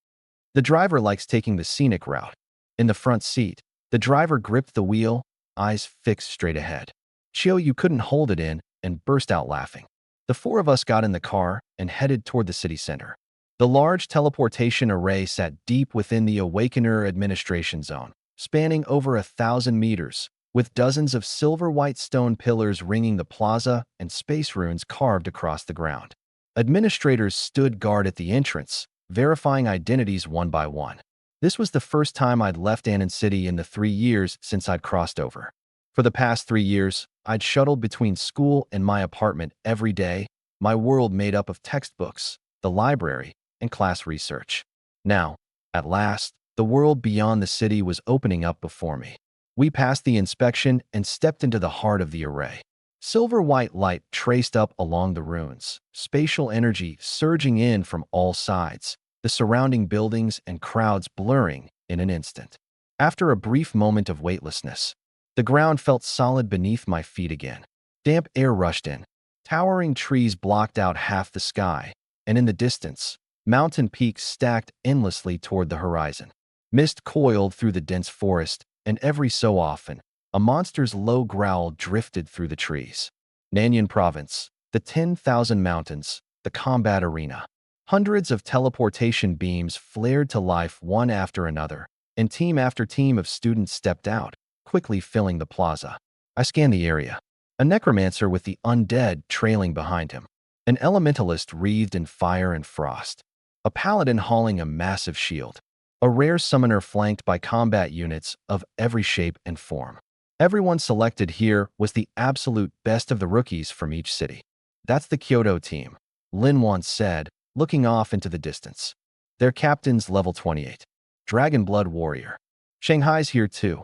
"The driver likes taking the scenic route." In the front seat, the driver gripped the wheel, eyes fixed straight ahead. Chiyoyu couldn't hold it in and burst out laughing. The 4 of us got in the car and headed toward the city center. The large teleportation array sat deep within the Awakener administration zone, spanning over 1,000 meters, with dozens of silver-white stone pillars ringing the plaza and space runes carved across the ground. Administrators stood guard at the entrance, verifying identities one by one. This was the first time I'd left Annan City in the 3 years since I'd crossed over. For the past 3 years, I'd shuttled between school and my apartment every day, my world made up of textbooks, the library, and class research. Now, at last, the world beyond the city was opening up before me. We passed the inspection and stepped into the heart of the array. Silver-white light traced up along the runes, spatial energy surging in from all sides, the surrounding buildings and crowds blurring in an instant. After a brief moment of weightlessness, the ground felt solid beneath my feet again. Damp air rushed in. Towering trees blocked out half the sky, and in the distance, mountain peaks stacked endlessly toward the horizon. Mist coiled through the dense forest, and every so often, a monster's low growl drifted through the trees. Nanyan Province, the 10,000 mountains, the combat arena. Hundreds of teleportation beams flared to life one after another, and team after team of students stepped out, quickly filling the plaza. I scanned the area. A necromancer with the undead trailing behind him. An elementalist wreathed in fire and frost. A paladin hauling a massive shield. A rare summoner flanked by combat units of every shape and form. Everyone selected here was the absolute best of the rookies from each city. That's the Kyoto team, Lin once said, looking off into the distance. Their captain's level 28. Dragon Blood Warrior. Shanghai's here too,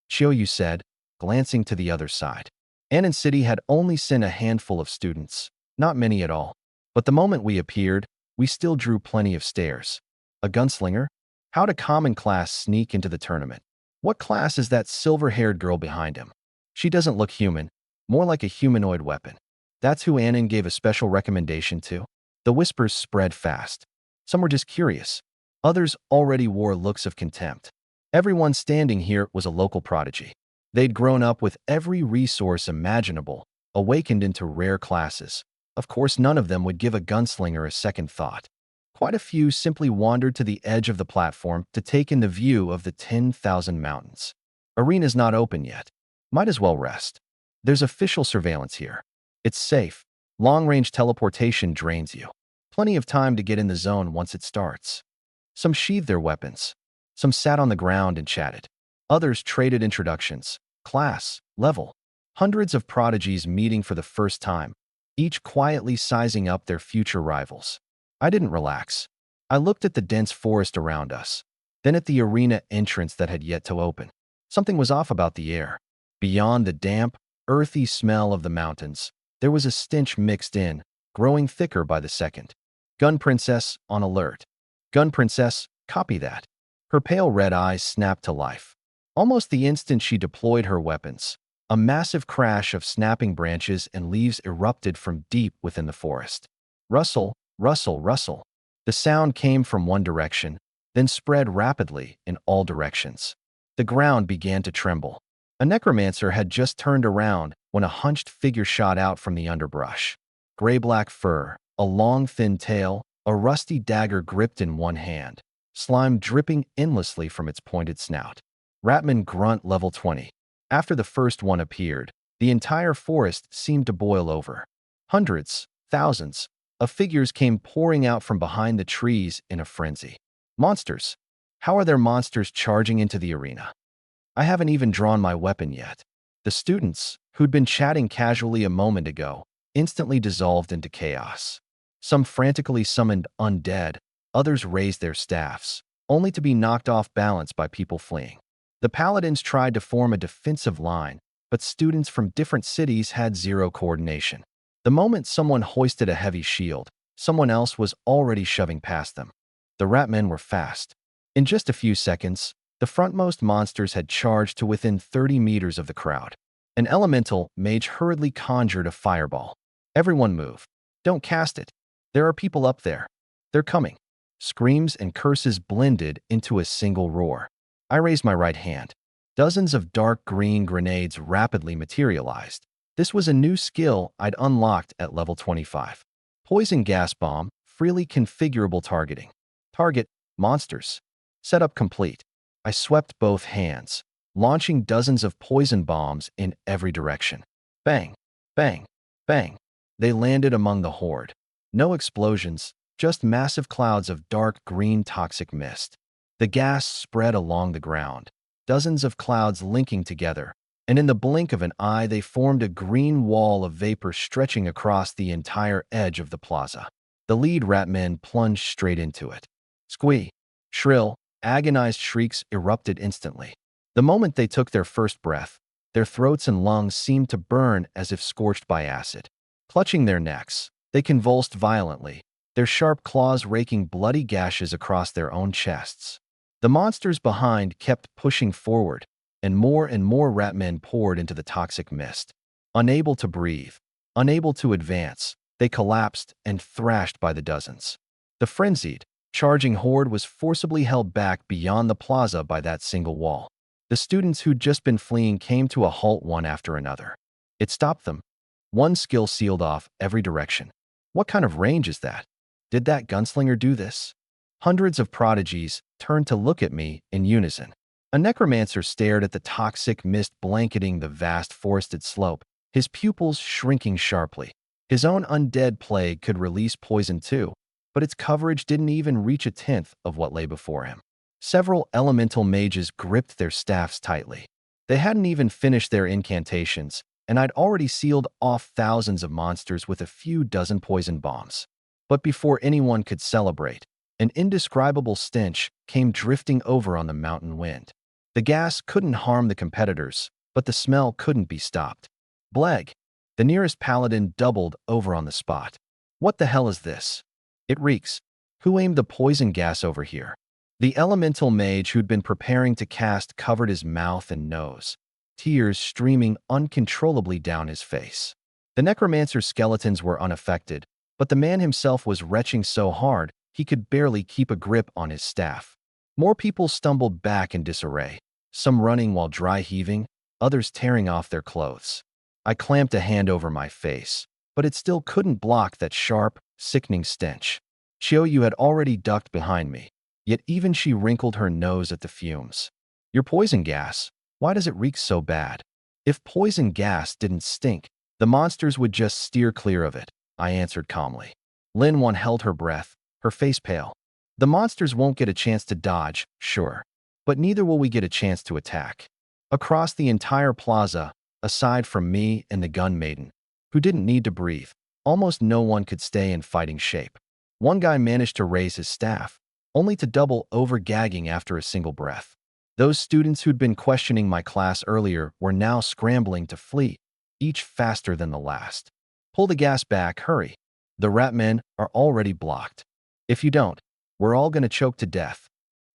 Xiaoyu said, glancing to the other side. Annan City had only sent a handful of students, not many at all. But the moment we appeared, we still drew plenty of stares. A gunslinger? How'd a common class sneak into the tournament? What class is that silver-haired girl behind him? She doesn't look human, more like a humanoid weapon. That's who Annan gave a special recommendation to. The whispers spread fast. Some were just curious. Others already wore looks of contempt. Everyone standing here was a local prodigy. They'd grown up with every resource imaginable, awakened into rare classes. Of course, none of them would give a gunslinger a second thought. Quite a few simply wandered to the edge of the platform to take in the view of the 10,000 mountains. Arena's not open yet. Might as well rest. There's official surveillance here. It's safe. Long-range teleportation drains you. Plenty of time to get in the zone once it starts. Some sheathed their weapons. Some sat on the ground and chatted. Others traded introductions, class, level. Hundreds of prodigies meeting for the first time, each quietly sizing up their future rivals. I didn't relax. I looked at the dense forest around us, then at the arena entrance that had yet to open. Something was off about the air. Beyond the damp, earthy smell of the mountains, there was a stench mixed in, growing thicker by the second. Gun Princess on alert. Gun Princess, copy that. Her pale red eyes snapped to life. Almost the instant she deployed her weapons, a massive crash of snapping branches and leaves erupted from deep within the forest. Rustle, rustle, rustle. The sound came from one direction, then spread rapidly in all directions. The ground began to tremble. A necromancer had just turned around when a hunched figure shot out from the underbrush. Gray-black fur, a long thin tail, a rusty dagger gripped in one hand, slime dripping endlessly from its pointed snout. Ratman grunt level 20. After the first one appeared, the entire forest seemed to boil over. Hundreds, thousands, of figures came pouring out from behind the trees in a frenzy. Monsters. How are there monsters charging into the arena? I haven't even drawn my weapon yet. The students, who'd been chatting casually a moment ago, instantly dissolved into chaos. Some frantically summoned undead, others raised their staffs, only to be knocked off balance by people fleeing. The paladins tried to form a defensive line, but students from different cities had zero coordination. The moment someone hoisted a heavy shield, someone else was already shoving past them. The ratmen were fast. In just a few seconds, the frontmost monsters had charged to within 30 meters of the crowd. An elemental mage hurriedly conjured a fireball. Everyone move. Don't cast it. There are people up there. They're coming. Screams and curses blended into a single roar. I raised my right hand. Dozens of dark green grenades rapidly materialized. This was a new skill I'd unlocked at level 25. Poison gas bomb, freely configurable targeting. Target, monsters. Setup complete. I swept both hands, launching dozens of poison bombs in every direction. Bang, bang, bang. They landed among the horde. No explosions, just massive clouds of dark green toxic mist. The gas spread along the ground, dozens of clouds linking together, and in the blink of an eye they formed a green wall of vapor stretching across the entire edge of the plaza. The lead ratmen plunged straight into it. Squee! Shrill, agonized shrieks erupted instantly. The moment they took their first breath, their throats and lungs seemed to burn as if scorched by acid. Clutching their necks, they convulsed violently, their sharp claws raking bloody gashes across their own chests. The monsters behind kept pushing forward, and more ratmen poured into the toxic mist. Unable to breathe, unable to advance, they collapsed and thrashed by the dozens. The frenzied, charging horde was forcibly held back beyond the plaza by that single wall. The students who'd just been fleeing came to a halt one after another. It stopped them. One skill sealed off every direction. What kind of range is that? Did that gunslinger do this? Hundreds of prodigies turned to look at me in unison. A necromancer stared at the toxic mist blanketing the vast forested slope, his pupils shrinking sharply. His own undead plague could release poison too, but its coverage didn't even reach a tenth of what lay before him. Several elemental mages gripped their staffs tightly. They hadn't even finished their incantations, and I'd already sealed off thousands of monsters with a few dozen poison bombs. But before anyone could celebrate, an indescribable stench came drifting over on the mountain wind. The gas couldn't harm the competitors, but the smell couldn't be stopped. Bleg! The nearest paladin doubled over on the spot. What the hell is this? It reeks. Who aimed the poison gas over here? The elemental mage who'd been preparing to cast covered his mouth and nose, tears streaming uncontrollably down his face. The necromancer's skeletons were unaffected, but the man himself was retching so hard he could barely keep a grip on his staff. More people stumbled back in disarray, some running while dry heaving, others tearing off their clothes. I clamped a hand over my face, but it still couldn't block that sharp, sickening stench. Chiyoyu had already ducked behind me, yet even she wrinkled her nose at the fumes. Your poison gas, why does it reek so bad? If poison gas didn't stink, the monsters would just steer clear of it, I answered calmly. Lin Wan held her breath, her face pale. The monsters won't get a chance to dodge, sure, but neither will we get a chance to attack. Across the entire plaza, aside from me and the gun maiden, who didn't need to breathe, almost no one could stay in fighting shape. One guy managed to raise his staff, only to double over gagging after a single breath. Those students who'd been questioning my class earlier were now scrambling to flee, each faster than the last. Pull the gas back, hurry. The rat men are already blocked. If you don't, we're all gonna choke to death.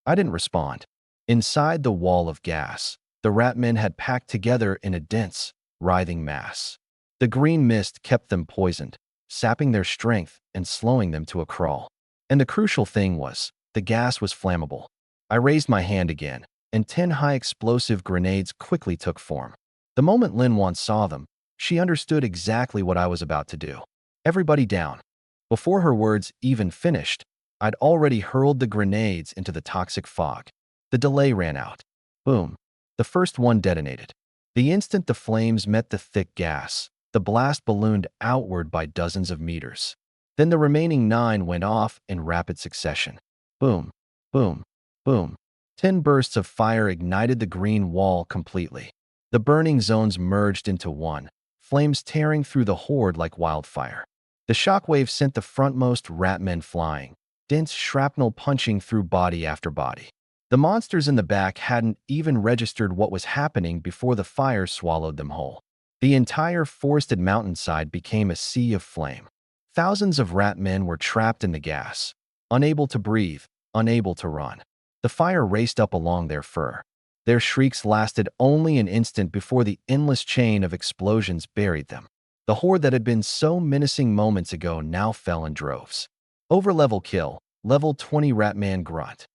I didn't respond. Inside the wall of gas, the rat men had packed together in a dense, writhing mass. The green mist kept them poisoned, sapping their strength and slowing them to a crawl. And the crucial thing was, the gas was flammable. I raised my hand again, and 10 high-explosive grenades quickly took form. The moment Lin Wan saw them, she understood exactly what I was about to do. Everybody down. Before her words even finished, I'd already hurled the grenades into the toxic fog. The delay ran out. Boom. The first one detonated. The instant the flames met the thick gas, the blast ballooned outward by dozens of meters. Then the remaining 9 went off in rapid succession. Boom, boom, boom. 10 bursts of fire ignited the green wall completely. The burning zones merged into one, flames tearing through the horde like wildfire. The shockwave sent the frontmost rat men flying, dense shrapnel punching through body after body. The monsters in the back hadn't even registered what was happening before the fire swallowed them whole. The entire forested mountainside became a sea of flame. Thousands of rat men were trapped in the gas, unable to breathe, unable to run. The fire raced up along their fur. Their shrieks lasted only an instant before the endless chain of explosions buried them. The horde that had been so menacing moments ago now fell in droves. Overlevel kill, level 20 Ratman grunt.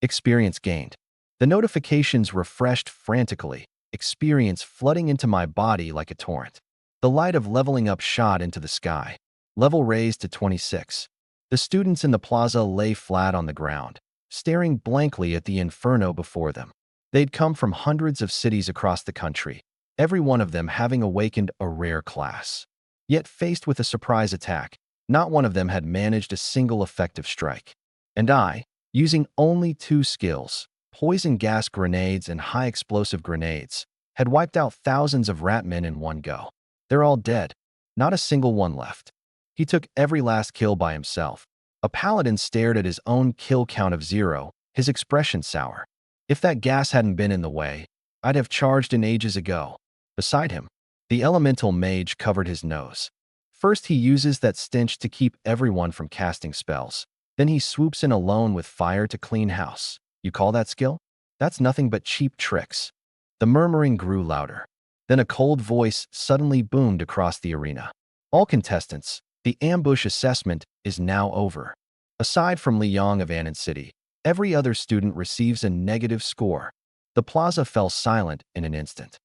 Experience gained. The notifications refreshed frantically, experience flooding into my body like a torrent. The light of leveling up shot into the sky. Level raised to 26. The students in the plaza lay flat on the ground, staring blankly at the inferno before them. They'd come from hundreds of cities across the country, every one of them having awakened a rare class. Yet faced with a surprise attack, not one of them had managed a single effective strike. And I, using only 2 skills, poison gas grenades and high explosive grenades, had wiped out thousands of rat men in one go. They're all dead. Not a single one left. He took every last kill by himself. A paladin stared at his own kill count of 0, his expression sour. If that gas hadn't been in the way, I'd have charged in ages ago. Beside him, the elemental mage covered his nose. First he uses that stench to keep everyone from casting spells. Then he swoops in alone with fire to clean house. You call that skill? That's nothing but cheap tricks. The murmuring grew louder. Then a cold voice suddenly boomed across the arena. All contestants, the ambush assessment is now over. Aside from Li Yong of Annan City, every other student receives a negative score. The plaza fell silent in an instant.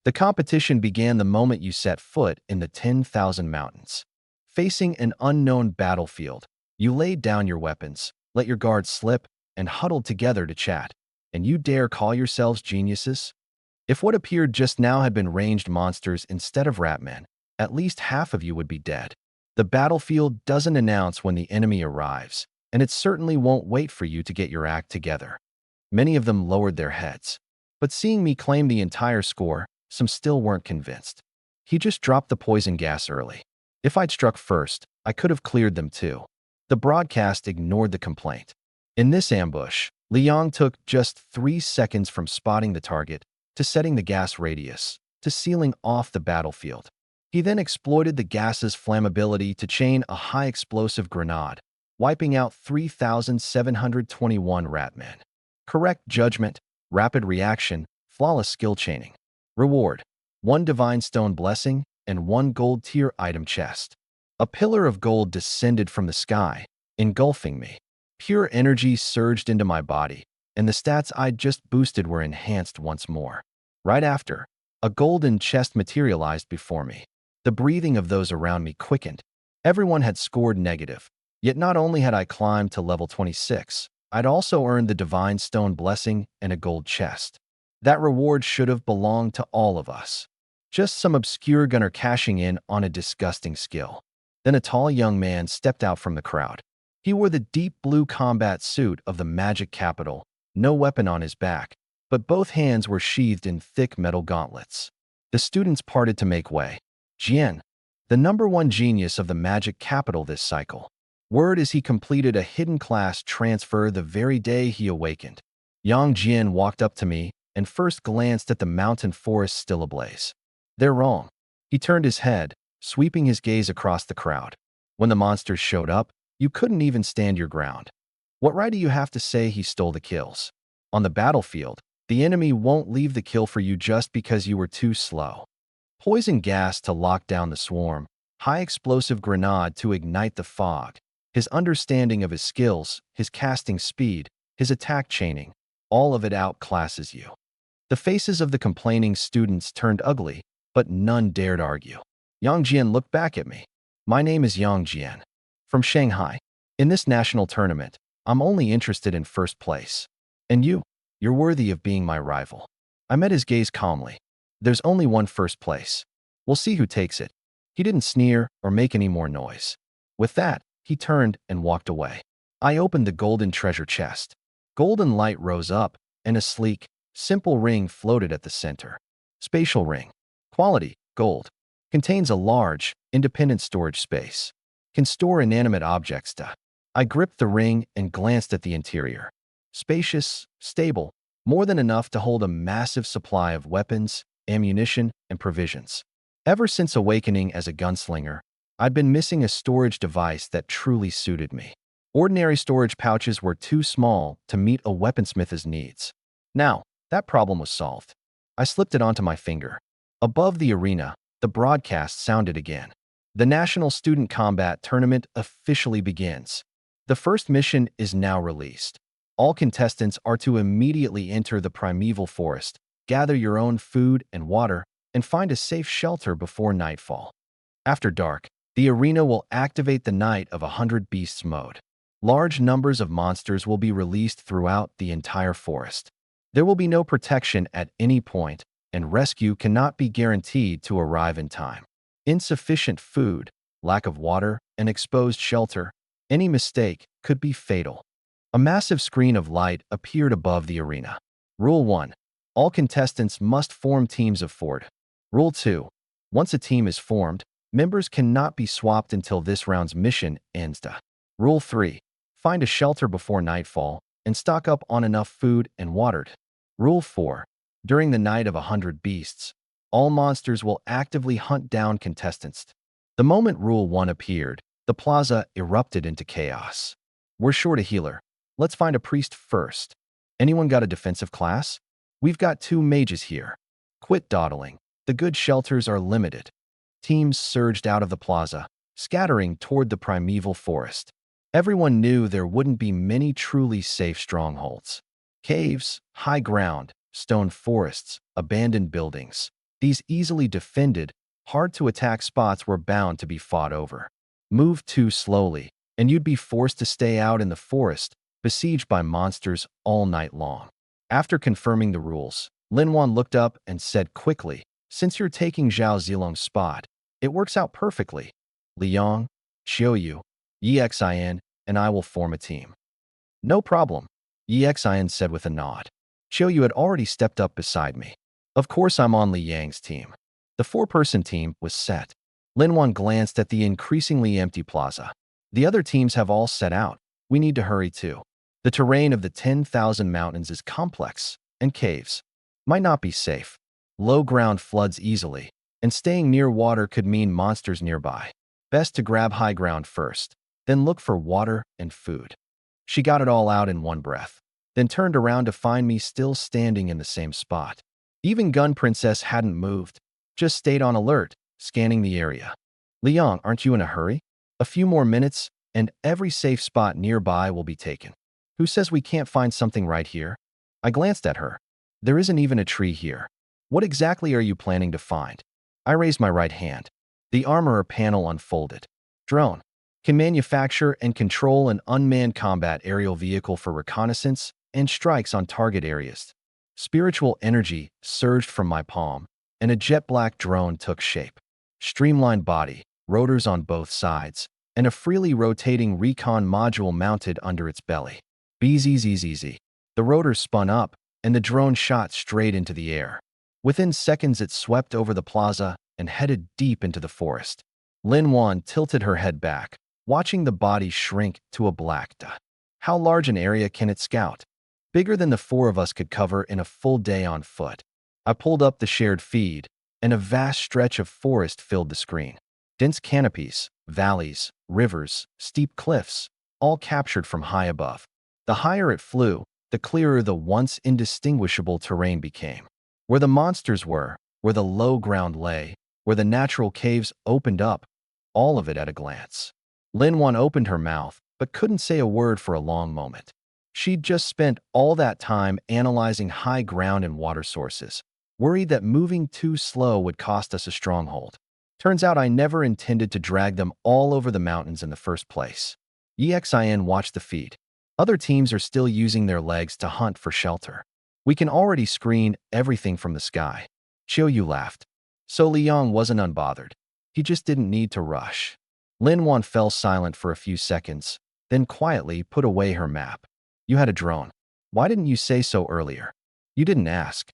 The competition began the moment you set foot in the 10,000 mountains. Facing an unknown battlefield, you laid down your weapons, let your guards slip, and huddled together to chat. And you dare call yourselves geniuses? If what appeared just now had been ranged monsters instead of ratmen, at least half of you would be dead. The battlefield doesn't announce when the enemy arrives, and it certainly won't wait for you to get your act together. Many of them lowered their heads. But seeing me claim the entire score, some still weren't convinced. He just dropped the poison gas early. If I'd struck first, I could have cleared them too. The broadcast ignored the complaint. In this ambush, Liang took just 3 seconds from spotting the target to setting the gas radius to sealing off the battlefield. He then exploited the gas's flammability to chain a high-explosive grenade, wiping out 3,721 ratmen. Correct judgment, rapid reaction, flawless skill chaining. Reward: 1 Divine Stone Blessing and 1 Gold Tier Item Chest. A pillar of gold descended from the sky, engulfing me. Pure energy surged into my body, and the stats I'd just boosted were enhanced once more. Right after, a golden chest materialized before me. The breathing of those around me quickened. Everyone had scored negative, yet not only had I climbed to level 26, I'd also earned the Divine Stone Blessing and a gold chest. That reward should have belonged to all of us. Just some obscure gunner cashing in on a disgusting skill. Then a tall young man stepped out from the crowd. He wore the deep blue combat suit of the magic capital, no weapon on his back, but both hands were sheathed in thick metal gauntlets. The students parted to make way. Jian, the #1 genius of the magic capital this cycle. Word is he completed a hidden class transfer the very day he awakened. Yang Jian walked up to me and first glanced at the mountain forest still ablaze. They're wrong. He turned his head, sweeping his gaze across the crowd. When the monsters showed up, you couldn't even stand your ground. What right do you have to say he stole the kills? On the battlefield, the enemy won't leave the kill for you just because you were too slow. Poison gas to lock down the swarm, high explosive grenade to ignite the fog. His understanding of his skills, his casting speed, his attack chaining, all of it outclasses you. The faces of the complaining students turned ugly, but none dared argue. Yang Jian looked back at me. My name is Yang Jian. From Shanghai. In this national tournament, I'm only interested in first place. And you're worthy of being my rival. I met his gaze calmly. There's only one first place. We'll see who takes it. He didn't sneer or make any more noise. With that, he turned and walked away. I opened the golden treasure chest. Golden light rose up, and a sleek, simple ring floated at the center. Spatial ring. Quality: gold. Contains a large, independent storage space. Can store inanimate objects. I gripped the ring and glanced at the interior. Spacious, stable, more than enough to hold a massive supply of weapons, ammunition, and provisions. Ever since awakening as a gunslinger, I'd been missing a storage device that truly suited me. Ordinary storage pouches were too small to meet a weaponsmith's needs. Now, that problem was solved. I slipped it onto my finger. Above the arena, the broadcast sounded again. The National Student Combat Tournament officially begins. The first mission is now released. All contestants are to immediately enter the primeval forest, gather your own food and water, and find a safe shelter before nightfall. After dark, the arena will activate the Night of 100 Beasts mode. Large numbers of monsters will be released throughout the entire forest. There will be no protection at any point, and rescue cannot be guaranteed to arrive in time. Insufficient food, lack of water, and exposed shelter, any mistake could be fatal. A massive screen of light appeared above the arena. Rule 1. All contestants must form teams of 4. Rule 2. Once a team is formed, members cannot be swapped until this round's mission ends. Rule 3. Find a shelter before nightfall and stock up on enough food and water. Rule 4. During the Night of 100 Beasts, all monsters will actively hunt down contestants. The moment Rule 1 appeared, the plaza erupted into chaos. We're short a healer. Let's find a priest first. Anyone got a defensive class? We've got 2 mages here. Quit dawdling. The good shelters are limited. Teams surged out of the plaza, scattering toward the primeval forest. Everyone knew there wouldn't be many truly safe strongholds. Caves, high ground, stone forests, abandoned buildings. These easily defended, hard-to-attack spots were bound to be fought over. Move too slowly, and you'd be forced to stay out in the forest, besieged by monsters all night long. After confirming the rules, Linwan looked up and said quickly, "Since you're taking Zhao Zilong's spot, it works out perfectly. Liang, Xiaoyu, Yixin, and I will form a team." "No problem," Yixin said with a nod. Xiaoyu had already stepped up beside me. Of course I'm on Li Yang's team. The four-person team was set. Linwan glanced at the increasingly empty plaza. The other teams have all set out. We need to hurry too. The terrain of the 10,000 mountains is complex, and caves might not be safe. Low ground floods easily, and staying near water could mean monsters nearby. Best to grab high ground first, then look for water and food. She got it all out in one breath, then turned around to find me still standing in the same spot. Even Gun Princess hadn't moved, just stayed on alert, scanning the area. Liang, aren't you in a hurry? A few more minutes, and every safe spot nearby will be taken. Who says we can't find something right here? I glanced at her. There isn't even a tree here. What exactly are you planning to find? I raised my right hand. The armorer panel unfolded. Drone. Can manufacture and control an unmanned combat aerial vehicle for reconnaissance and strikes on target areas. Spiritual energy surged from my palm, and a jet-black drone took shape. Streamlined body, rotors on both sides, and a freely rotating recon module mounted under its belly. Bzzz. The rotors spun up, and the drone shot straight into the air. Within seconds, it swept over the plaza and headed deep into the forest. Lin Wan tilted her head back, watching the body shrink to a black dot. How large an area can it scout? Bigger than the four of us could cover in a full day on foot. I pulled up the shared feed, and a vast stretch of forest filled the screen. Dense canopies, valleys, rivers, steep cliffs, all captured from high above. The higher it flew, the clearer the once indistinguishable terrain became. Where the monsters were, where the low ground lay, where the natural caves opened up, all of it at a glance. Lin Wan opened her mouth, but couldn't say a word for a long moment. She'd just spent all that time analyzing high ground and water sources, worried that moving too slow would cost us a stronghold. Turns out I never intended to drag them all over the mountains in the first place. EXIN watched the feed. Other teams are still using their legs to hunt for shelter. We can already screen everything from the sky. Xiaoyu laughed. So Liang wasn't unbothered. He just didn't need to rush. Lin Wan fell silent for a few seconds, then quietly put away her map. You had a drone. Why didn't you say so earlier? You didn't ask.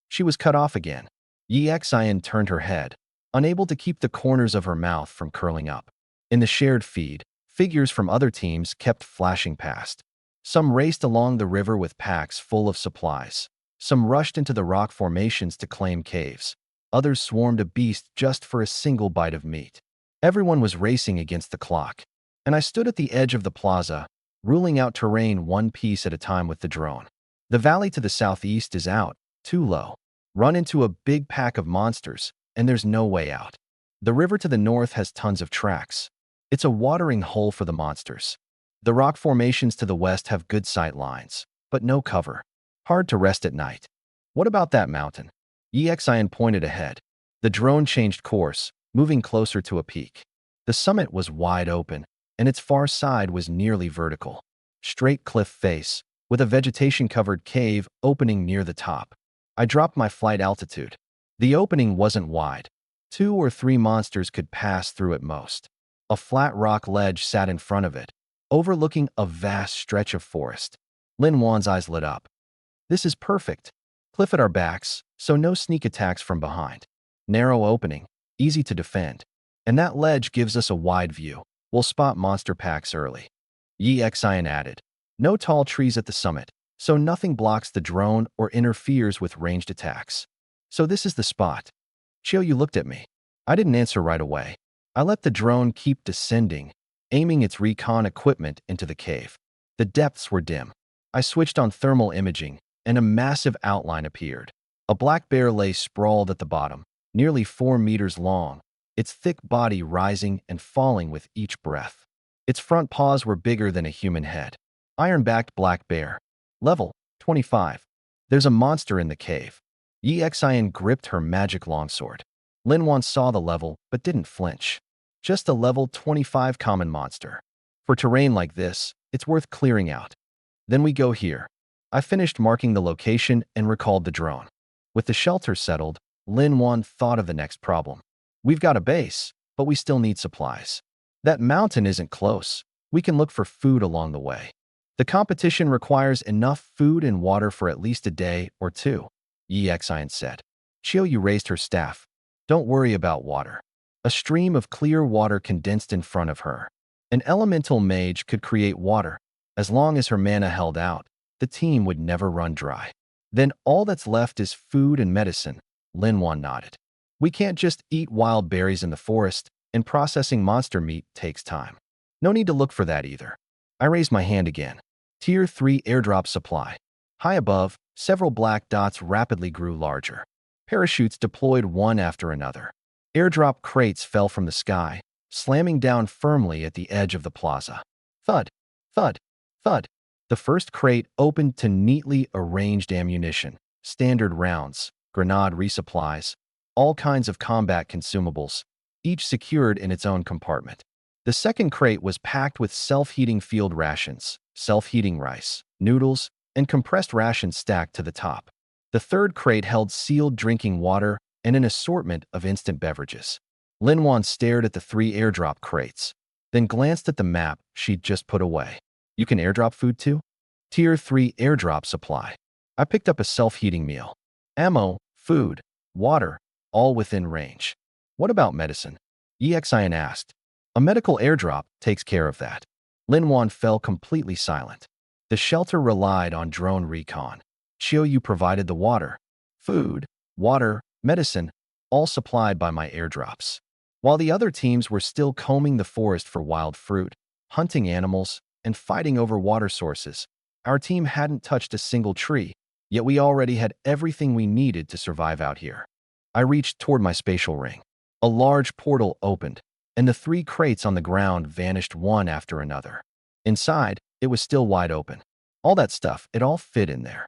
She was cut off again. EXIN turned her head, unable to keep the corners of her mouth from curling up. In the shared feed, figures from other teams kept flashing past. Some raced along the river with packs full of supplies. Some rushed into the rock formations to claim caves. Others swarmed a beast just for a single bite of meat. Everyone was racing against the clock, and I stood at the edge of the plaza, ruling out terrain one piece at a time with the drone. The valley to the southeast is out, too low. Run into a big pack of monsters, and there's no way out. The river to the north has tons of tracks. It's a watering hole for the monsters. The rock formations to the west have good sight lines, but no cover. Hard to rest at night. What about that mountain? EXIN pointed ahead. The drone changed course, moving closer to a peak. The summit was wide open, and its far side was nearly vertical. Straight cliff face, with a vegetation-covered cave opening near the top. I dropped my flight altitude. The opening wasn't wide. 2 or 3 monsters could pass through at most. A flat rock ledge sat in front of it, overlooking a vast stretch of forest. Lin Wan's eyes lit up. This is perfect. Cliff at our backs, so no sneak attacks from behind. Narrow opening, easy to defend. And that ledge gives us a wide view. We'll spot monster packs early. EXIN added. No tall trees at the summit, so nothing blocks the drone or interferes with ranged attacks. So this is the spot. Xiaoyu looked at me. I didn't answer right away. I let the drone keep descending, aiming its recon equipment into the cave. The depths were dim. I switched on thermal imaging, and a massive outline appeared. A black bear lay sprawled at the bottom, nearly 4 meters long, its thick body rising and falling with each breath. Its front paws were bigger than a human head. Iron-backed black bear. Level 25. There's a monster in the cave. EXIN gripped her magic longsword. Lin Wan saw the level, but didn't flinch. Just a level 25 common monster. For terrain like this, it's worth clearing out. Then we go here. I finished marking the location and recalled the drone. With the shelter settled, Lin Wan thought of the next problem. We've got a base, but we still need supplies. That mountain isn't close. We can look for food along the way. The competition requires enough food and water for at least a day or two, Yi Xian said. Qiu raised her staff. Don't worry about water. A stream of clear water condensed in front of her. An elemental mage could create water. As long as her mana held out, the team would never run dry. Then all that's left is food and medicine, Lin Wan nodded. We can't just eat wild berries in the forest, and processing monster meat takes time. No need to look for that either. I raised my hand again. Tier 3 airdrop supply. High above, several black dots rapidly grew larger. Parachutes deployed one after another. Airdrop crates fell from the sky, slamming down firmly at the edge of the plaza. Thud, thud, thud. The first crate opened to neatly arranged ammunition, standard rounds, grenade resupplies, all kinds of combat consumables, each secured in its own compartment. The second crate was packed with self-heating field rations, self-heating rice, noodles, and compressed rations stacked to the top. The third crate held sealed drinking water and an assortment of instant beverages. Lin Wan stared at the 3 airdrop crates, then glanced at the map she'd just put away. You can airdrop food too? Tier 3 airdrop supply. I picked up a self-heating meal. Ammo, food, water, all within range. What about medicine? Yi Xian asked. A medical airdrop takes care of that. Lin Wan fell completely silent. The shelter relied on drone recon. Qiu provided the water, food, water, medicine, all supplied by my airdrops. While the other teams were still combing the forest for wild fruit, hunting animals, and fighting over water sources, our team hadn't touched a single tree, yet we already had everything we needed to survive out here. I reached toward my spatial ring. A large portal opened, and the 3 crates on the ground vanished one after another. Inside, it was still wide open. All that stuff, it all fit in there.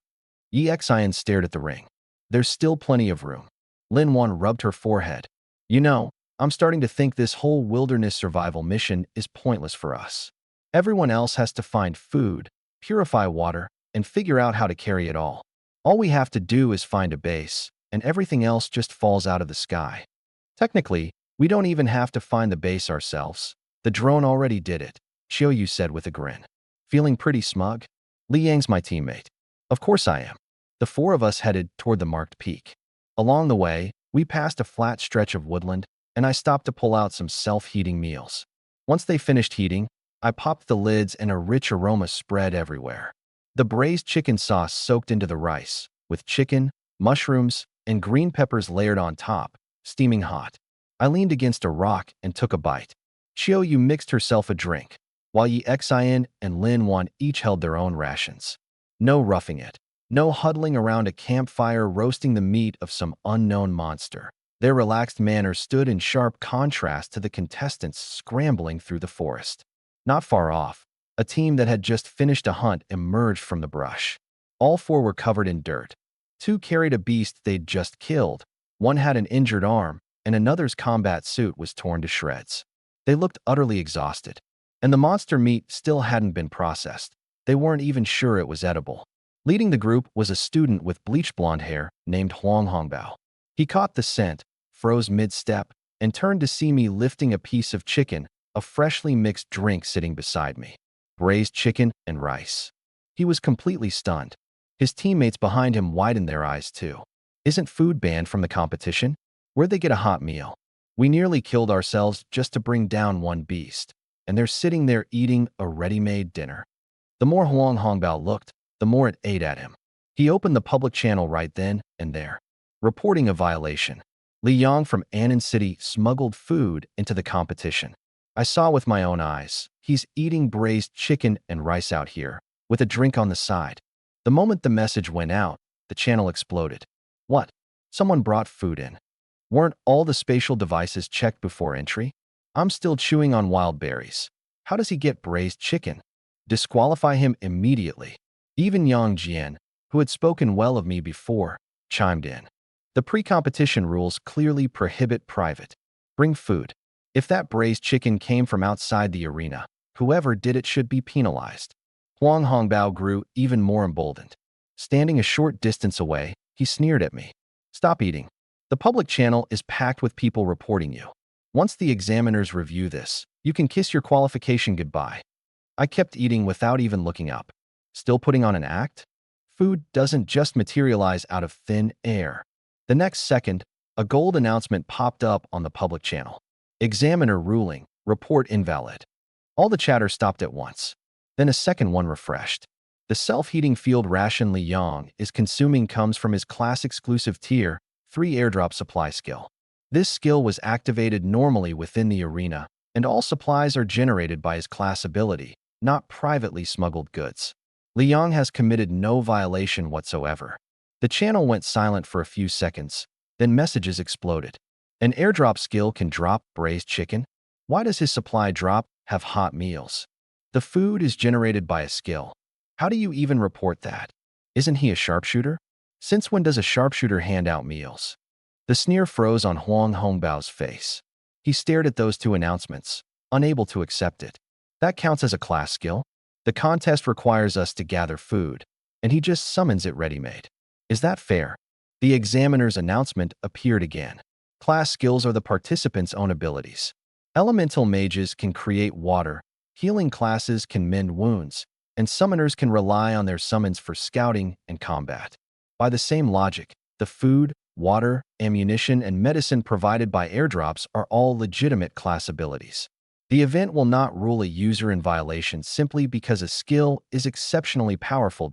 Yi Xian stared at the ring. There's still plenty of room. Lin Wan rubbed her forehead. You know, I'm starting to think this whole wilderness survival mission is pointless for us. Everyone else has to find food, purify water, and figure out how to carry it all. All we have to do is find a base, and everything else just falls out of the sky. Technically, we don't even have to find the base ourselves. The drone already did it, Qiu said with a grin. Feeling pretty smug? Li Yang's my teammate. Of course I am. The 4 of us headed toward the marked peak. Along the way, we passed a flat stretch of woodland, and I stopped to pull out some self-heating meals. Once they finished heating, I popped the lids and a rich aroma spread everywhere. The braised chicken sauce soaked into the rice, with chicken, mushrooms, and green peppers layered on top, steaming hot. I leaned against a rock and took a bite. Qiu mixed herself a drink, while Yi Xian and Lin Wan each held their own rations. No roughing it. No huddling around a campfire roasting the meat of some unknown monster. Their relaxed manner stood in sharp contrast to the contestants scrambling through the forest. Not far off, a team that had just finished a hunt emerged from the brush. All 4 were covered in dirt. 2 carried a beast they'd just killed, 1 had an injured arm, and another's combat suit was torn to shreds. They looked utterly exhausted, and the monster meat still hadn't been processed. They weren't even sure it was edible. Leading the group was a student with bleached blonde hair named Huang Hongbao. He caught the scent, froze mid-step, and turned to see me lifting a piece of chicken, a freshly mixed drink sitting beside me. Braised chicken and rice. He was completely stunned. His teammates behind him widened their eyes too. Isn't food banned from the competition? Where'd they get a hot meal? We nearly killed ourselves just to bring down 1 beast, and they're sitting there eating a ready-made dinner. The more Huang Hongbao looked, the more it ate at him. He opened the public channel right then and there, reporting a violation. Li Yang from Annan City smuggled food into the competition. I saw with my own eyes. He's eating braised chicken and rice out here, with a drink on the side. The moment the message went out, the channel exploded. What? Someone brought food in. Weren't all the spatial devices checked before entry? I'm still chewing on wild berries. How does he get braised chicken? Disqualify him immediately. Even Yang Jian, who had spoken well of me before, chimed in. The pre-competition rules clearly prohibit private. Bring food. If that braised chicken came from outside the arena, whoever did it should be penalized. Huang Hongbao grew even more emboldened. Standing a short distance away, he sneered at me. Stop eating. The public channel is packed with people reporting you. Once the examiners review this, you can kiss your qualification goodbye. I kept eating without even looking up. Still putting on an act? Food doesn't just materialize out of thin air. The next second, a gold announcement popped up on the public channel. Examiner ruling, report invalid. All the chatter stopped at once. Then a second one refreshed. The self-heating field ration Li Yang is consuming comes from his class-exclusive Tier 3 airdrop supply skill. This skill was activated normally within the arena, and all supplies are generated by his class ability, not privately smuggled goods. Li Yang has committed no violation whatsoever. The channel went silent for a few seconds, then messages exploded. An airdrop skill can drop braised chicken? Why does his supply drop have hot meals? The food is generated by a skill. How do you even report that? Isn't he a sharpshooter? Since when does a sharpshooter hand out meals? The sneer froze on Huang Hongbao's face. He stared at those two announcements, unable to accept it. That counts as a class skill? The contest requires us to gather food, and he just summons it ready-made. Is that fair? The examiner's announcement appeared again. Class skills are the participants' own abilities. Elemental mages can create water, healing classes can mend wounds, and summoners can rely on their summons for scouting and combat. By the same logic, the food, water, ammunition, and medicine provided by airdrops are all legitimate class abilities. The event will not rule a user in violation simply because a skill is exceptionally powerful.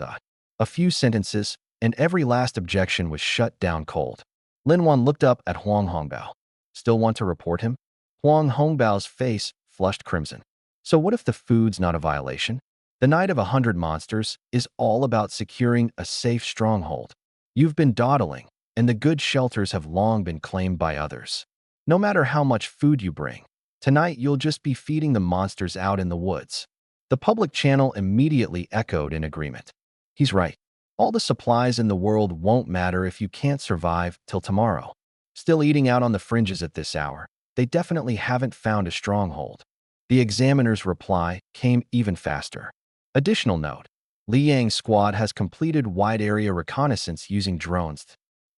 A few sentences, and every last objection was shut down cold. Lin Wan looked up at Huang Hongbao. Still want to report him? Huang Hongbao's face flushed crimson. So what if the food's not a violation? The Night of 100 Monsters is all about securing a safe stronghold. You've been dawdling, and the good shelters have long been claimed by others. No matter how much food you bring, tonight you'll just be feeding the monsters out in the woods. The public channel immediately echoed in agreement. He's right. All the supplies in the world won't matter if you can't survive till tomorrow. Still eating out on the fringes at this hour, they definitely haven't found a stronghold. The examiner's reply came even faster. Additional note, Li Yang's squad has completed wide-area reconnaissance using drones.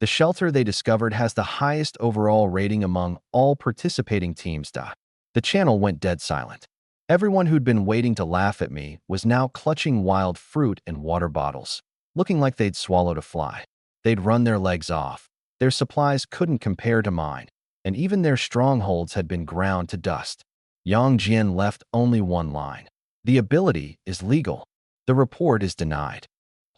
The shelter they discovered has the highest overall rating among all participating teams. The channel went dead silent. Everyone who'd been waiting to laugh at me was now clutching wild fruit and water bottles, looking like they'd swallowed a fly. They'd run their legs off. Their supplies couldn't compare to mine, and even their strongholds had been ground to dust. Yang Jian left only one line. The ability is legal. The report is denied.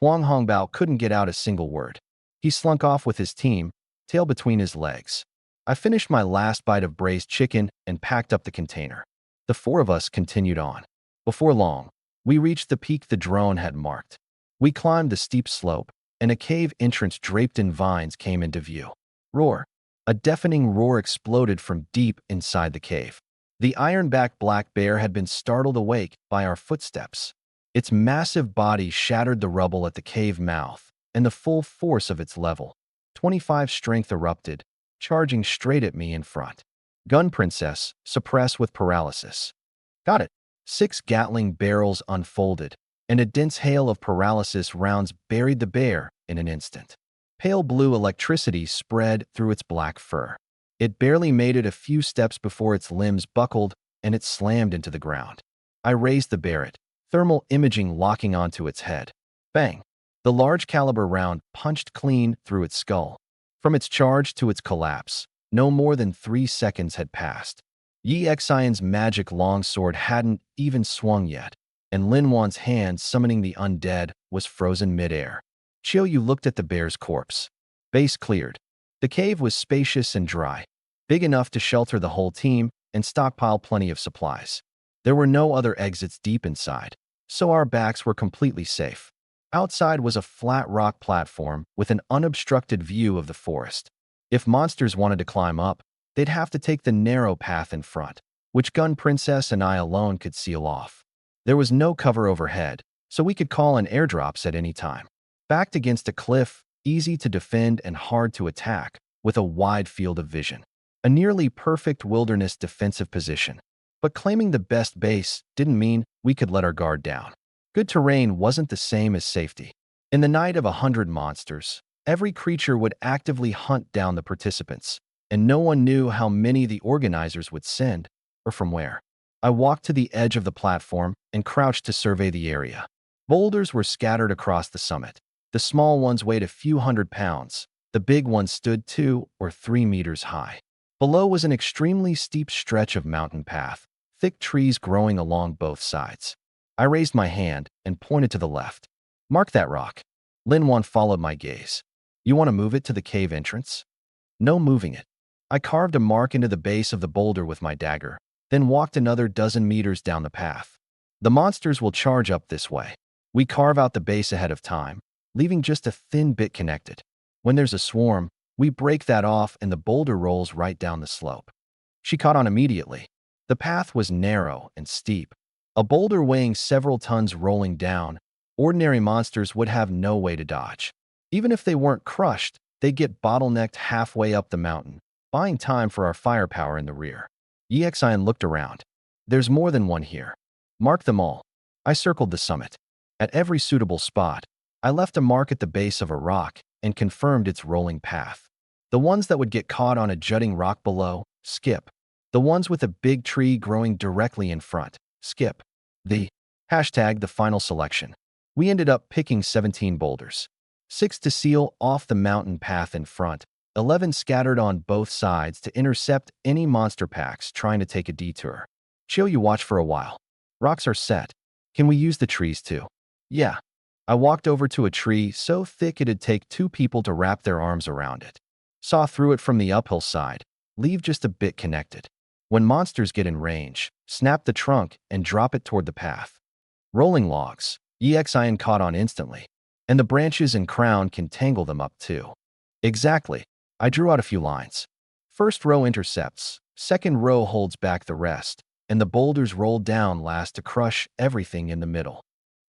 Huang Hongbao couldn't get out a single word. He slunk off with his team, tail between his legs. I finished my last bite of braised chicken and packed up the container. The four of us continued on. Before long, we reached the peak the drone had marked. We climbed the steep slope, and a cave entrance draped in vines came into view. Roar! A deafening roar exploded from deep inside the cave. The iron-backed black bear had been startled awake by our footsteps. Its massive body shattered the rubble at the cave mouth, and the full force of its level 25 strength erupted, charging straight at me in front. Gun Princess, suppress with paralysis. Got it. 6 Gatling barrels unfolded, and a dense hail of paralysis rounds buried the bear in an instant. Pale blue electricity spread through its black fur. It barely made it a few steps before its limbs buckled and it slammed into the ground. I raised the Barrett, thermal imaging locking onto its head. Bang! The large caliber round punched clean through its skull. From its charge to its collapse, no more than 3 seconds had passed. Yi Xion's magic longsword hadn't even swung yet, and Lin Wan's hand summoning the undead was frozen midair. Chiu Yu looked at the bear's corpse. Base cleared. The cave was spacious and dry, big enough to shelter the whole team and stockpile plenty of supplies. There were no other exits deep inside, so our backs were completely safe. Outside was a flat rock platform with an unobstructed view of the forest. If monsters wanted to climb up, they'd have to take the narrow path in front, which Gun Princess and I alone could seal off. There was no cover overhead, so we could call in airdrops at any time. Backed against a cliff, easy to defend and hard to attack, with a wide field of vision. A nearly perfect wilderness defensive position. But claiming the best base didn't mean we could let our guard down. Good terrain wasn't the same as safety. In the Night of 100 Monsters, every creature would actively hunt down the participants, and no one knew how many the organizers would send, or from where. I walked to the edge of the platform and crouched to survey the area. Boulders were scattered across the summit. The small ones weighed a few hundred pounds. The big ones stood 2 or 3 meters high. Below was an extremely steep stretch of mountain path, thick trees growing along both sides. I raised my hand and pointed to the left. "Mark that rock." Linwan followed my gaze. "You want to move it to the cave entrance?" "No moving it." I carved a mark into the base of the boulder with my dagger, then walked another dozen meters down the path. "The monsters will charge up this way." We carve out the base ahead of time, leaving just a thin bit connected. When there's a swarm, we break that off and the boulder rolls right down the slope. She caught on immediately. The path was narrow and steep. A boulder weighing several tons rolling down, ordinary monsters would have no way to dodge. Even if they weren't crushed, they'd get bottlenecked halfway up the mountain, buying time for our firepower in the rear. Exian looked around. "There's more than one here. Mark them all." I circled the summit. At every suitable spot, I left a mark at the base of a rock and confirmed its rolling path. The ones that would get caught on a jutting rock below, skip. The ones with a big tree growing directly in front, skip. The final selection. We ended up picking 17 boulders. 6 to seal off the mountain path in front, 11 scattered on both sides to intercept any monster packs trying to take a detour. "Chill, you watch for a while. Rocks are set. Can we use the trees too?" "Yeah." I walked over to a tree so thick it'd take 2 people to wrap their arms around it. Saw through it from the uphill side, leave just a bit connected. When monsters get in range, snap the trunk and drop it toward the path. Rolling logs, Exian caught on instantly, and the branches and crown can tangle them up too. Exactly. I drew out a few lines. First row intercepts, second row holds back the rest, and the boulders roll down last to crush everything in the middle.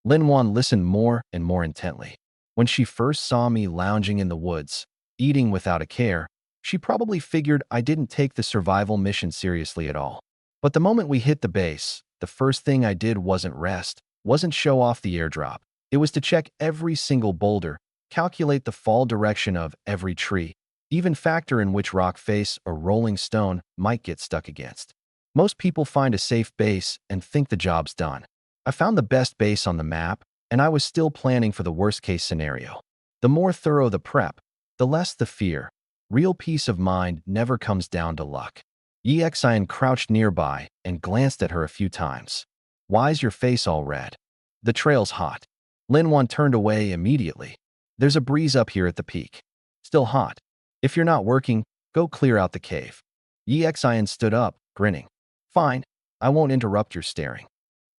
Linwan listened more and more intently. When she first saw me lounging in the woods, eating without a care, she probably figured I didn't take the survival mission seriously at all. But the moment we hit the base, the first thing I did wasn't rest, wasn't show off the airdrop. It was to check every single boulder, calculate the fall direction of every tree, even factor in which rock face or rolling stone might get stuck against. Most people find a safe base and think the job's done. I found the best base on the map, and I was still planning for the worst-case scenario. The more thorough the prep, the less the fear. Real peace of mind never comes down to luck. Exian crouched nearby and glanced at her a few times. "Why's your face all red?" "The trail's hot." Linwan turned away immediately. "There's a breeze up here at the peak. Still hot. If you're not working, go clear out the cave." Exian stood up, grinning. "Fine. I won't interrupt your staring."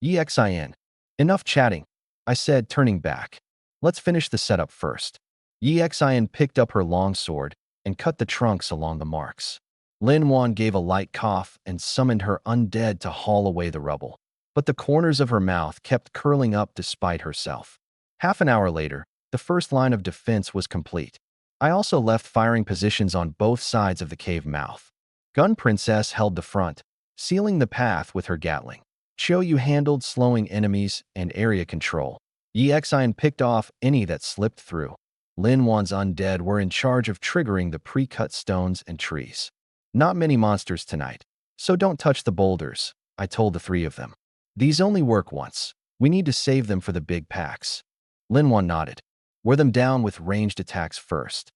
"Exian, enough chatting," I said, turning back. "Let's finish the setup first." Exian picked up her long sword and cut the trunks along the marks. Linwan gave a light cough and summoned her undead to haul away the rubble. But the corners of her mouth kept curling up despite herself. Half an hour later, the first line of defense was complete. I also left firing positions on both sides of the cave mouth. Gun Princess held the front, sealing the path with her Gatling. Choyu handled slowing enemies and area control. Exian picked off any that slipped through. Linwan's undead were in charge of triggering the pre-cut stones and trees. "Not many monsters tonight, so don't touch the boulders," I told the 3 of them. "These only work once. We need to save them for the big packs." Linwan nodded. "Wear them down with ranged attacks first."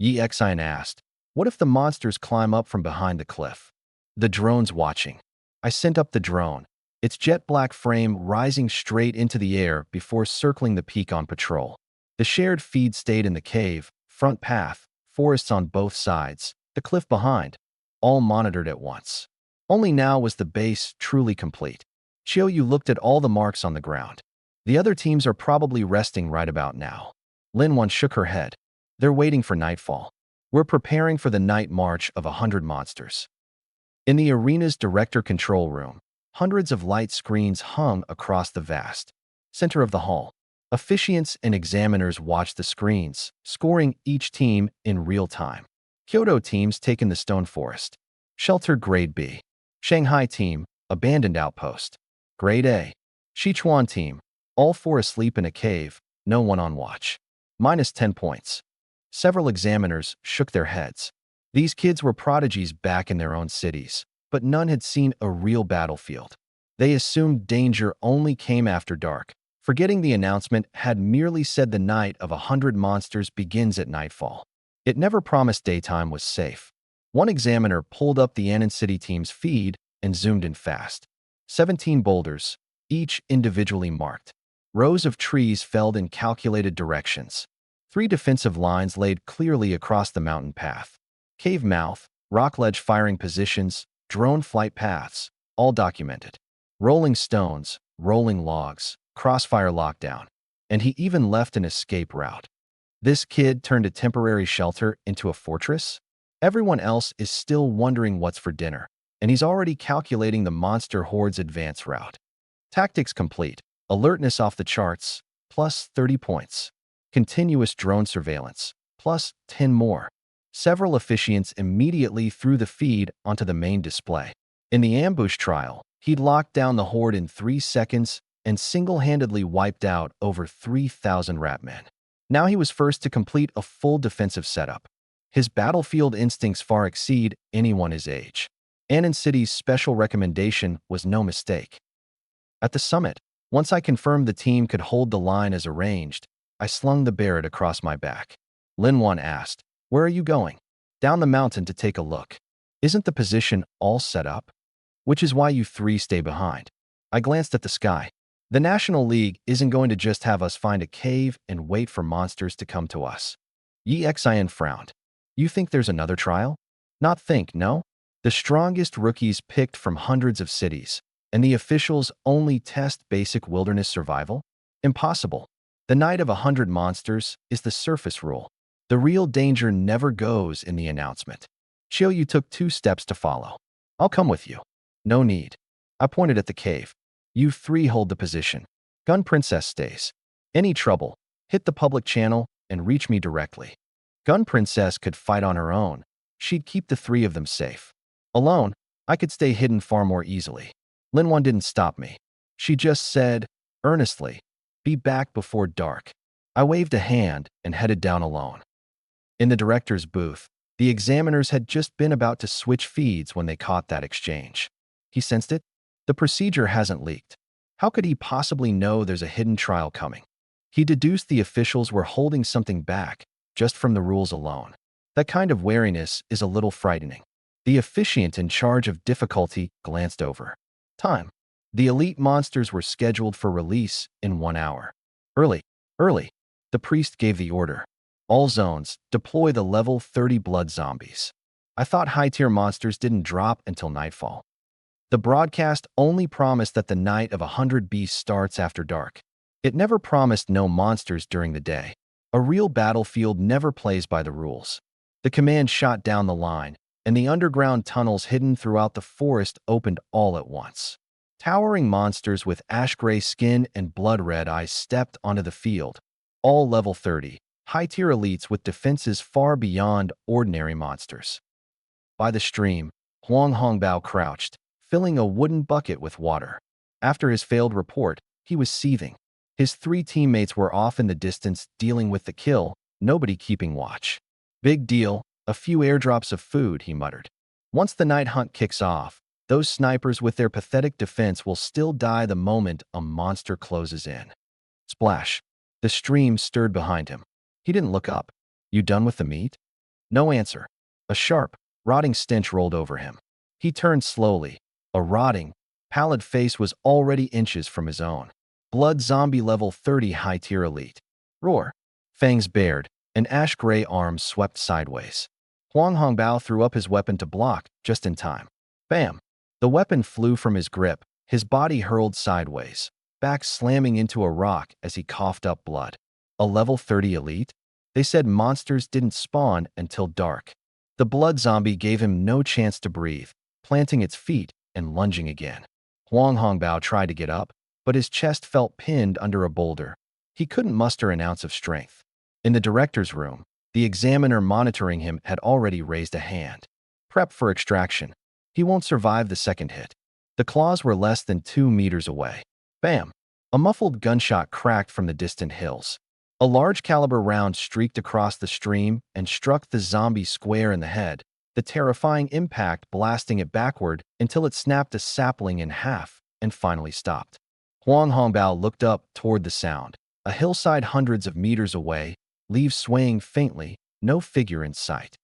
Exian asked, "What if the monsters climb up from behind the cliff?" "The drone's watching." I sent up the drone, its jet black frame rising straight into the air before circling the peak on patrol. The shared feed stayed in the cave, front path, forests on both sides, the cliff behind, all monitored at once. Only now was the base truly complete. Choyu looked at all the marks on the ground. "The other teams are probably resting right about now." Linwan shook her head. "They're waiting for nightfall. We're preparing for the night march of 100 monsters." In the arena's director control room, hundreds of light screens hung across the vast center of the hall. Officiants and examiners watched the screens, scoring each team in real time. Kyoto teams taken the Stone Forest. Shelter Grade B. Shanghai team, abandoned outpost. Grade A. Sichuan team, all 4 asleep in a cave, no one on watch. -10 points. Several examiners shook their heads. These kids were prodigies back in their own cities, but none had seen a real battlefield. They assumed danger only came after dark, forgetting the announcement had merely said the night of 100 monsters begins at nightfall. It never promised daytime was safe. One examiner pulled up the Annan City team's feed and zoomed in fast. 17 boulders, each individually marked. Rows of trees felled in calculated directions. 3 defensive lines laid clearly across the mountain path. Cave mouth, rock ledge firing positions, drone flight paths, all documented. Rolling stones, rolling logs, crossfire lockdown. And he even left an escape route. This kid turned a temporary shelter into a fortress? Everyone else is still wondering what's for dinner, and he's already calculating the monster horde's advance route. Tactics complete. Alertness off the charts, plus 30 points. Continuous drone surveillance, plus 10 more. Several officiants immediately threw the feed onto the main display. In the ambush trial, he'd locked down the horde in 3 seconds and single-handedly wiped out over 3,000 ratmen. Now he was first to complete a full defensive setup. His battlefield instincts far exceed anyone his age. Annan City's special recommendation was no mistake. At the summit, once I confirmed the team could hold the line as arranged, I slung the Barrett across my back. Linwan asked, "Where are you going?" "Down the mountain to take a look." "Isn't the position all set up?" "Which is why you 3 stay behind." I glanced at the sky. The National League isn't going to just have us find a cave and wait for monsters to come to us. Xin frowned. "You think there's another trial?" "Not think, no. The strongest rookies picked from hundreds of cities. And the officials only test basic wilderness survival? Impossible. The night of 100 monsters is the surface rule. The real danger never goes in the announcement. Chiyu took 2 steps to follow. "I'll come with you." "No need." I pointed at the cave. "You 3 hold the position. Gun Princess stays. Any trouble, hit the public channel and reach me directly." Gun Princess could fight on her own. She'd keep the 3 of them safe. Alone, I could stay hidden far more easily. Linwan didn't stop me. She just said, earnestly, "Be back before dark." I waved a hand and headed down alone. In the director's booth, the examiners had just been about to switch feeds when they caught that exchange. He sensed it. The procedure hasn't leaked. How could he possibly know there's a hidden trial coming? He deduced the officials were holding something back, just from the rules alone. That kind of wariness is a little frightening. The officiant in charge of difficulty glanced over. Time. The elite monsters were scheduled for release in 1 hour. Early. The priest gave the order. All zones, deploy the level 30 blood zombies. I thought high-tier monsters didn't drop until nightfall. The broadcast only promised that the night of 100 beasts starts after dark. It never promised no monsters during the day. A real battlefield never plays by the rules. The command shot down the line, and the underground tunnels hidden throughout the forest opened all at once. Towering monsters with ash-gray skin and blood-red eyes stepped onto the field, all level 30, high-tier elites with defenses far beyond ordinary monsters. By the stream, Huang Hongbao crouched, filling a wooden bucket with water. After his failed report, he was seething. His 3 teammates were off in the distance dealing with the kill, nobody keeping watch. "Big deal. A few airdrops of food," he muttered. "Once the night hunt kicks off, those snipers with their pathetic defense will still die the moment a monster closes in." Splash. The stream stirred behind him. He didn't look up. "You done with the meat?" No answer. A sharp, rotting stench rolled over him. He turned slowly. A rotting, pallid face was already inches from his own. Blood zombie level 30 high-tier elite. Roar. Fangs bared, and ash-gray arms swept sideways. Huang Hongbao threw up his weapon to block, just in time. Bam! The weapon flew from his grip, his body hurled sideways, back slamming into a rock as he coughed up blood. A level 30 elite? They said monsters didn't spawn until dark. The blood zombie gave him no chance to breathe, planting its feet and lunging again. Huang Hongbao tried to get up, but his chest felt pinned under a boulder. He couldn't muster an ounce of strength. In the director's room, the examiner monitoring him had already raised a hand. "Prep for extraction. He won't survive the second hit." The claws were less than 2 meters away. Bam! A muffled gunshot cracked from the distant hills. A large caliber round streaked across the stream and struck the zombie square in the head, the terrifying impact blasting it backward until it snapped a sapling in half and finally stopped. Huang Hongbao looked up toward the sound. A hillside hundreds of meters away, leaves swaying faintly, no figure in sight.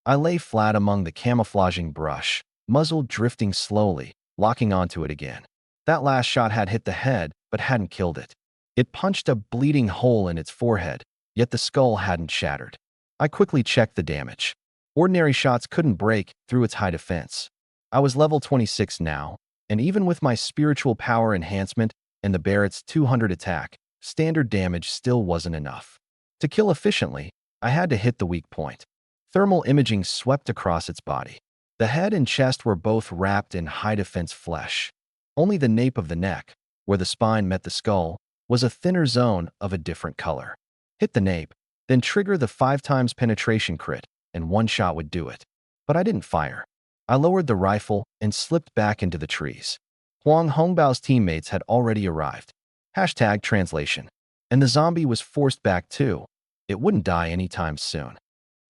I lay flat among the camouflaging brush, muzzle drifting slowly, locking onto it again. That last shot had hit the head, but hadn't killed it. It punched a bleeding hole in its forehead, yet the skull hadn't shattered. I quickly checked the damage. Ordinary shots couldn't break through its high defense. I was level 26 now, and even with my spiritual power enhancement and the Barrett's 200 attack, standard damage still wasn't enough. To kill efficiently, I had to hit the weak point. Thermal imaging swept across its body. The head and chest were both wrapped in high-defense flesh. Only the nape of the neck, where the spine met the skull, was a thinner zone of a different color. Hit the nape, then trigger the 5 times penetration crit, and one shot would do it. But I didn't fire. I lowered the rifle and slipped back into the trees. Huang Hongbao's teammates had already arrived. #translation. And the zombie was forced back too. It wouldn't die anytime soon.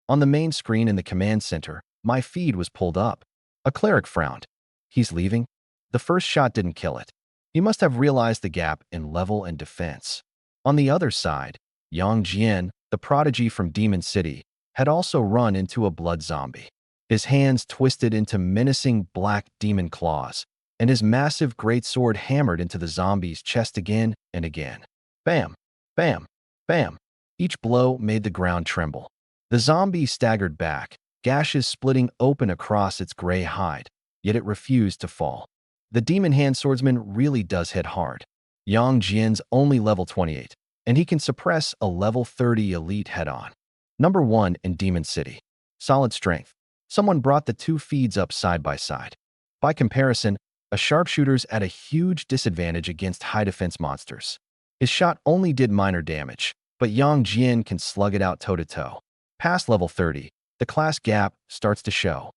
On the main screen in the command center, my feed was pulled up. A cleric frowned. He's leaving? The first shot didn't kill it. He must have realized the gap in level and defense. On the other side, Yang Jian, the prodigy from Demon City, had also run into a blood zombie. His hands twisted into menacing black demon claws, and his massive greatsword hammered into the zombie's chest again and again. Bam! Bam! Bam! Each blow made the ground tremble. The zombie staggered back, gashes splitting open across its gray hide, yet it refused to fall. The demon hand swordsman really does hit hard. Yang Jian's only level 28, and he can suppress a level 30 elite head-on. Number 1 in Demon City. Solid strength. Someone brought the two feeds up side by side. By comparison, a sharpshooter's at a huge disadvantage against high-defense monsters. His shot only did minor damage, but Yang Jian can slug it out toe-to-toe. Past level 30, the class gap starts to show.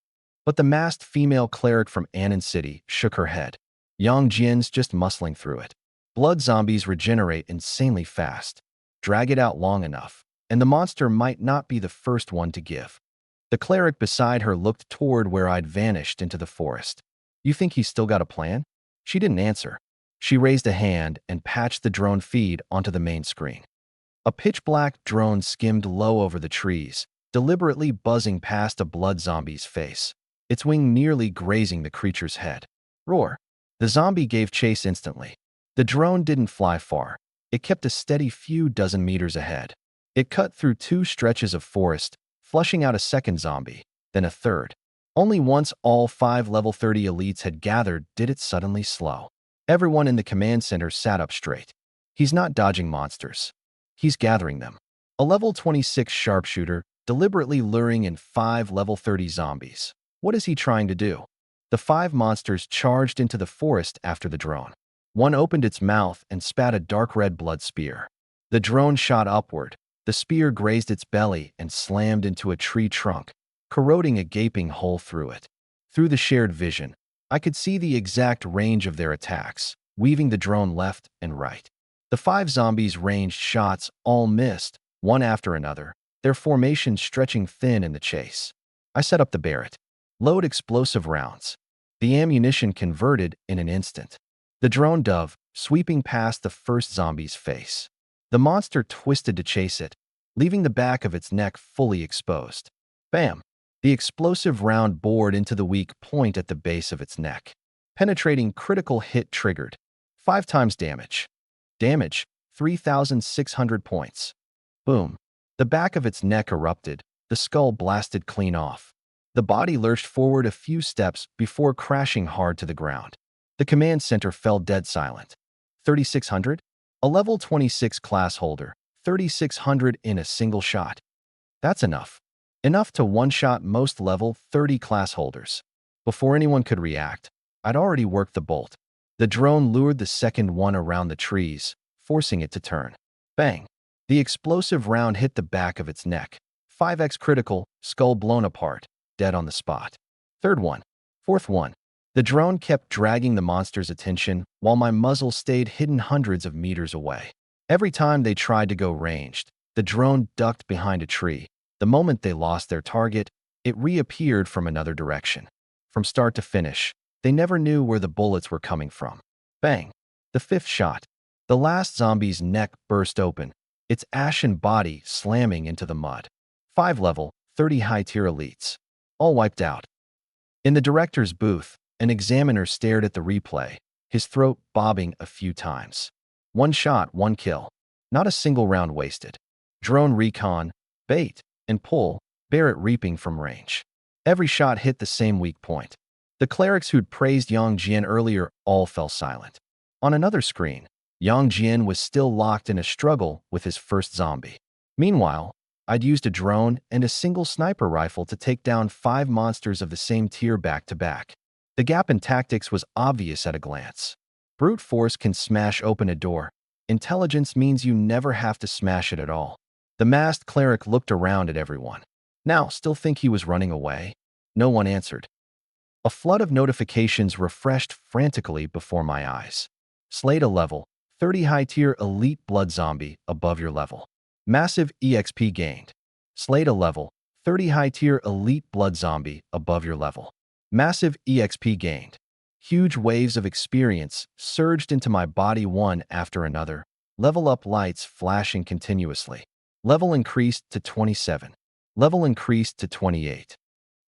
But the masked female cleric from Anan City shook her head. Yang Jian's just muscling through it. Blood zombies regenerate insanely fast. Drag it out long enough, and the monster might not be the first one to give. The cleric beside her looked toward where I'd vanished into the forest. You think he's still got a plan? She didn't answer. She raised a hand and patched the drone feed onto the main screen. A pitch-black drone skimmed low over the trees, deliberately buzzing past a blood zombie's face, its wing nearly grazing the creature's head. Roar! The zombie gave chase instantly. The drone didn't fly far. It kept a steady few dozen meters ahead. It cut through 2 stretches of forest, flushing out a second zombie, then a third. Only once all 5 level 30 elites had gathered did it suddenly slow. Everyone in the command center sat up straight. He's not dodging monsters. He's gathering them. A level 26 sharpshooter, deliberately luring in 5 level 30 zombies. What is he trying to do? The 5 monsters charged into the forest after the drone. One opened its mouth and spat a dark red blood spear. The drone shot upward. The spear grazed its belly and slammed into a tree trunk, corroding a gaping hole through it. Through the shared vision, I could see the exact range of their attacks, weaving the drone left and right. The 5 zombies ranged shots all missed, one after another, their formation stretching thin in the chase. I set up the Barrett. Load explosive rounds. The ammunition converted in an instant. The drone dove, sweeping past the first zombie's face. The monster twisted to chase it, leaving the back of its neck fully exposed. Bam! The explosive round bored into the weak point at the base of its neck. Penetrating critical hit triggered. 5 times damage. Damage, 3,600 points. Boom. The back of its neck erupted, the skull blasted clean off. The body lurched forward a few steps before crashing hard to the ground. The command center fell dead silent. 3,600? A level 26 class holder, 3,600 in a single shot. That's enough. Enough to one-shot most level 30 class holders. Before anyone could react, I'd already worked the bolt. The drone lured the second one around the trees, forcing it to turn. Bang! The explosive round hit the back of its neck. 5x critical, skull blown apart, dead on the spot. Third one. Fourth one. The drone kept dragging the monster's attention while my muzzle stayed hidden hundreds of meters away. Every time they tried to go ranged, the drone ducked behind a tree. The moment they lost their target, it reappeared from another direction. From start to finish, they never knew where the bullets were coming from. Bang! The fifth shot. The last zombie's neck burst open, its ashen body slamming into the mud. 5 level, 30 high-tier elites. All wiped out. In the director's booth, an examiner stared at the replay, his throat bobbing a few times. 1 shot, 1 kill. Not a single round wasted. Drone recon, bait, and pull, Barrett reaping from range. Every shot hit the same weak point. The clerics who'd praised Yang Jian earlier all fell silent. On another screen, Yang Jian was still locked in a struggle with his first zombie. Meanwhile, I'd used a drone and a single sniper rifle to take down 5 monsters of the same tier back to back. The gap in tactics was obvious at a glance. Brute force can smash open a door. Intelligence means you never have to smash it at all. The masked cleric looked around at everyone. Now, still think he was running away? No one answered. A flood of notifications refreshed frantically before my eyes. Slate a level, 30 high-tier elite blood zombie above your level. Massive EXP gained. Slate a level, 30 high-tier elite blood zombie above your level. Massive EXP gained. Huge waves of experience surged into my body one after another, level up lights flashing continuously. Level increased to 27. Level increased to 28.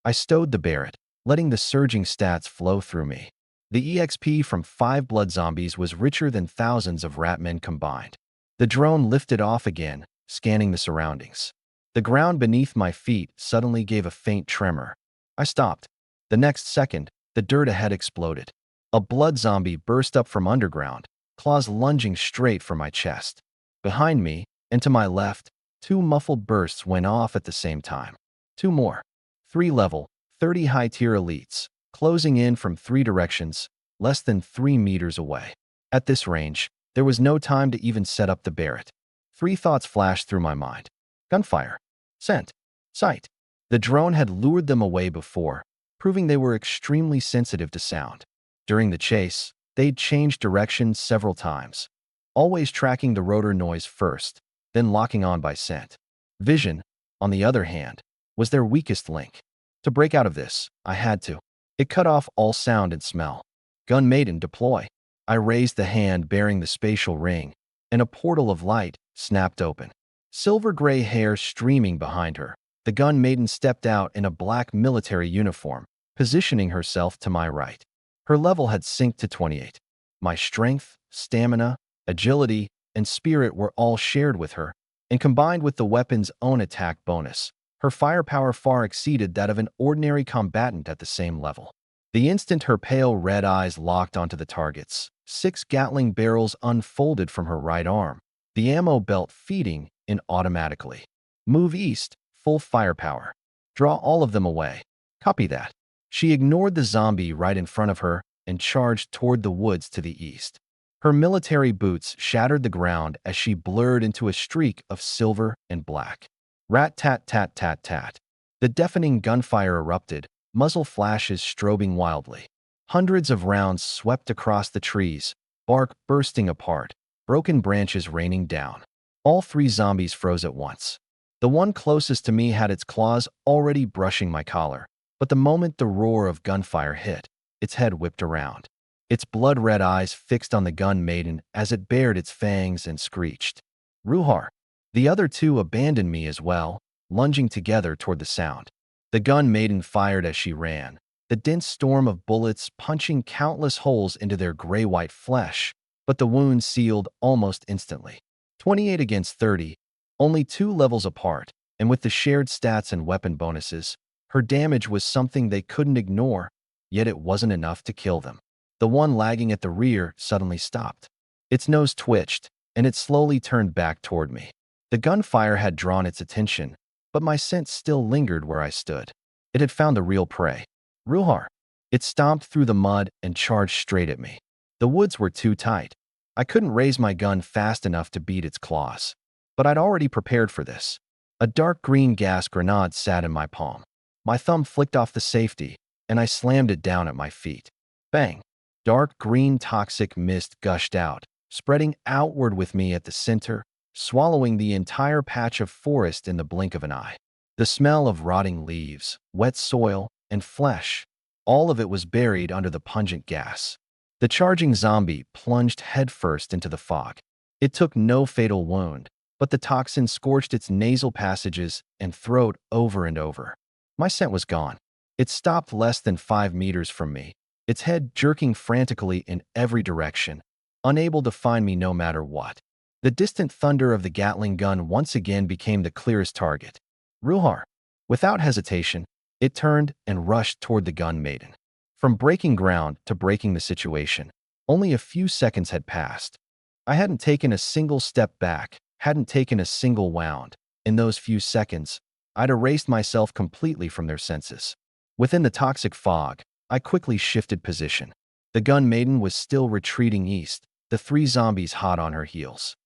I stowed the Barrett, letting the surging stats flow through me. The EXP from 5 blood zombies was richer than thousands of ratmen combined. The drone lifted off again, scanning the surroundings. The ground beneath my feet suddenly gave a faint tremor. I stopped. The next second, the dirt ahead exploded. A blood zombie burst up from underground, claws lunging straight for my chest. Behind me, and to my left, 2 muffled bursts went off at the same time. 2 more. 3 level, 30 high-tier elites, closing in from 3 directions, less than 3 meters away. At this range, there was no time to even set up the Barrett. 3 thoughts flashed through my mind. Gunfire. Scent. Sight. The drone had lured them away before, proving they were extremely sensitive to sound. During the chase, they'd changed direction several times, always tracking the rotor noise first, then locking on by scent. Vision, on the other hand, was their weakest link. To break out of this, I had to. It cut off all sound and smell. Gun Maiden, deploy. I raised the hand bearing the spatial ring, and a portal of light snapped open. Silver-gray hair streaming behind her, the Gun Maiden stepped out in a black military uniform, positioning herself to my right. Her level had synced to 28. My strength, stamina, agility, and spirit were all shared with her, and combined with the weapon's own attack bonus, her firepower far exceeded that of an ordinary combatant at the same level. The instant her pale red eyes locked onto the targets, 6 Gatling barrels unfolded from her right arm, the ammo belt feeding in automatically. Move east, full firepower. Draw all of them away. Copy that. She ignored the zombie right in front of her and charged toward the woods to the east. Her military boots shattered the ground as she blurred into a streak of silver and black. Rat-tat-tat-tat-tat. The deafening gunfire erupted, muzzle flashes strobing wildly. Hundreds of rounds swept across the trees, bark bursting apart, broken branches raining down. All 3 zombies froze at once. The one closest to me had its claws already brushing my collar, but the moment the roar of gunfire hit, its head whipped around. Its blood-red eyes fixed on the Gun Maiden as it bared its fangs and screeched. Ruhar. The other 2 abandoned me as well, lunging together toward the sound. The Gun Maiden fired as she ran, the dense storm of bullets punching countless holes into their gray-white flesh, but the wounds sealed almost instantly. 28 against 30, only 2 levels apart, and with the shared stats and weapon bonuses, her damage was something they couldn't ignore, yet it wasn't enough to kill them. The one lagging at the rear suddenly stopped. Its nose twitched, and it slowly turned back toward me. The gunfire had drawn its attention, but my scent still lingered where I stood. It had found the real prey. Ruhar. It stomped through the mud and charged straight at me. The woods were too tight. I couldn't raise my gun fast enough to beat its claws. But I'd already prepared for this. A dark green gas grenade sat in my palm. My thumb flicked off the safety, and I slammed it down at my feet. Bang! Dark green toxic mist gushed out, spreading outward with me at the center, swallowing the entire patch of forest in the blink of an eye. The smell of rotting leaves, wet soil, and flesh, all of it was buried under the pungent gas. The charging zombie plunged headfirst into the fog. It took no fatal wound, but the toxin scorched its nasal passages and throat over and over. My scent was gone. It stopped less than 5 meters from me, its head jerking frantically in every direction, unable to find me no matter what. The distant thunder of the Gatling gun once again became the clearest target. Ruhar. Without hesitation, it turned and rushed toward the gun maiden. From breaking ground to breaking the situation, only a few seconds had passed. I hadn't taken a single step back, hadn't taken a single wound. In those few seconds, I'd erased myself completely from their senses. Within the toxic fog, I quickly shifted position. The gun maiden was still retreating east, the 3 zombies hot on her heels.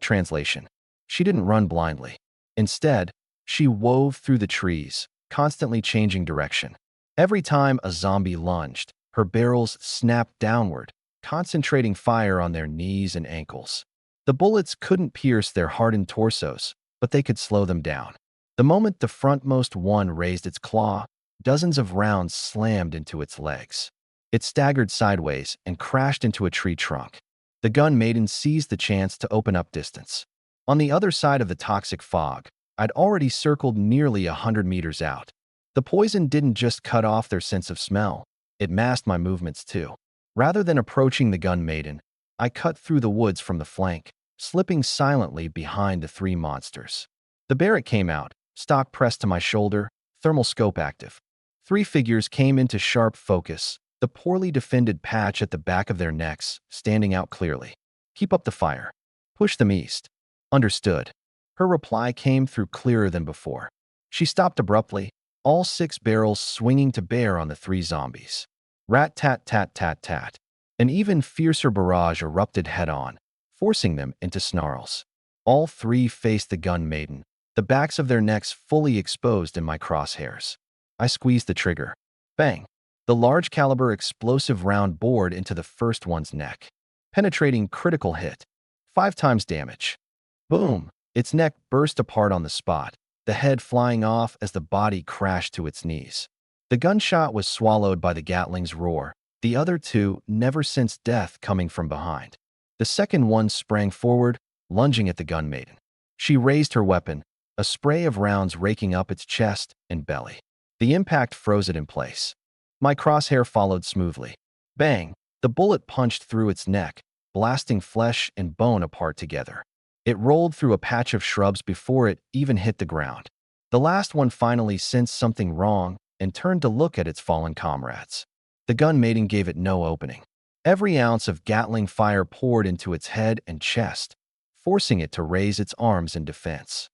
Translation. She didn't run blindly. Instead, she wove through the trees, constantly changing direction. Every time a zombie lunged, her barrels snapped downward, concentrating fire on their knees and ankles. The bullets couldn't pierce their hardened torsos, but they could slow them down. The moment the frontmost one raised its claw, dozens of rounds slammed into its legs. It staggered sideways and crashed into a tree trunk. The gun maiden seized the chance to open up distance. On the other side of the toxic fog, I'd already circled nearly 100 meters out. The poison didn't just cut off their sense of smell, it masked my movements too. Rather than approaching the gun maiden, I cut through the woods from the flank, slipping silently behind the 3 monsters. The Barrett came out, stock pressed to my shoulder, thermal scope active. 3 figures came into sharp focus, the poorly defended patch at the back of their necks standing out clearly. Keep up the fire. Push them east. Understood. Her reply came through clearer than before. She stopped abruptly, all 6 barrels swinging to bear on the 3 zombies. Rat-tat-tat-tat-tat. An even fiercer barrage erupted head-on, forcing them into snarls. All 3 faced the gun maiden, the backs of their necks fully exposed in my crosshairs. I squeezed the trigger. Bang! The large-caliber explosive round bored into the first one's neck. Penetrating critical hit. 5 times damage. Boom! Its neck burst apart on the spot, the head flying off as the body crashed to its knees. The gunshot was swallowed by the Gatling's roar, the other 2 never sensed death coming from behind. The second one sprang forward, lunging at the gun maiden. She raised her weapon, a spray of rounds raking up its chest and belly. The impact froze it in place. My crosshair followed smoothly. Bang! The bullet punched through its neck, blasting flesh and bone apart together. It rolled through a patch of shrubs before it even hit the ground. The last one finally sensed something wrong and turned to look at its fallen comrades. The gun maiden gave it no opening. Every ounce of Gatling fire poured into its head and chest, forcing it to raise its arms in defense.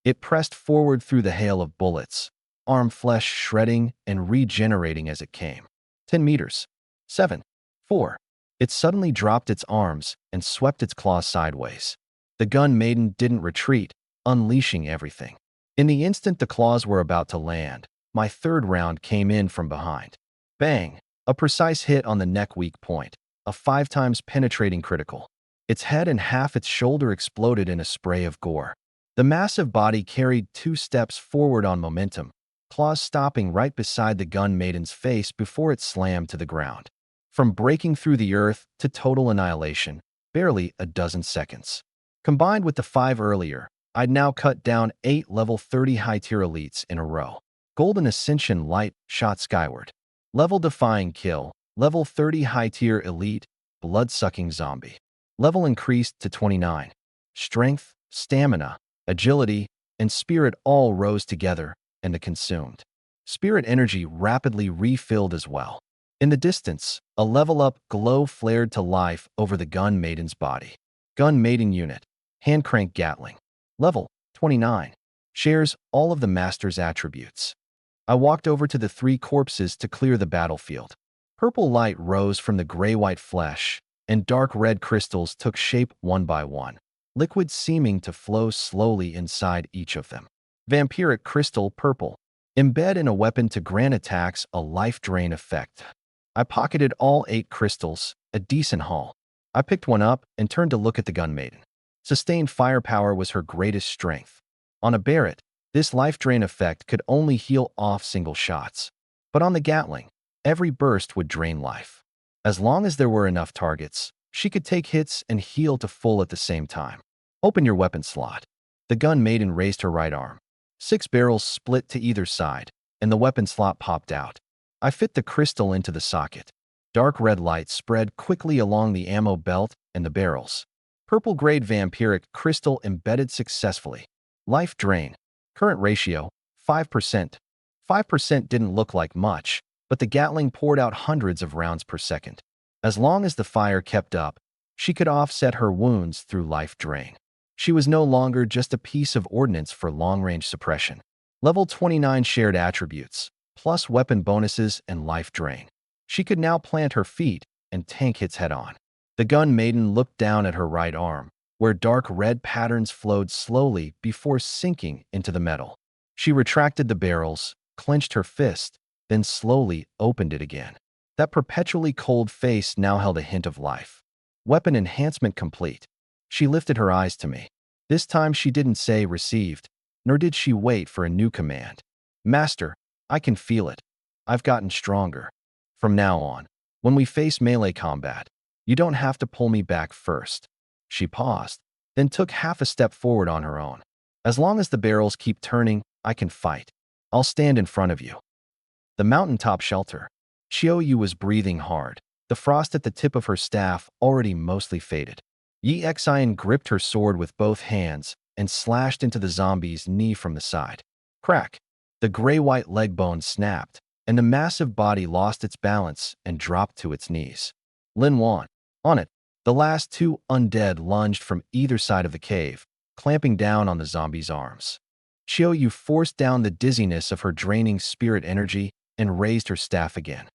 It pressed forward through the hail of bullets, arm flesh shredding and regenerating as it came. 10 meters. 7. 4. It suddenly dropped its arms and swept its claws sideways. The gun maiden didn't retreat, unleashing everything. In the instant the claws were about to land, my 3rd round came in from behind. Bang! A precise hit on the neck weak point, a 5 times penetrating critical. Its head and half its shoulder exploded in a spray of gore. The massive body carried 2 steps forward on momentum, claws stopping right beside the gun maiden's face before it slammed to the ground. From breaking through the earth to total annihilation, barely a dozen seconds. Combined with the 5 earlier, I'd now cut down 8 level 30 high-tier elites in a row. Golden Ascension light shot skyward. Level-defying kill, level 30 high-tier elite, blood-sucking zombie. Level increased to 29. Strength, stamina, agility, and spirit all rose together, and the consumed spirit energy rapidly refilled as well. In the distance, a level-up glow flared to life over the gun maiden's body. Gun maiden unit, hand-crank Gatling. Level 29. Shares all of the master's attributes. I walked over to the 3 corpses to clear the battlefield. Purple light rose from the gray-white flesh, and dark red crystals took shape one by one, liquid seeming to flow slowly inside each of them. Vampiric crystal purple. Embed in a weapon to grant attacks a life drain effect. I pocketed all 8 crystals, a decent haul. I picked one up and turned to look at the gun maiden. Sustained firepower was her greatest strength. On a Barrett, this life drain effect could only heal off single shots. But on the Gatling, every burst would drain life. As long as there were enough targets, she could take hits and heal to full at the same time. Open your weapon slot. The gun maiden raised her right arm. 6 barrels split to either side, and the weapon slot popped out. I fit the crystal into the socket. Dark red light spread quickly along the ammo belt and the barrels. Purple-grade vampiric crystal embedded successfully. Life drain. Current ratio, 5%. 5% didn't look like much, but the Gatling poured out hundreds of rounds per second. As long as the fire kept up, she could offset her wounds through life drain. She was no longer just a piece of ordnance for long-range suppression. Level 29 shared attributes, plus weapon bonuses and life drain. She could now plant her feet and tank hits head-on. The gun maiden looked down at her right arm, where dark red patterns flowed slowly before sinking into the metal. She retracted the barrels, clenched her fist, then slowly opened it again. That perpetually cold face now held a hint of life. Weapon enhancement complete. She lifted her eyes to me. This time she didn't say received, nor did she wait for a new command. Master, I can feel it. I've gotten stronger. From now on, when we face melee combat, you don't have to pull me back first. She paused, then took half a step forward on her own. As long as the barrels keep turning, I can fight. I'll stand in front of you. The mountaintop shelter. Chiou was breathing hard, the frost at the tip of her staff already mostly faded. Yi Xian gripped her sword with both hands and slashed into the zombie's knee from the side. Crack! The gray-white leg bone snapped, and the massive body lost its balance and dropped to its knees. Lin Wan. On it, the last 2 undead lunged from either side of the cave, clamping down on the zombie's arms. Chiou forced down the dizziness of her draining spirit energy and raised her staff again.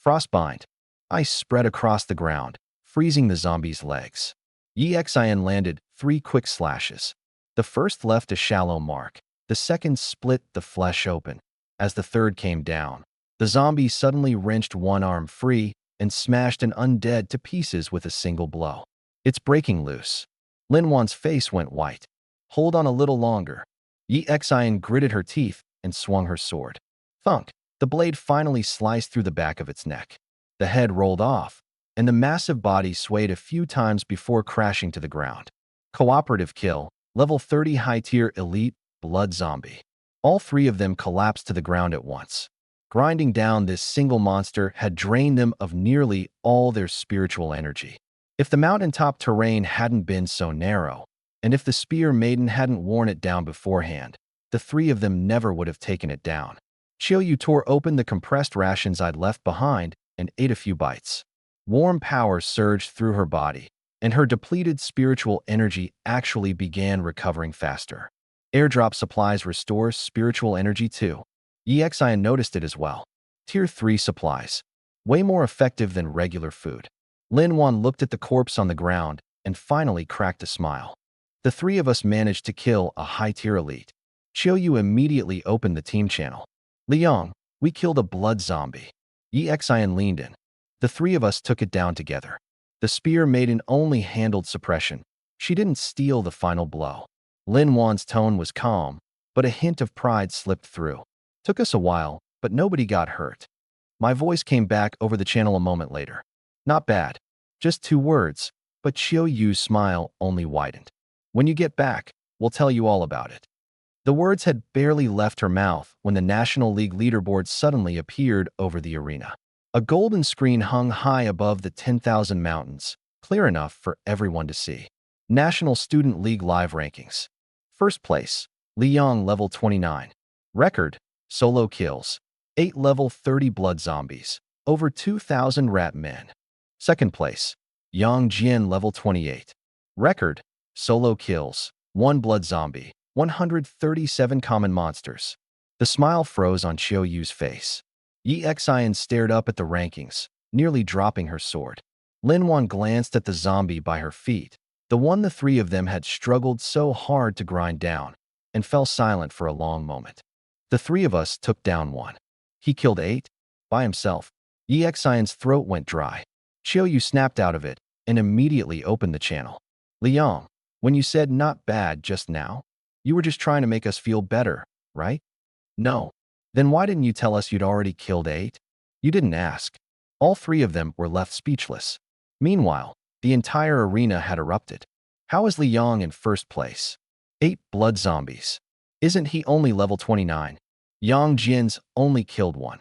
Frostbind. Ice spread across the ground, freezing the zombie's legs. Yi Xian landed 3 quick slashes. The first left a shallow mark. The second split the flesh open. As the third came down, the zombie suddenly wrenched one arm free and smashed an undead to pieces with a single blow. It's breaking loose. Lin Wan's face went white. Hold on a little longer. Yi Xian gritted her teeth and swung her sword. Thunk! The blade finally sliced through the back of its neck. The head rolled off, and the massive body swayed a few times before crashing to the ground. Cooperative kill, level 30 high-tier elite, blood zombie. All 3 of them collapsed to the ground at once. Grinding down this single monster had drained them of nearly all their spiritual energy. If the mountaintop terrain hadn't been so narrow, and if the spear maiden hadn't worn it down beforehand, the 3 of them never would have taken it down. Chiou tore open the compressed rations I'd left behind and ate a few bites. Warm power surged through her body, and her depleted spiritual energy actually began recovering faster. Airdrop supplies restore spiritual energy too. Yi Xian noticed it as well. Tier 3 supplies. Way more effective than regular food. Lin Wan looked at the corpse on the ground and finally cracked a smile. The 3 of us managed to kill a high-tier elite. Chiou immediately opened the team channel. Liang, we killed a blood zombie. Yi Xian leaned in. The 3 of us took it down together. The spear maiden only handled suppression. She didn't steal the final blow. Lin Wan's tone was calm, but a hint of pride slipped through. Took us a while, but nobody got hurt. My voice came back over the channel a moment later. Not bad. Just 2 words, but Chiou's smile only widened. When you get back, we'll tell you all about it. The words had barely left her mouth when the National League leaderboard suddenly appeared over the arena. A golden screen hung high above the 10,000 mountains, clear enough for everyone to see. National Student League Live Rankings. First place, Liang level 29. Record, solo kills. 8 level 30 blood zombies. Over 2,000 rat men. Second place, Yang Jian level 28. Record, solo kills. 1 blood zombie. 137 common monsters. The smile froze on Chiou's face. Yi Xian stared up at the rankings, nearly dropping her sword. Lin Wan glanced at the zombie by her feet, the one the 3 of them had struggled so hard to grind down, and fell silent for a long moment. The 3 of us took down 1. He killed 8? By himself. Yi Xian's throat went dry. Chiou snapped out of it and immediately opened the channel. Liang, when you said not bad just now, you were just trying to make us feel better, right? No. Then why didn't you tell us you'd already killed 8? You didn't ask. All three of them were left speechless. Meanwhile, the entire arena had erupted. How is Li Yang in first place? 8 blood zombies. Isn't he only level 29? Yang Jian's only killed one.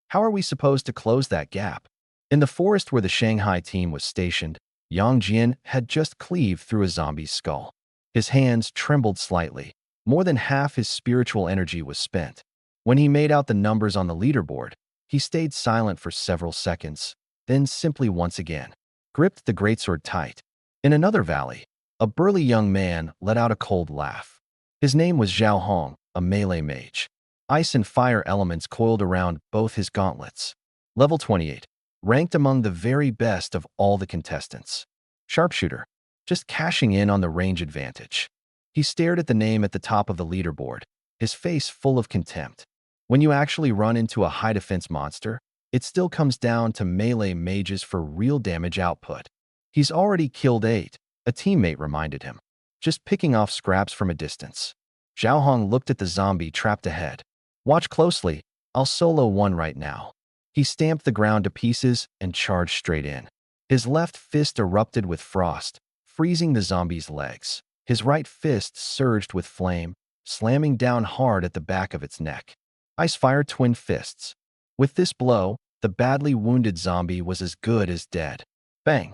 How are we supposed to close that gap? In the forest where the Shanghai team was stationed, Yang Jian had just cleaved through a zombie's skull. His hands trembled slightly. More than half his spiritual energy was spent. When he made out the numbers on the leaderboard, he stayed silent for several seconds, then simply once again gripped the greatsword tight. In another valley, a burly young man let out a cold laugh. His name was Zhao Hong, a melee mage. Ice and fire elements coiled around both his gauntlets. Level 28, ranked among the very best of all the contestants. Sharpshooter, just cashing in on the range advantage. He stared at the name at the top of the leaderboard, his face full of contempt. When you actually run into a high-defense monster, it still comes down to melee mages for real damage output. He's already killed 8, a teammate reminded him, just picking off scraps from a distance. Zhao Hong looked at the zombie trapped ahead. Watch closely, I'll solo one right now. He stamped the ground to pieces and charged straight in. His left fist erupted with frost, freezing the zombie's legs. His right fist surged with flame, slamming down hard at the back of its neck. Ice-fire twin fists. With this blow, the badly wounded zombie was as good as dead. Bang!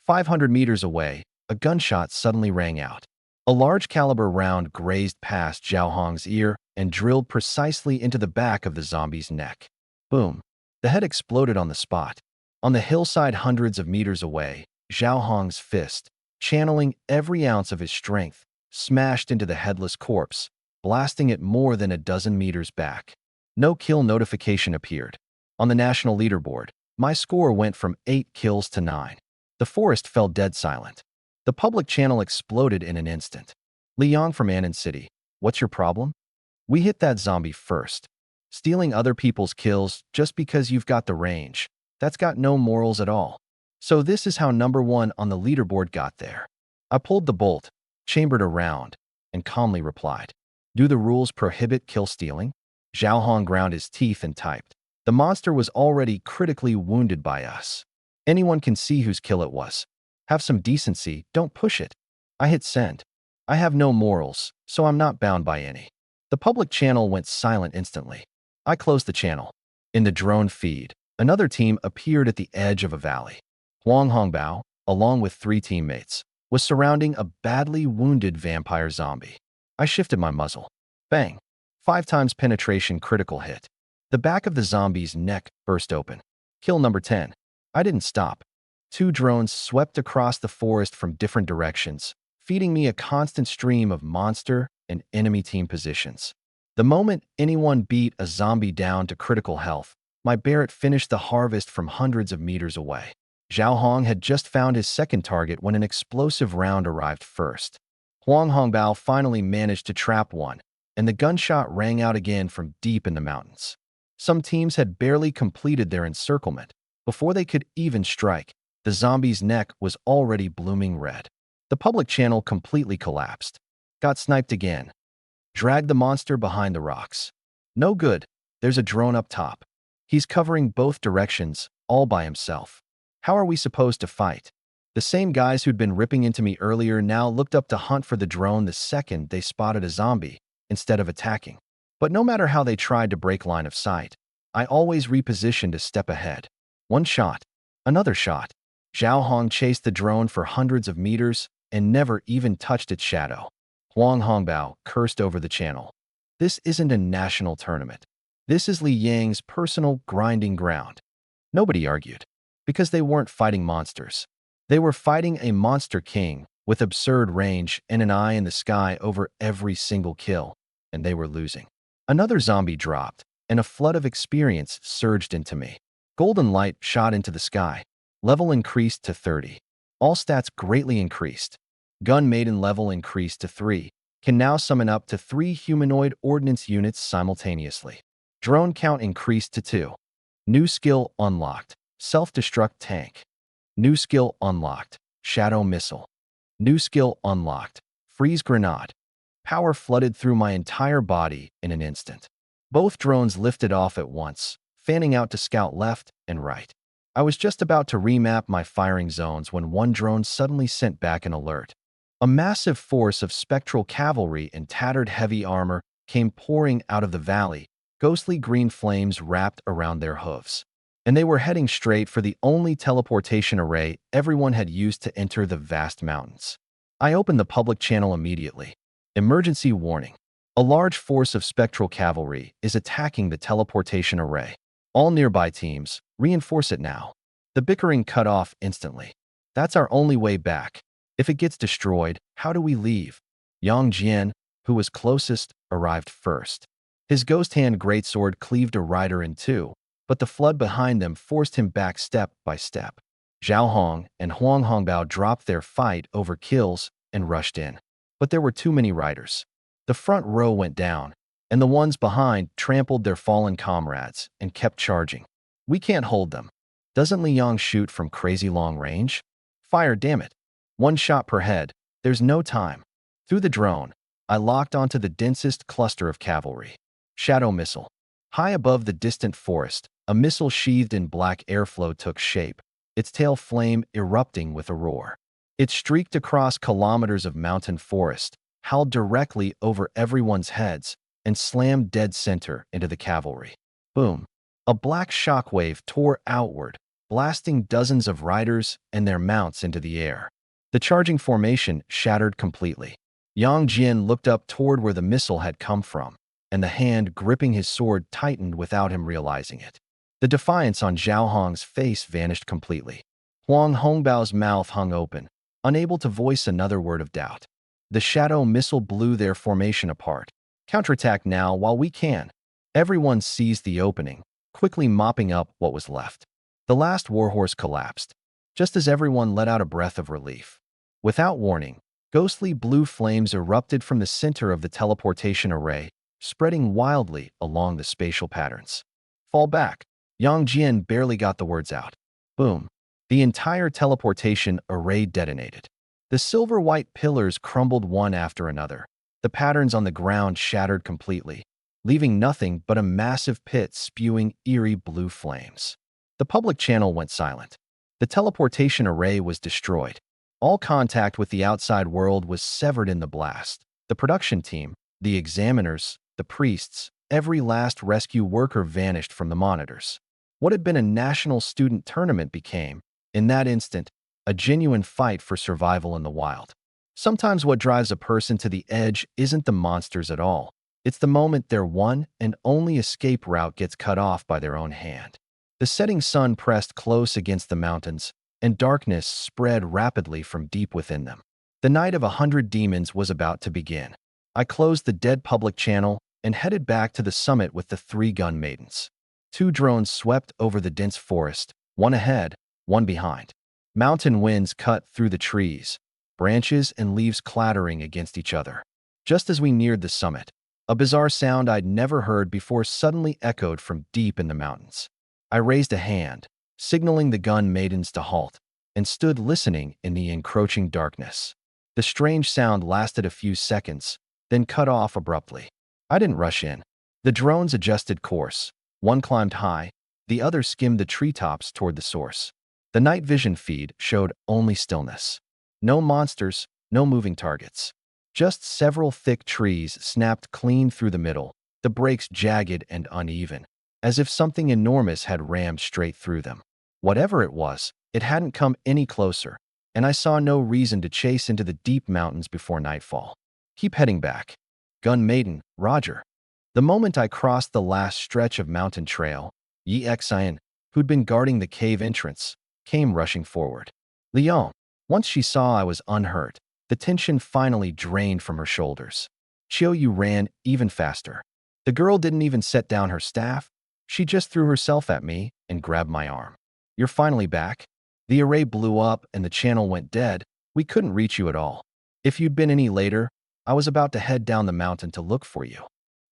500 meters away, a gunshot suddenly rang out. A large-caliber round grazed past Zhao Hong's ear and drilled precisely into the back of the zombie's neck. Boom! The head exploded on the spot. On the hillside hundreds of meters away, Zhao Hong's fist, channeling every ounce of his strength, smashed into the headless corpse, blasting it more than a dozen meters back. No kill notification appeared. On the national leaderboard, my score went from 8 kills to 9. The forest fell dead silent. The public channel exploded in an instant. Li Yang from Annan City, what's your problem? We hit that zombie first. Stealing other people's kills just because you've got the range, that's got no morals at all. So this is how number 1 on the leaderboard got there. I pulled the bolt, chambered a round, and calmly replied, do the rules prohibit kill stealing? Zhao Hong ground his teeth and typed, the monster was already critically wounded by us. Anyone can see whose kill it was. Have some decency, don't push it. I hit send. I have no morals, so I'm not bound by any. The public channel went silent instantly. I closed the channel. In the drone feed, another team appeared at the edge of a valley. Huang Hongbao, along with 3 teammates, was surrounding a badly wounded vampire zombie. I shifted my muzzle. Bang! 5 times penetration critical hit. The back of the zombie's neck burst open. Kill number 10. I didn't stop. 2 drones swept across the forest from different directions, feeding me a constant stream of monster and enemy team positions. The moment anyone beat a zombie down to critical health, my Barrett finished the harvest from hundreds of meters away. Zhao Hong had just found his second target when an explosive round arrived first. Huang Hongbao finally managed to trap one, and the gunshot rang out again from deep in the mountains. Some teams had barely completed their encirclement. Before they could even strike, the zombie's neck was already blooming red. The public channel completely collapsed. Got sniped again. Dragged the monster behind the rocks. No good. There's a drone up top. He's covering both directions, all by himself. How are we supposed to fight? The same guys who'd been ripping into me earlier now looked up to hunt for the drone the second they spotted a zombie, instead of attacking. But no matter how they tried to break line of sight, I always repositioned a step ahead. One shot. Another shot. Zhao Hong chased the drone for hundreds of meters and never even touched its shadow. Huang Hongbao cursed over the channel. This isn't a national tournament. This is Li Yang's personal grinding ground. Nobody argued, because they weren't fighting monsters. They were fighting a monster king with absurd range and an eye in the sky over every single kill, and they were losing. Another zombie dropped, and a flood of experience surged into me. Golden light shot into the sky. Level increased to 30. All stats greatly increased. Gun maiden level increased to 3. Can now summon up to 3 humanoid ordnance units simultaneously. Drone count increased to 2. New skill unlocked. Self-destruct tank. New skill unlocked. Shadow missile. New skill unlocked. Freeze grenade. Power flooded through my entire body in an instant. Both drones lifted off at once, fanning out to scout left and right. I was just about to remap my firing zones when one drone suddenly sent back an alert. A massive force of spectral cavalry in tattered heavy armor came pouring out of the valley, ghostly green flames wrapped around their hooves. And they were heading straight for the only teleportation array everyone had used to enter the vast mountains. I opened the public channel immediately. Emergency warning. A large force of spectral cavalry is attacking the teleportation array. All nearby teams, reinforce it now. The bickering cut off instantly. That's our only way back. If it gets destroyed, how do we leave? Yang Jian, who was closest, arrived first. His ghost hand greatsword cleaved a rider in two, but the flood behind them forced him back step by step. Zhao Hong and Huang Hongbao dropped their fight over kills and rushed in. But there were too many riders. The front row went down, and the ones behind trampled their fallen comrades and kept charging. We can't hold them. Doesn't Liang shoot from crazy long range? Fire, damn it. One shot per head. There's no time. Through the drone, I locked onto the densest cluster of cavalry. Shadow missile. High above the distant forest, a missile sheathed in black airflow took shape, its tail flame erupting with a roar. It streaked across kilometers of mountain forest, howled directly over everyone's heads, and slammed dead center into the cavalry. Boom! A black shockwave tore outward, blasting dozens of riders and their mounts into the air. The charging formation shattered completely. Yang Jian looked up toward where the missile had come from, and the hand gripping his sword tightened without him realizing it. The defiance on Zhao Hong's face vanished completely. Huang Hongbao's mouth hung open, unable to voice another word of doubt. The shadow missile blew their formation apart. Counterattack now while we can. Everyone seized the opening, quickly mopping up what was left. The last warhorse collapsed, just as everyone let out a breath of relief. Without warning, ghostly blue flames erupted from the center of the teleportation array, spreading wildly along the spatial patterns. Fall back. Yang Jian barely got the words out. Boom. The entire teleportation array detonated. The silver-white pillars crumbled one after another. The patterns on the ground shattered completely, leaving nothing but a massive pit spewing eerie blue flames. The public channel went silent. The teleportation array was destroyed. All contact with the outside world was severed in the blast. The production team, the examiners, the priests, every last rescue worker vanished from the monitors. What had been a national student tournament became, in that instant, a genuine fight for survival in the wild. Sometimes what drives a person to the edge isn't the monsters at all. It's the moment their one and only escape route gets cut off by their own hand. The setting sun pressed close against the mountains, and darkness spread rapidly from deep within them. The night of 100 demons was about to begin. I closed the dead public channel and headed back to the summit with the 3 gun maidens. 2 drones swept over the dense forest, one ahead, one behind. Mountain winds cut through the trees, branches and leaves clattering against each other. Just as we neared the summit, a bizarre sound I'd never heard before suddenly echoed from deep in the mountains. I raised a hand, signaling the gun maidens to halt, and stood listening in the encroaching darkness. The strange sound lasted a few seconds, then cut off abruptly. I didn't rush in. The drones adjusted course. One climbed high, the other skimmed the treetops toward the source. The night vision feed showed only stillness. No monsters, no moving targets. Just several thick trees snapped clean through the middle, the breaks jagged and uneven, as if something enormous had rammed straight through them. Whatever it was, it hadn't come any closer, and I saw no reason to chase into the deep mountains before nightfall. Keep heading back. Gun Maiden, Roger. The moment I crossed the last stretch of mountain trail, Yi Xian, who'd been guarding the cave entrance, came rushing forward. Liang, once she saw I was unhurt, the tension finally drained from her shoulders. Chiu Yu ran even faster. The girl didn't even set down her staff. She just threw herself at me and grabbed my arm. You're finally back? The array blew up and the channel went dead. We couldn't reach you at all. If you'd been any later, I was about to head down the mountain to look for you.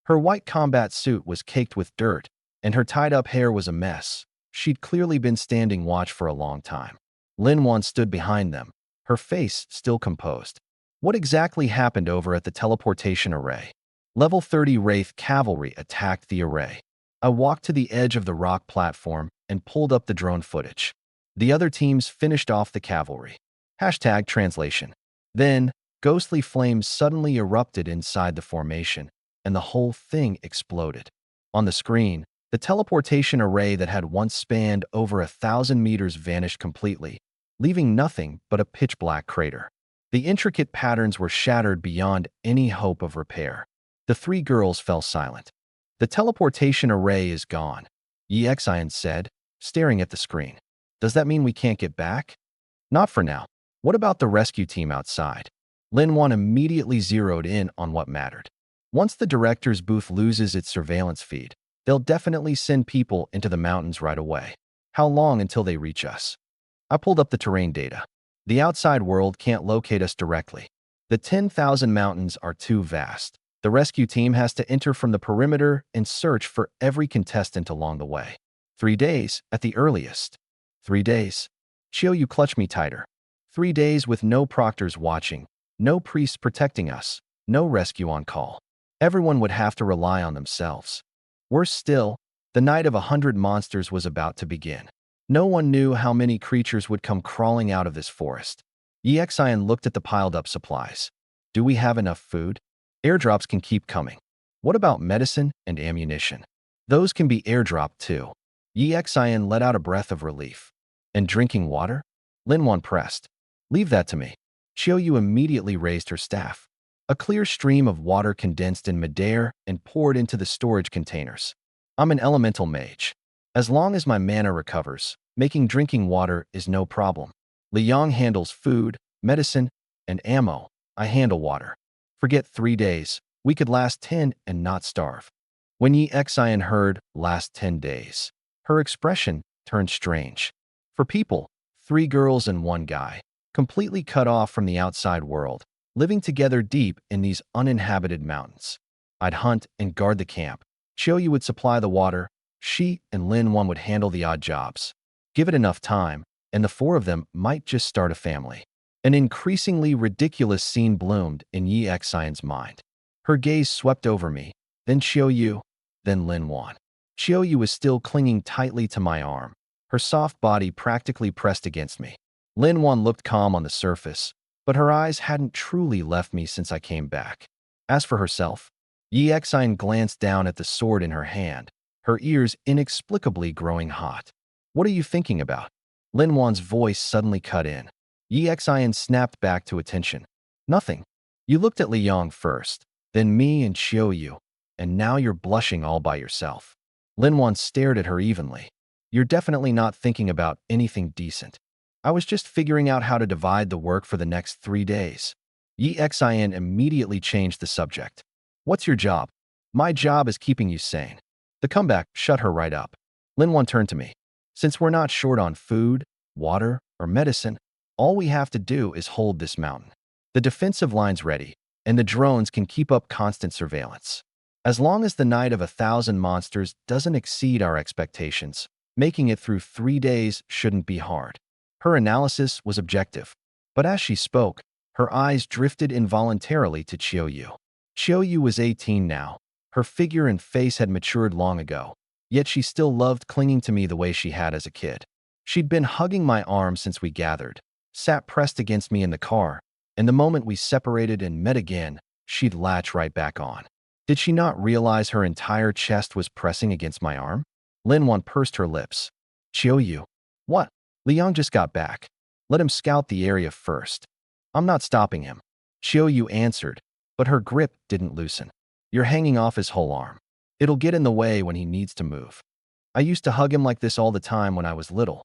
Her white combat suit was caked with dirt, and her tied-up hair was a mess. She'd clearly been standing watch for a long time. Lin Wan stood behind them, her face still composed. What exactly happened over at the teleportation array? Level 30 Wraith cavalry attacked the array. I walked to the edge of the rock platform and pulled up the drone footage. The other teams finished off the cavalry. Hashtag translation. Then, ghostly flames suddenly erupted inside the formation, and the whole thing exploded. On the screen, the teleportation array that had once spanned over 1,000 meters vanished completely, leaving nothing but a pitch-black crater. The intricate patterns were shattered beyond any hope of repair. The three girls fell silent. The teleportation array is gone, Yexian said, staring at the screen. Does that mean we can't get back? Not for now. What about the rescue team outside? Linwan immediately zeroed in on what mattered. Once the director's booth loses its surveillance feed, they'll definitely send people into the mountains right away. How long until they reach us? I pulled up the terrain data. The outside world can't locate us directly. The 10,000 mountains are too vast. The rescue team has to enter from the perimeter and search for every contestant along the way. 3 days at the earliest. 3 days. Chiyo, you clutch me tighter. 3 days with no proctors watching, no priests protecting us, no rescue on call. Everyone would have to rely on themselves. Worse still, the night of 100 monsters was about to begin. No one knew how many creatures would come crawling out of this forest. Yexian looked at the piled-up supplies. Do we have enough food? Airdrops can keep coming. What about medicine and ammunition? Those can be airdropped too. Yexian let out a breath of relief. And drinking water? Linwan pressed. Leave that to me. Chiyo immediately raised her staff. A clear stream of water condensed in midair and poured into the storage containers. I'm an elemental mage. As long as my mana recovers, making drinking water is no problem. Liang handles food, medicine, and ammo. I handle water. Forget 3 days. We could last 10 and not starve. When Yexian heard last 10 days, her expression turned strange. For people, 3 girls and 1 guy, completely cut off from the outside world, living together deep in these uninhabited mountains. I'd hunt and guard the camp. Chiyo would supply the water. She and Linwan would handle the odd jobs. Give it enough time, and the 4 of them might just start a family. An increasingly ridiculous scene bloomed in Yexian's mind. Her gaze swept over me, then Chiyo, then Linwan. Chiyo was still clinging tightly to my arm, her soft body practically pressed against me. Linwan looked calm on the surface, but her eyes hadn't truly left me since I came back. As for herself, Yexian glanced down at the sword in her hand, her ears inexplicably growing hot. What are you thinking about? Linwan's voice suddenly cut in. Yexian snapped back to attention. Nothing. You looked at Liang first, then me and Chiyo, and now you're blushing all by yourself. Linwan stared at her evenly. You're definitely not thinking about anything decent. I was just figuring out how to divide the work for the next 3 days. Yexian immediately changed the subject. What's your job? My job is keeping you sane. The comeback shut her right up. Linwan turned to me. Since we're not short on food, water, or medicine, all we have to do is hold this mountain. The defensive line's ready, and the drones can keep up constant surveillance. As long as the night of 1,000 monsters doesn't exceed our expectations, making it through 3 days shouldn't be hard. Her analysis was objective, but as she spoke, her eyes drifted involuntarily to Chiyo. Chiyo was 18 now. Her figure and face had matured long ago, yet she still loved clinging to me the way she had as a kid. She'd been hugging my arm since we gathered, sat pressed against me in the car, and the moment we separated and met again, she'd latch right back on. Did she not realize her entire chest was pressing against my arm? Linwan pursed her lips. Chiyo. What? Liang just got back. Let him scout the area first. I'm not stopping him. Chiyo answered, but her grip didn't loosen. You're hanging off his whole arm. It'll get in the way when he needs to move. I used to hug him like this all the time when I was little.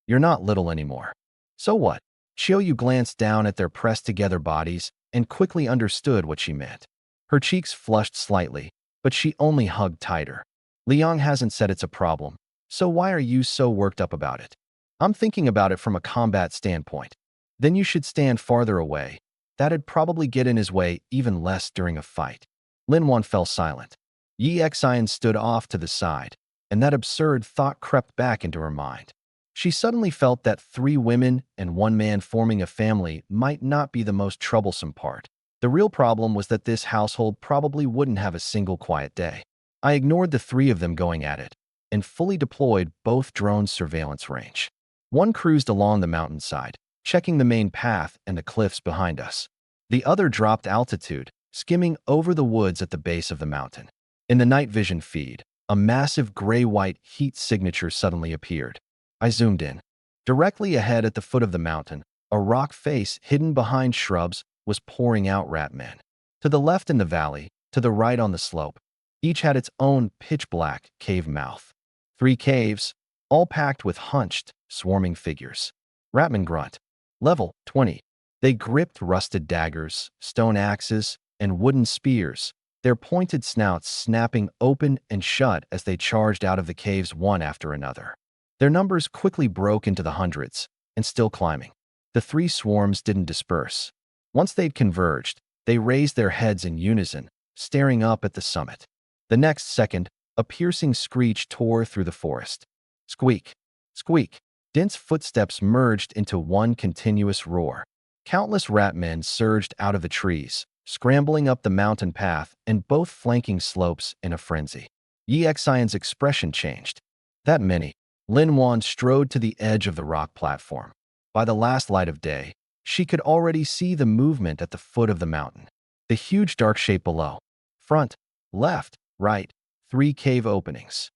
You're not little anymore. So what? Chiyo glanced down at their pressed-together bodies and quickly understood what she meant. Her cheeks flushed slightly, but she only hugged tighter. Liang hasn't said it's a problem, so why are you so worked up about it? I'm thinking about it from a combat standpoint. Then you should stand farther away. That'd probably get in his way even less during a fight. Linwan fell silent. Yexian stood off to the side, and that absurd thought crept back into her mind. She suddenly felt that 3 women and 1 man forming a family might not be the most troublesome part. The real problem was that this household probably wouldn't have a single quiet day. I ignored the three of them going at it and fully deployed both drones' surveillance range. One cruised along the mountainside, checking the main path and the cliffs behind us. The other dropped altitude, skimming over the woods at the base of the mountain. In the night vision feed, a massive gray-white heat signature suddenly appeared. I zoomed in. Directly ahead at the foot of the mountain, a rock face hidden behind shrubs was pouring out rat men. To the left in the valley, to the right on the slope, each had its own pitch-black cave mouth. 3 caves, all packed with hunched, swarming figures. Ratman grunt. Level 20. They gripped rusted daggers, stone axes, and wooden spears, their pointed snouts snapping open and shut as they charged out of the caves one after another. Their numbers quickly broke into the hundreds, and still climbing. The 3 swarms didn't disperse. Once they'd converged, they raised their heads in unison, staring up at the summit. The next second, a piercing screech tore through the forest. Squeak, squeak. Dense footsteps merged into one continuous roar. Countless rat men surged out of the trees, scrambling up the mountain path and both flanking slopes in a frenzy. Yi Xian's expression changed. That many. Lin Wan strode to the edge of the rock platform. By the last light of day, she could already see the movement at the foot of the mountain. The huge dark shape below. Front, left, right, 3 cave openings.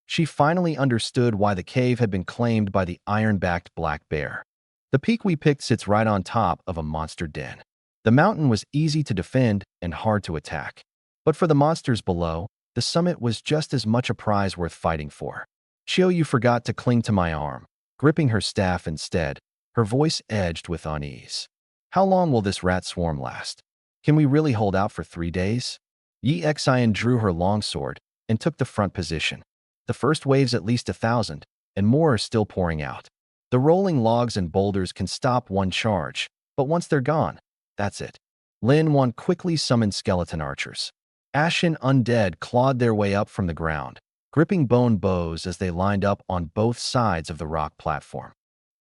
She finally understood why the cave had been claimed by the iron-backed black bear. The peak we picked sits right on top of a monster den. The mountain was easy to defend and hard to attack. But for the monsters below, the summit was just as much a prize worth fighting for. Xiaoyu forgot to cling to my arm, gripping her staff instead, her voice edged with unease. How long will this rat swarm last? Can we really hold out for 3 days? Yi Xian drew her longsword and took the front position. The first wave's at least 1,000, and more are still pouring out. The rolling logs and boulders can stop one charge, but once they're gone, that's it. Lin Wan quickly summoned skeleton archers. Ashen undead clawed their way up from the ground, gripping bone bows as they lined up on both sides of the rock platform.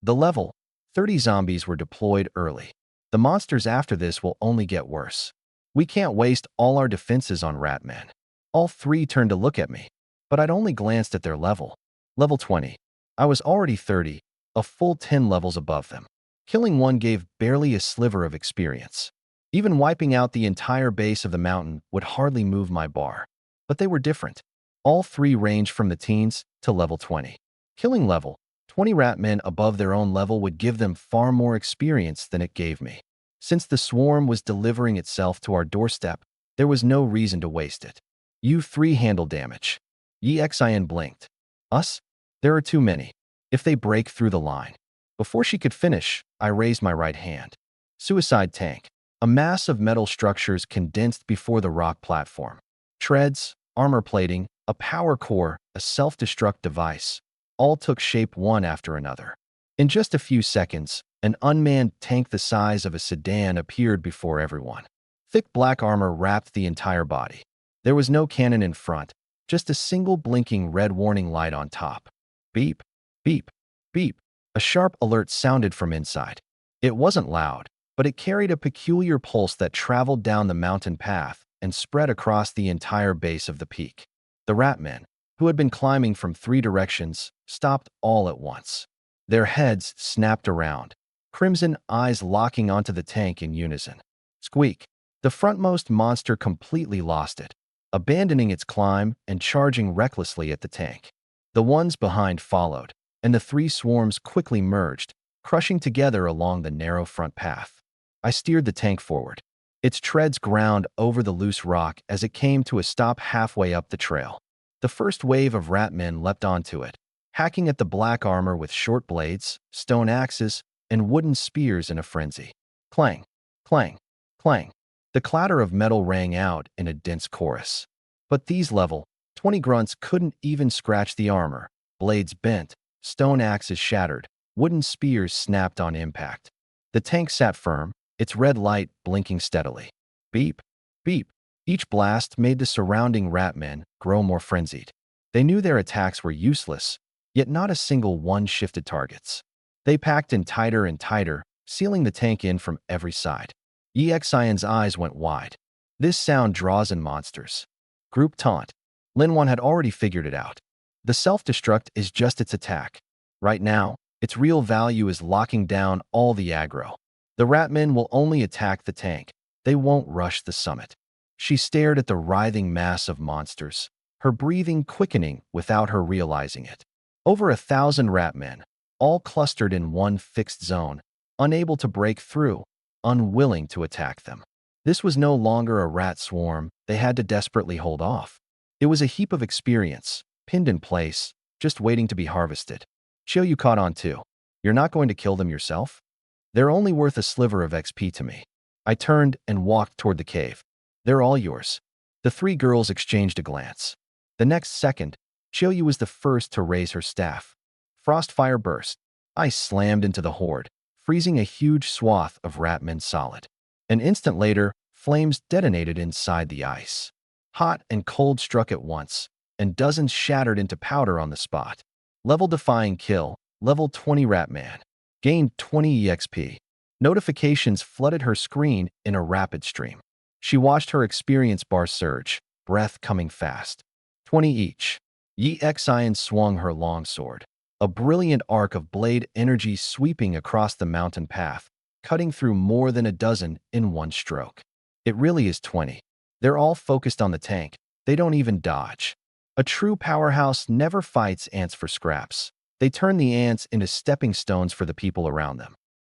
The level 30 zombies were deployed early. The monsters after this will only get worse. We can't waste all our defenses on rat men. All 3 turned to look at me, but I'd only glanced at their level. Level 20. I was already 30, a full 10 levels above them. Killing one gave barely a sliver of experience. Even wiping out the entire base of the mountain would hardly move my bar. But they were different. All 3 ranged from the teens to level 20. Killing level 20 rat men above their own level would give them far more experience than it gave me. Since the swarm was delivering itself to our doorstep, there was no reason to waste it. You 3 handle damage. Yi Xian blinked. Us? There are too many. If they break through the line. Before she could finish, I raised my right hand. Suicide tank. A mass of metal structures condensed before the rock platform. Treads, armor plating, a power core, a self-destruct device. All took shape one after another. In just a few seconds, an unmanned tank the size of a sedan appeared before everyone. Thick black armor wrapped the entire body. There was no cannon in front, just a single blinking red warning light on top. Beep, beep, beep. A sharp alert sounded from inside. It wasn't loud, but it carried a peculiar pulse that traveled down the mountain path and spread across the entire base of the peak. The rat men, who had been climbing from 3 directions, stopped all at once. Their heads snapped around, crimson eyes locking onto the tank in unison. Squeak. The frontmost monster completely lost it, abandoning its climb and charging recklessly at the tank. The ones behind followed, and the 3 swarms quickly merged, crushing together along the narrow front path. I steered the tank forward. Its treads ground over the loose rock as it came to a stop halfway up the trail. The first wave of rat men leapt onto it, hacking at the black armor with short blades, stone axes, and wooden spears in a frenzy. Clang, clang, clang. The clatter of metal rang out in a dense chorus. But these level 20 grunts couldn't even scratch the armor. Blades bent, stone axes shattered, wooden spears snapped on impact. The tank sat firm, its red light blinking steadily. Beep, beep. Each blast made the surrounding rat men grow more frenzied. They knew their attacks were useless, yet not a single one shifted targets. They packed in tighter and tighter, sealing the tank in from every side. Yi Xian's eyes went wide. This sound draws in monsters. Group taunt. Linwan had already figured it out. The self-destruct is just its attack. Right now, its real value is locking down all the aggro. The Ratmen will only attack the tank. They won't rush the summit. She stared at the writhing mass of monsters, her breathing quickening without her realizing it. Over 1,000 Ratmen, all clustered in one fixed zone, unable to break through, unwilling to attack them. This was no longer a rat swarm they had to desperately hold off. It was a heap of experience, pinned in place, just waiting to be harvested. Chill, you caught on too. You're not going to kill them yourself? They're only worth a sliver of XP to me. I turned and walked toward the cave. They're all yours. The three girls exchanged a glance. The next second, Chiyu was the first to raise her staff. Frostfire burst. Ice slammed into the horde, freezing a huge swath of Ratmen solid. An instant later, flames detonated inside the ice. Hot and cold struck at once, and dozens shattered into powder on the spot. Level-defying kill, level 20 Ratman. Gained 20 EXP. Notifications flooded her screen in a rapid stream. She watched her experience bar surge, breath coming fast. 20 each. Yi Xian swung her longsword. A brilliant arc of blade energy sweeping across the mountain path, cutting through more than a dozen in one stroke. It really is 20. They're all focused on the tank. They don't even dodge. A true powerhouse never fights ants for scraps. They turn the ants into stepping stones for the people around them.